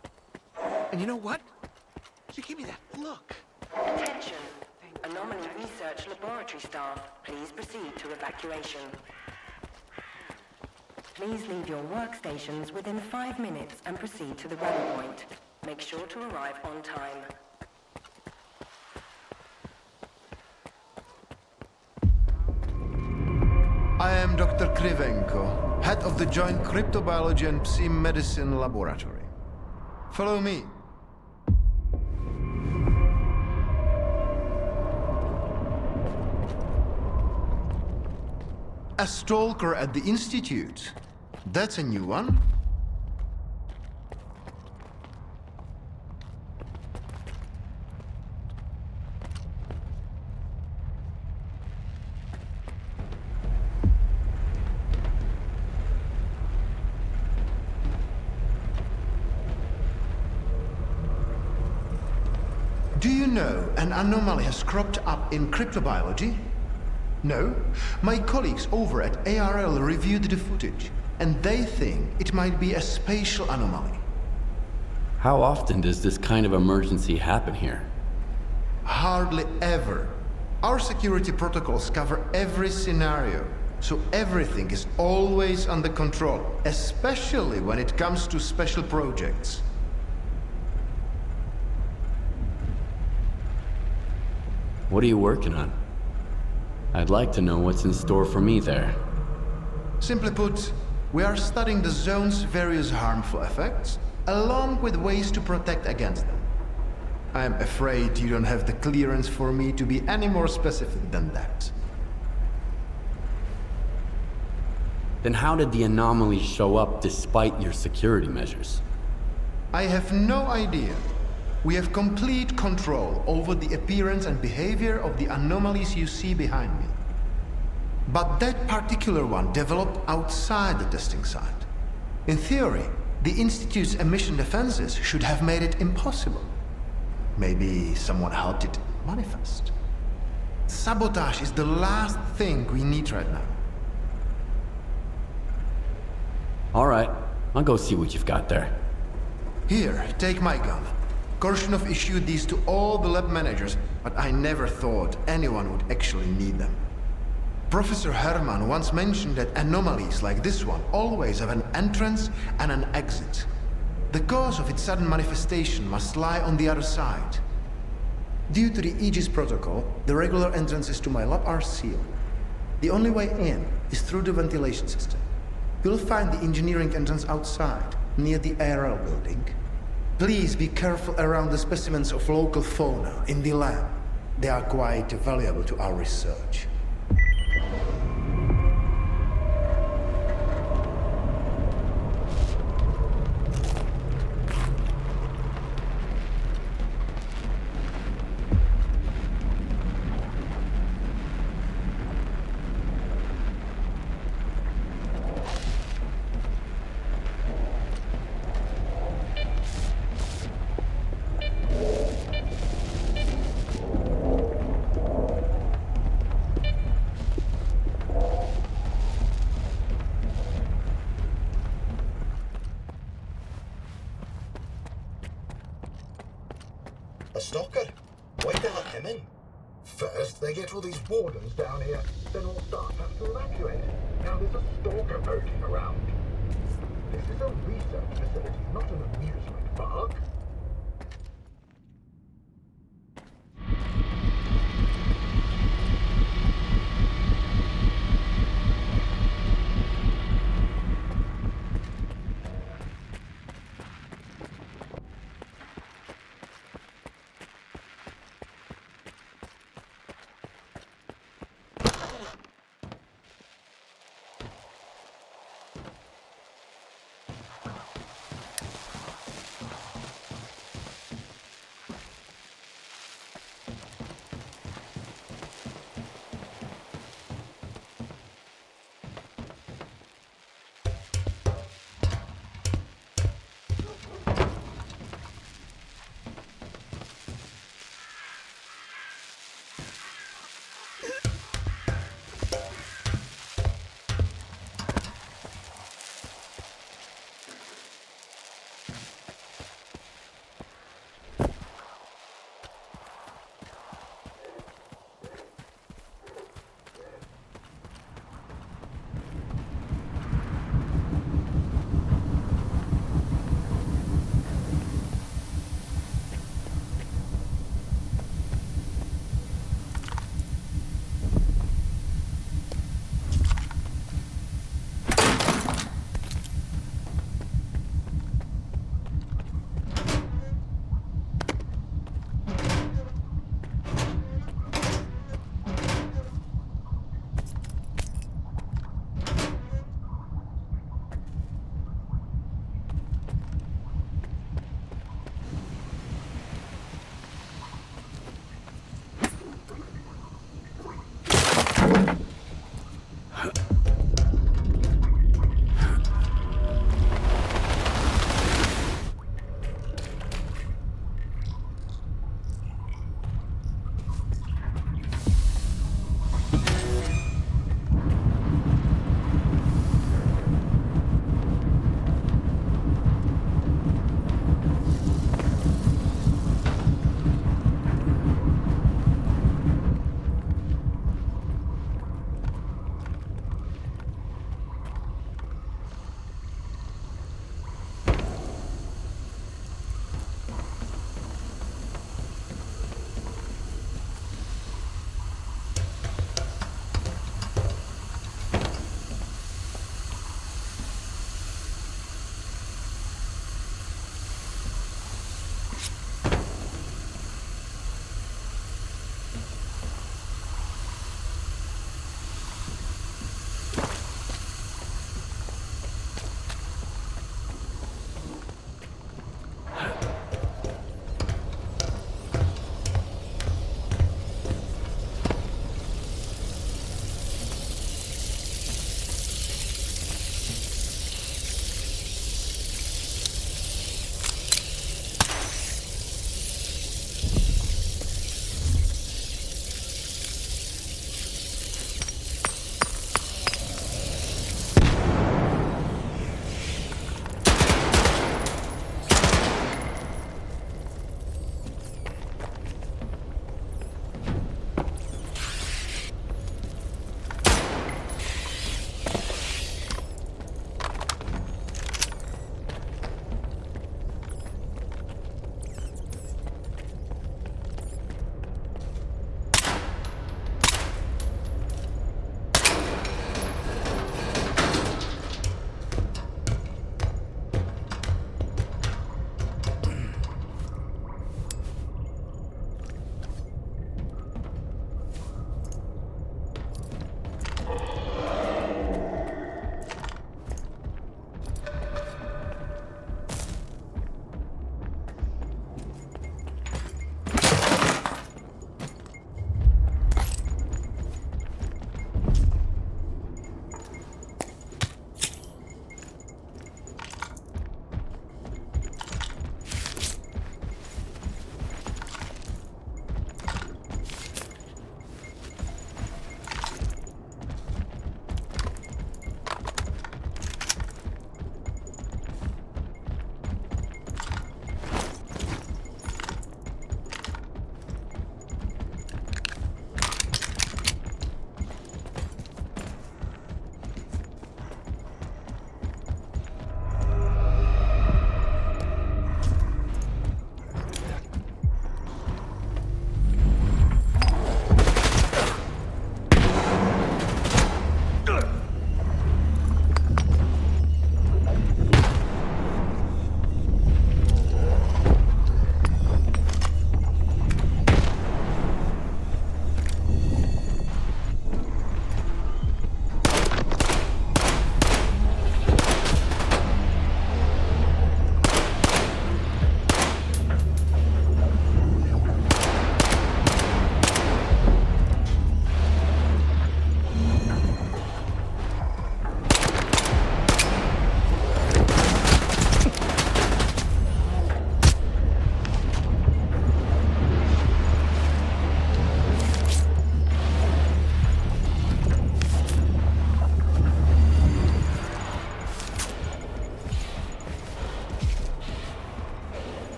And you know what? She gave me that look. Attention. Anomaly Research Laboratory staff, please proceed to evacuation. Please leave your workstations within 5 minutes and proceed to the rally point. Make sure to arrive on time. I am Dr. Krivenko, head of the Joint Cryptobiology and Psi Medicine Laboratory. Follow me. A stalker at the Institute. That's a new one. Do you know an anomaly has cropped up in cryptobiology? No? My colleagues over at ARL reviewed the footage, and they think it might be a spatial anomaly. How often does this kind of emergency happen here? Hardly ever. Our security protocols cover every scenario. So everything is always under control, especially when it comes to special projects. What are you working on? I'd like to know what's in store for me there. Simply put, we are studying the zone's various harmful effects, along with ways to protect against them. I am afraid you don't have the clearance for me to be any more specific than that. Then how did the anomalies show up despite your security measures? I have no idea. We have complete control over the appearance and behavior of the anomalies you see behind me. But that particular one developed outside the testing site. In theory, the Institute's emission defenses should have made it impossible. Maybe someone helped it manifest. Sabotage is the last thing we need right now. All right, I'll go see what you've got there. Here, take my gun. Korshunov issued these to all the lab managers, but I never thought anyone would actually need them. Professor Herman once mentioned that anomalies like this one always have an entrance and an exit. The cause of its sudden manifestation must lie on the other side. Due to the Aegis protocol, the regular entrances to my lab are sealed. The only way in is through the ventilation system. You'll find the engineering entrance outside, near the ARL building. Please be careful around the specimens of local fauna in the lab. They are quite valuable to our research. A stalker? Why'd they let him in? First, they get all these wardens down here, then all staff have to evacuate. Now there's a stalker lurking around. This is a research facility, not an amusement park.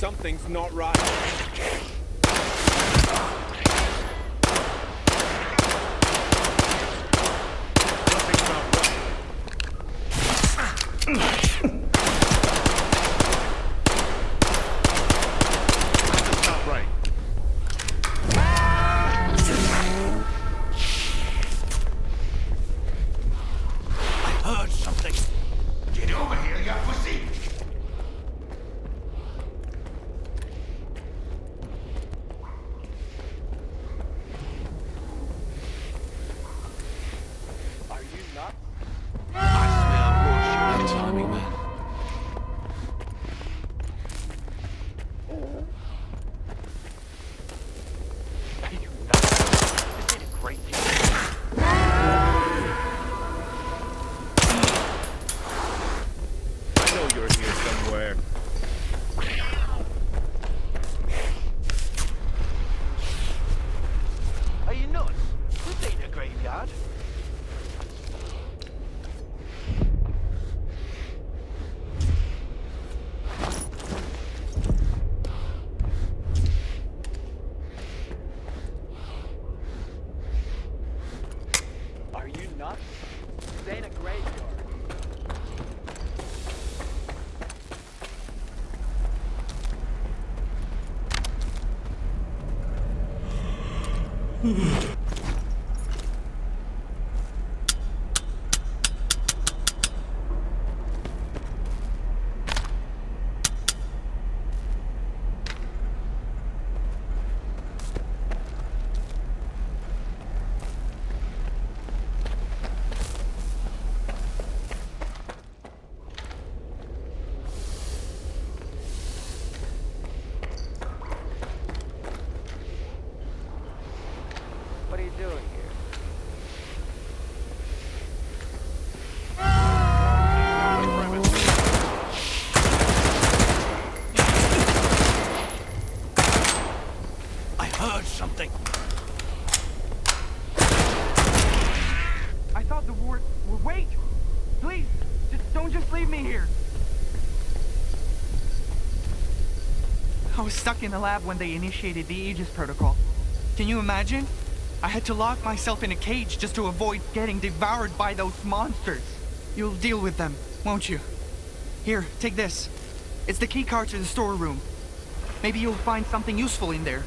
Something's not right. I was stuck in the lab when they initiated the Aegis protocol. Can you imagine? I had to lock myself in a cage just to avoid getting devoured by those monsters. You'll deal with them, won't you? Here, take this. It's the key card to the storeroom. Maybe you'll find something useful in there.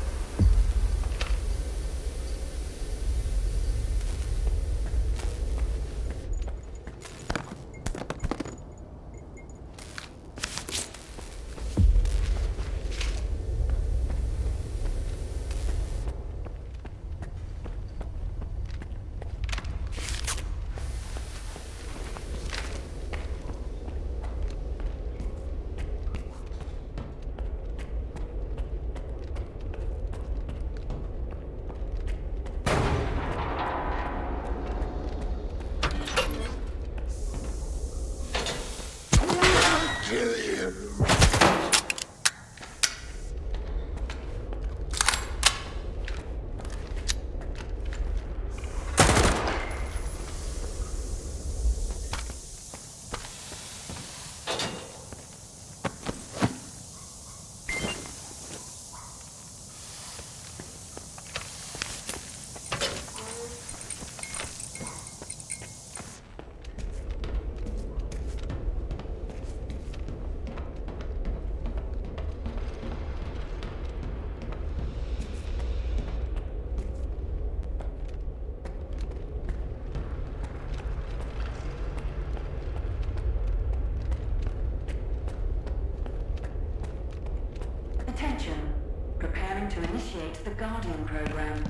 Attention. Preparing to initiate the Guardian program.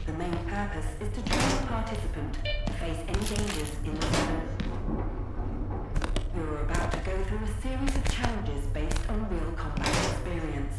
The main purpose is to train the participant to face any dangers in the zone. You are about to go through a series of challenges based on real combat experience.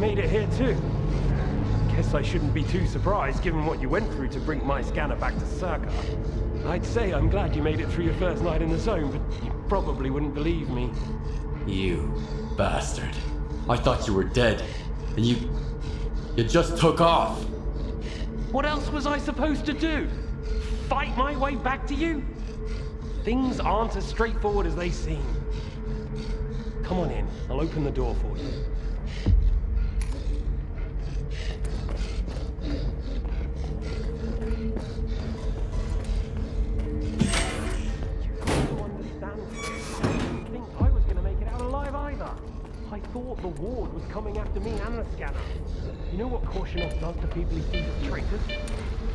made it here too. Guess I shouldn't be too surprised given what you went through to bring my scanner back to S.T.A.L.K.E.R. I'd say I'm glad you made it through your first night in the zone, but you probably wouldn't believe me. You bastard. I thought you were dead, and you just took off. What else was I supposed to do? Fight my way back to you? Things aren't as straightforward as they seem. Come on in, I'll open the door for you. I thought the ward was coming after me and the scanner. You know what Korshunov does to people he sees as traitors?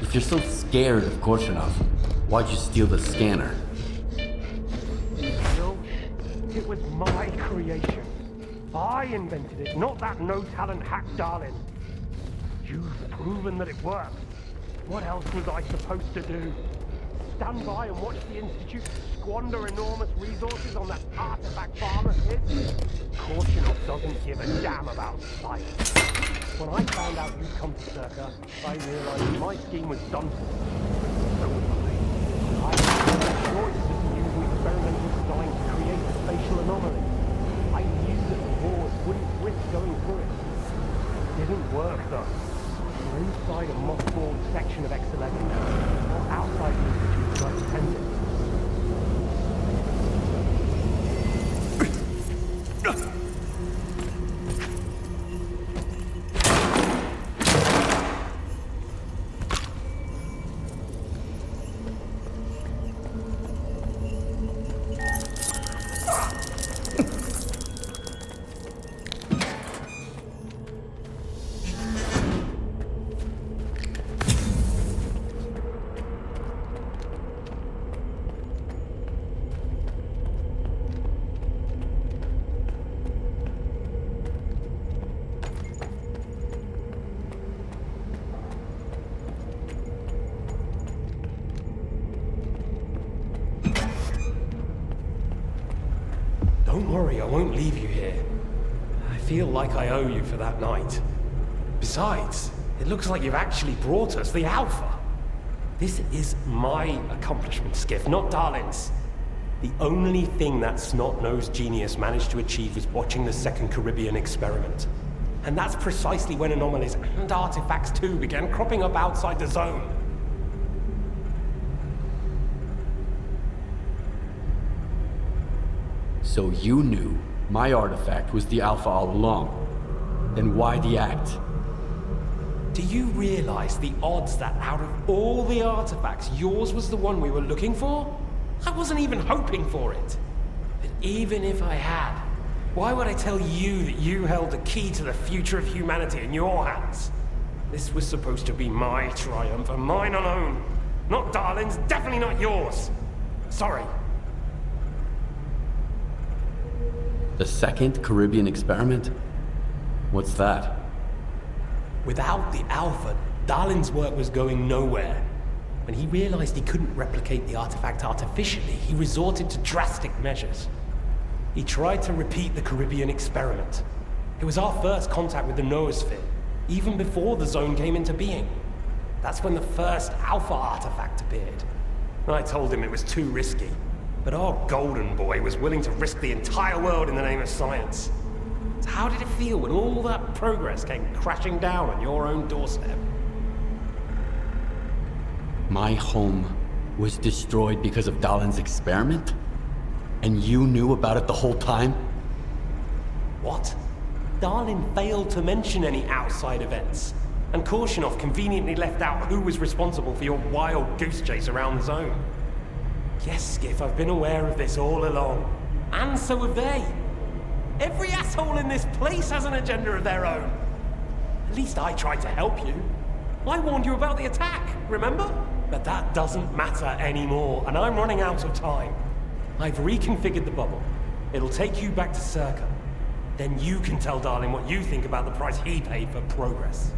If you're so scared of Korshunov, why'd you steal the scanner? No, it was my creation. I invented it, not that no-talent hack Darlin. You've proven that it works. What else was I supposed to do? Stand by and watch the Institute squander enormous resources on that artifact farm of his? Korshunov doesn't give a damn about science. When I found out you'd come to S.T.A.L.K.E.R, I realized my scheme was done for. So was I had no choice but to use an experimental design to create a spatial anomaly. I knew that the wars wouldn't risk going through it. It didn't work though. We're inside a mothballed section of X11 now, or outside the Institute like intended. Don't worry, I won't leave you here. I feel like I owe you for that night. Besides, it looks like you've actually brought us the Alpha. This is my accomplishment, Skiff, not Darlin's. The only thing that snot-nosed genius managed to achieve was watching the Second Caribbean experiment. And that's precisely when anomalies and artifacts too began cropping up outside the zone. So you knew my artifact was the Alpha all along. Then why the act? Do you realize the odds that out of all the artifacts, yours was the one we were looking for? I wasn't even hoping for it. But even if I had, why would I tell you that you held the key to the future of humanity in your hands? This was supposed to be my triumph and mine alone. Not Darlin's, definitely not yours. Sorry. The Second Caribbean experiment? What's that? Without the Alpha, Darlin's work was going nowhere. When he realized he couldn't replicate the artifact artificially, he resorted to drastic measures. He tried to repeat the Caribbean experiment. It was our first contact with the noosphere, even before the zone came into being. That's when the first Alpha artifact appeared. I told him it was too risky. But our golden boy was willing to risk the entire world in the name of science. So how did it feel when all that progress came crashing down on your own doorstep? My home was destroyed because of Darlin's experiment? And you knew about it the whole time? What? Darlin failed to mention any outside events. And Korshunov conveniently left out who was responsible for your wild goose chase around the zone. Yes, Skiff, I've been aware of this all along. And so have they. Every asshole in this place has an agenda of their own. At least I tried to help you. I warned you about the attack, remember? But that doesn't matter anymore, and I'm running out of time. I've reconfigured the bubble. It'll take you back to S.T.A.L.K.E.R. Then you can tell Darlin what you think about the price he paid for progress.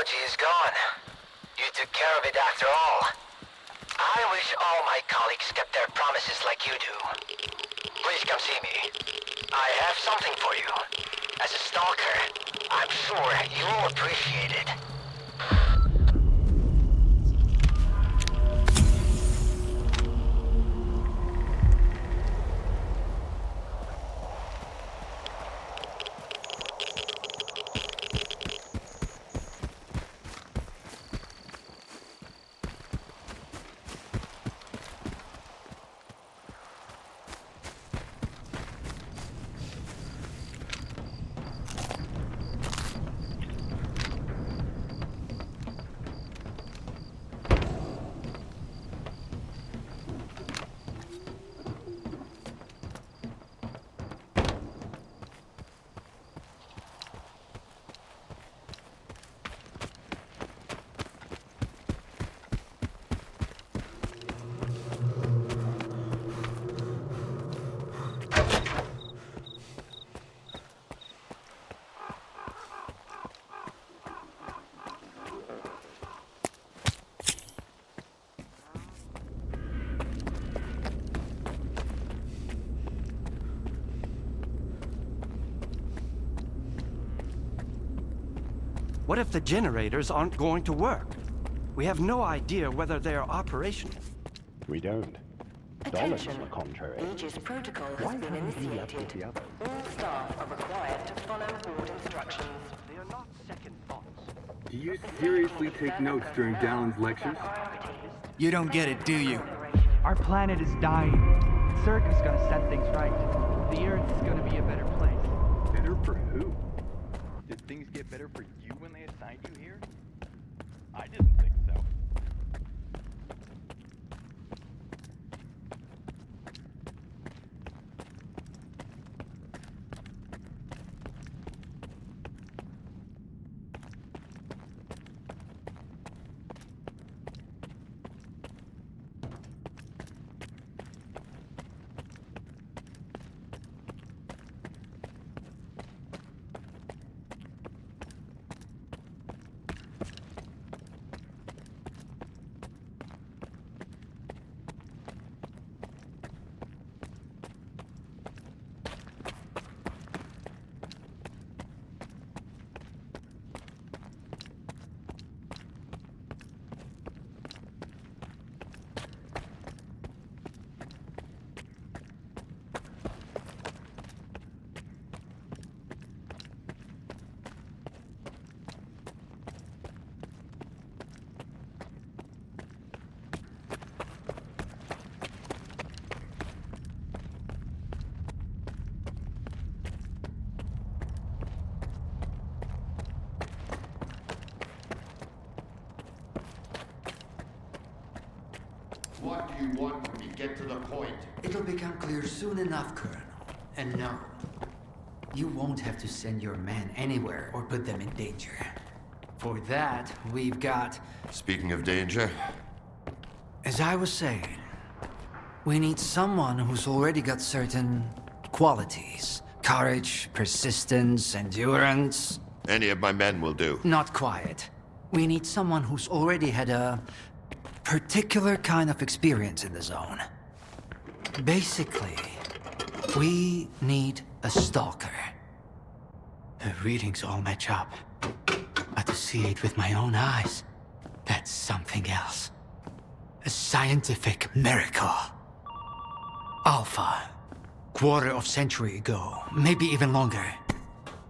technology is gone. You took care of it after all. I wish all my colleagues kept their promises like you do. Please come see me. I have something for you. As a stalker, I'm sure you'll appreciate it. What if the generators aren't going to work? We have no idea whether they are operational. We don't. Attention. On the contrary. Aegis protocol has been initiated. All staff are required to follow board instructions. They are not second thoughts. Do you seriously take notes during Dallin's lectures? You don't get it, do you? Our planet is dying. S.T.A.L.K.E.R is gonna set things right. The Earth is gonna be a better place. Better for who? Did things get better for you when they assigned you here? I didn't think so. What do you want when we get to the point? It'll become clear soon enough, Colonel. And no, you won't have to send your men anywhere or put them in danger. For that, we've got... Speaking of danger... As I was saying, we need someone who's already got certain qualities. Courage, persistence, endurance. Any of my men will do. Not quite. We need someone who's already had a particular kind of experience in the zone. Basically, we need a stalker. The readings all match up. But to see it with my own eyes, that's something else. A scientific miracle. Alpha. Quarter of century ago, maybe even longer.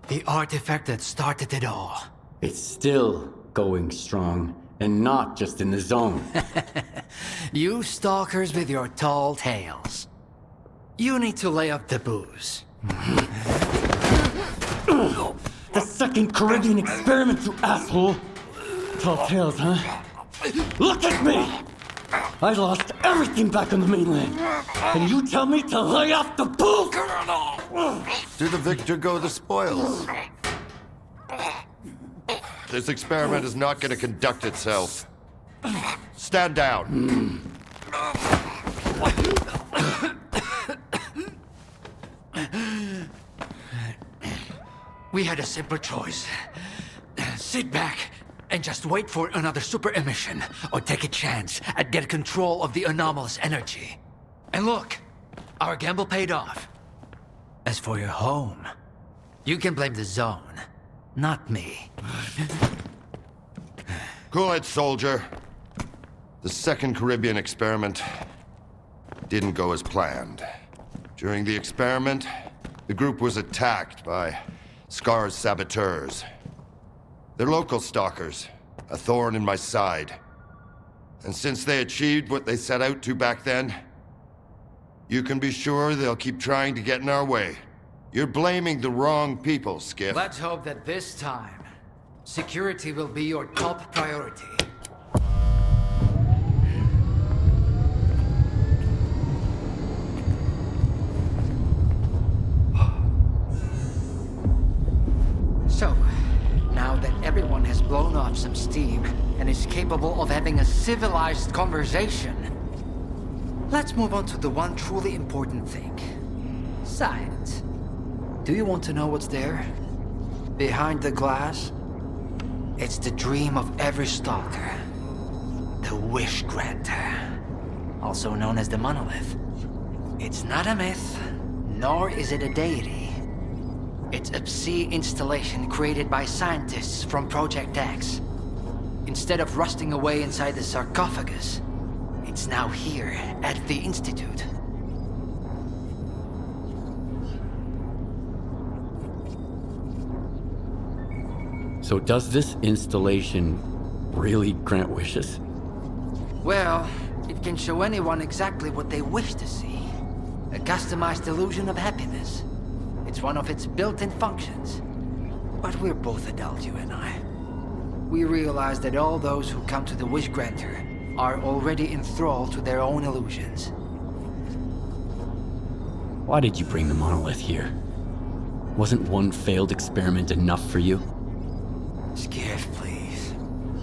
The artifact that started it all. It's still going strong, and not just in the zone. You stalkers with your tall tales. You need to lay up the booze. The second Caribbean experiment, you asshole! Tall tales, huh? Look at me! I lost everything back on the mainland. And you tell me to lay off the booze? To the victor go the spoils. This experiment is not going to conduct itself. Stand down. We had a simple choice. Sit back and just wait for another super emission, or take a chance at get control of the anomalous energy. And look, our gamble paid off. As for your home, you can blame the zone, not me. Cool it, soldier. The second Caribbean experiment didn't go as planned. During the experiment, the group was attacked by S.T.A.L.K.E.R's saboteurs. They're local stalkers, a thorn in my side. And since they achieved what they set out to back then, you can be sure they'll keep trying to get in our way. You're blaming the wrong people, Skiff. Let's hope that this time, security will be your top priority. So, now that everyone has blown off some steam and is capable of having a civilized conversation, let's move on to the one truly important thing. Science. Do you want to know what's there? Behind the glass? It's the dream of every stalker. The Wish Granter. Also known as the Monolith. It's not a myth, nor is it a deity. It's a sea installation created by scientists from Project X. Instead of rusting away inside the sarcophagus, it's now here at the Institute. So does this installation really grant wishes? Well, it can show anyone exactly what they wish to see. A customized illusion of happiness. It's one of its built-in functions. But we're both adults, you and I. We realize that all those who come to the Wish Granter are already enthralled to their own illusions. Why did you bring the monolith here? Wasn't one failed experiment enough for you? Skiff, please.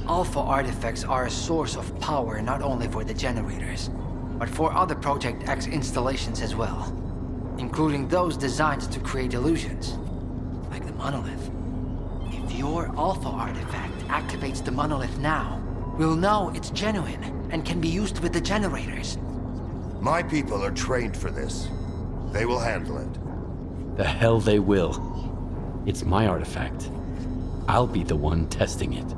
Alpha artifacts are a source of power not only for the generators, but for other Project X installations as well. Including those designed to create illusions, like the monolith. If your Alpha artifact activates the monolith now, we'll know it's genuine and can be used with the generators. My people are trained for this. They will handle it. The hell they will. It's my artifact. I'll be the one testing it.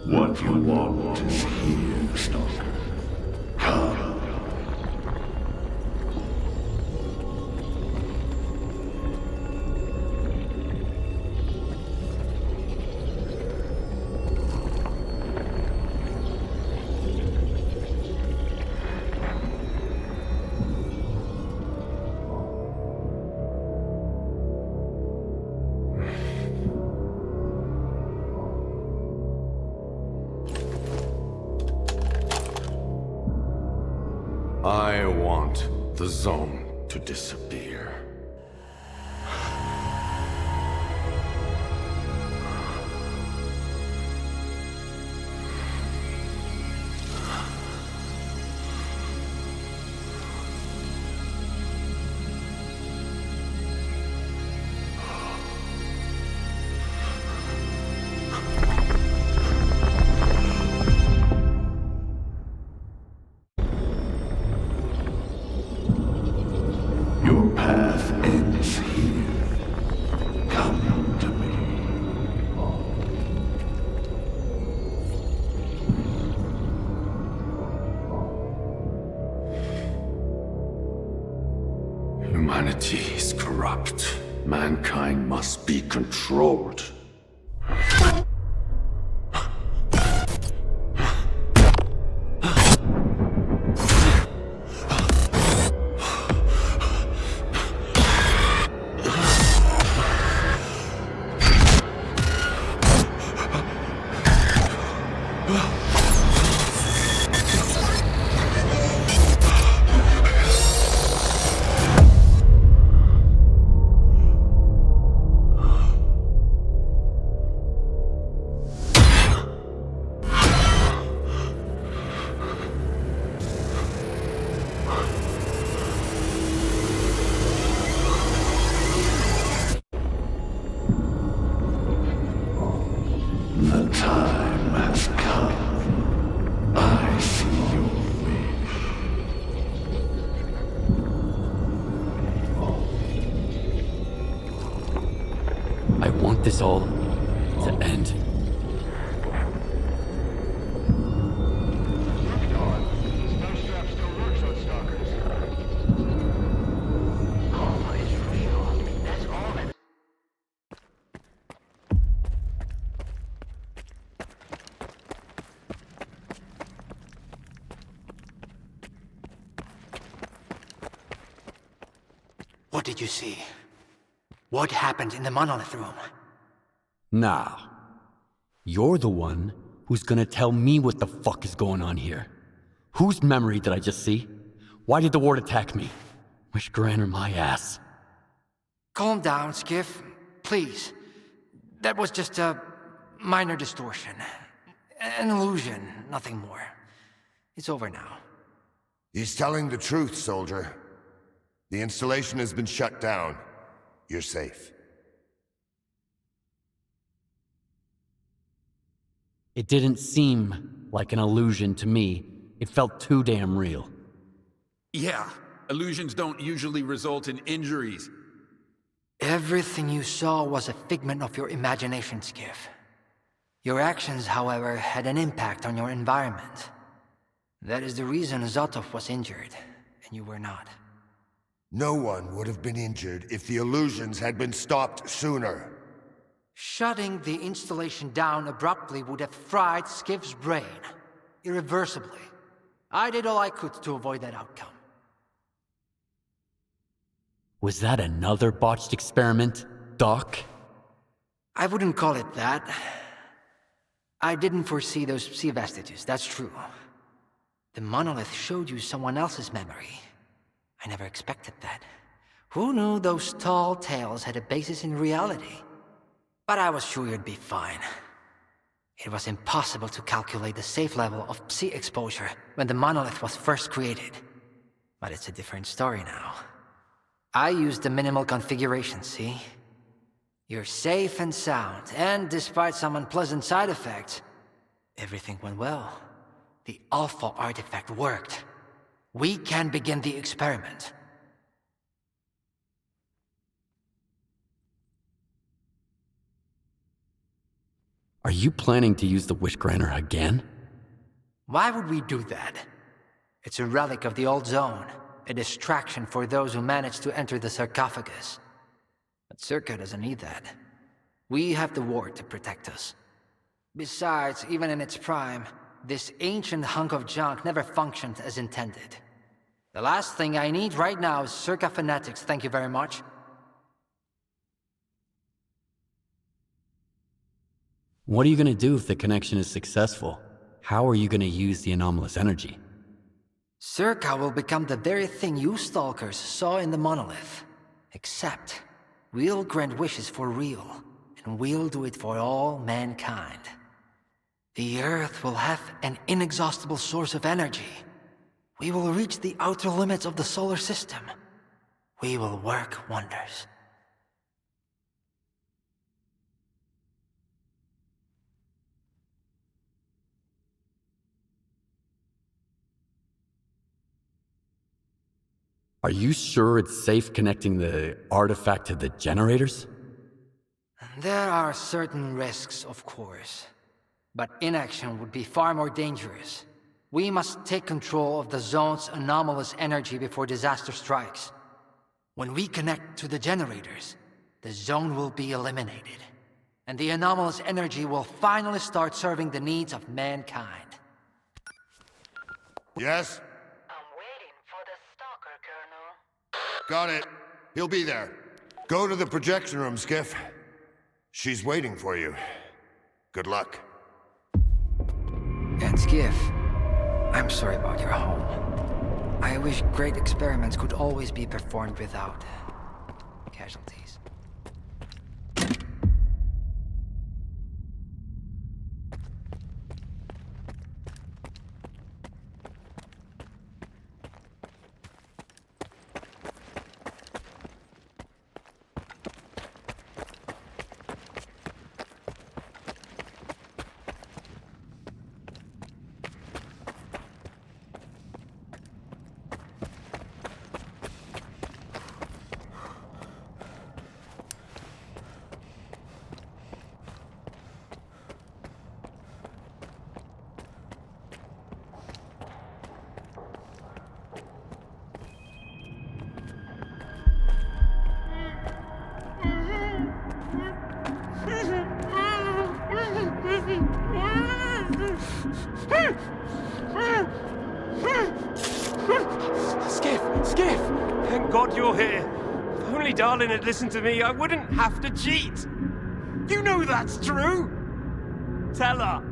What you want is here, Stalker. Come. I want the zone to disappear. Your path Humanity is corrupt. Mankind must be controlled. The time has come. I see your wish. I want this all to end. What did you see? What happened in the monolith room? Nah. You're the one who's gonna tell me what the fuck is going on here. Whose memory did I just see? Why did the ward attack me? Wish Granner my ass. Calm down, Skiff. Please. That was just a minor distortion. An illusion, nothing more. It's over now. He's telling the truth, soldier. The installation has been shut down. You're safe. It didn't seem like an illusion to me. It felt too damn real. Yeah, illusions don't usually result in injuries. Everything you saw was a figment of your imagination, Skiff. Your actions, however, had an impact on your environment. That is the reason Zotov was injured, and you were not. No one would have been injured if the illusions had been stopped sooner. Shutting the installation down abruptly would have fried Skiff's brain. Irreversibly. I did all I could to avoid that outcome. Was that another botched experiment, Doc? I wouldn't call it that. I didn't foresee those sea vestiges, that's true. The monolith showed you someone else's memory. I never expected that. Who knew those tall tales had a basis in reality? But I was sure you'd be fine. It was impossible to calculate the safe level of Psi exposure when the monolith was first created. But it's a different story now. I used the minimal configuration, see? You're safe and sound, and despite some unpleasant side effects, everything went well. The Alpha artifact worked. We can begin the experiment. Are you planning to use the Wish Granner again? Why would we do that? It's a relic of the old zone, a distraction for those who manage to enter the sarcophagus. But Circa doesn't need that. We have the ward to protect us. Besides, even in its prime, this ancient hunk of junk never functioned as intended. The last thing I need right now is Circa fanatics, thank you very much. What are you gonna do if the connection is successful? How are you gonna use the anomalous energy? Circa will become the very thing you stalkers saw in the monolith. Except, we'll grant wishes for real, and we'll do it for all mankind. The Earth will have an inexhaustible source of energy. We will reach the outer limits of the solar system. We will work wonders. Are you sure it's safe connecting the artifact to the generators? There are certain risks, of course. But inaction would be far more dangerous. We must take control of the zone's anomalous energy before disaster strikes. When we connect to the generators, the zone will be eliminated, and the anomalous energy will finally start serving the needs of mankind. Yes? I'm waiting for the S.T.A.L.K.E.R, Colonel. Got it. He'll be there. Go to the projection room, Skiff. She's waiting for you. Good luck. And Skiff, I'm sorry about your home. I wish great experiments could always be performed without casualties. Skiff! Thank God you're here. If only Darlin had listened to me, I wouldn't have to cheat. You know that's true. Tell her.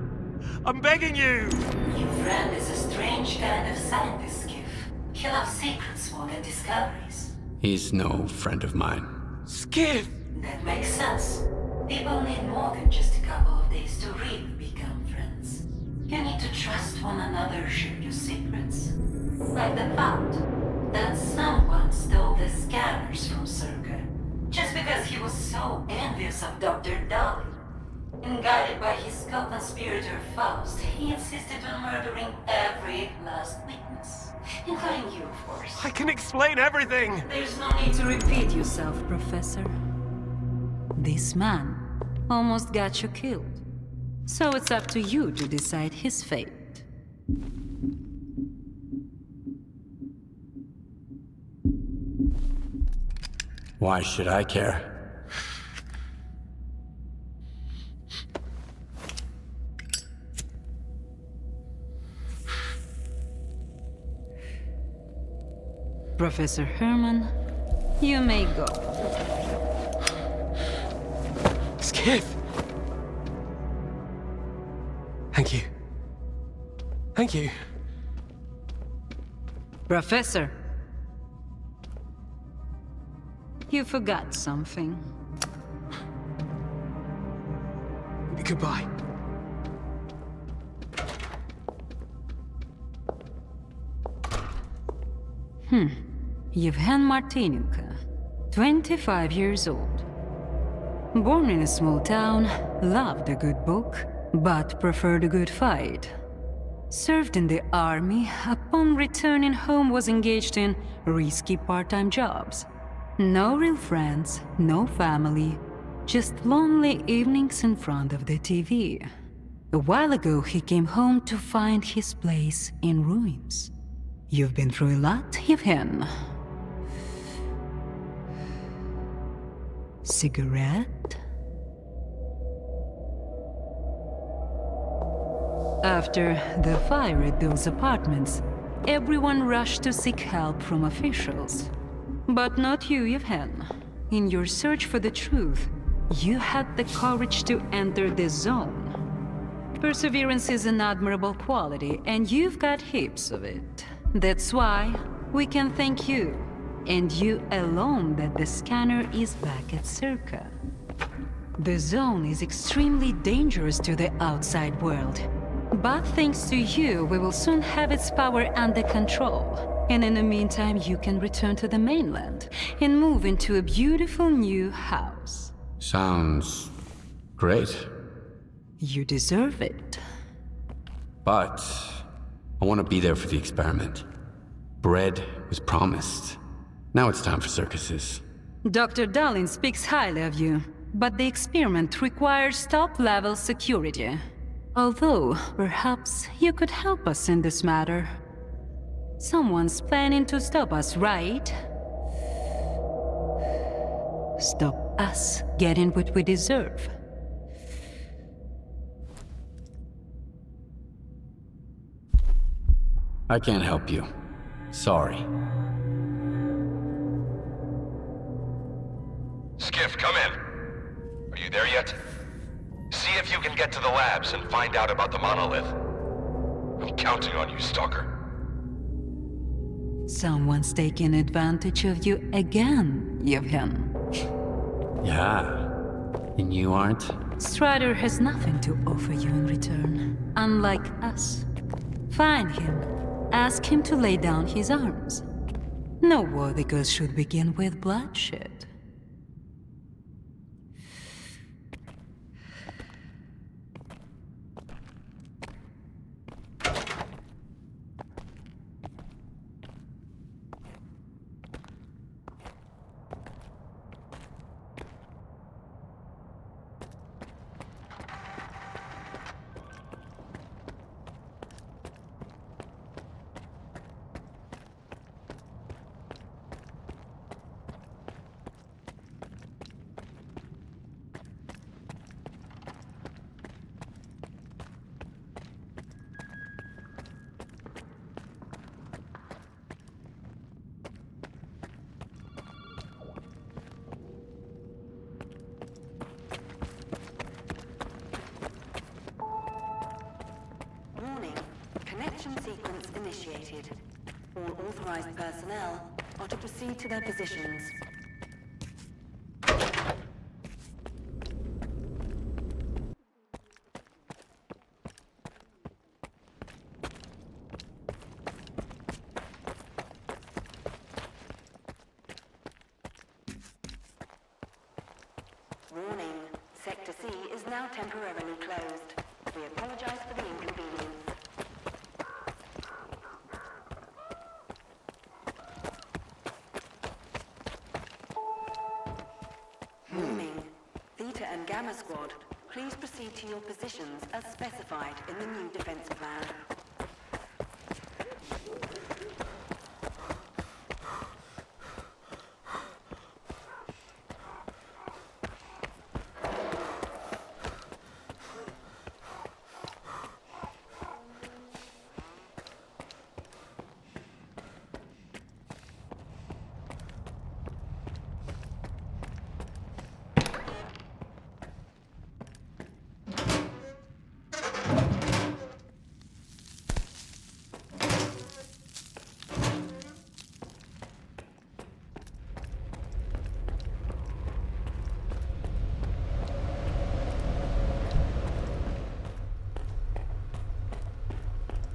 I'm begging you. Your friend is a strange kind of scientist, Skiff. He loves secrets more than discoveries. He's no friend of mine. Skiff! That makes sense. People need more than just a couple of days to really become friends. You need to trust one another, share your secrets. Like the fact that someone stole the scanners from S.T.A.L.K.E.R. just because he was so envious of Dr. Dolly. And guided by his co-conspirator Faust, he insisted on murdering every last witness. Including you, of course. I can explain everything! There's no need to repeat yourself, Professor. This man almost got you killed. So it's up to you to decide his fate. Why should I care? Professor Herman, you may go. Skiff! Thank you. Thank you. Professor, you forgot something. Goodbye. Yevhen Martinenko, 25 years old. Born in a small town, loved a good book, but preferred a good fight. Served in the army, upon returning home was engaged in risky part-time jobs. No real friends, no family, just lonely evenings in front of the TV. A while ago, he came home to find his place in ruins. You've been through a lot, Yevhen. Cigarette? After the fire at those apartments, everyone rushed to seek help from officials. But not you, Yevhen. In your search for the truth, you had the courage to enter the zone. Perseverance is an admirable quality, and you've got heaps of it. That's why we can thank you, and you alone, that the scanner is back at S.T.A.L.K.E.R. The zone is extremely dangerous to the outside world. But thanks to you, we will soon have its power under control. And in the meantime, you can return to the mainland and move into a beautiful new house. Sounds great. You deserve it. But I want to be there for the experiment. Bread was promised. Now it's time for circuses. Dr. Darlin speaks highly of you, but the experiment requires top-level security. Although, perhaps you could help us in this matter. Someone's planning to stop us, right? Stop us getting what we deserve. I can't help you. Sorry. Skiff, come in. Are you there yet? See if you can get to the labs and find out about the monolith. I'm counting on you, Stalker. Someone's taking advantage of you again, Yevhen. Yeah. And you aren't? Strider has nothing to offer you in return, unlike us. Find him. Ask him to lay down his arms. No war because should begin with bloodshed. Connection sequence initiated. All authorized personnel are to proceed to their positions. Warning, Sector C is now temporarily closed. We apologize for the inconvenience. Gamma Squad, please proceed to your positions as specified in the new defense plan.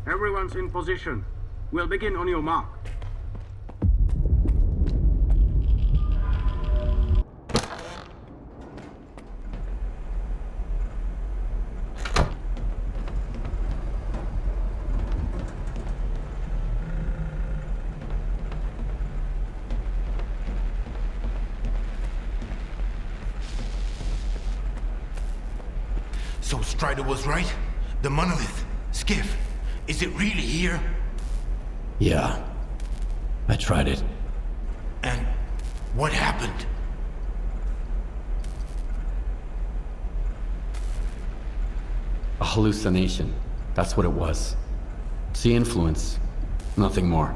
Everyone's in position. We'll begin on your mark. So Strider was right? The monolith, Skiff, is it really here? Yeah. I tried it. And what happened? A hallucination. That's what it was. Sea influence. Nothing more.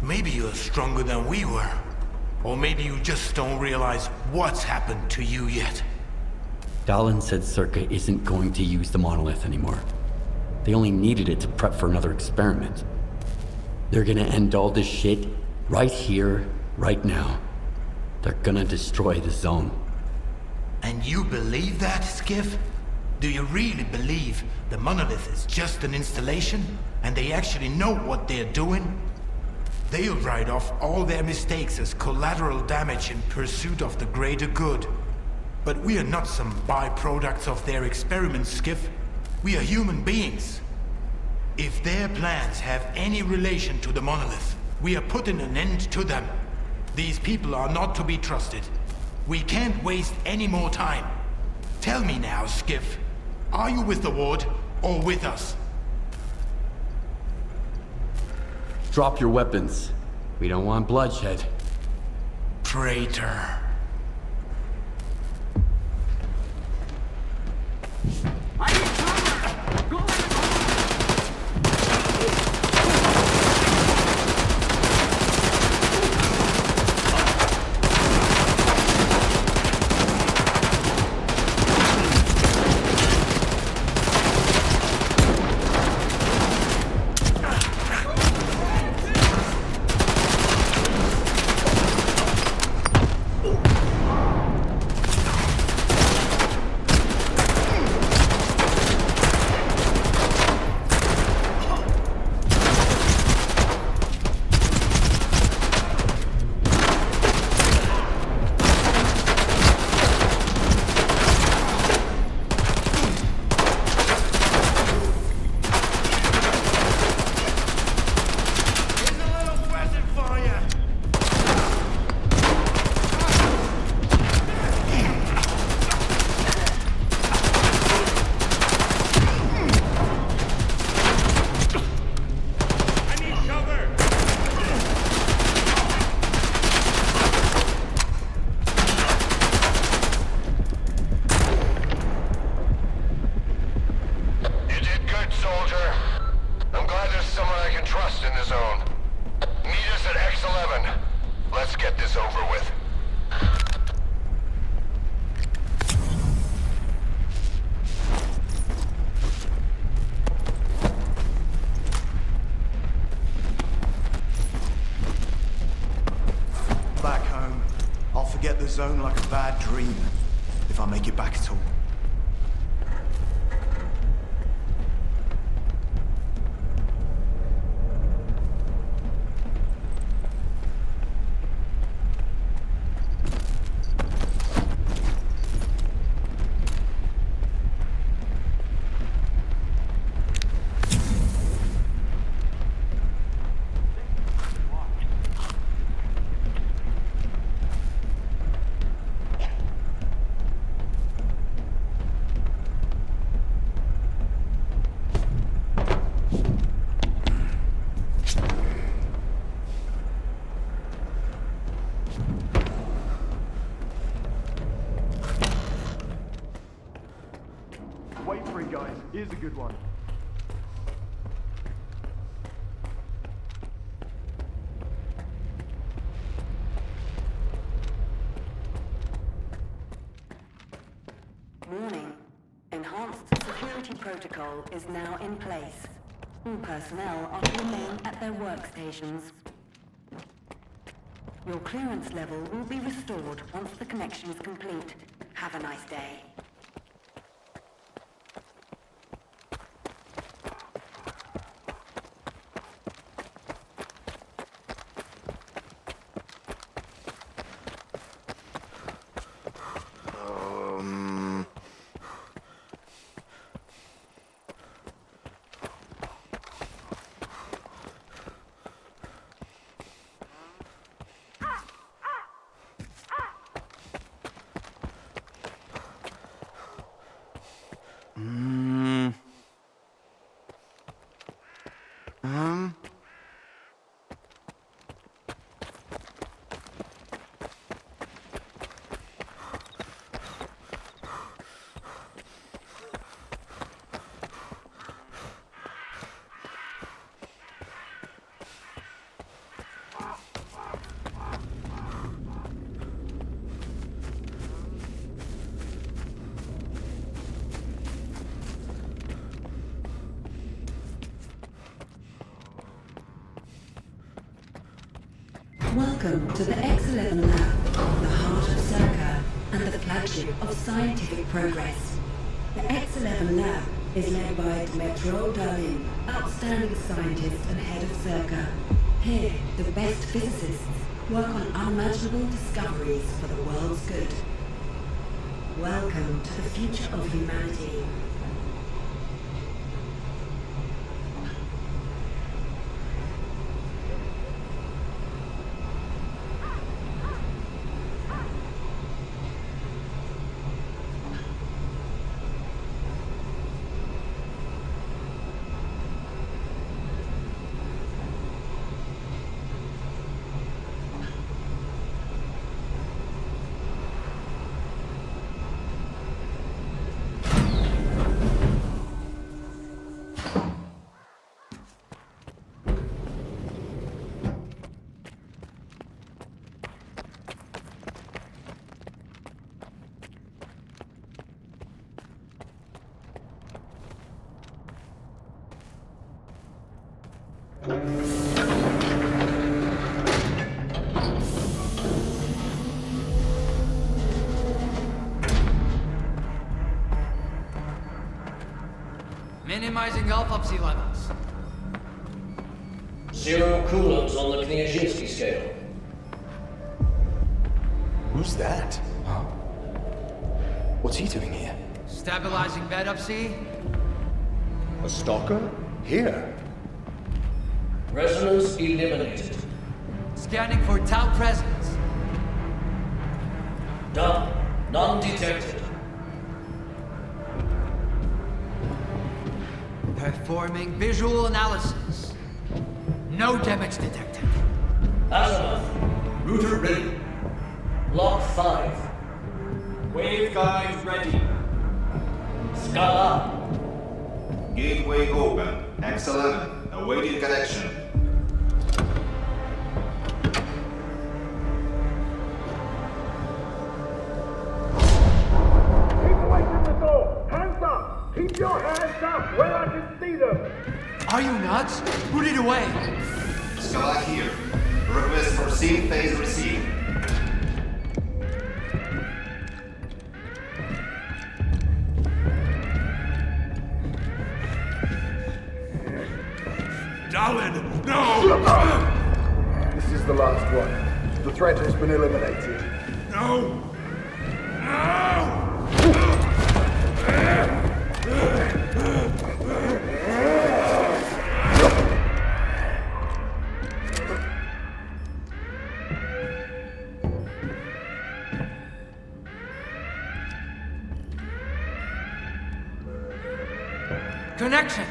Maybe you're stronger than we were. Or maybe you just don't realize what's happened to you yet. Dallin said S.T.A.L.K.E.R isn't going to use the monolith anymore. They only needed it to prep for another experiment. They're gonna end all this shit right here, right now. They're gonna destroy the zone. And you believe that, Skiff? Do you really believe the monolith is just an installation and they actually know what they're doing? They'll write off all their mistakes as collateral damage in pursuit of the greater good. But we are not some byproducts of their experiments, Skiff. We are human beings. If their plans have any relation to the monolith, we are putting an end to them. These people are not to be trusted. We can't waste any more time. Tell me now, Skiff. Are you with the Ward or with us? Drop your weapons. We don't want bloodshed. Traitor. trust in the zone. Meet us at X11. Let's get this over with. Back home, I'll forget the zone like a bad dream, if I make it back at all. Wait for it, guys. Here's a good one. Warning. Enhanced security protocol is now in place. All personnel are to remain at their workstations. Your clearance level will be restored once the connection is complete. Have a nice day. Welcome to the X11 Lab, the heart of S.T.A.L.K.E.R and the flagship of scientific progress. The X11 Lab is led by Despertar, outstanding scientist and head of S.T.A.L.K.E.R. Here, the best physicists work on unimaginable discoveries for the world's good. Welcome to the future of humanity. Minimizing autopsy levels. 0 coulombs on the Kniazinski scale. Who's that? Huh? What's he doing here? Stabilizing bed up, see? A stalker? Here? Resonance eliminated. Scanning for tau presence. Done. None detected. Performing visual analysis. No damage detected. Azimuth. Router ready. Block 5. Waveguide ready. Scala. Gateway open. X11, awaiting connection. Keep away from the door! Hands up! Keep your hands up where I can see them! Are you nuts? Put it away! S.T.A.L.K.E.R. Request for scene phase received. Darlin, no! This is the last one. The threat has been eliminated. No! Connection!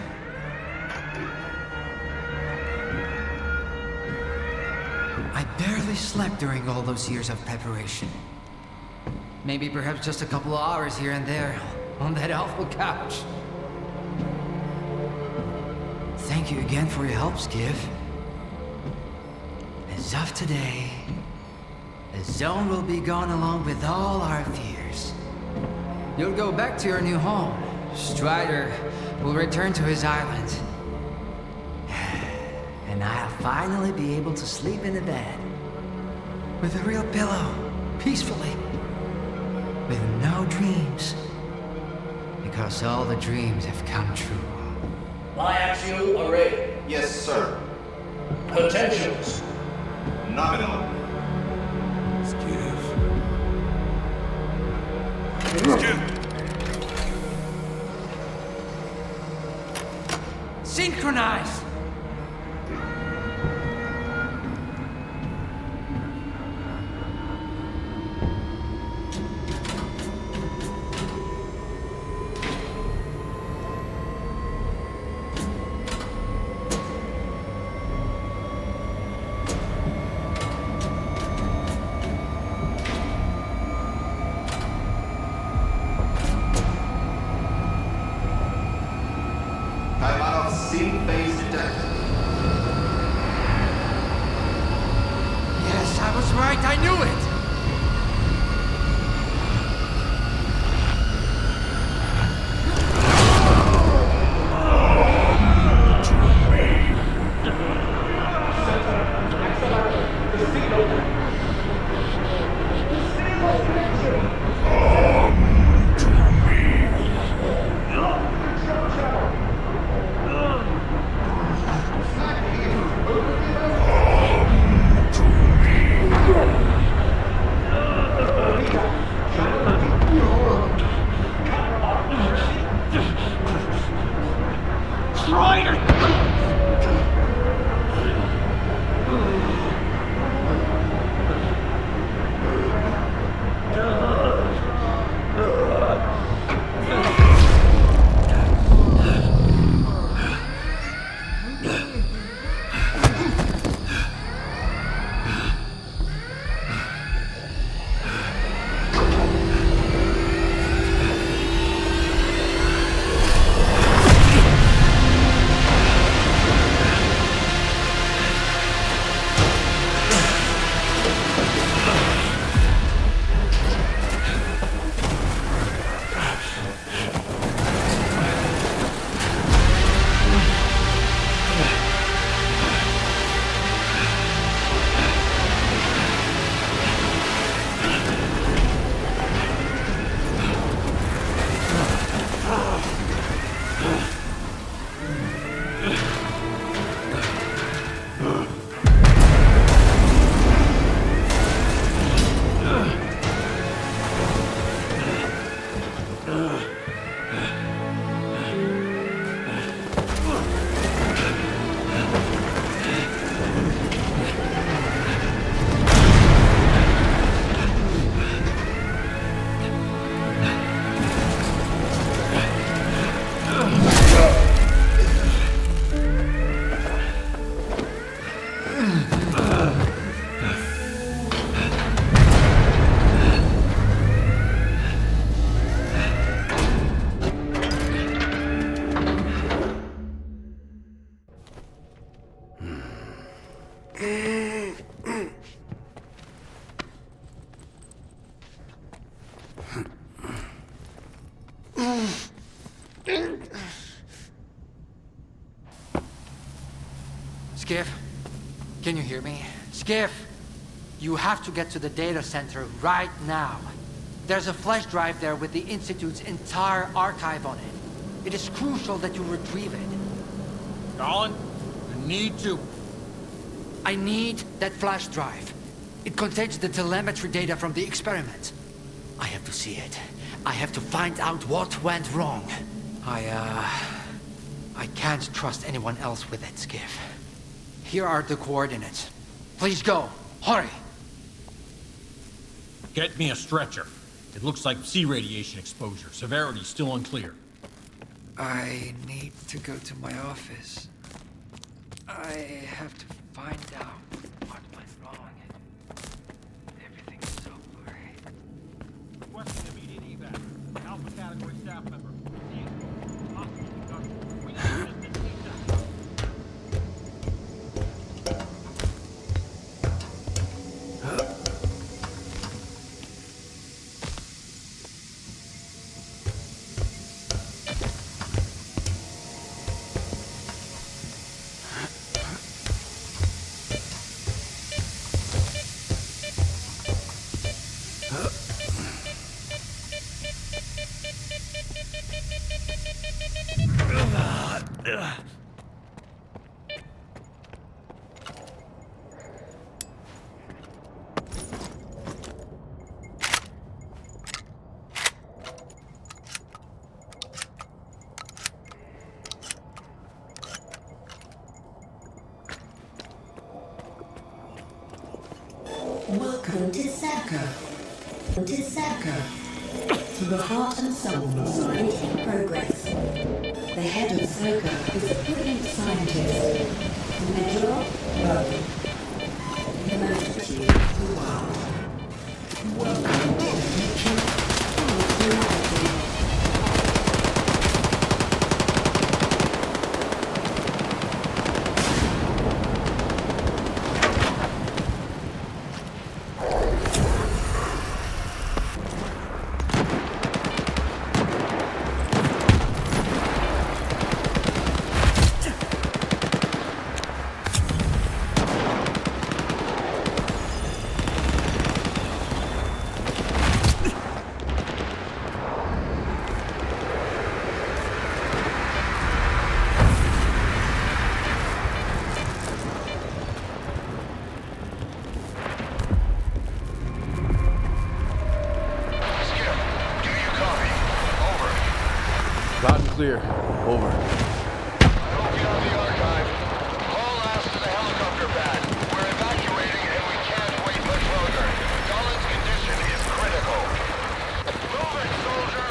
I barely slept during all those years of preparation. Maybe perhaps just a couple of hours here and there on that awful couch. Thank you again for your help, Skiv. As of today, the zone will be gone along with all our fears. You'll go back to your new home. Strider will return to his island. And I'll finally be able to sleep in a bed. With a real pillow. Peacefully. With no dreams. Because all the dreams have come true. Biaxial array. Yes, sir. Potentials. Nominal. Synchronize! Time out of scene phase detected. Yes, I was right. I knew it! Skiff, can you hear me? Skiff, you have to get to the data center right now. There's a flash drive there with the Institute's entire archive on it. It is crucial that you retrieve it. Colin, I need to. I need that flash drive. It contains the telemetry data from the experiment. I have to see it. I have to find out what went wrong. I can't trust anyone else with it, Skiff. Here are the coordinates. Please go. Hurry. Get me a stretcher. It looks like sea radiation exposure. Severity still unclear. I need to go to my office. I have to find out what went wrong. Everything is so blurry. Requesting immediate evac. Alpha category staff member. Hospital conductor. We need assistance ASAP. Welcome to S.T.A.L.K.E.R. To S.T.A.L.K.E.R. To the heart and soul of creative progress. The head of S.T.A.L.K.E.R. is a brilliant scientist. And their job? Well, the most achieved the world. Welcome to the future of humanity. Clear. Over. Copy on the archive. Haul ass to the helicopter pad. We're evacuating and we can't wait much longer. Dalin's condition is critical. Move it, soldier!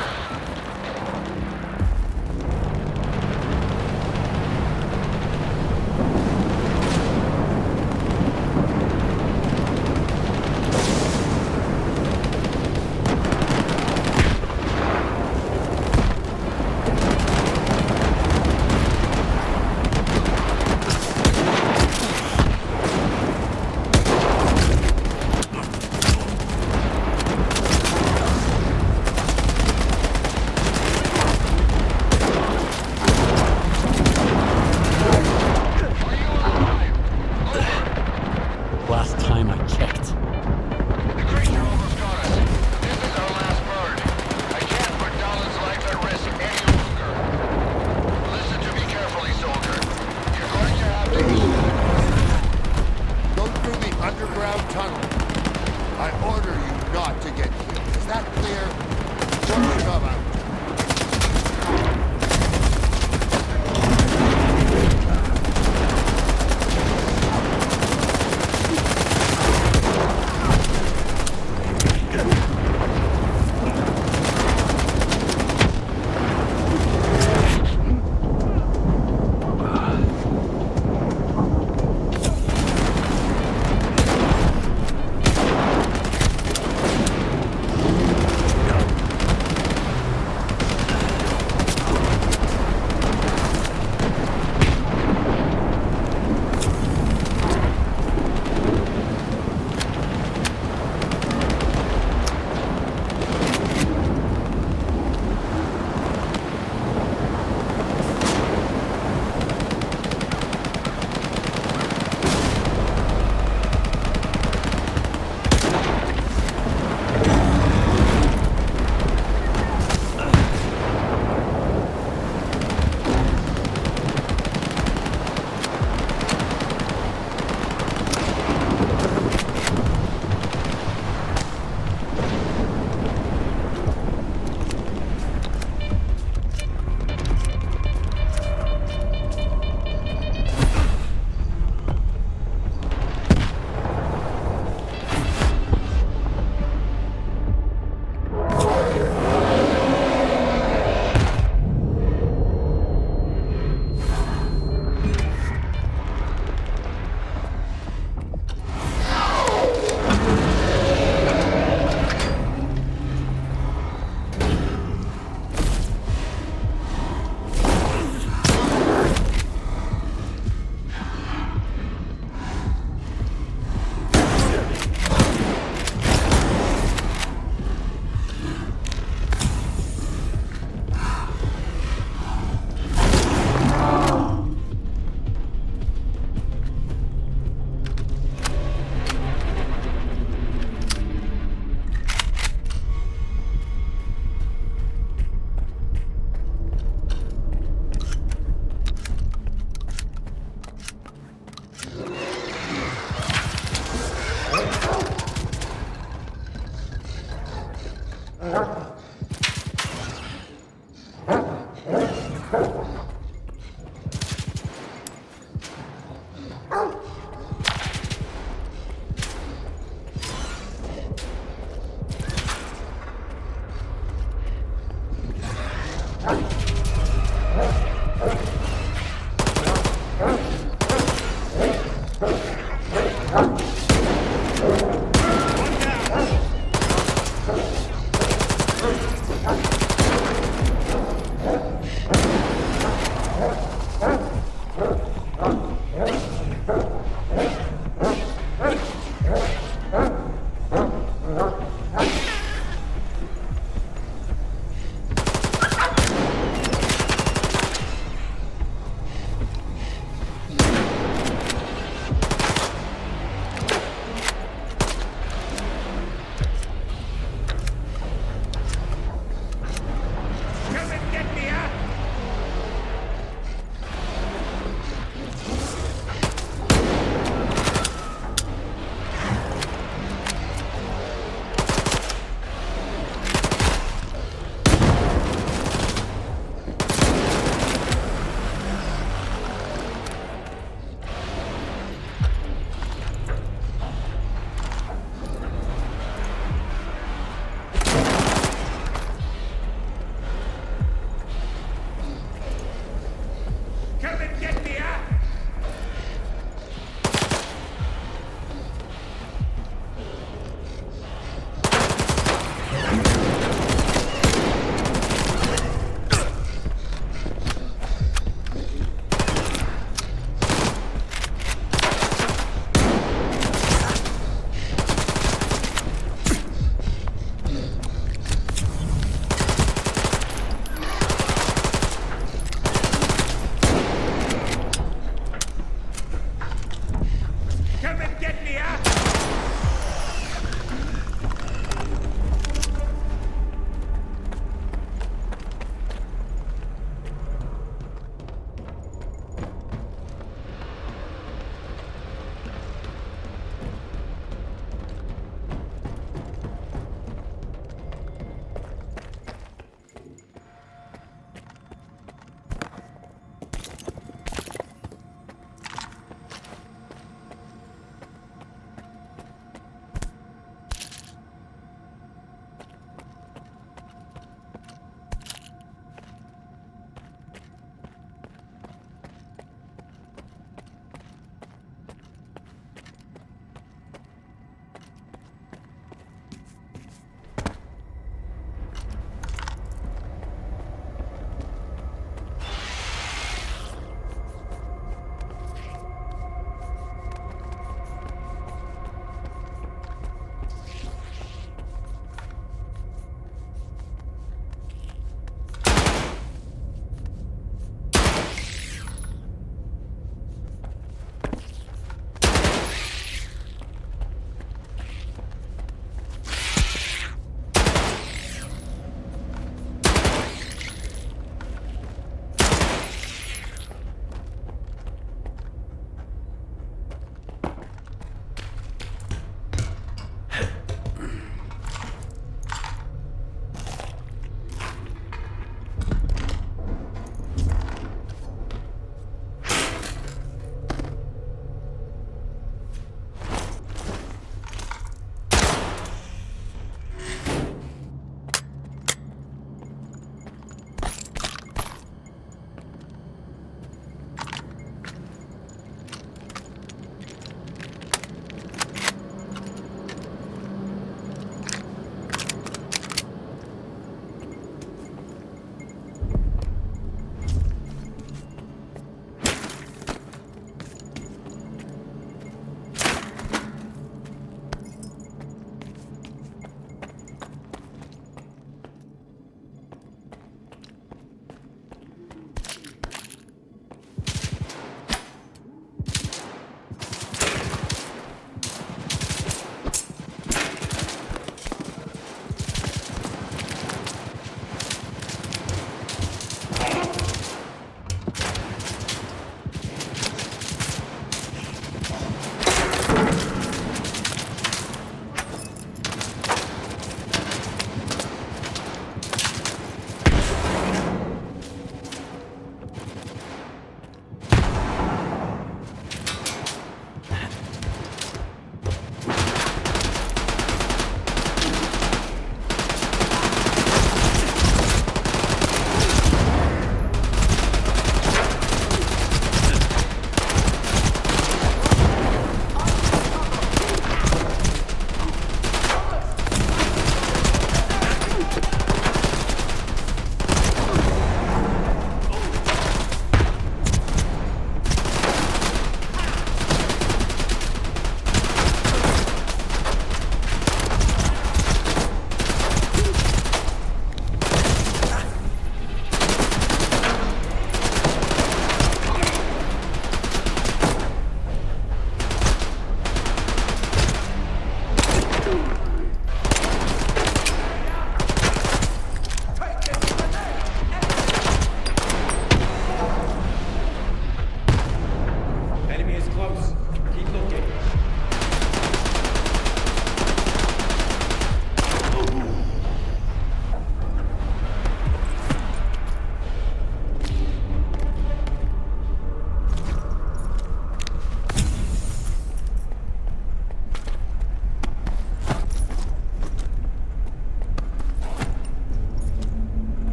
close. Keep looking.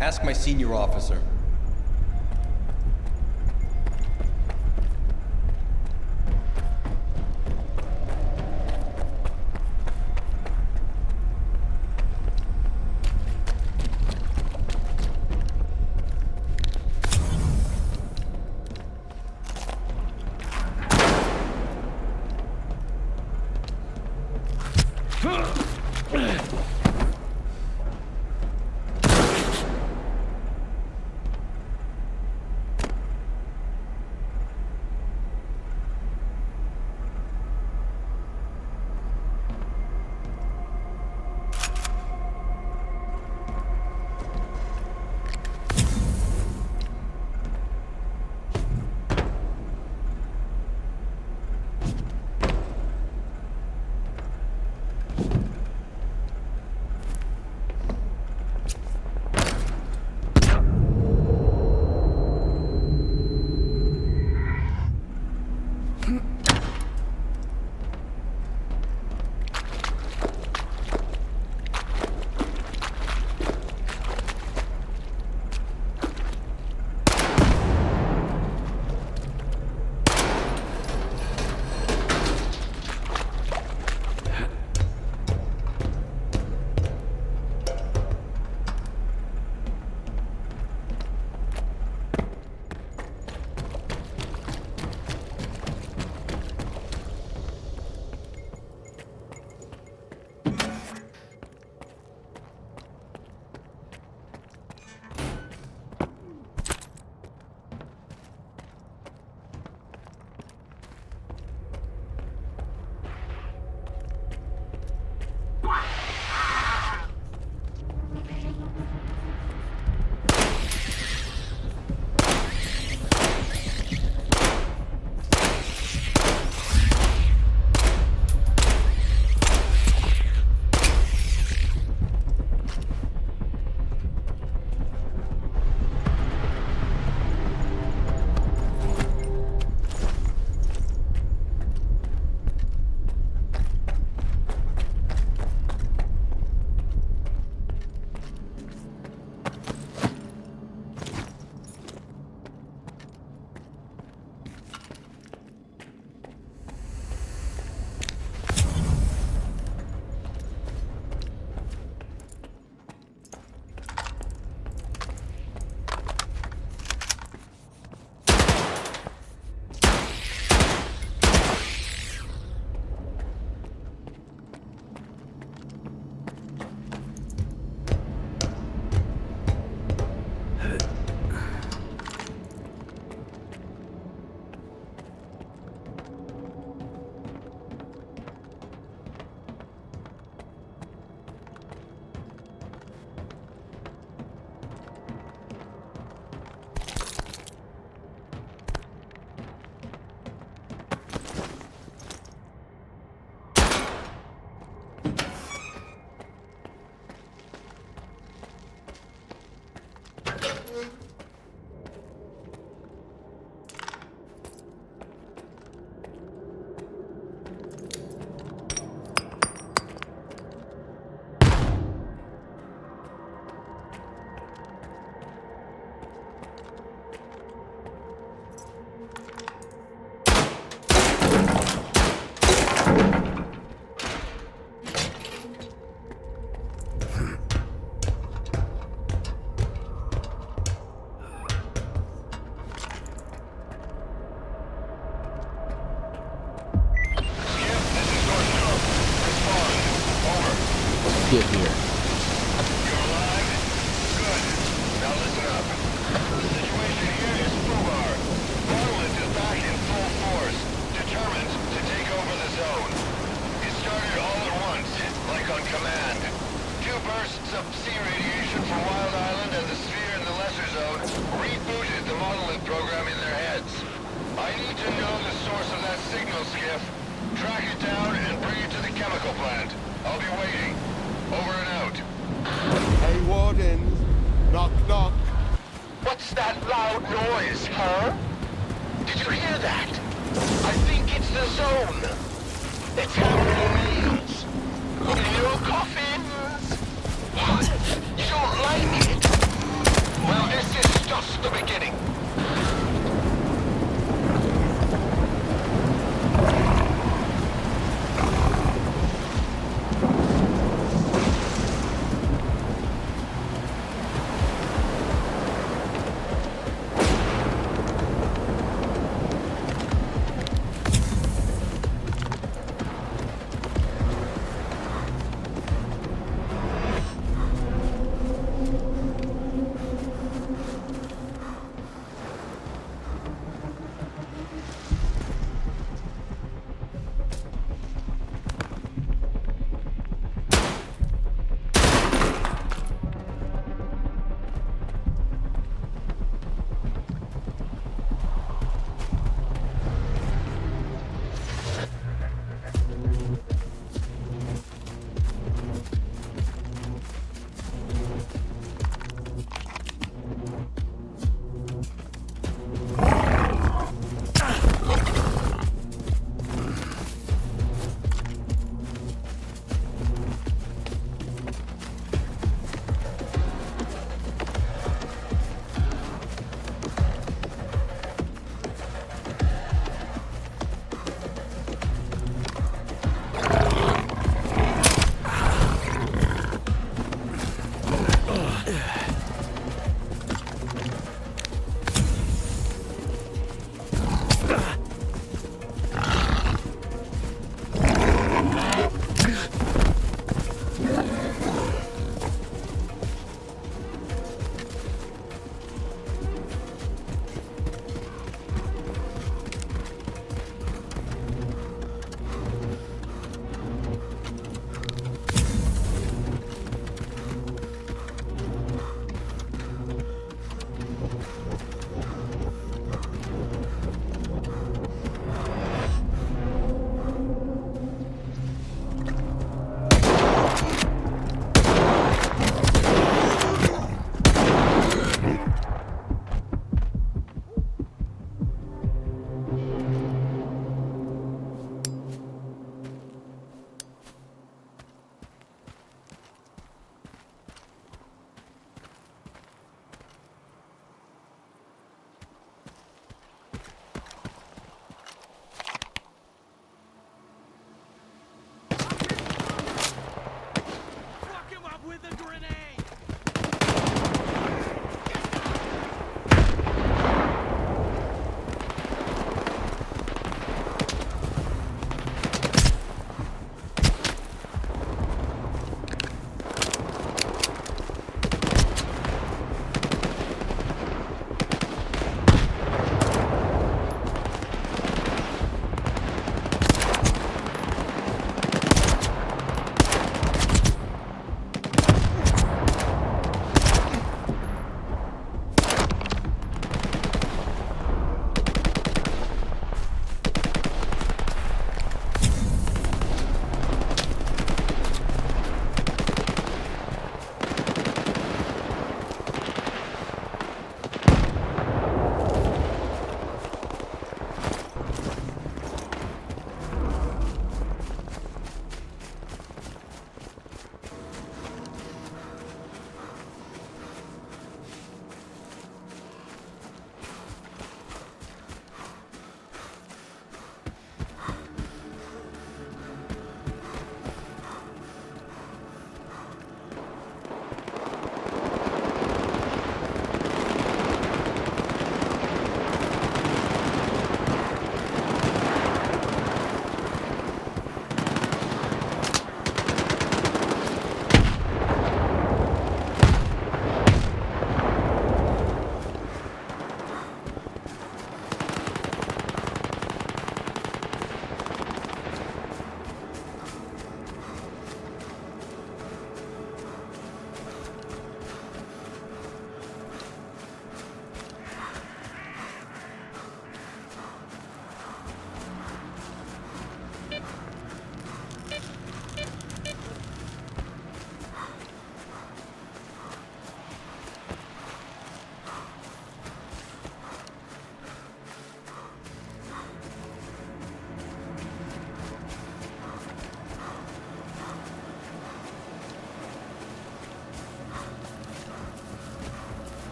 Ask my senior officer. Get here. Now listen up. The situation here is FUBAR. Monolith Track it down and bring it to the chemical plant. I'll be waiting. Over and out. Hey, Wardens. Knock, knock. What's that loud noise, huh? Did you hear that? I think it's the zone. It's happening meals. In your coffins. What? You don't like it? Well, this is just the beginning.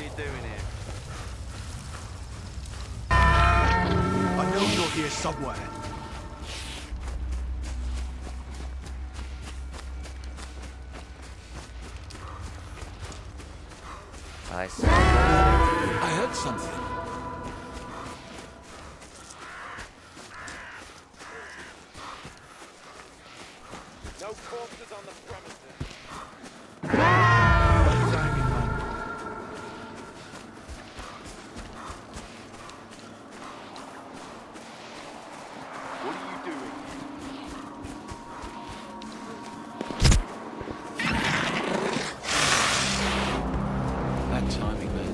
you doing here? I know you're here somewhere. I smell something. I heard something. No corpses on the premises. What are you doing? Bad timing, man.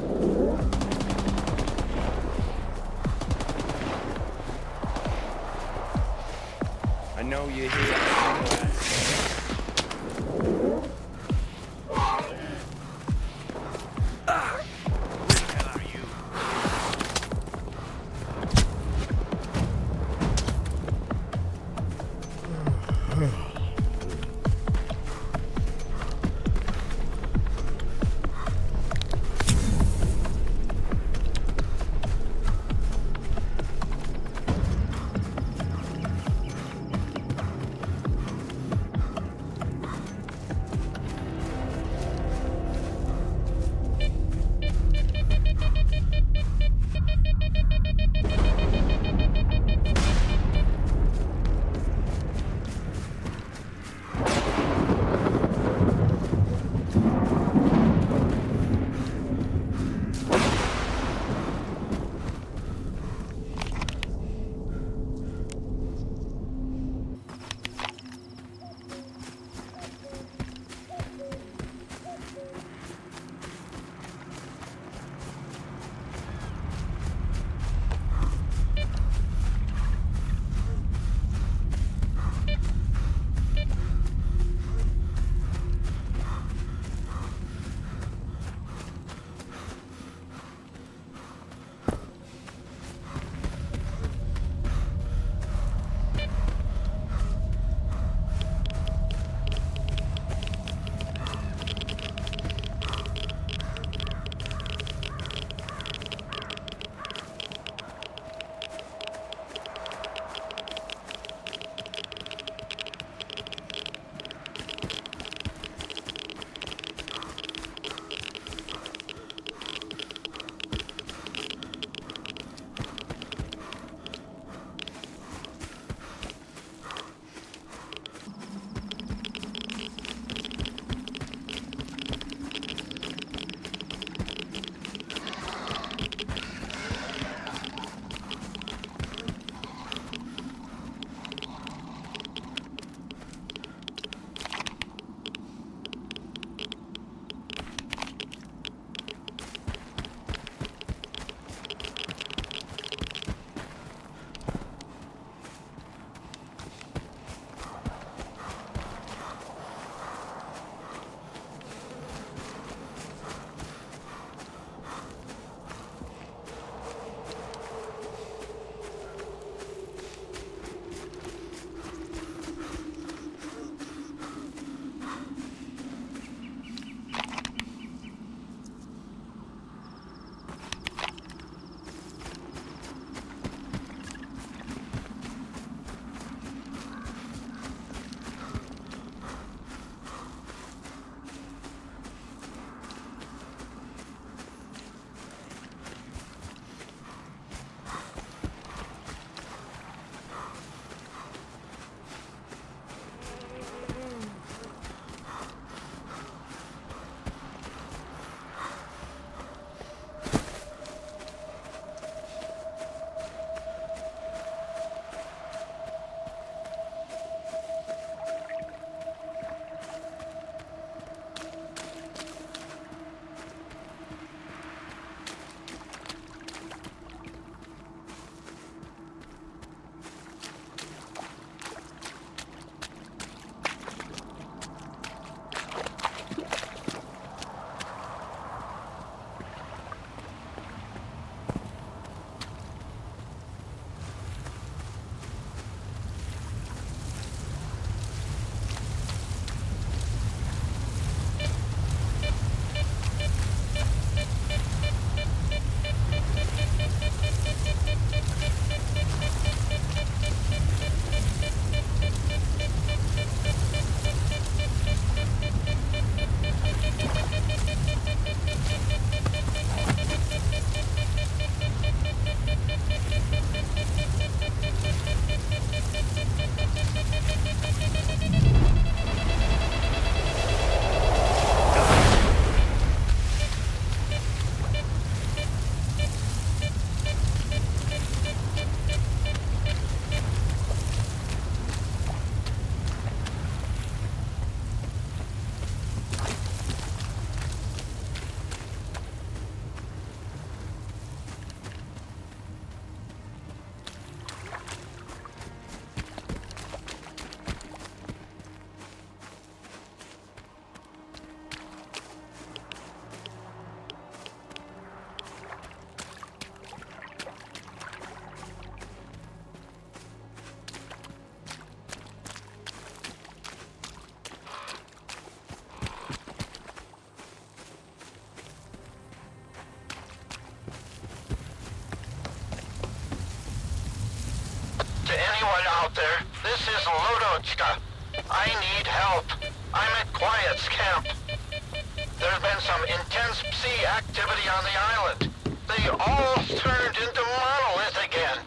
see activity on the island. They all turned into monolith again.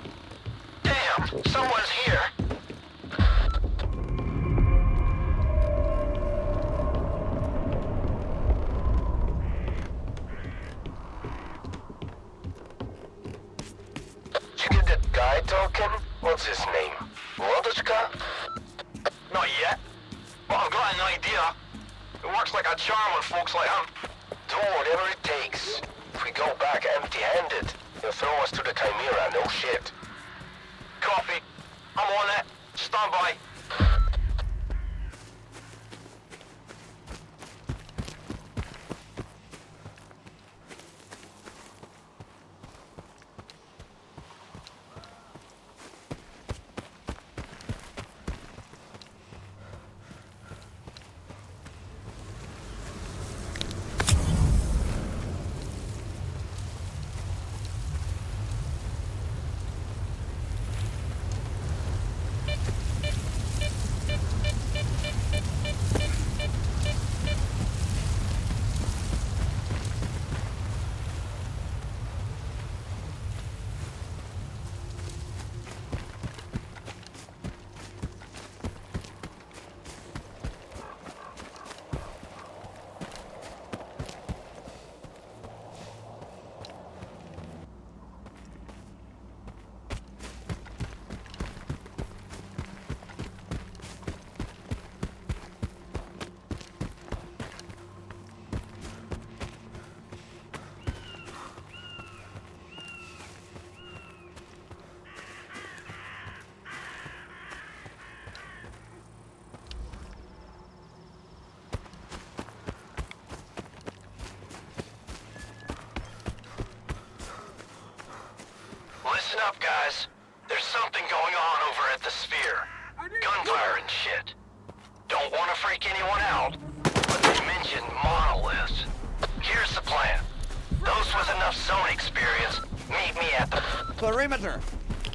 Damn, someone's here. Did you get that guy talking? What's his name? Wodочка? Not yet. But I've got an idea. It works like a charm with folks like him. Do whatever it takes. If we go back empty-handed, he'll throw us to the Chimera, no shit. Copy. I'm on it. Stand by. Listen up, guys. There's something going on over at the Sphere. Gunfire and shit. Don't want to freak anyone out, but they mentioned monoliths. Here's the plan. Those with enough zone experience, meet me at the... Perimeter!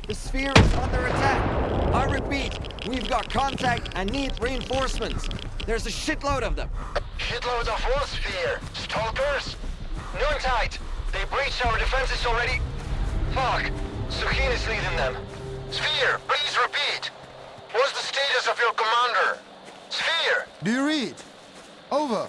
The Sphere is under attack. I repeat, we've got contact and need reinforcements. There's a shitload of them. Shitloads of what Sphere? Stalkers? Noon tight. They breached our defenses already. Fuck. Sukin is leading them. Sphere, please repeat. What's the status of your commander? Sphere! Do you read? Over.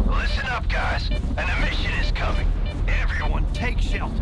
Listen up, guys. An emission is coming. Everyone take shelter.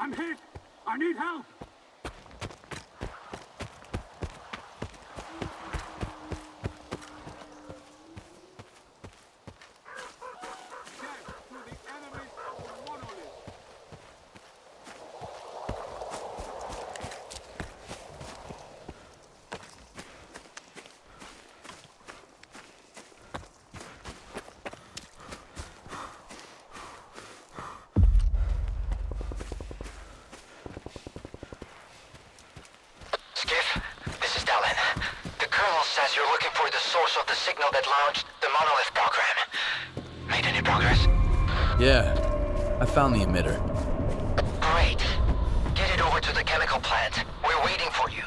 I'm hit! I need help! Says you're looking for the source of the signal that launched the monolith program. Made any progress? Yeah, I found the emitter. Great. Get it over to the chemical plant. We're waiting for you.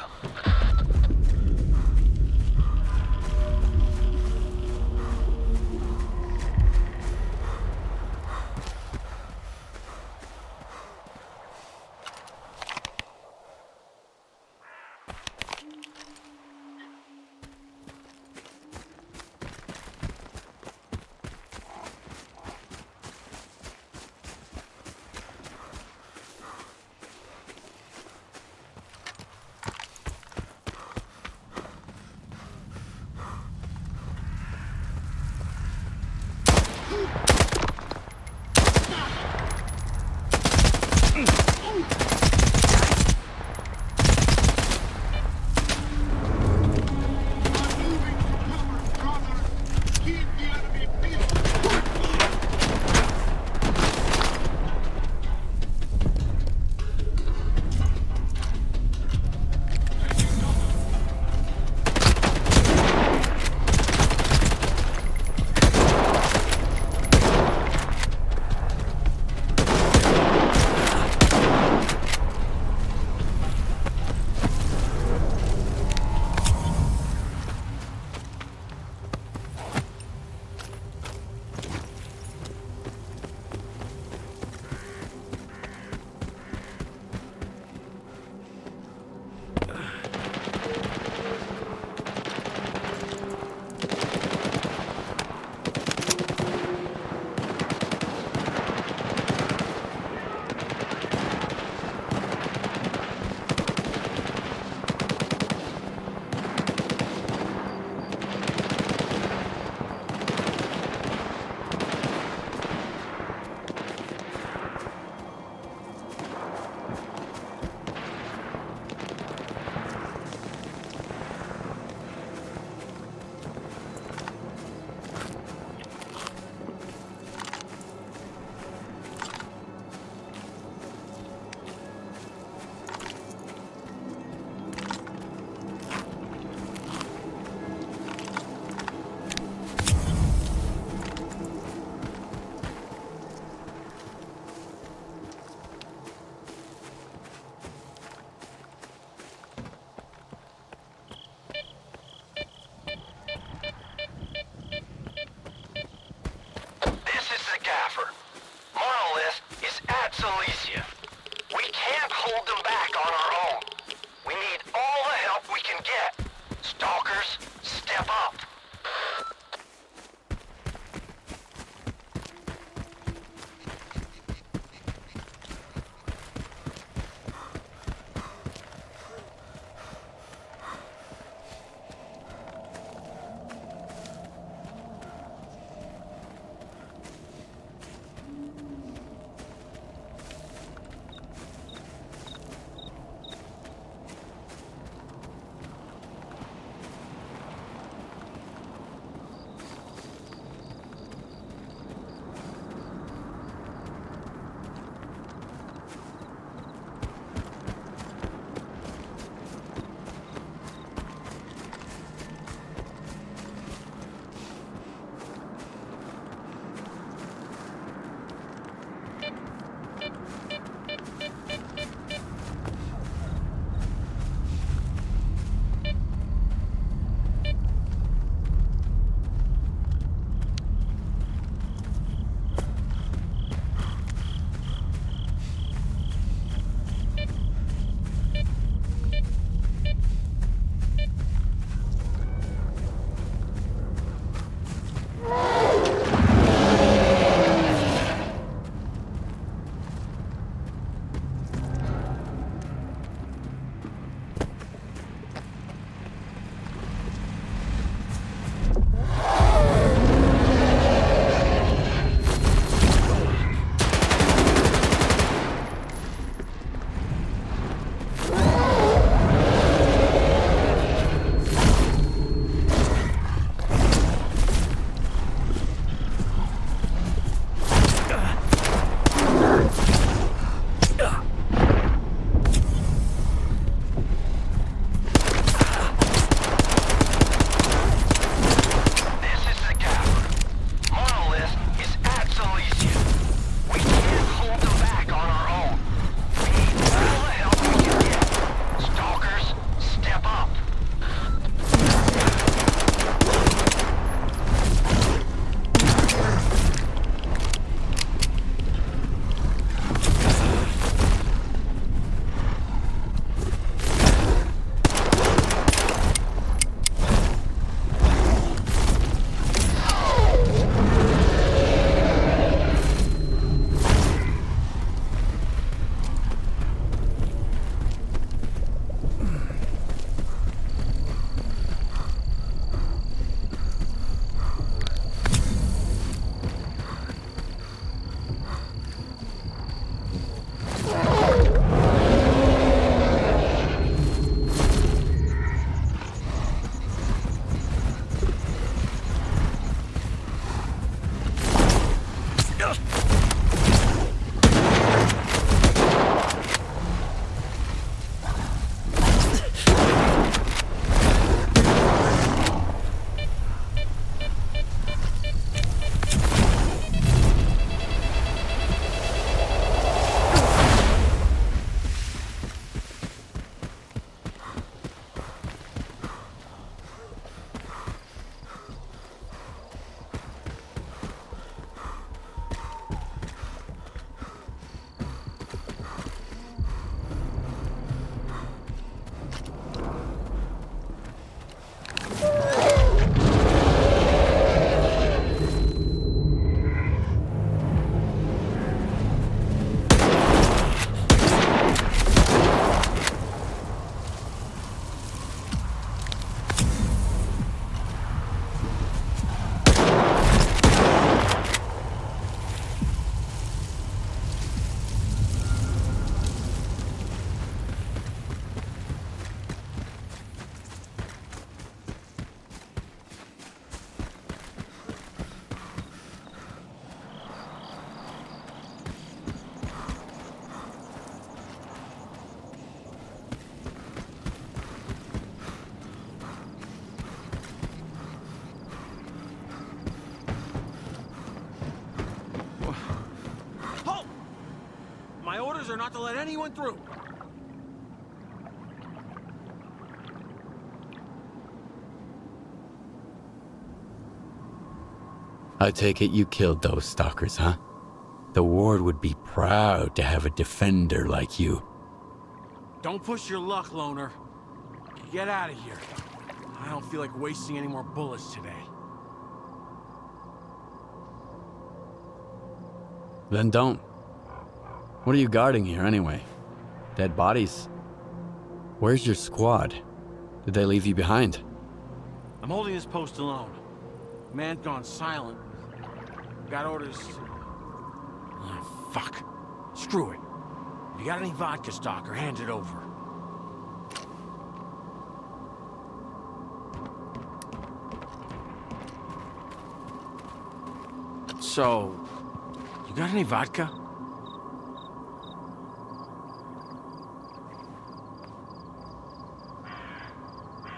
are not to let anyone through. I take it you killed those stalkers, huh? The Ward would be proud to have a defender like you. Don't push your luck, Loner. Get out of here. I don't feel like wasting any more bullets today. Then don't. What are you guarding here, anyway? Dead bodies? Where's your squad? Did they leave you behind? I'm holding this post alone. Man gone silent. Got orders. Oh, fuck. Screw it. If you got any vodka, Stalker, hand it over. So, you got any vodka?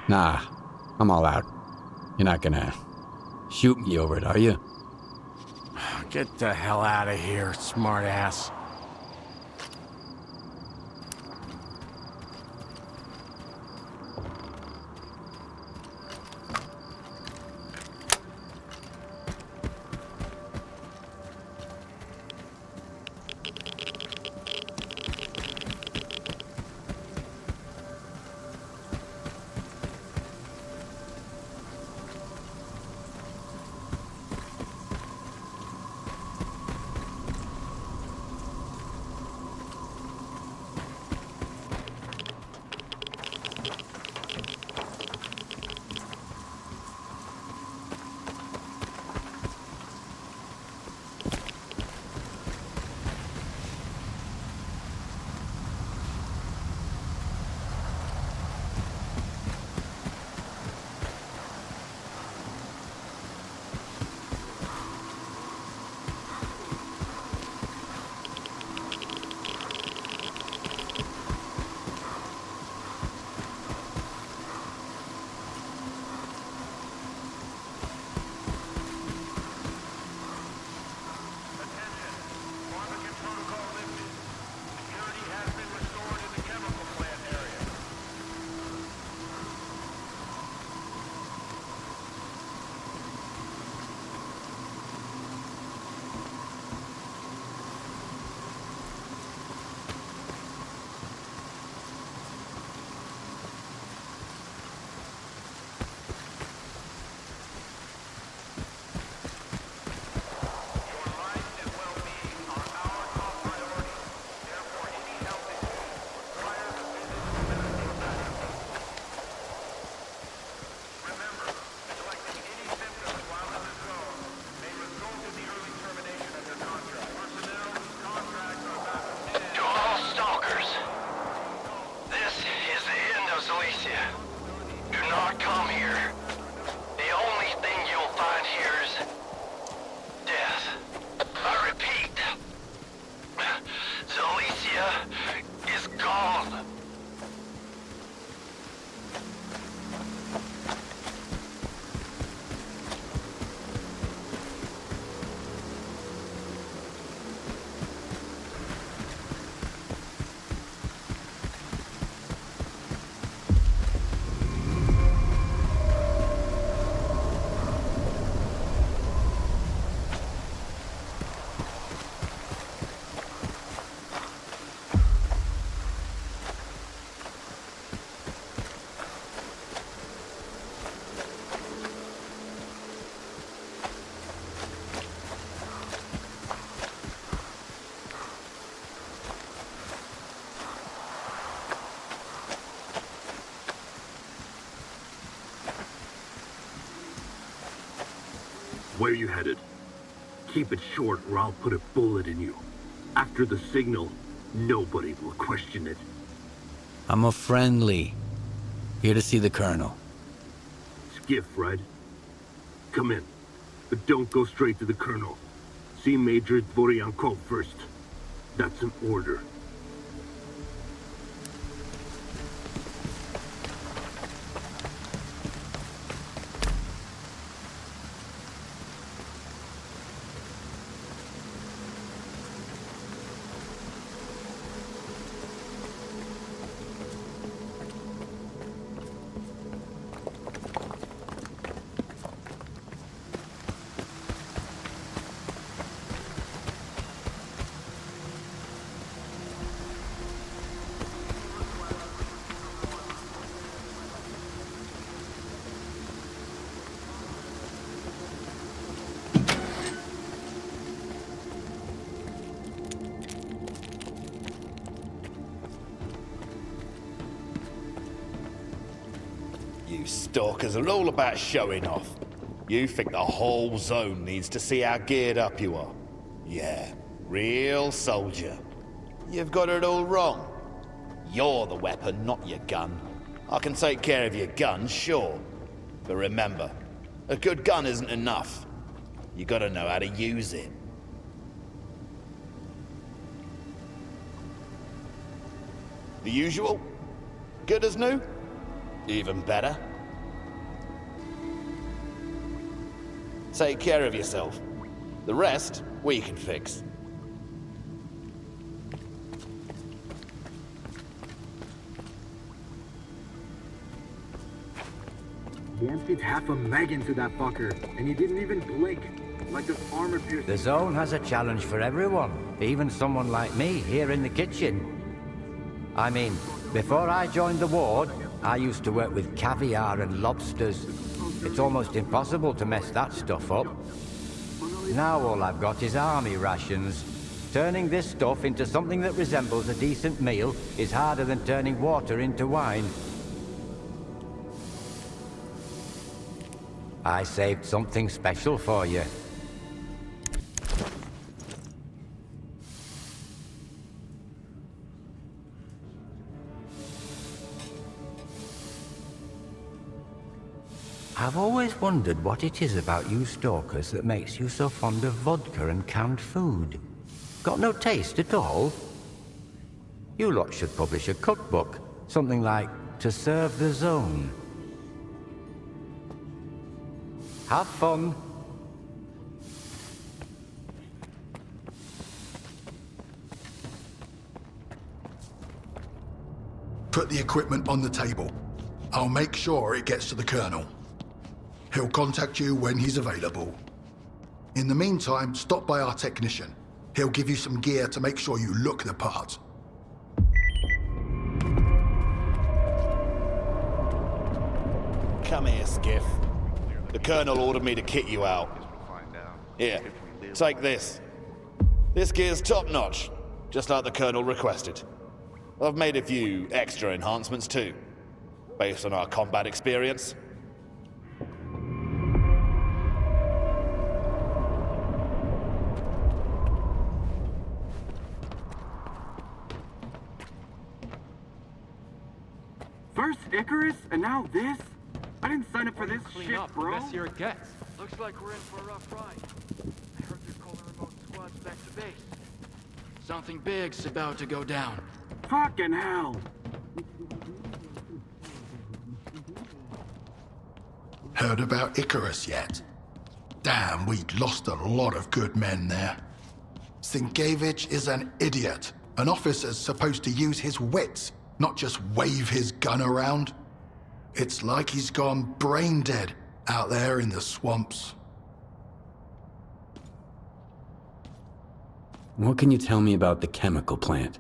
Nah, I'm all out. You're not gonna shoot me over it, are you? Get the hell out of here, smartass. Where are you headed? Keep it short or I'll put a bullet in you. After the signal, nobody will question it. I'm a friendly. Here to see the Colonel. Skiff, right? Come in. But don't go straight to the Colonel. See Major Dvoryankov first. That's an order. You stalkers are all about showing off. You think the whole zone needs to see how geared up you are. Yeah, real soldier. You've got it all wrong. You're the weapon, not your gun. I can take care of your gun, sure. But remember, a good gun isn't enough. You gotta know how to use it. The usual? Good as new? Even better? Take care of yourself. The rest, we can fix. He emptied half a mag into that fucker, and he didn't even blink. Like this armor piercing. The zone has a challenge for everyone, even someone like me here in the kitchen. I mean, before I joined the ward, I used to work with caviar and lobsters. It's almost impossible to mess that stuff up. Now all I've got is army rations. Turning this stuff into something that resembles a decent meal is harder than turning water into wine. I saved something special for you. I've always wondered what it is about you stalkers that makes you so fond of vodka and canned food. Got no taste at all? You lot should publish a cookbook, something like To Serve the Zone. Have fun. Put the equipment on the table. I'll make sure it gets to the Colonel. He'll contact you when he's available. In the meantime, stop by our technician. He'll give you some gear to make sure you look the part. Come here, Skiff. The Colonel ordered me to kit you out. Here, take this. This gear's top-notch, just like the Colonel requested. I've made a few extra enhancements too, based on our combat experience. First Icarus, and now this? I didn't sign up for this shit, bro. The messier it gets. Looks like we're in for a rough ride. I heard they're calling remote squads back to base. Something big's about to go down. Fucking hell. Heard about Icarus yet? Damn, we'd lost a lot of good men there. Sienkiewicz is an idiot. An officer's supposed to use his wits, not just wave his gun around. It's like he's gone brain dead out there in the swamps. What can you tell me about the chemical plant?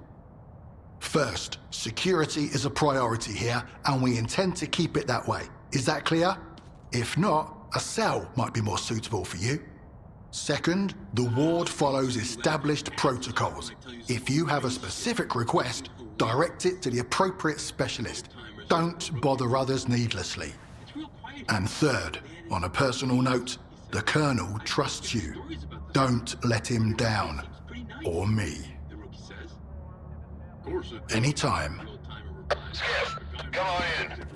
First, security is a priority here, and we intend to keep it that way. Is that clear? If not, a cell might be more suitable for you. Second, the ward follows established protocols. If you have a specific request, direct it to the appropriate specialist. Don't bother others needlessly. And third, on a personal note, the Colonel trusts you. Don't let him down. Or me. Anytime. Skiff, come on in.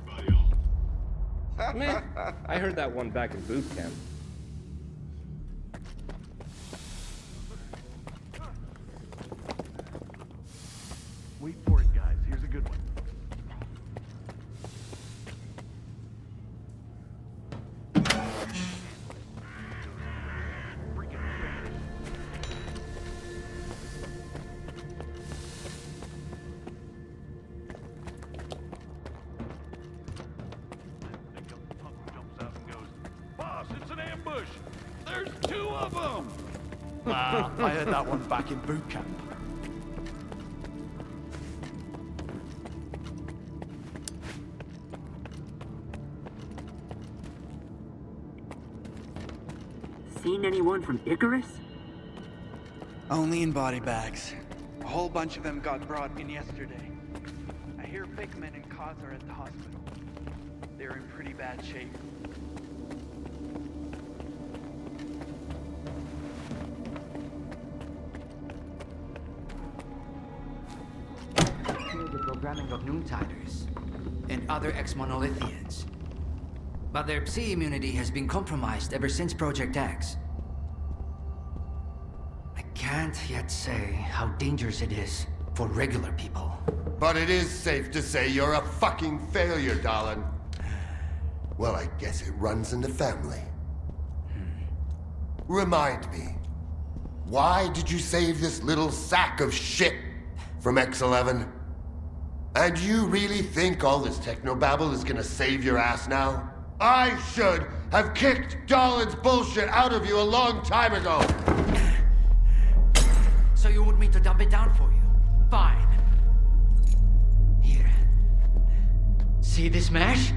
Man, I heard that one back in boot camp. Wait for it, guys. Here's a good one. I heard that one back in boot camp. Seen anyone from Icarus? Only in body bags. A whole bunch of them got brought in yesterday. I hear Pigman and Cos are at the hospital. they're in pretty bad shape. The programming of Noontiders and other ex-monolithians. But their psi immunity has been compromised ever since Project X. I can't yet say how dangerous it is for regular people. But it is safe to say you're a fucking failure, darling. Well, I guess it runs in the family. Remind me, why did you save this little sack of shit from X11? And you really think all this technobabble is gonna save your ass now? I should have kicked Darlin's bullshit out of you a long time ago! So you want me to dump it down for you? Fine. Here. See this mesh?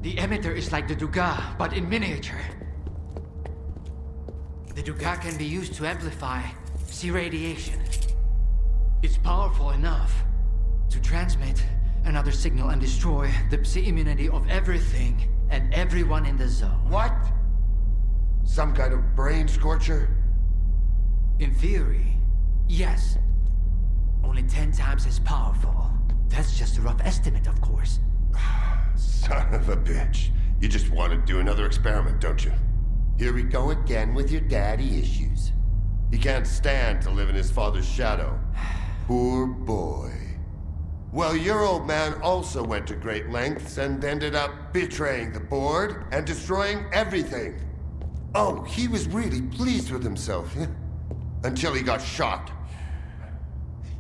The emitter is like the Dugas, but in miniature. The Dugas can be used to amplify psi radiation. It's powerful enough to transmit another signal and destroy the psi immunity of everything and everyone in the zone. What? Some kind of brain scorcher? In theory, yes. Only 10 times as powerful. That's just a rough estimate, of course. Son of a bitch. You just want to do another experiment, don't you? Here we go again with your daddy issues. He can't stand to live in his father's shadow. Poor boy. Well, your old man also went to great lengths and ended up betraying the board and destroying everything. Oh, he was really pleased with himself, until he got shot.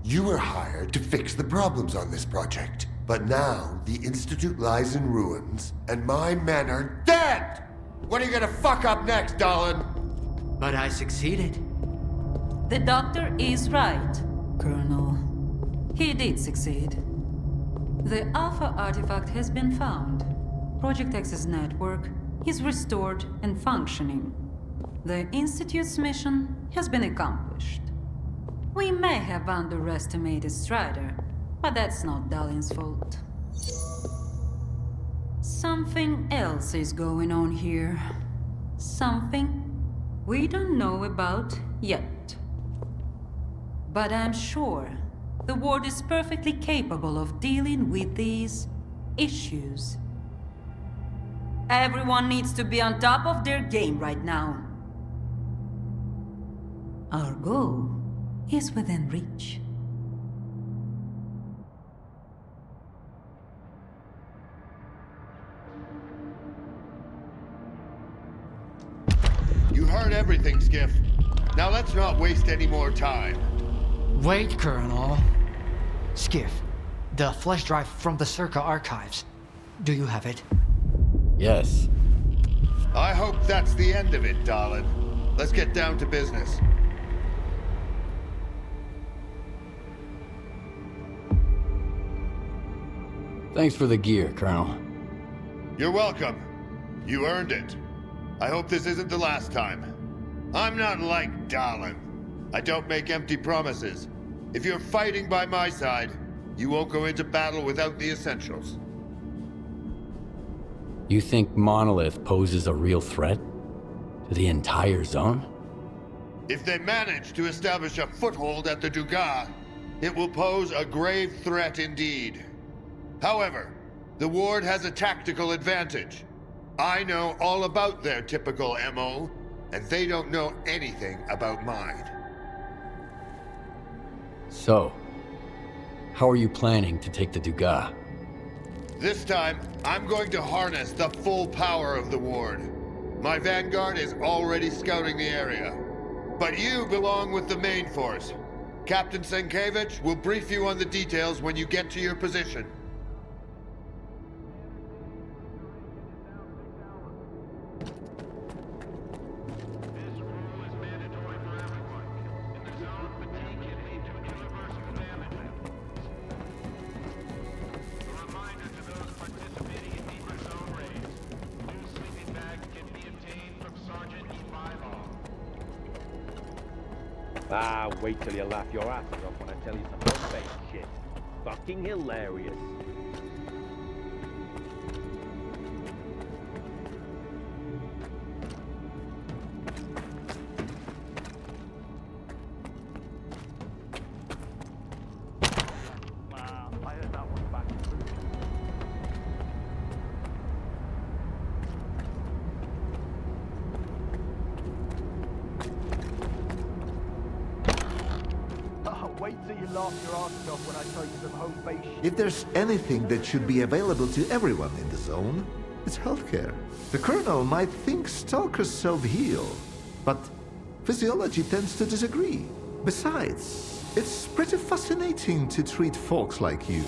You were hired to fix the problems on this project. But now, the Institute lies in ruins, and my men are dead! What are you gonna fuck up next, darling? But I succeeded. The doctor is right, Colonel. He did succeed. The Alpha artifact has been found. Project X's network is restored and functioning. The Institute's mission has been accomplished. We may have underestimated Strider, but that's not Darlin's fault. Something else is going on here. Something we don't know about yet. But I'm sure the Ward is perfectly capable of dealing with these issues. Everyone needs to be on top of their game right now. Our goal is within reach. You heard everything, Skiff. Now let's not waste any more time. Wait, Colonel. Skiff, the flash drive from the S.T.A.L.K.E.R archives. Do you have it? Yes. I hope that's the end of it, darling. Let's get down to business. Thanks for the gear, Colonel. You're welcome. You earned it. I hope this isn't the last time. I'm not like Darlin. I don't make empty promises. If you're fighting by my side, you won't go into battle without the essentials. You think Monolith poses a real threat to the entire zone? If they manage to establish a foothold at the Dugas, it will pose a grave threat indeed. However, the Ward has a tactical advantage. I know all about their typical MO, and they don't know anything about mine. So, how are you planning to take the Dugas? This time, I'm going to harness the full power of the Ward. My vanguard is already scouting the area. But you belong with the main force. Captain Sienkiewicz will brief you on the details when you get to your position. Ah, wait till you laugh your asses off when I tell you some fake shit. Fucking hilarious. Wait till you laugh your ass off when I tell you some home base shit. If there's anything that should be available to everyone in the zone, it's healthcare. The Colonel might think stalkers self-heal, but physiology tends to disagree. Besides, it's pretty fascinating to treat folks like you.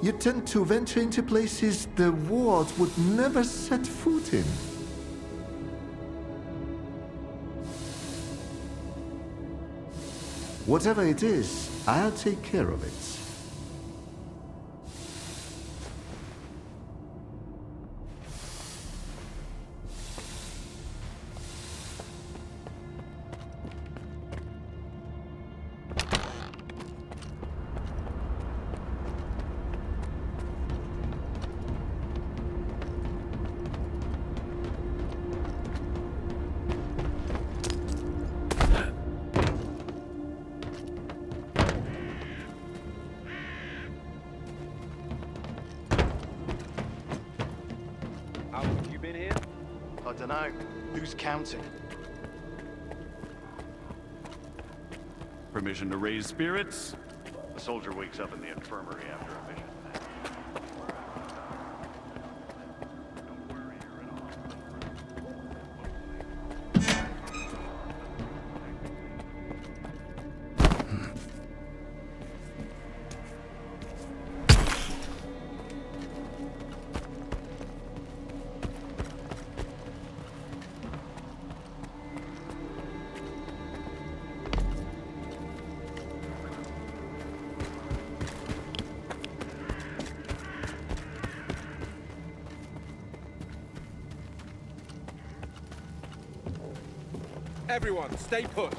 You tend to venture into places the ward would never set foot in. Whatever it is, I'll take care of it. Dunno. Who's counting? Permission to raise spirits? A soldier wakes up in the infirmary after a mission. Everyone, stay put.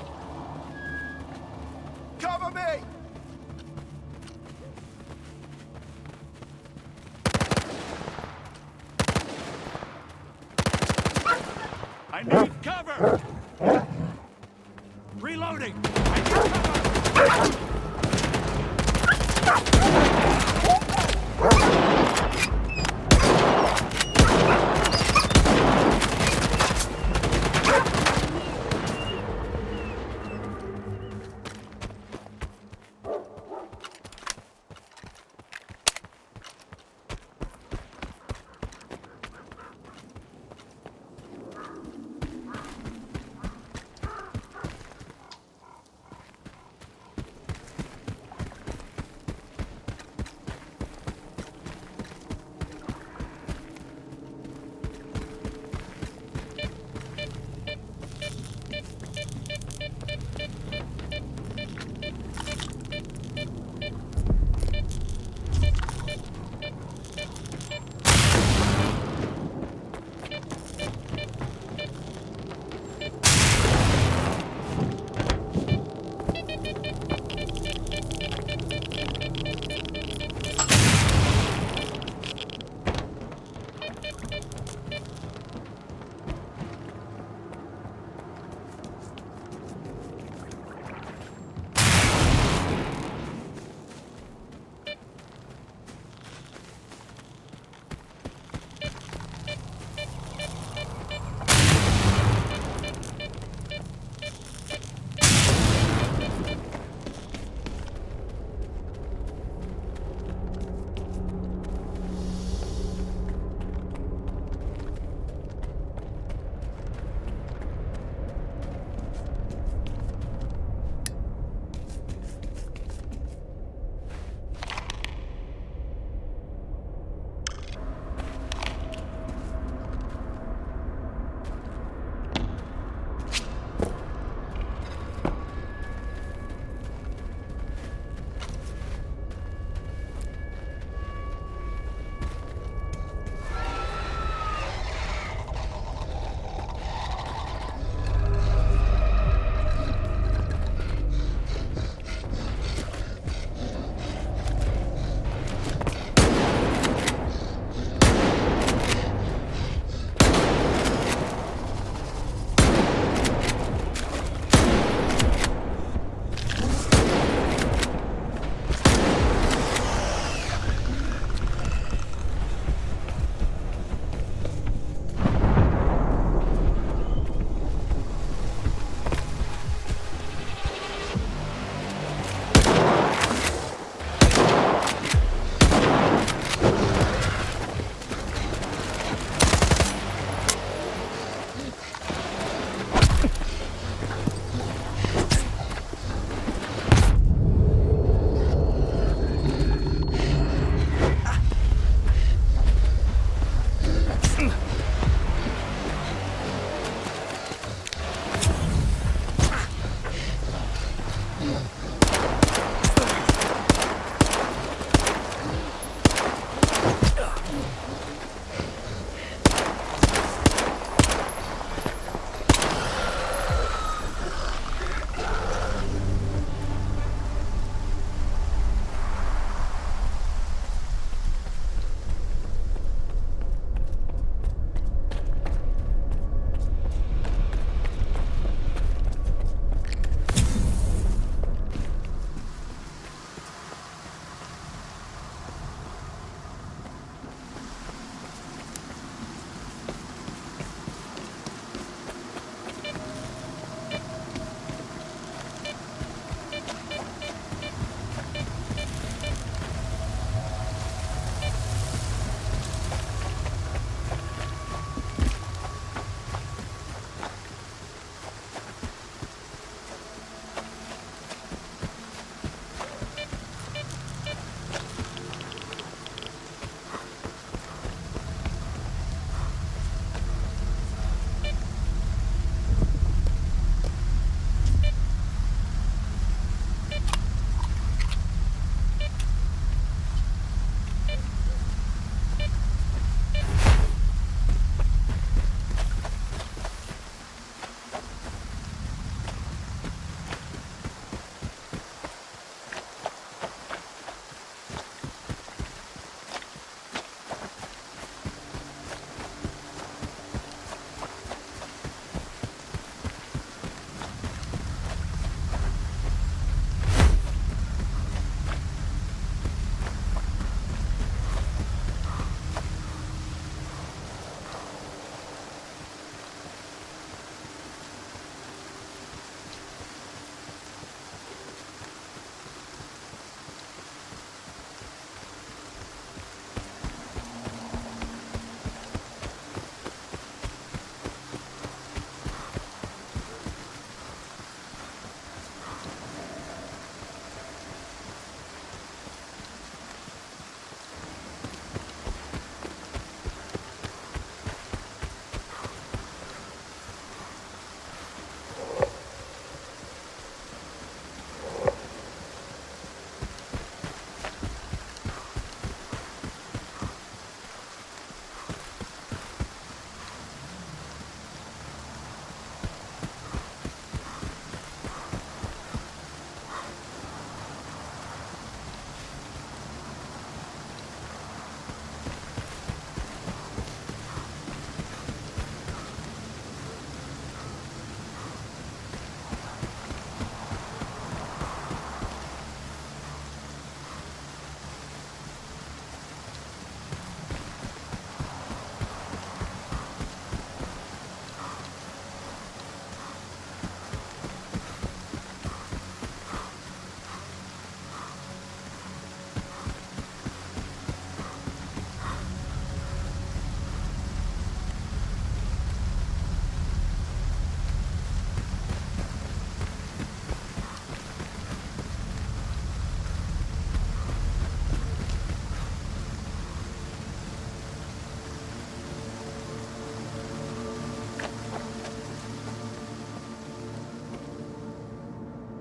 Cover me! I need cover! Reloading! I need cover!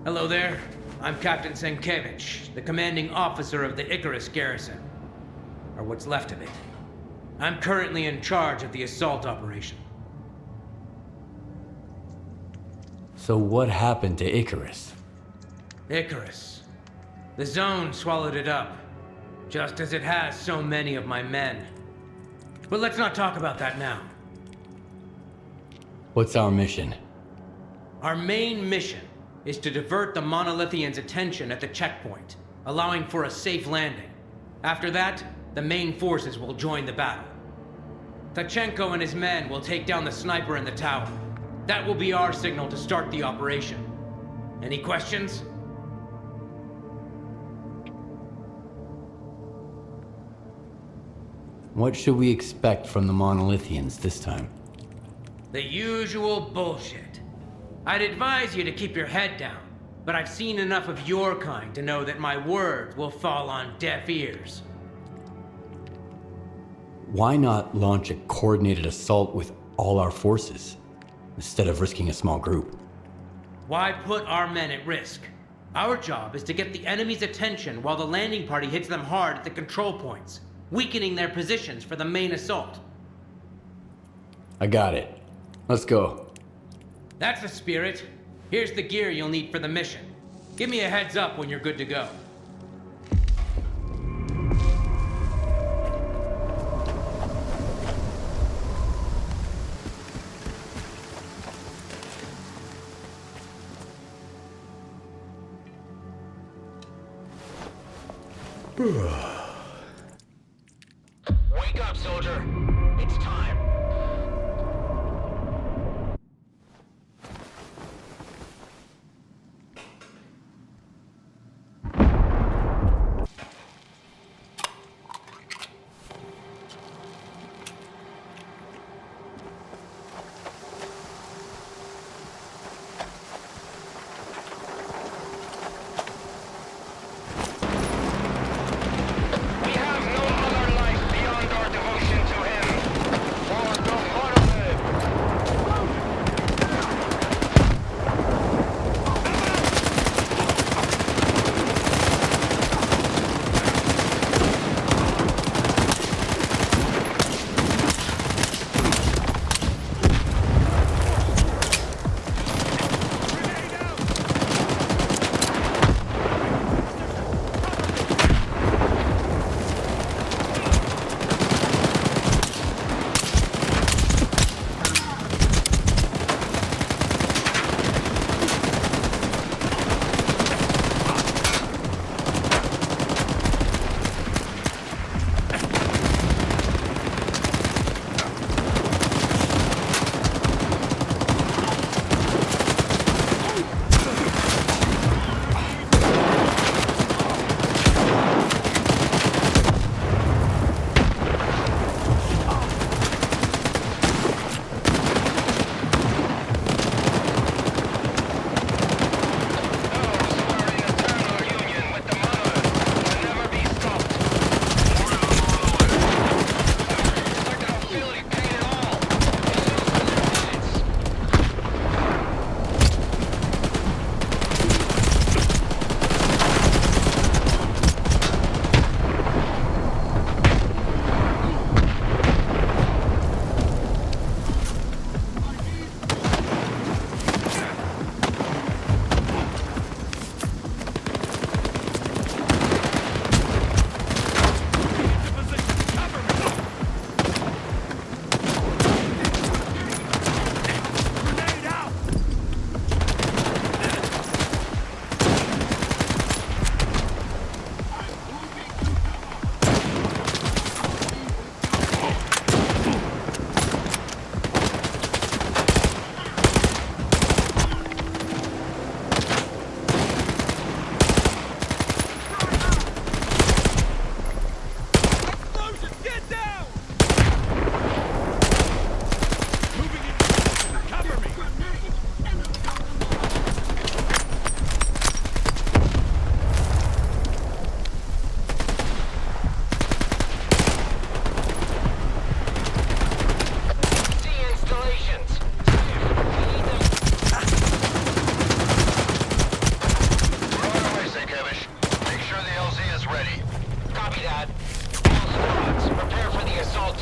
Hello there. I'm Captain Senkevich, the commanding officer of the Icarus garrison. Or what's left of it. I'm currently in charge of the assault operation. So what happened to Icarus? Icarus. The zone swallowed it up, just as it has so many of my men. But let's not talk about that now. What's our mission? Our main mission is to divert the Monolithians' attention at the checkpoint, allowing for a safe landing. After that, the main forces will join the battle. Tachenko and his men will take down the sniper in the tower. That will be our signal to start the operation. Any questions? What should we expect from the Monolithians this time? The usual bullshit. I'd advise you to keep your head down, but I've seen enough of your kind to know that my words will fall on deaf ears. Why not launch a coordinated assault with all our forces, instead of risking a small group? Why put our men at risk? Our job is to get the enemy's attention while the landing party hits them hard at the control points, weakening their positions for the main assault. I got it. Let's go. That's the spirit. Here's the gear you'll need for the mission. Give me a heads up when you're good to go. Wake up, soldier. It's time.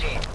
team.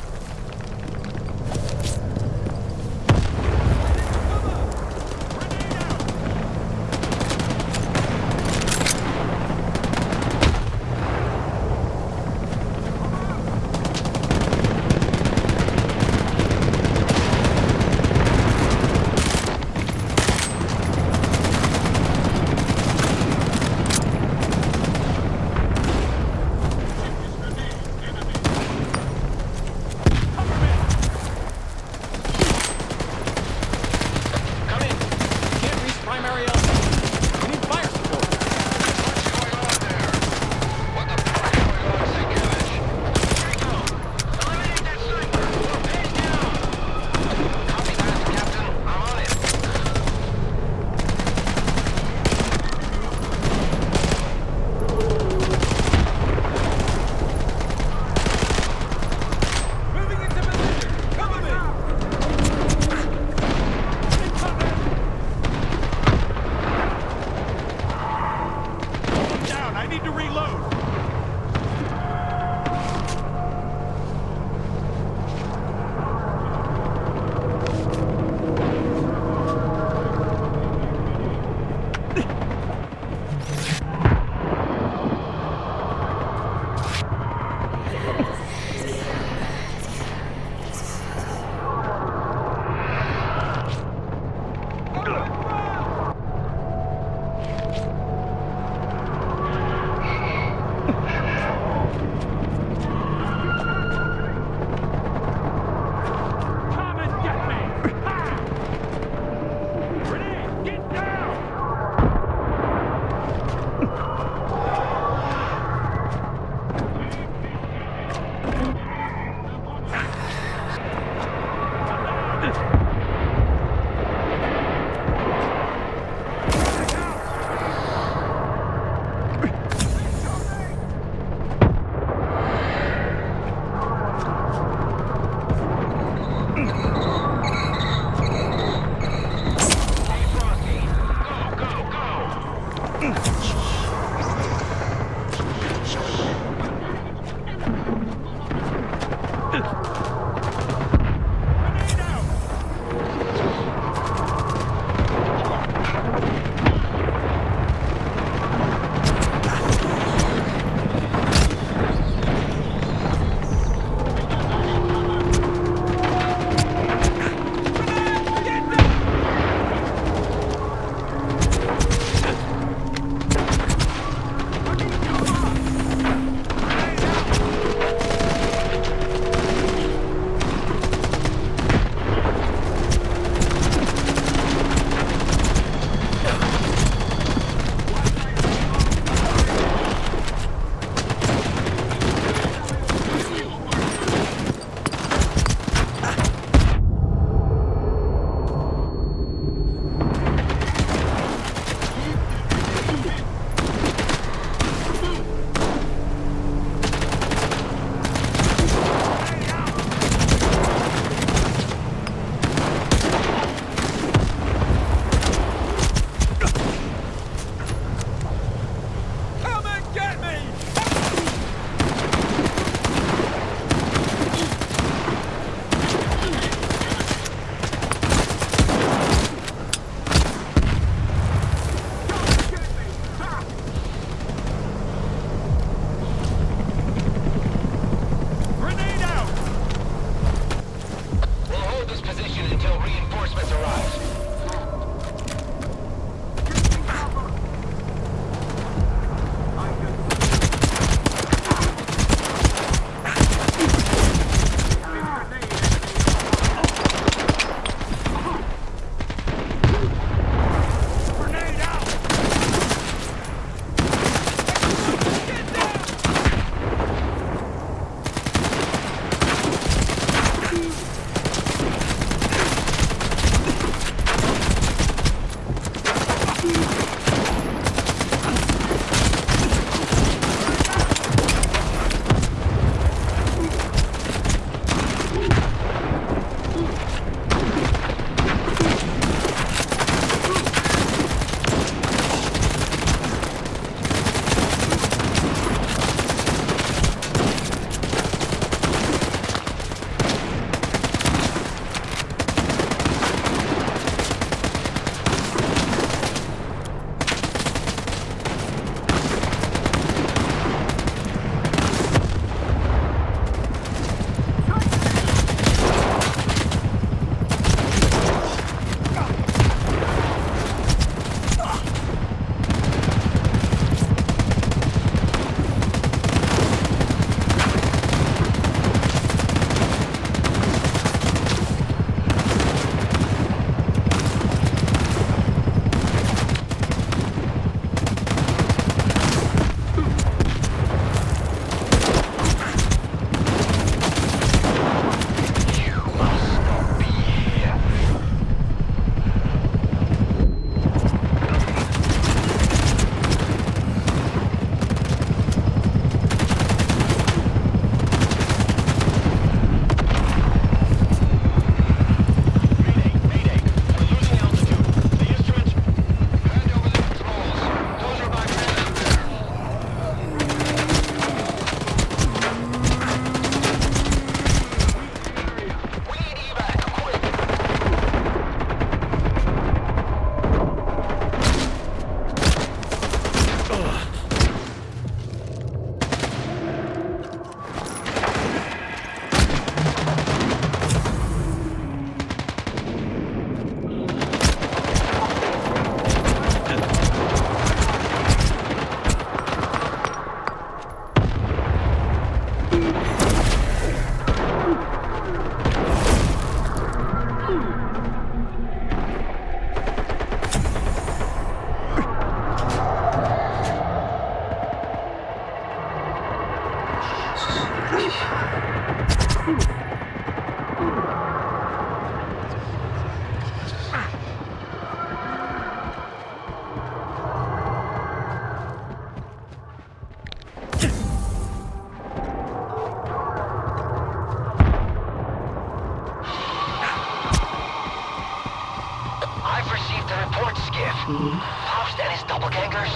Faust and his doppelgangers?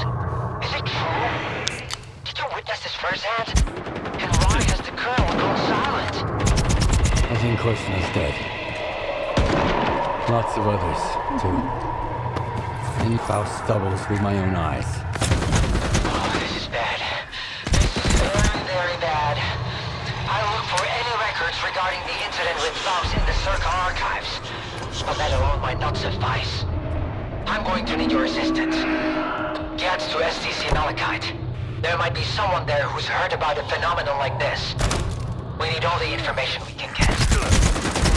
Is it true? Did you witness this firsthand? And why has the Colonel gone silent? I think Korshun's dead. Lots of others, too. And Faust doubles with my own eyes. Oh, this is bad. This is very, very bad. I'll look for any records regarding the incident with Faust in the S.T.A.L.K.E.R archives. But that alone might not suffice. I'm going to need your assistance. Get to STC Malachite. There might be someone there who's heard about a phenomenon like this. We need all the information we can get.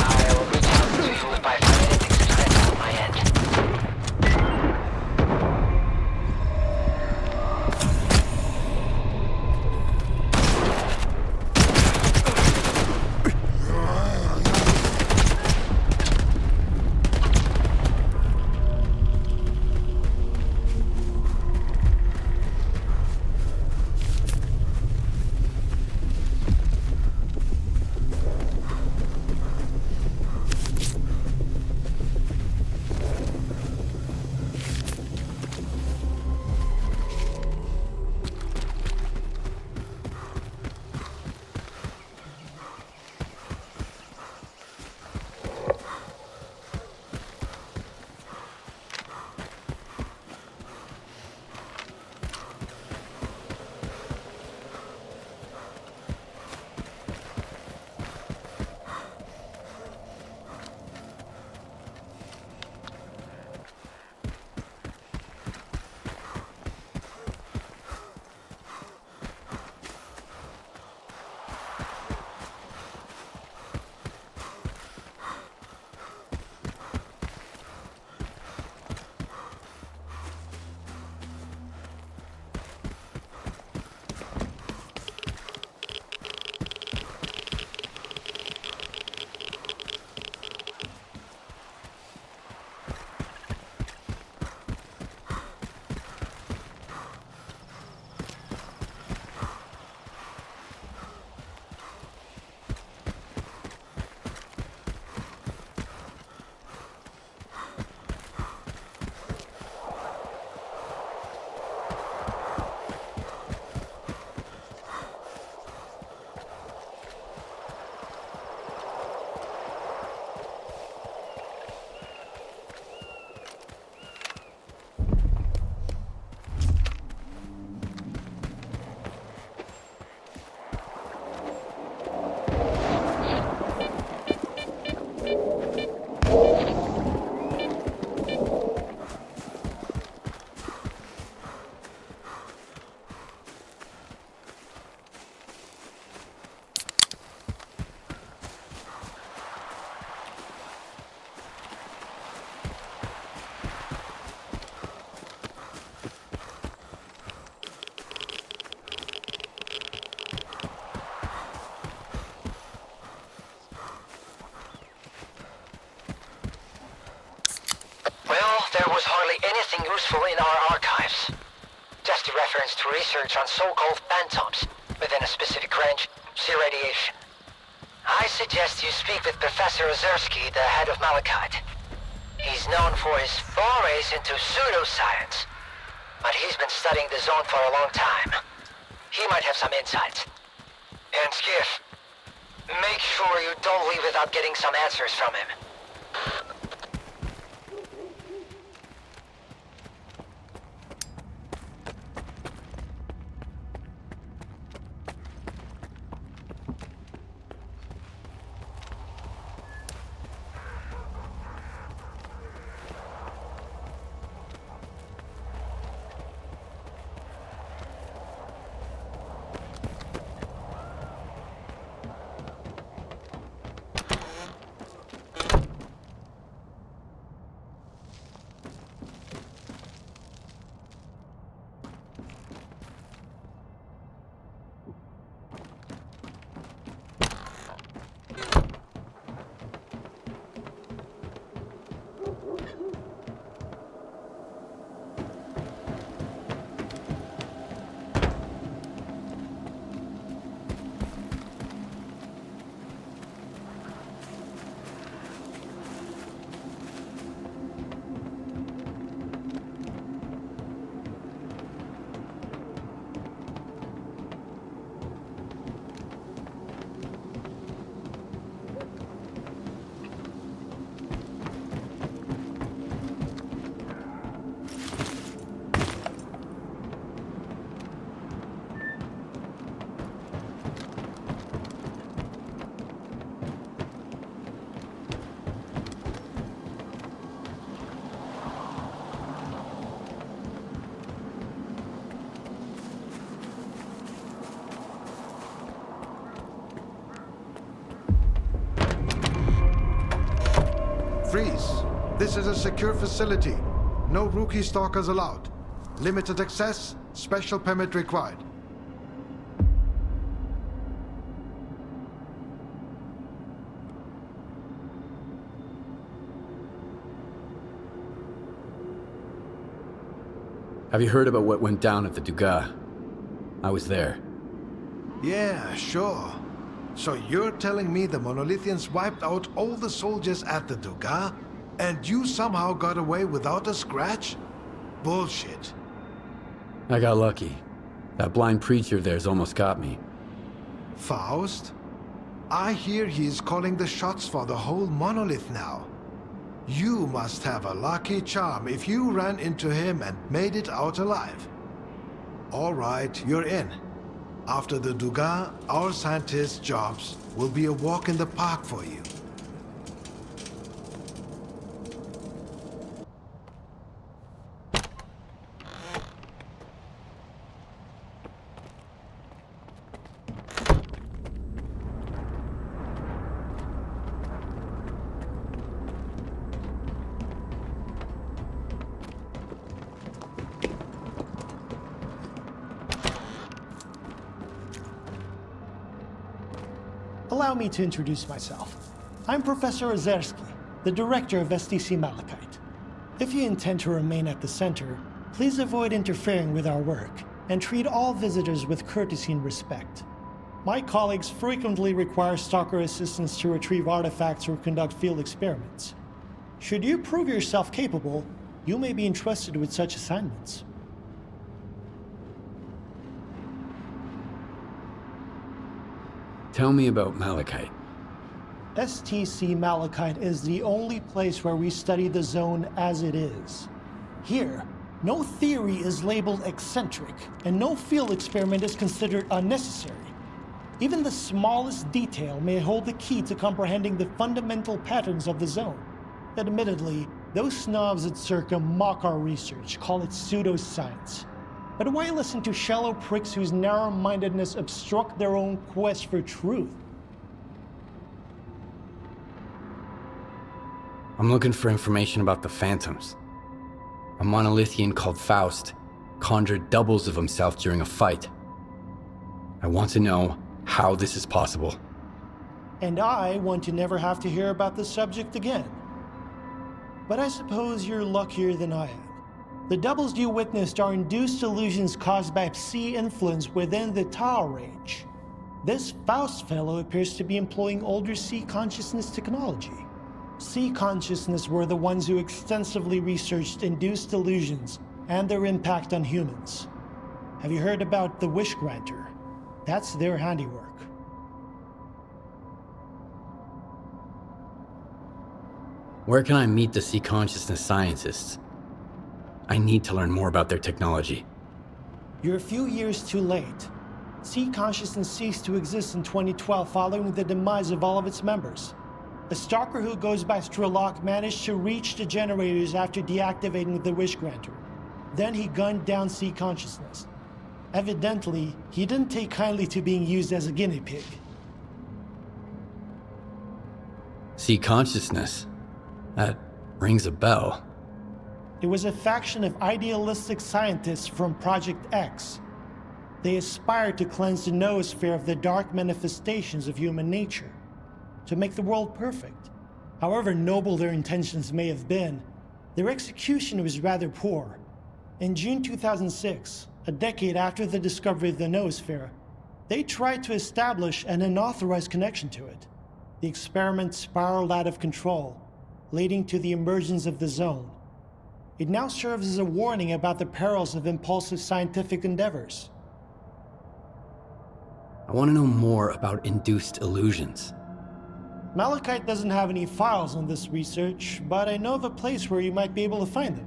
I'll reach out to you if I find anything substantial on my end. There was hardly anything useful in our archives. Just a reference to research on so-called phantoms within a specific range, see radiation. I suggest you speak with Professor Ozerski, the head of Malachite. He's known for his forays into pseudoscience, but he's been studying the zone for a long time. He might have some insights. And Skiff, make sure you don't leave without getting some answers from him. Freeze. This is a secure facility. No rookie stalkers allowed. Limited access, special permit required. Have you heard about what went down at the Dugas? I was there. Yeah, sure. So you're telling me the Monolithians wiped out all the soldiers at the Dugas, and you somehow got away without a scratch? Bullshit. I got lucky. That blind preacher there's almost got me. Faust? I hear he's calling the shots for the whole monolith now. You must have a lucky charm if you ran into him and made it out alive. All right, you're in. After the Dugas, our scientists' jobs will be a walk in the park for you. Allow me to introduce myself. I'm Professor Ozerski, the director of STC Malachite. If you intend to remain at the center, please avoid interfering with our work and treat all visitors with courtesy and respect. My colleagues frequently require stalker assistance to retrieve artifacts or conduct field experiments. Should you prove yourself capable, you may be entrusted with such assignments. Tell me about Malachite. STC Malachite is the only place where we study the zone as it is. Here, no theory is labeled eccentric, and no field experiment is considered unnecessary. Even the smallest detail may hold the key to comprehending the fundamental patterns of the zone. Admittedly, those snobs at Circa mock our research, call it pseudoscience. But why listen to shallow pricks whose narrow-mindedness obstruct their own quest for truth? I'm looking for information about the Phantoms. A Monolithian called Faust conjured doubles of himself during a fight. I want to know how this is possible. And I want to never have to hear about this subject again. But I suppose you're luckier than I am. The doubles you witnessed are induced illusions caused by Psi influence within the Tau range. This Faust fellow appears to be employing older Psi consciousness technology. Psi consciousness were the ones who extensively researched induced illusions and their impact on humans. Have you heard about the Wish Granter? That's their handiwork. Where can I meet the Psi consciousness scientists? I need to learn more about their technology. You're a few years too late. Psi consciousness ceased to exist in 2012 following the demise of all of its members. A stalker who goes by S.T.A.L.K.E.R managed to reach the generators after deactivating the Wish Granter. Then he gunned down Psi consciousness. Evidently, he didn't take kindly to being used as a guinea pig. Psi consciousness? That rings a bell. It was a faction of idealistic scientists from Project X. They aspired to cleanse the noosphere of the dark manifestations of human nature, to make the world perfect. However noble their intentions may have been, their execution was rather poor. In June 2006, a decade after the discovery of the noosphere, they tried to establish an unauthorized connection to it. The experiment spiraled out of control, leading to the emergence of the zone. It now serves as a warning about the perils of impulsive scientific endeavors. I want to know more about induced illusions. Malachite doesn't have any files on this research, but I know of a place where you might be able to find them.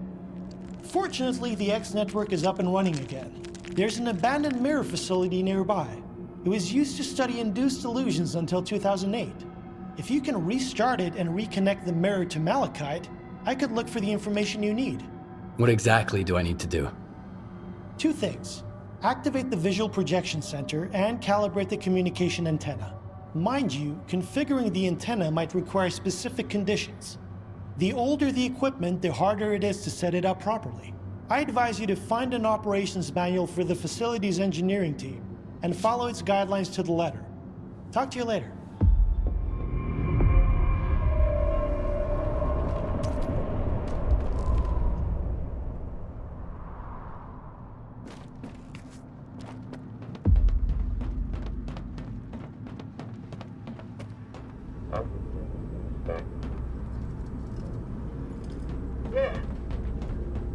Fortunately, the X network is up and running again. There's an abandoned mirror facility nearby. It was used to study induced illusions until 2008. If you can restart it and reconnect the mirror to Malachite, I could look for the information you need. What exactly do I need to do? 2 things. Activate the visual projection center and calibrate the communication antenna. Mind you, configuring the antenna might require specific conditions. The older the equipment, the harder it is to set it up properly. I advise you to find an operations manual for the facility's engineering team and follow its guidelines to the letter. Talk to you later.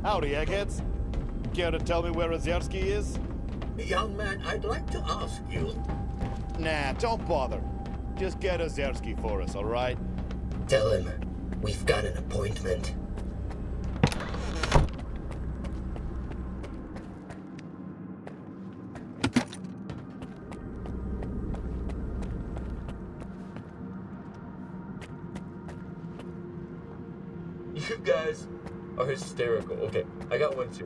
Howdy, eggheads. Care to tell me where Ozerski is? Young man, I'd like to ask you. Nah, don't bother. Just get Ozerski for us, all right? Tell him we've got an appointment. You guys are hysterical. Okay, I got one too.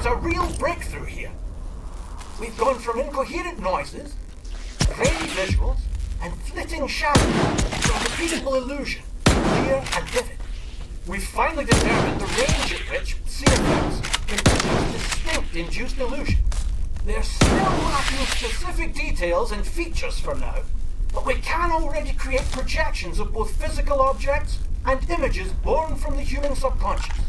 there's a real breakthrough here. We've gone from incoherent noises, grainy visuals, and flitting shadows to a repeatable illusion, clear and vivid. We've finally determined the range at which seer effects can produce distinct induced illusion. They're still lacking specific details and features for now, but we can already create projections of both physical objects and images born from the human subconscious.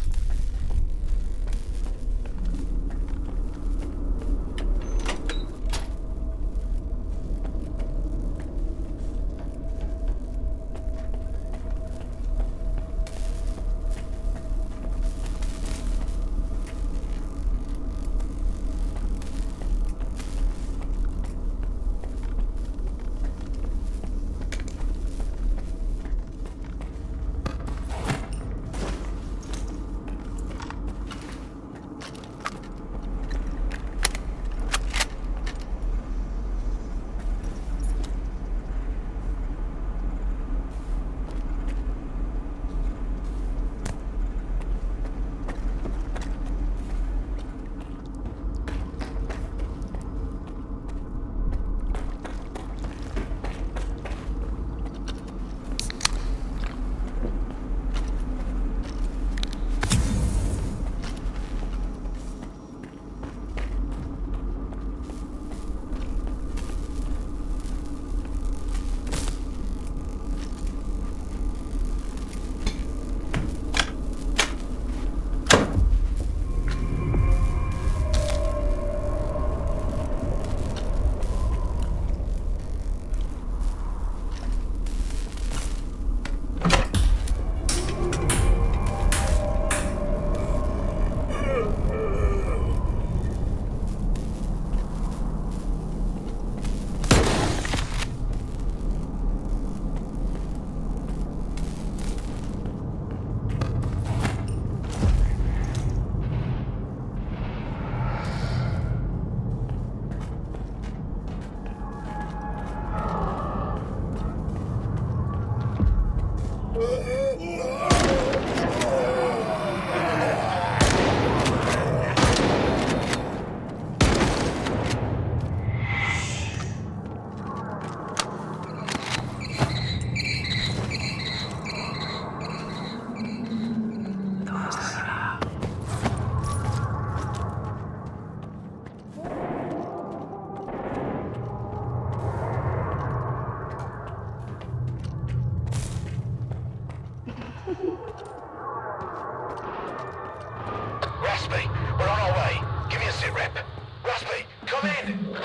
Raspy, we're on our way. Give me a sit rep. Raspy, come in!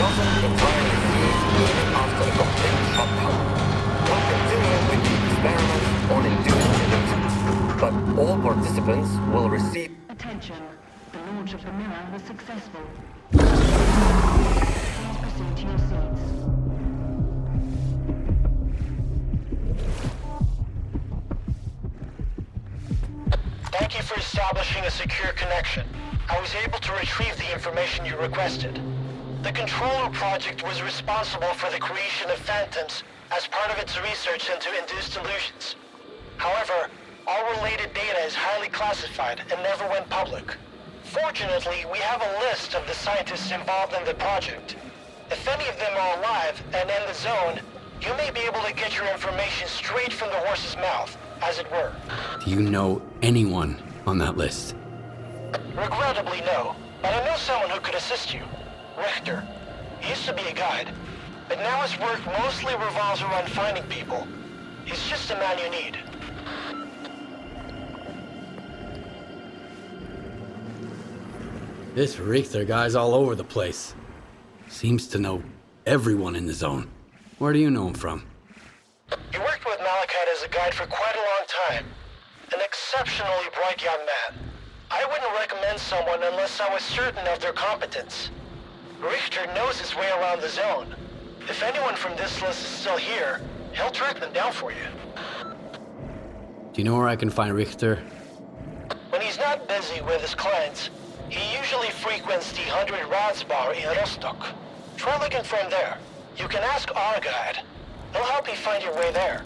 doesn't entirely cease even after a complete shutdown. We'll continue with the experiments on induced illusions, but all participants will receive... Attention. The launch of the mirror was successful. Please proceed to your seats. Thank you for establishing a secure connection. I was able to retrieve the information you requested. The Controller Project was responsible for the creation of phantoms as part of its research into induced illusions. However, all related data is highly classified and never went public. Fortunately, we have a list of the scientists involved in the project. If any of them are alive and in the zone, you may be able to get your information straight from the horse's mouth, as it were. Do you know anyone on that list? Regrettably, no. But I know someone who could assist you. Richter. He used to be a guide, but now his work mostly revolves around finding people. He's just the man you need. This Richter guy's all over the place. Seems to know everyone in the zone. Where do you know him from? He worked with Malachite as a guide for quite a long time. An exceptionally bright young man. I wouldn't recommend someone unless I was certain of their competence. Richter knows his way around the zone. If anyone from this list is still here, he'll track them down for you. Do you know where I can find Richter? When he's not busy with his clients, he usually frequents the 100 Rods bar in Rostock. Try looking for him there. You can ask our guide. He'll help you find your way there.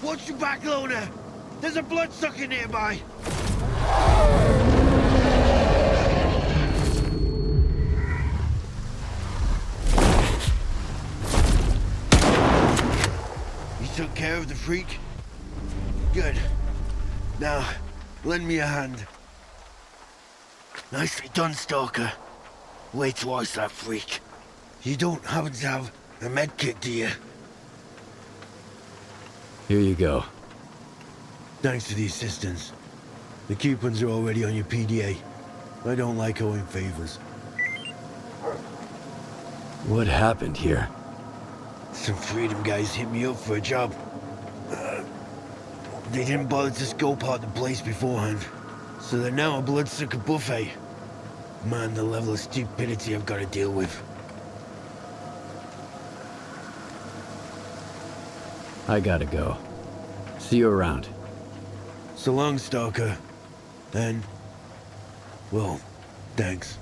Watch your back, Lona! There's a bloodsucker nearby! You took care of the freak? Good. Now, lend me a hand. Nicely done, Stalker. Wait till I that freak. You don't happen to have a medkit, do you? Here you go. Thanks for the assistance. The coupons are already on your PDA. I don't like owing favors. What happened here? Some Freedom guys hit me up for a job. They didn't bother to scope out the place beforehand, so they're now a bloodsucker buffet. Man, the level of stupidity I've got to deal with. I gotta go. See you around. So long, Stalker. And, well, thanks.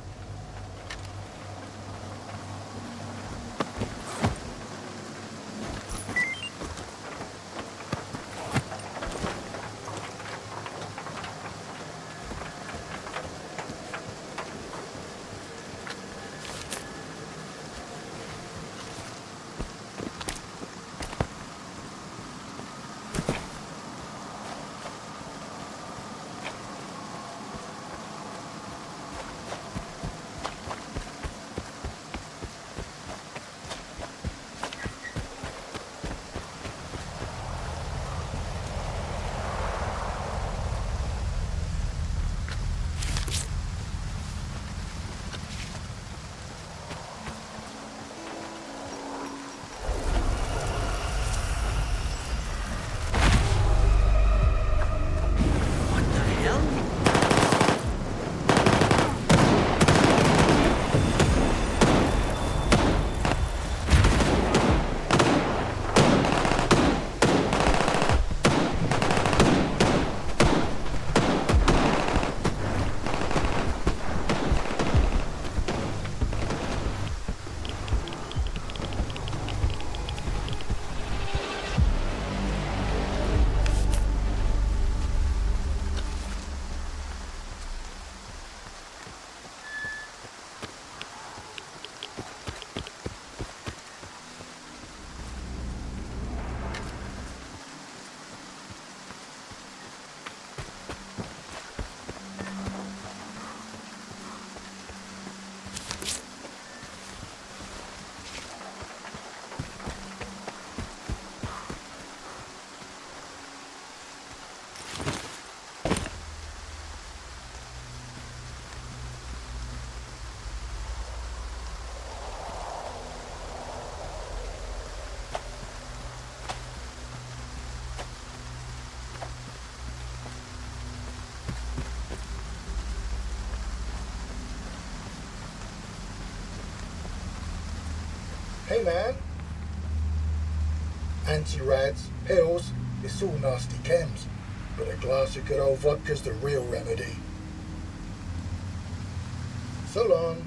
Hey man. Anti-rads, pills, it's all nasty chems. But a glass of good old vodka's the real remedy. So long.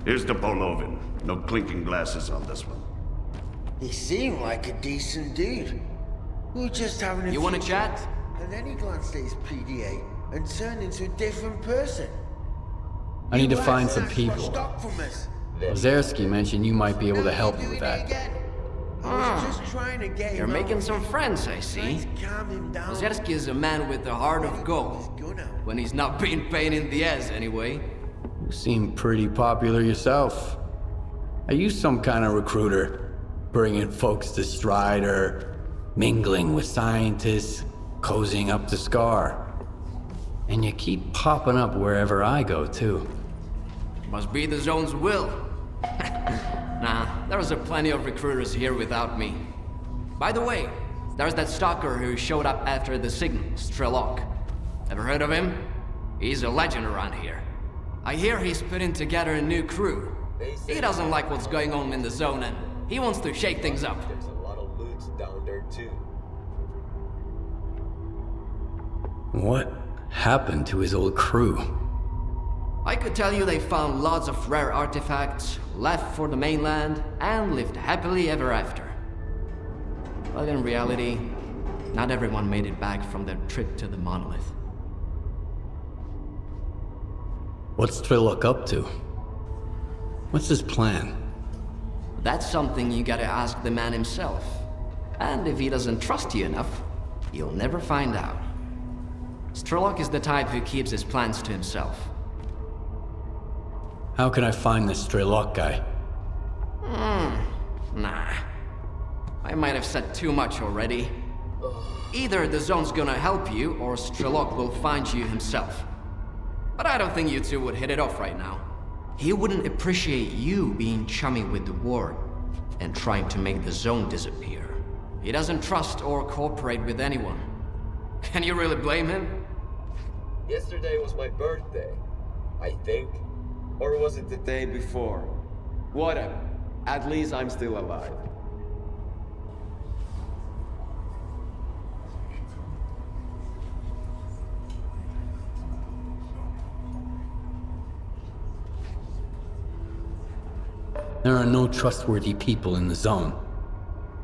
Here's the Polovin. No clinking glasses on this one. He seemed like a decent dude. We were just having a You wanna chat? And then he glanced at his PDA and turned into a different person. I need to find some people. Stock from us. Ozerski mentioned you might be able to help me with that. You're making some friends, I see. Ozerski is a man with a heart of gold. When he's not being pain in the ass, anyway. You seem pretty popular yourself. Are you some kind of recruiter? Bringing folks to Strider, mingling with scientists, cozying up to S.T.A.L.K.E.R. And you keep popping up wherever I go, too. Must be the Zone's will. Nah, there's a plenty of recruiters here without me. By the way, there's that stalker who showed up after the signal, S.T.A.L.K.E.R. Ever heard of him? He's a legend around here. I hear he's putting together a new crew. He doesn't like what's going on in the Zone and he wants to shake things up. There's a lot of loot down there too. What happened to his old crew? I could tell you they found lots of rare artifacts, left for the mainland, and lived happily ever after. But in reality, not everyone made it back from their trip to the monolith. What's S.T.A.L.K.E.R. up to? What's his plan? That's something you gotta ask the man himself. And if he doesn't trust you enough, you'll never find out. S.T.A.L.K.E.R. is the type who keeps his plans to himself. How can I find this S.T.A.L.K.E.R. guy? Nah. I might have said too much already. Either the Zone's gonna help you, or S.T.A.L.K.E.R. will find you himself. But I don't think you two would hit it off right now. He wouldn't appreciate you being chummy with the Ward and trying to make the Zone disappear. He doesn't trust or cooperate with anyone. Can you really blame him? Yesterday was my birthday, I think. Or was it the day before? Whatever. At least I'm still alive. There are no trustworthy people in the Zone.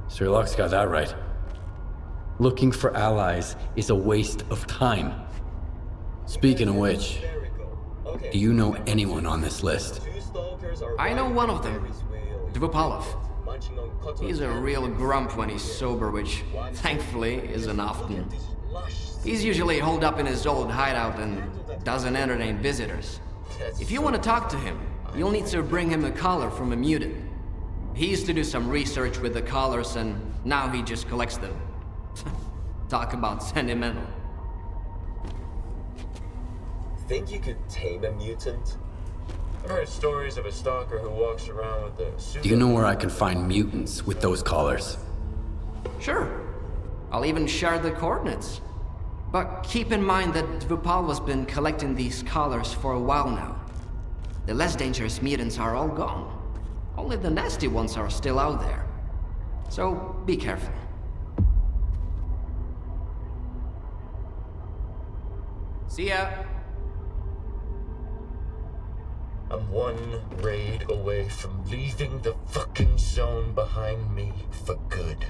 S.T.A.L.K.E.'s got that right. Looking for allies is a waste of time. Speaking of which, do you know anyone on this list? I know one of them. Dvupalov. He's a real grump when he's sober, which, thankfully, isn't often. He's usually holed up in his old hideout and doesn't entertain visitors. If you want to talk to him, you'll need to bring him a collar from a mutant. He used to do some research with the collars and now he just collects them. Talk about sentimental. Think you could tame a mutant? I've heard stories of a stalker who walks around with a suit. Do you know where I can find mutants with those collars? Sure. I'll even share the coordinates. But keep in mind that Dvupalov's been collecting these collars for a while now. The less dangerous mutants are all gone. Only the nasty ones are still out there. So, be careful. See ya! I'm one raid away from leaving the fucking Zone behind me for good.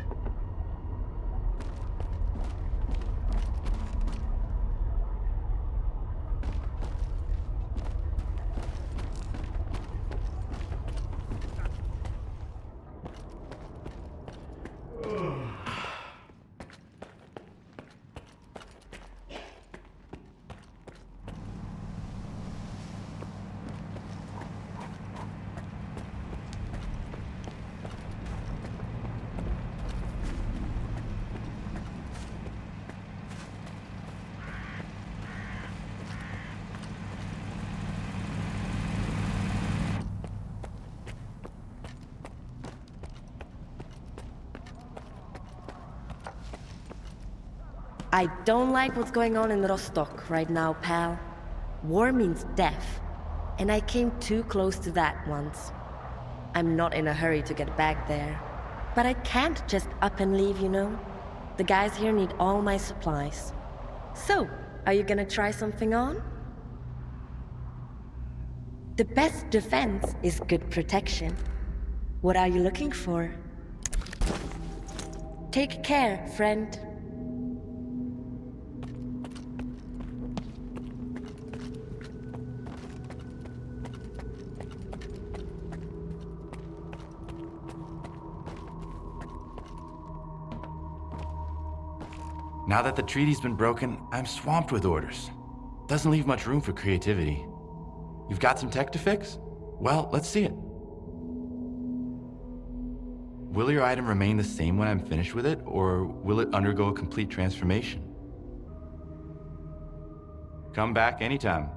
I don't like what's going on in Rostock right now, pal. War means death, and I came too close to that once. I'm not in a hurry to get back there, but I can't just up and leave, you know? The guys here need all my supplies. So, are you gonna try something on? The best defense is good protection. What are you looking for? Take care, friend. Now that the treaty's been broken, I'm swamped with orders. Doesn't leave much room for creativity. You've got some tech to fix? Well, let's see it. Will your item remain the same when I'm finished with it, or will it undergo a complete transformation? Come back anytime.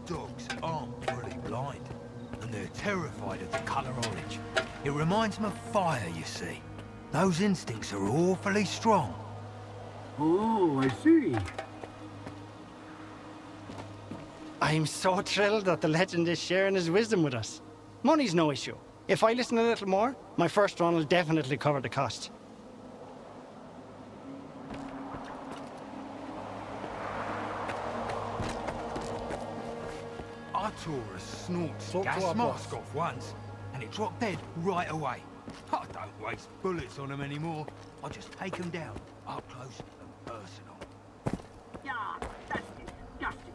dogs aren't fully blind, and they're terrified of the colour orange. It reminds them of fire, you see. Those instincts are awfully strong. Oh, I see. I'm so thrilled that the legend is sharing his wisdom with us. Money's no issue. If I listen a little more, my first run will definitely cover the cost. I tore a snort's gas mask off once, and it dropped dead right away. I don't waste bullets on them anymore. I just take them down, up close and personal. Yeah, that's disgusting.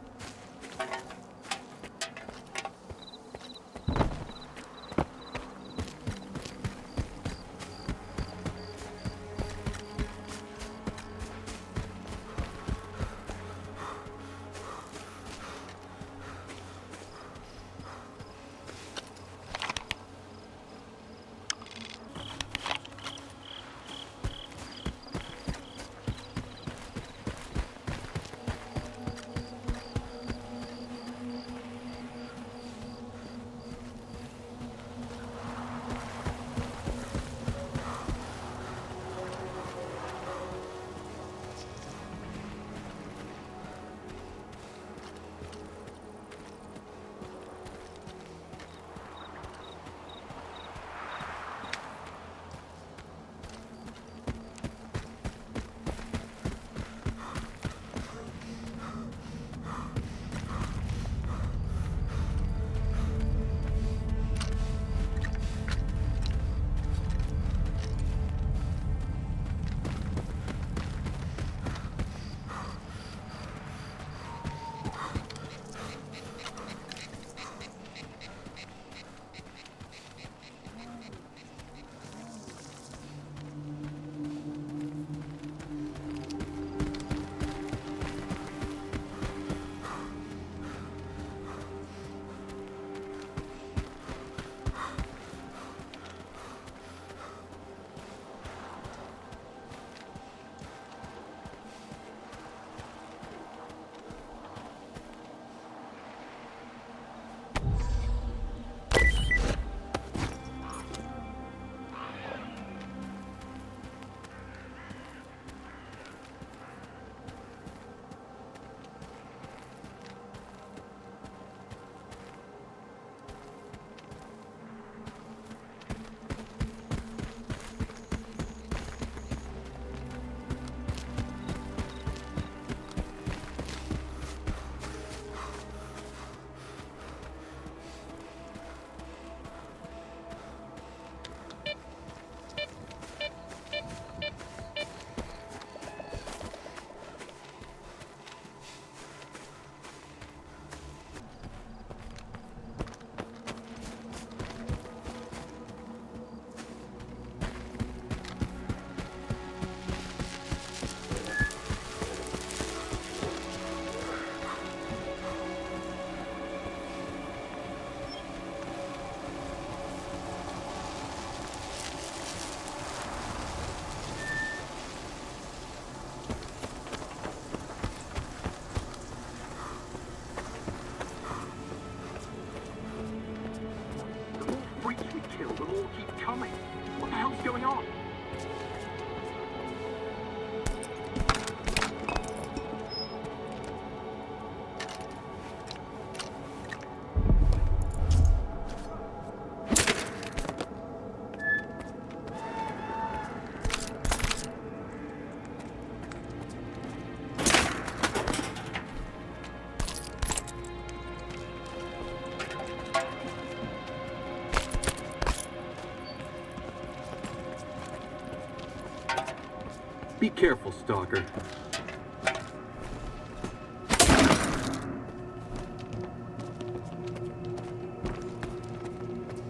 Be careful, Stalker.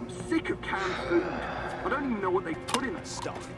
I'm sick of canned food. I don't even know what they put in that stuff.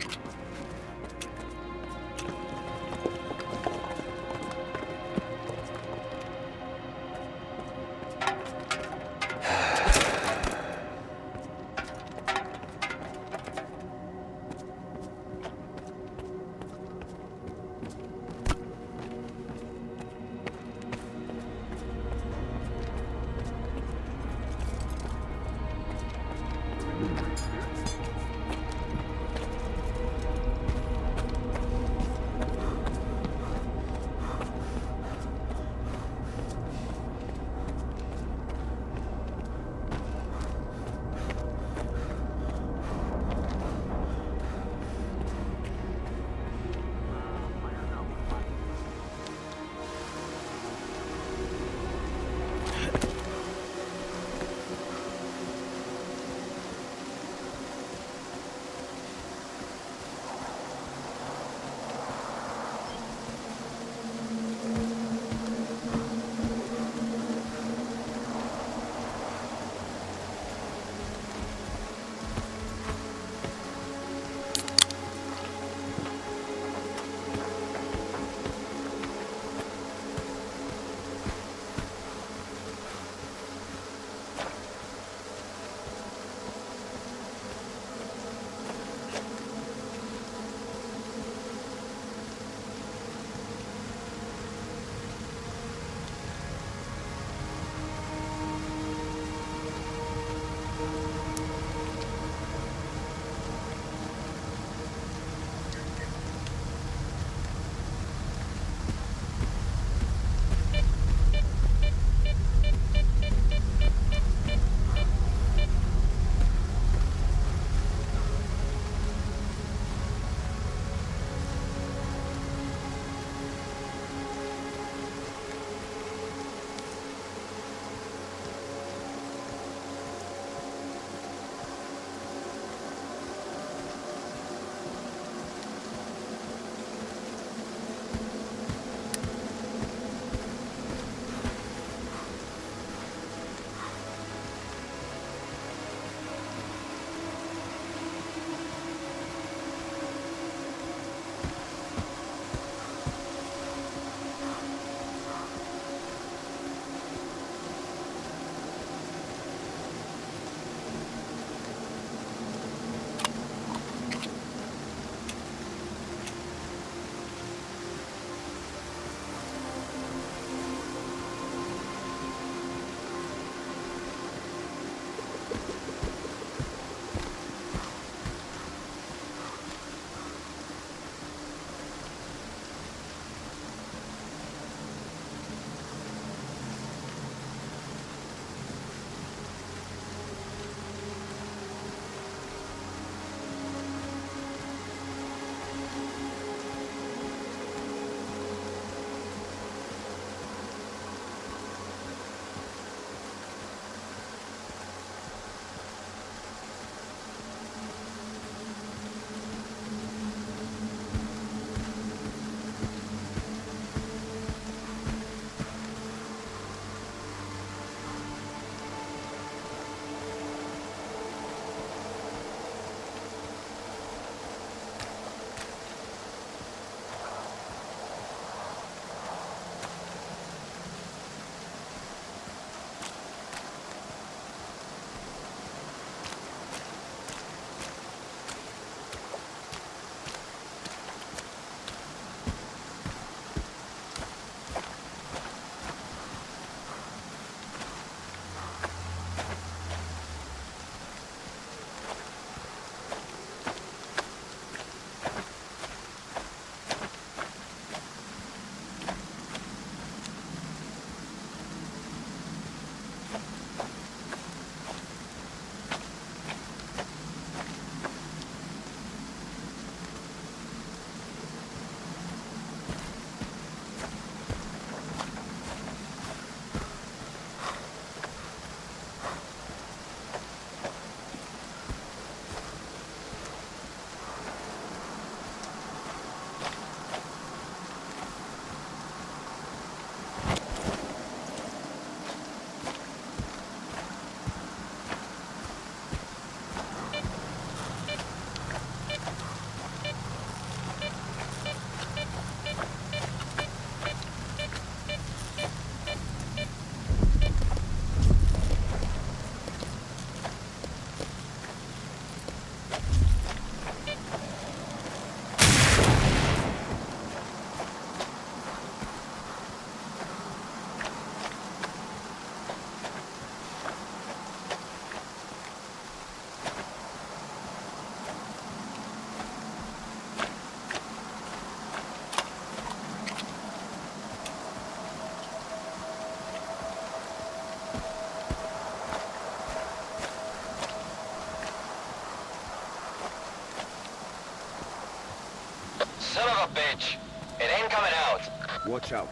Son of a bitch! It ain't coming out. Watch out.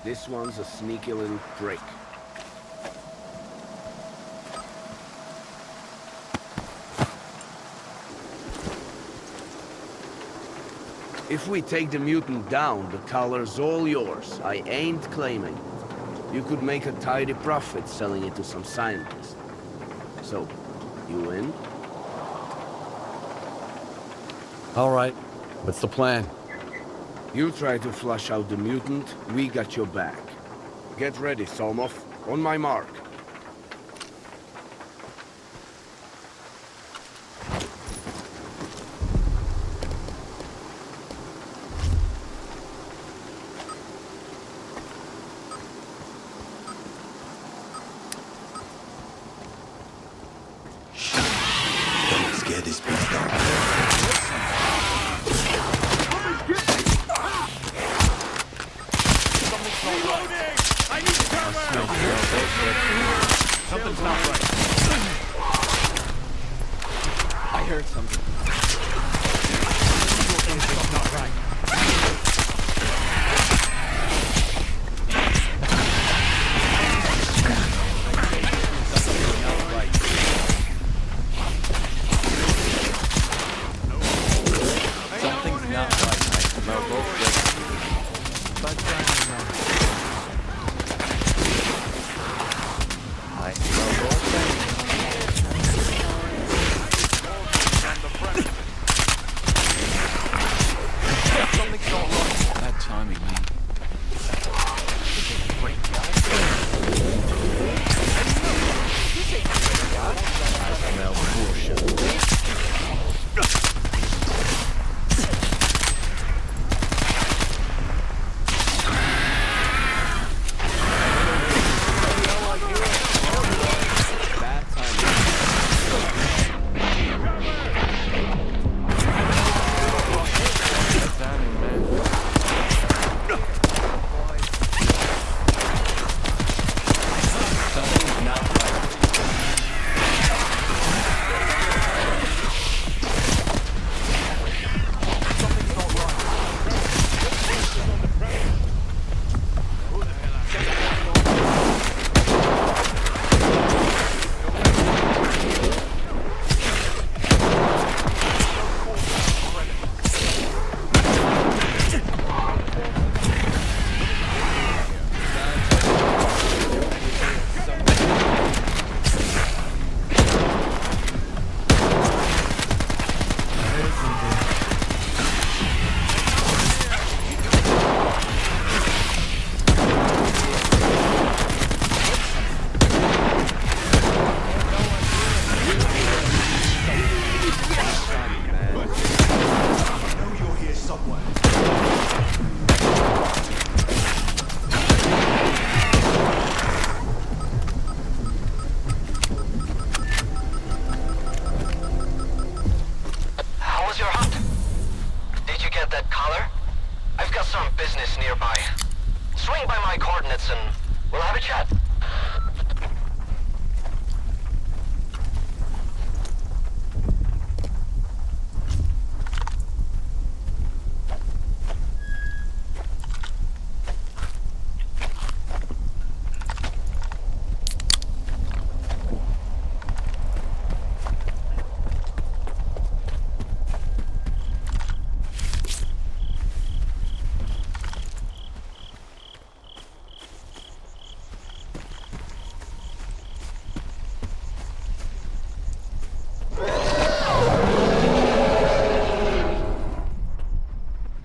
This one's a sneaky little prick. If we take the mutant down, the color's all yours. I ain't claiming. You could make a tidy profit selling it to some scientist. So, you in? All right. What's the plan? You try to flush out the mutant, we got your back. Get ready, Somov. On my mark. Don't scare this beast off. Something's not right. I heard something. Something's not right. Something's not right. I smell both ways. That timing, man. I smell bullshit.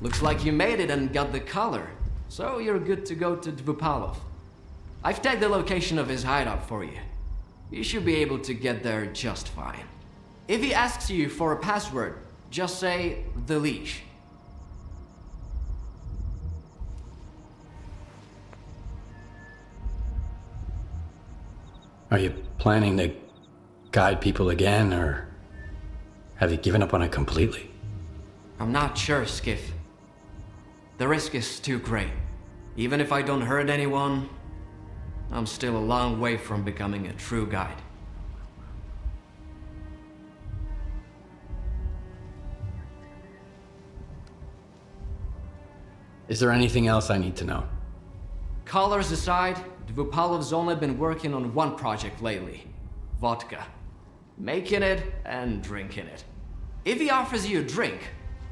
Looks like you made it and got the color, so you're good to go to Dvupalov. I've tagged the location of his hideout for you. You should be able to get there just fine. If he asks you for a password, just say the leash. Are you planning to guide people again, or have you given up on it completely? I'm not sure, Skiff. The risk is too great. Even if I don't hurt anyone, I'm still a long way from becoming a true guide. Is there anything else I need to know? Colors aside, Dvupalov's only been working on one project lately. Vodka. Making it and drinking it. If he offers you a drink,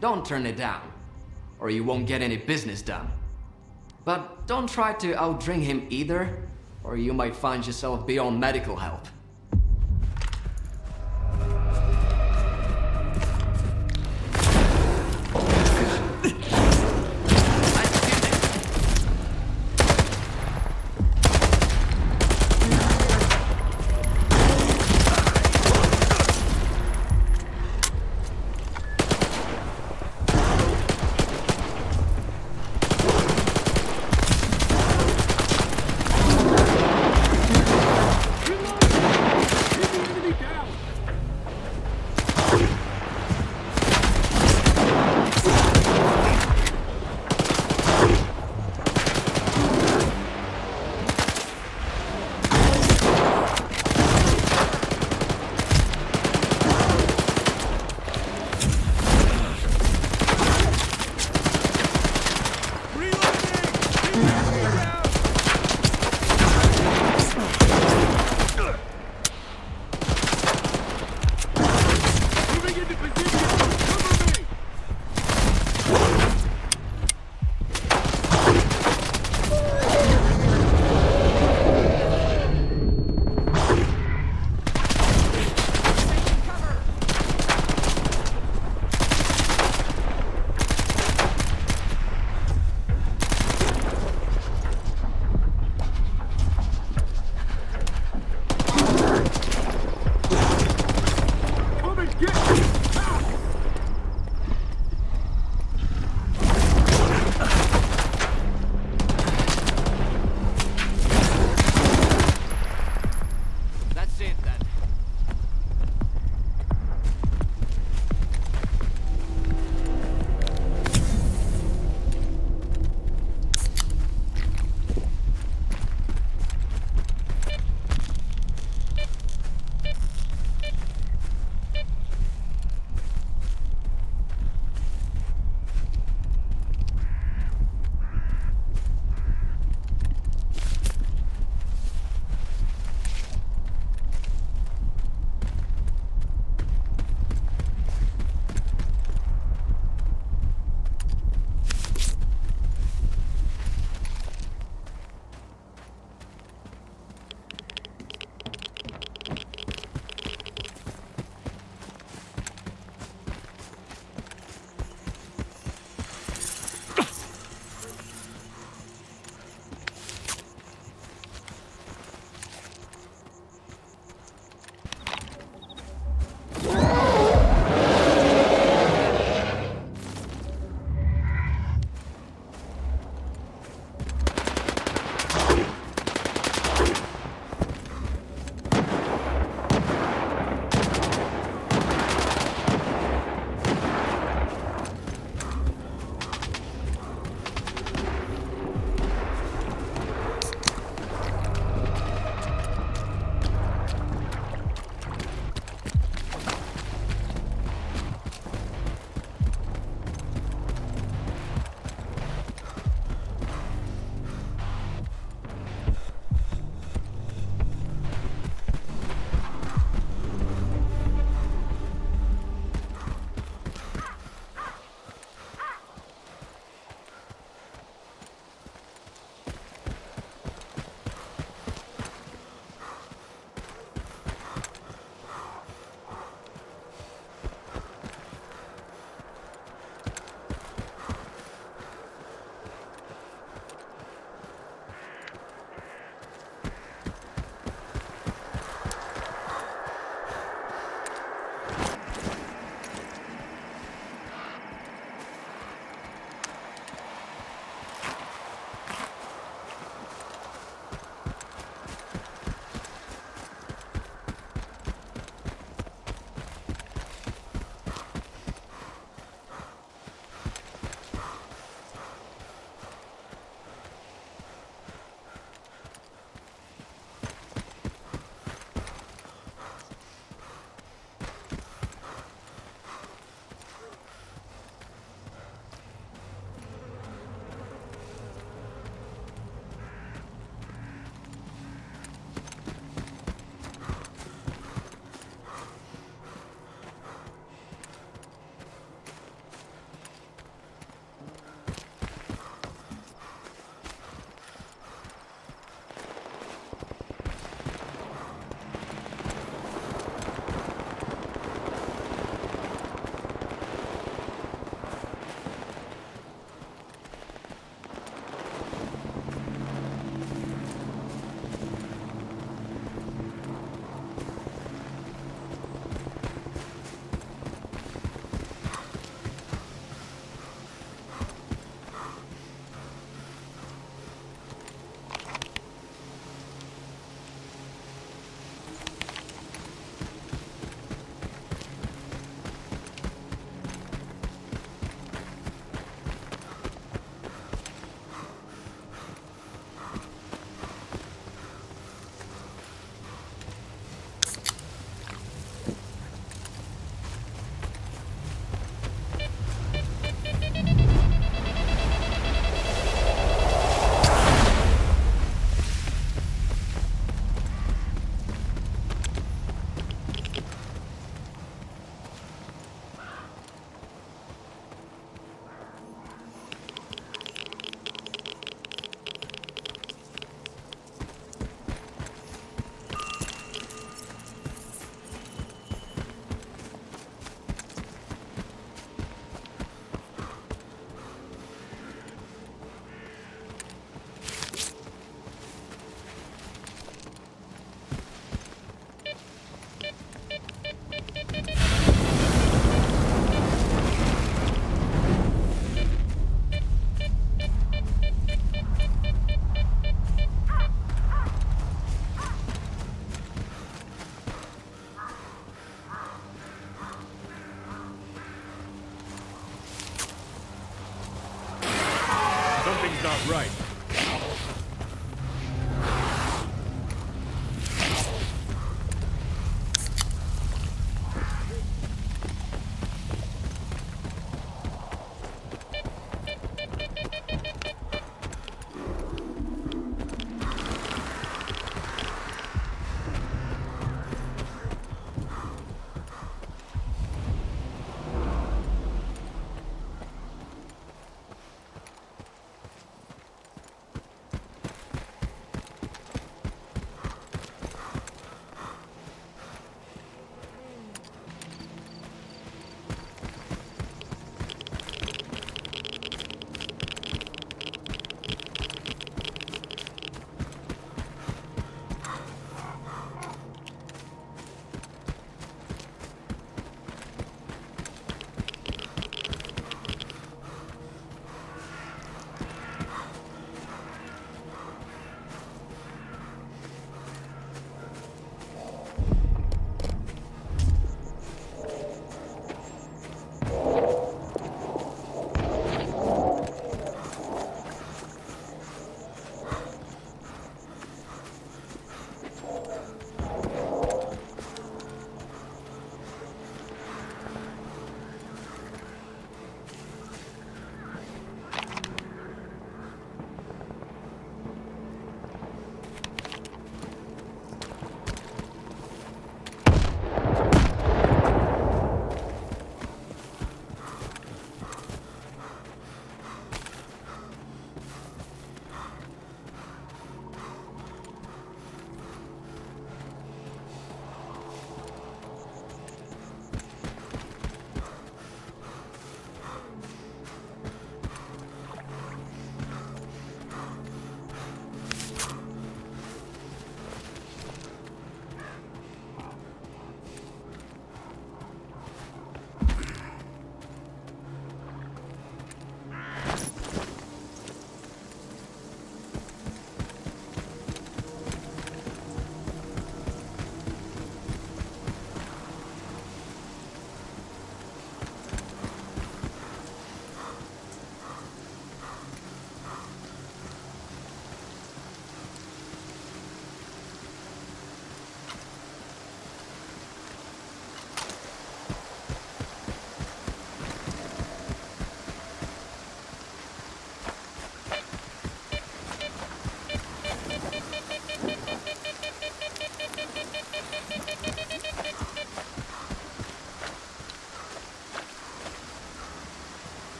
don't turn it down, or you won't get any business done. But don't try to outdrink him either, or you might find yourself beyond medical help. not right.